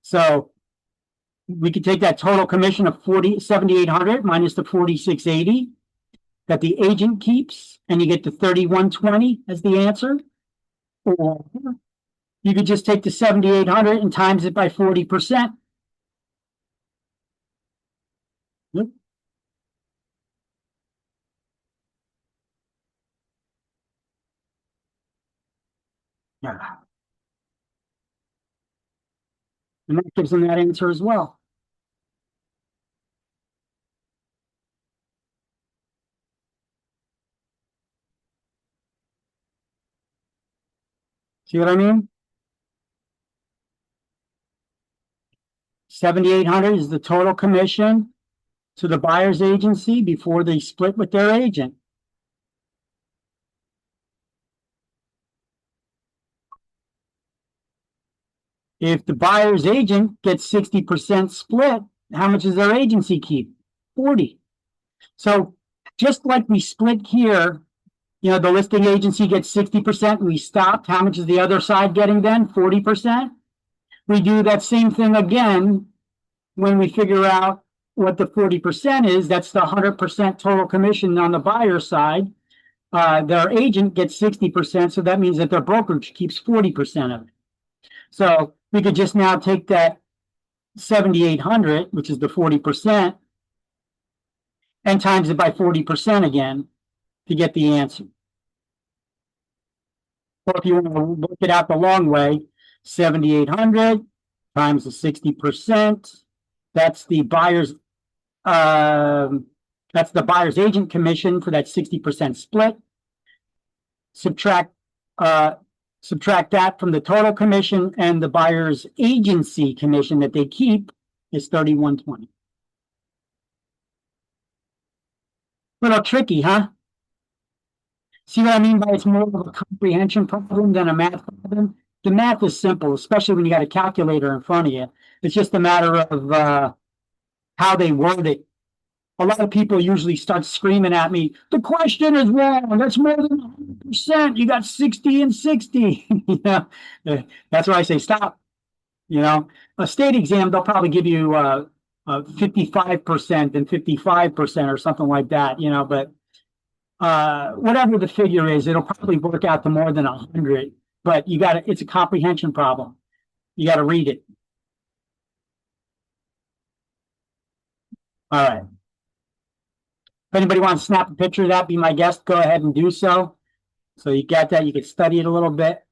So we could take that total commission of 7,800 minus the 4680 that the agent keeps, and you get the 3120 as the answer. Or you could just take the 7,800 and times it by 40%. Yeah. And that gives them that answer as well. See what I mean? 7,800 is the total commission to the buyer's agency before they split with their agent. If the buyer's agent gets 60% split, how much does their agency keep? 40. So just like we split here, you know, the listing agency gets 60%, we stopped. How much is the other side getting then? 40%. We do that same thing again when we figure out what the 40% is. That's the 100% total commission on the buyer side. Their agent gets 60%, so that means that their brokerage keeps 40% of it. So we could just now take that 7,800, which is the 40%, and times it by 40% again to get the answer. Or if you want to work it out the long way, 7,800 times the 60%, that's the buyer's agent commission for that 60% split. Subtract that from the total commission, and the buyer's agency commission that they keep is 3,120. Little tricky, huh? See what I mean by it's more of a comprehension problem than a math problem? The math is simple, especially when you got a calculator in front of you. It's just a matter of how they word it. A lot of people usually start screaming at me, the question is wrong. That's more than 100%. You got 60 and 60. You know, that's why I say stop. You know, a state exam, they'll probably give you 55% and 55% or something like that, you know, but whatever the figure is, it'll probably work out to more than 100. But you got to, it's a comprehension problem. You got to read it. All right. If anybody wants to snap a picture of that, be my guest, go ahead and do so. So you got that, you can study it a little bit,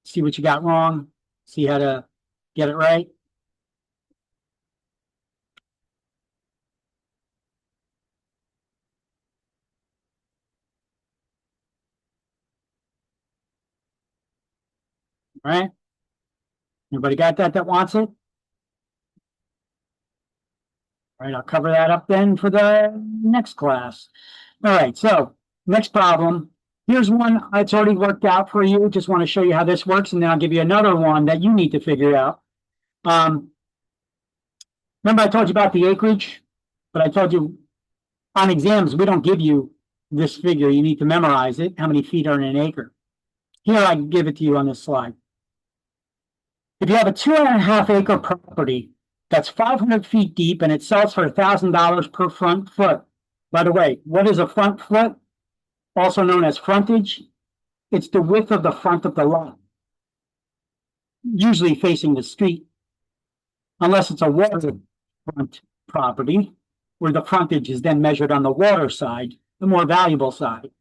see what you got wrong, see how to get it right. All right. Everybody got that wants it? All right, I'll cover that up then for the next class. All right, so next problem. Here's one that's already worked out for you. Just want to show you how this works, and then I'll give you another one that you need to figure out. Remember I told you about the acreage, but I told you on exams, we don't give you this figure. You need to memorize it, how many feet are in an acre. Here, I can give it to you on this slide. If you have a 2.5 acre property that's 500 feet deep and it sells for $1,000 per front foot. By the way, what is a front foot? Also known as frontage. It's the width of the front of the lot, usually facing the street, unless it's a waterfront property, where the frontage is then measured on the water side, the more valuable side.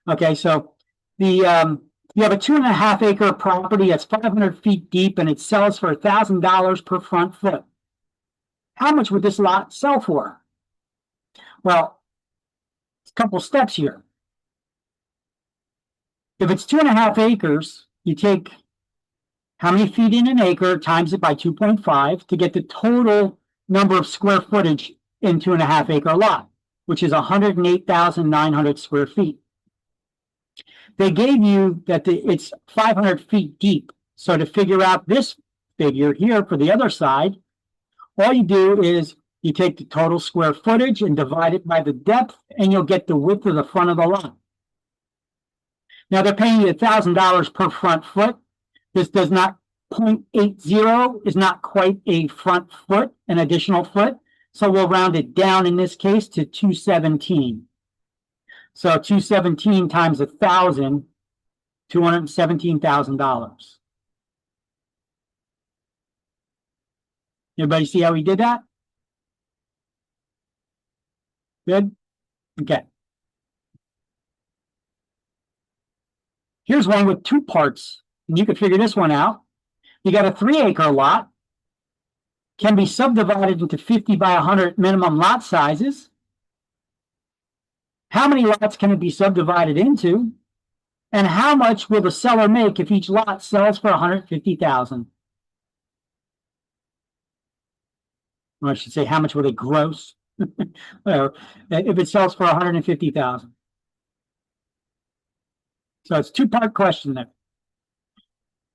Okay, so you have a 2.5 acre property that's 500 feet deep and it sells for $1,000 per front foot. How much would this lot sell for? Well, it's a couple steps here. If it's 2.5 acres, you take how many feet in an acre times it by 2.5 to get the total number of square footage in 2.5 acre lot, which is 108,900 square feet. They gave you that it's 500 feet deep. So to figure out this figure here for the other side, all you do is you take the total square footage and divide it by the depth, and you'll get the width of the front of the lot. Now they're paying you $1,000 per front foot. This does not 0.80 is not quite a front foot, an additional foot. So we'll round it down in this case to 217. So 217 times 1,000, $217,000. Everybody see how we did that? Good? Okay. Here's one with two parts And you can figure this one out. You got a 3-acre lot, can be subdivided into 50 by 100 minimum lot sizes. How many lots can it be subdivided into? And how much will the seller make if each lot sells for $150,000? Or I should say, how much will they gross? Whatever. If it sells for $150,000. So it's a two-part question there.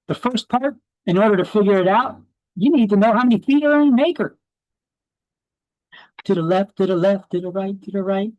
The first part, in order to figure it out, you need to know how many feet are in an acre. To the left, to the left, to the right, to the right.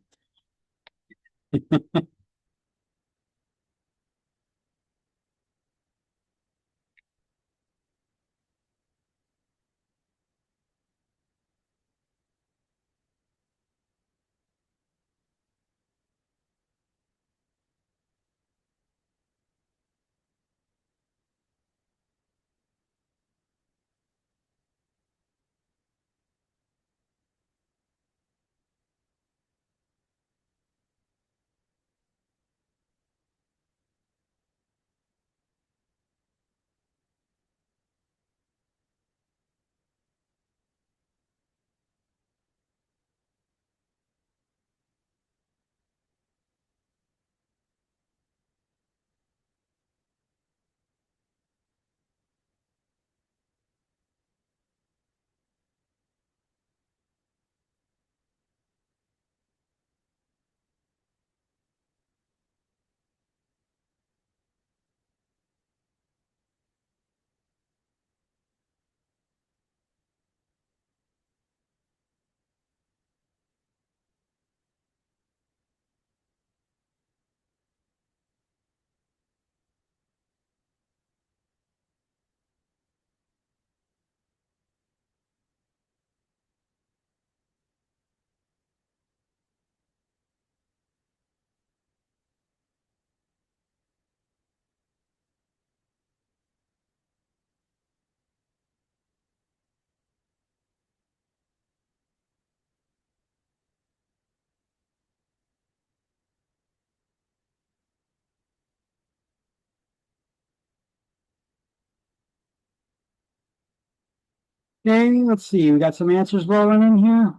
Okay, let's see. We got some answers rolling in here.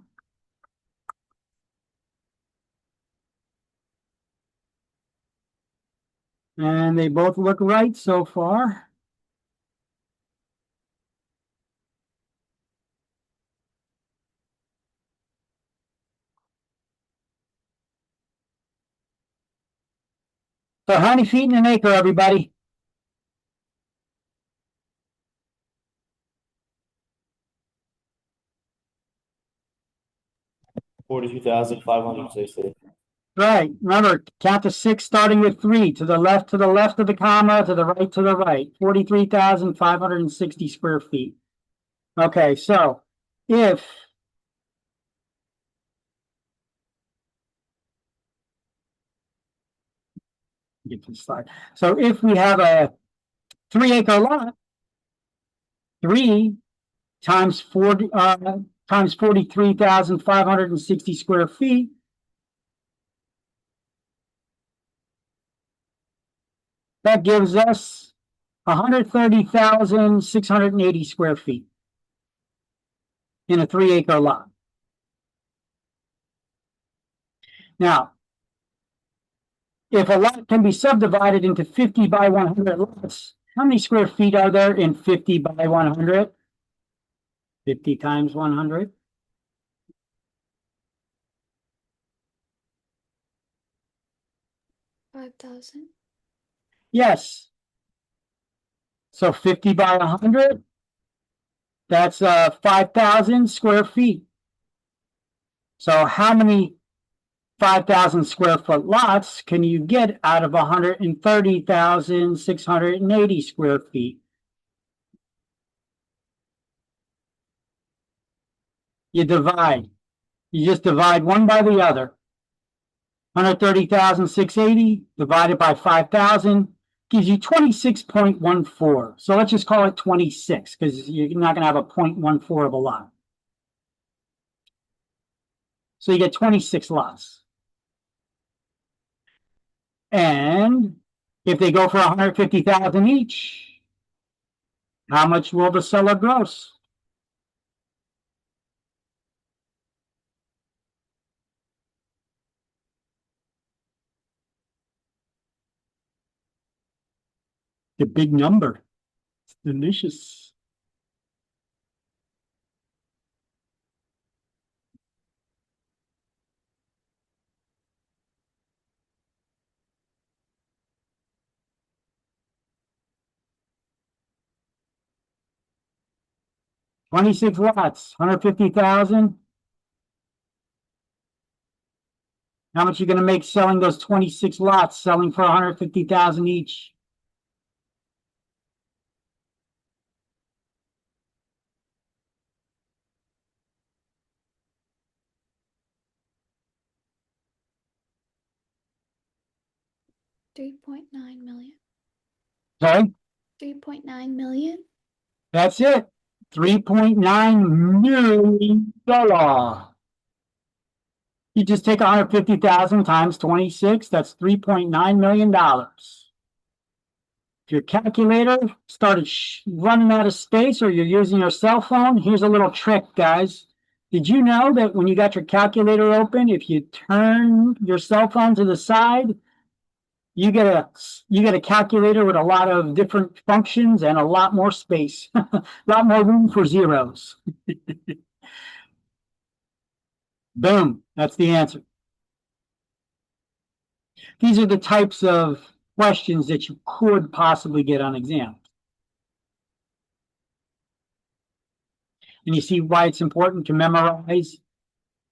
And they both look right so far. So how many feet in an acre, everybody? $42,560. Right. Remember, count to 6, starting with 3. To the left of the comma, to the right. 43,560 square feet. Okay, so if get to the slide. So if we have a 3-acre lot, 3 times 40 times 43,560 square feet. That gives us 130,680 square feet in a 3-acre lot. Now, if a lot can be subdivided into 50 by 100 lots, how many square feet are there in 50 by 100? 50 times 100. $5,000. Yes. So 50 by 100, that's 5,000 square feet. So how many 5,000 square foot lots can you get out of 130,680 square feet? You divide. You just divide one by the other. 130,680 divided by 5,000 gives you 26.14. So let's just call it 26 because you're not going to have a 0.14 of a lot. So you get 26 lots. And if they go for 150,000 each, How much will the seller gross? The big number. It's delicious. $26 lots, 150,000. How much are you going to make selling those 26 lots, selling for 150,000 each? $3.9 million. Sorry, 3.9 million. that's it. $3.9 million. You just take 150,000 times 26, that's $3.9 million. If your calculator started running out of space or you're using your cell phone, here's a little trick, guys. Did you know that when you got your calculator open, if you turn your cell phone to the side, you get a calculator with a lot of different functions and a lot more space, a lot more room for zeros. Boom, that's the answer. These are the types of questions that you could possibly get on exam. And you see why it's important to memorize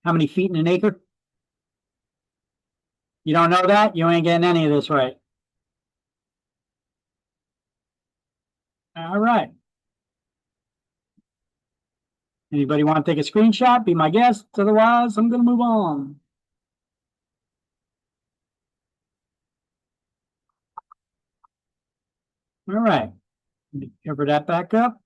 how many feet in an acre? You don't know that? You ain't getting any of this right. All right. Anybody want to take a screenshot? Be my guest. Otherwise, I'm going to move on. All right. Cover that back up.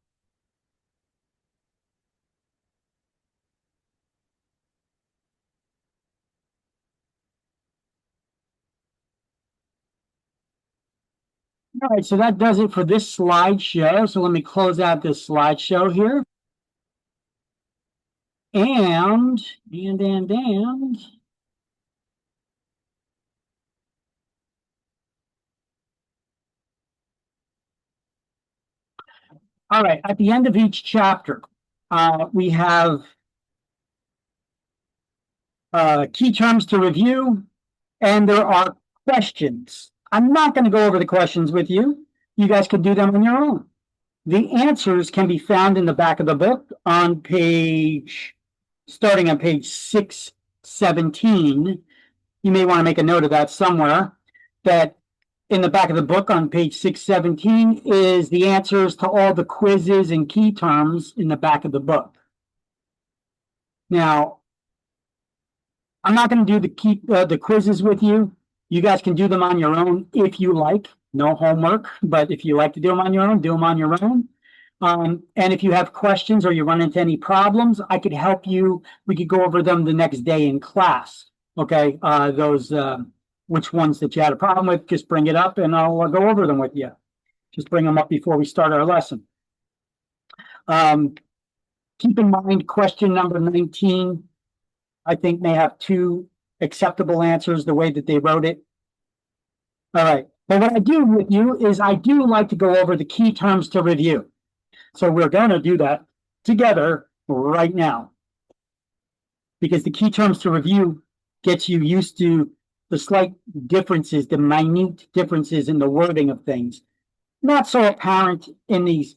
All right, so that does it for this slideshow. So let me close out this slideshow here. And. All right, at the end of each chapter, we have key terms to review, and there are questions. I'm not going to go over the questions with you. You guys can do them on your own. The answers can be found in the back of the book on starting on page 617. You may want to make a note of that somewhere, that in the back of the book on page 617 is the answers to all the quizzes and key terms in the back of the book. Now, I'm not going to do the quizzes with you. You guys can do them on your own if you like. No homework, but if you like to do them on your own, do them on your own. And if you have questions or you run into any problems, I could help you. We could go over them the next day in class. Okay, which ones that you had a problem with, just bring it up and I'll go over them with you. Just bring them up before we start our lesson. Keep in mind, question number 19, I think may have two acceptable answers the way that they wrote it. All right, but what I do with you is I do like to go over the key terms to review. So we're going to do that together right now, because the key terms to review gets you used to the slight differences, the minute differences in the wording of things. Not so apparent in the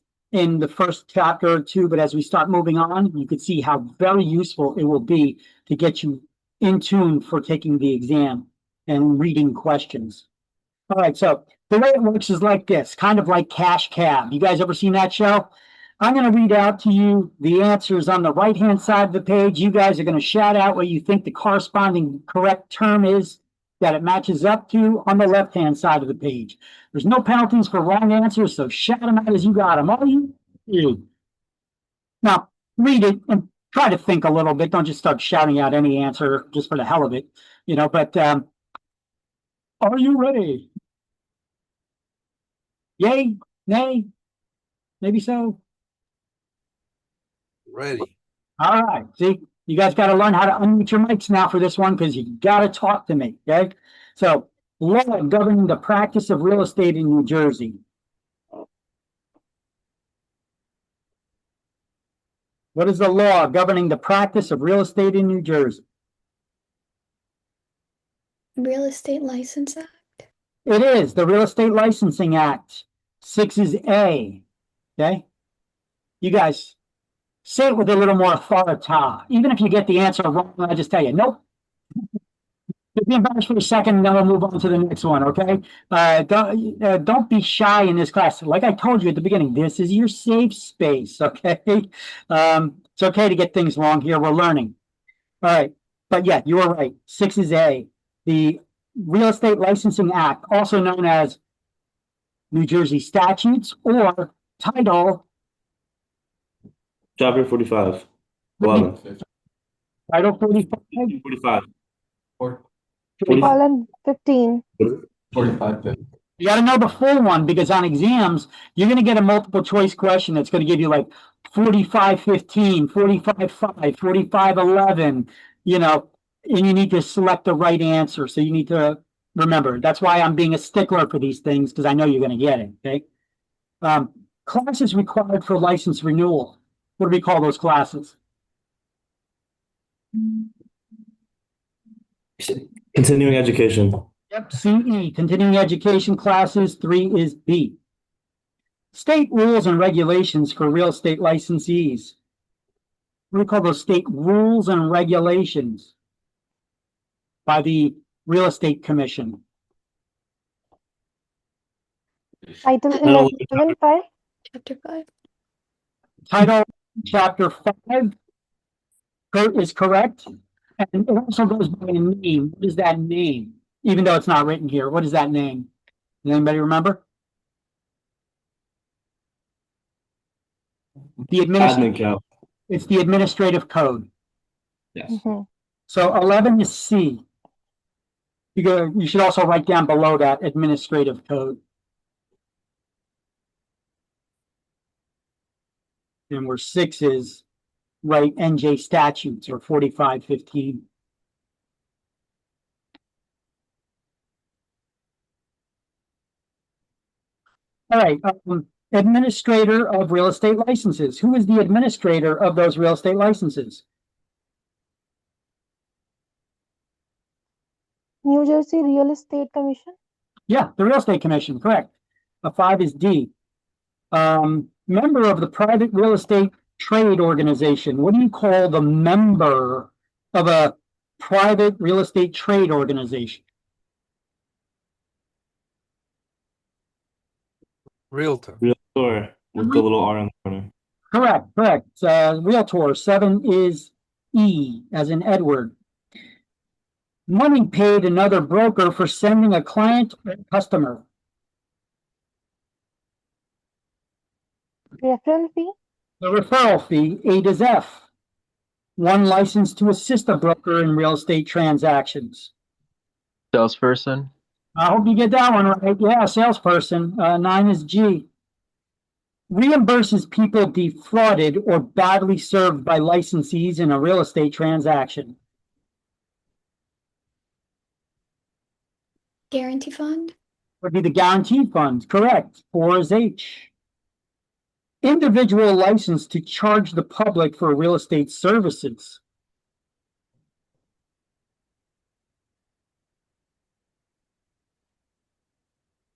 first chapter or two, but as we start moving on, you can see how very useful it will be to get you in tune for taking the exam and reading questions. All right, so the way it works is like this, kind of like Cash Cab. You guys ever seen that show? I'm going to read out to you the answers on the right-hand side of the page. You guys are going to shout out what you think the corresponding correct term is that it matches up to on the left-hand side of the page. There's no penalties for wrong answers, so shout them out as you got them. All you do. Now, read it and try to think a little bit. Don't just start shouting out any answer just for the hell of it, but are you ready? Yay, nay, Maybe so. Ready. All right. See, you guys got to learn how to unmute your mics now for this one because you got to talk to me. Okay. So, law governing the practice of real estate in New Jersey. What is the law governing the practice of real estate in New Jersey? Real Estate License Act. It is the Real Estate Licensing Act. 6 is A. Okay. You guys say it with a little more authority. Even if you get the answer wrong, I just tell you, nope. Just be embarrassed for a second, and then we'll move on to the next one, okay? Don't be shy in this class. Like I told you at the beginning, this is your safe space, okay? It's okay to get things wrong here. We're learning. All right. But yeah, you were right. 6 is A. The Real Estate Licensing Act, also known as New Jersey statutes or Title Chapter 45. 11. Title 45. 45. Column 15. 45. You got to know the full one because on exams, you're going to get a multiple choice question that's going to give you like 45-15, 45-5, 45-11, you know, and you need to select the right answer. So you need to remember. That's why I'm being a stickler for these things because I know you're going to get it. Okay. Classes required for license renewal. What do we call those classes? Continuing education. Yep, CE, continuing education classes. 3 is B. State rules and regulations for real estate licensees. What do we call those state rules and regulations by the Real Estate Commission? Title Title 11, 5. Chapter 5. Title Chapter 5 is correct. And it also goes by a name. What is that name? Even though it's not written here, what is that name? Does anybody remember? The Admin count. It's the administrative code. Yes. Mhm. So 11 is C. You should also write down below that administrative code. And where 6 is, write NJ statutes or 45-15. All right. Administrator of real estate licenses. Who is the administrator of those real estate licenses? New Jersey Real Estate Commission. Yeah, the Real Estate Commission, correct. 5 is D. Member of the private real estate trade organization. What do you call the member of a private real estate trade organization? Realtor. Realtor with the little R on the corner. Correct. Realtor. 7 is E, as in Edward. Money paid another broker for sending a client or customer. Referral fee. The referral fee, 8 is F. 1 license to assist a broker in real estate transactions. Salesperson. I hope you get that one right. Yeah, salesperson. 9 is G. Reimburses people defrauded or badly served by licensees in a real estate transaction. Guarantee Fund. Would be the guarantee fund. Correct. 4 is H. Individual license to charge the public for real estate services.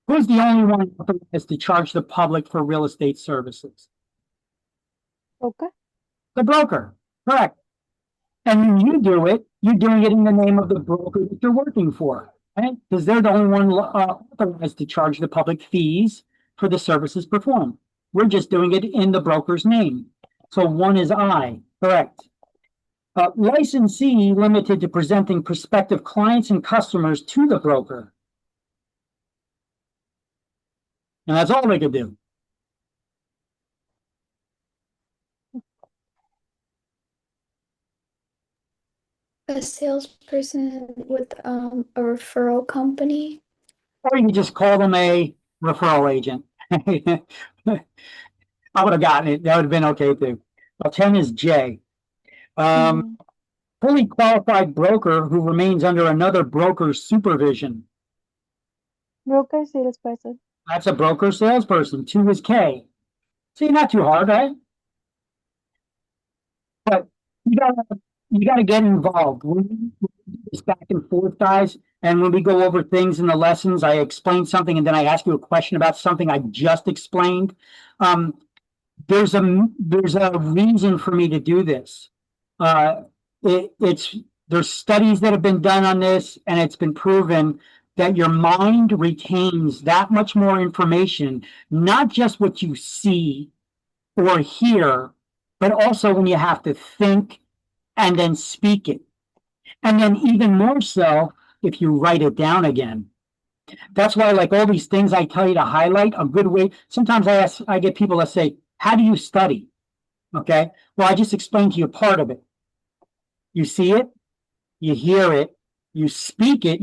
Who's the only one authorized to charge the public for real estate services? Okay. The broker. Correct. And when you do it, you're doing it in the name of the broker that you're working for, right? Because they're the only one authorized to charge the public fees for the services performed. We're just doing it in the broker's name. So 1 is I. Correct. Licensee limited to presenting prospective clients and customers to the broker. And that's all they could do. A salesperson with a referral company. Or you can just call them a referral agent. I would have gotten it. That would have been okay too. Well, 10 is J. Mhm. Fully qualified broker who remains under another broker's supervision. Broker salesperson. That's a broker salesperson. 2 is K. See, not too hard, right? But you gotta get involved. We do this back and forth, guys. And when we go over things in the lessons, I explain something and then I ask you a question about something I just explained. There's a reason for me to do this. There's studies that have been done on this, and it's been proven that your mind retains that much more information, not just what you see or hear, but also when you have to think and then speak it. And then even more so if you write it down again. That's why, like all these things I tell you to highlight, a good way. Sometimes I get people that say, how do you study? Okay. Well, I just explained to you part of it. You see it, you hear it, you speak it,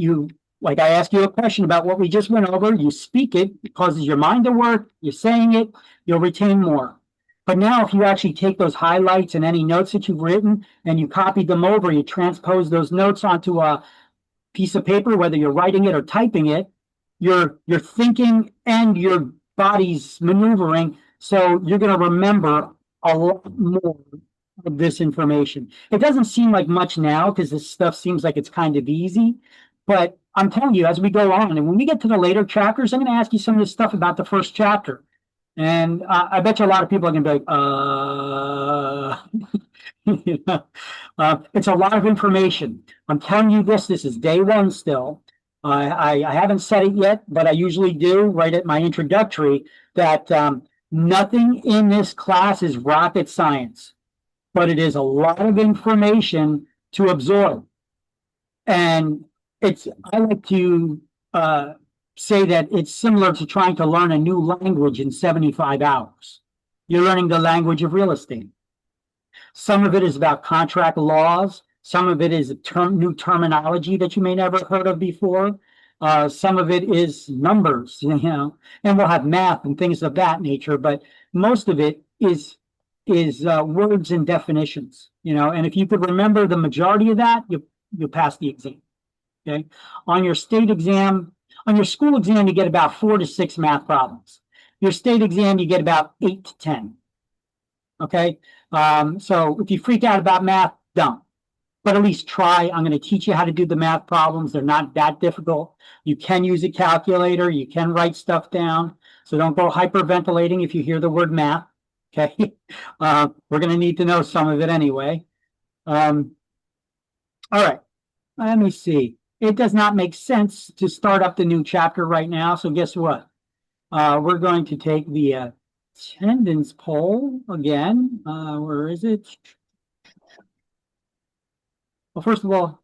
like I ask you a question about what we just went over, you speak it, it causes your mind to work, you're saying it, you'll retain more. But now if you actually take those highlights and any notes that you've written and you copied them over, you transpose those notes onto a piece of paper, whether you're writing it or typing it, you're thinking and your body's maneuvering. So you're going to remember a lot more of this information. It doesn't seem like much now because this stuff seems like it's kind of easy, but I'm telling you, as we go on, and when we get to the later chapters, I'm going to ask you some of this stuff about the first chapter. And I bet you a lot of people are going to be like, it's a lot of information. I'm telling you this is day one still. I haven't said it yet, but I usually do right at my introductory that nothing in this class is rocket science, but it is a lot of information to absorb. And I like to say that it's similar to trying to learn a new language in 75 hours. You're learning the language of real estate. Some of it is about contract laws. Some of it is new terminology that you may never heard of before. Some of it is numbers, and we'll have math and things of that nature. But most of it is words and definitions, And if you could remember the majority of that, you'll pass the exam. Okay. On your state exam, on your school exam, you get about 4 to 6 math problems. Your state exam, you get about 8 to 10. Okay. So if you freak out about math, don't. But at least try. I'm going to teach you how to do the math problems. They're not that difficult. You can use a calculator. You can write stuff down. So don't go hyperventilating if you hear the word math. Okay. We're going to need to know some of it anyway. All right. Let me see. It does not make sense to start up the new chapter right now. So guess what? We're going to take the attendance poll again. Where is it? Well, first of all,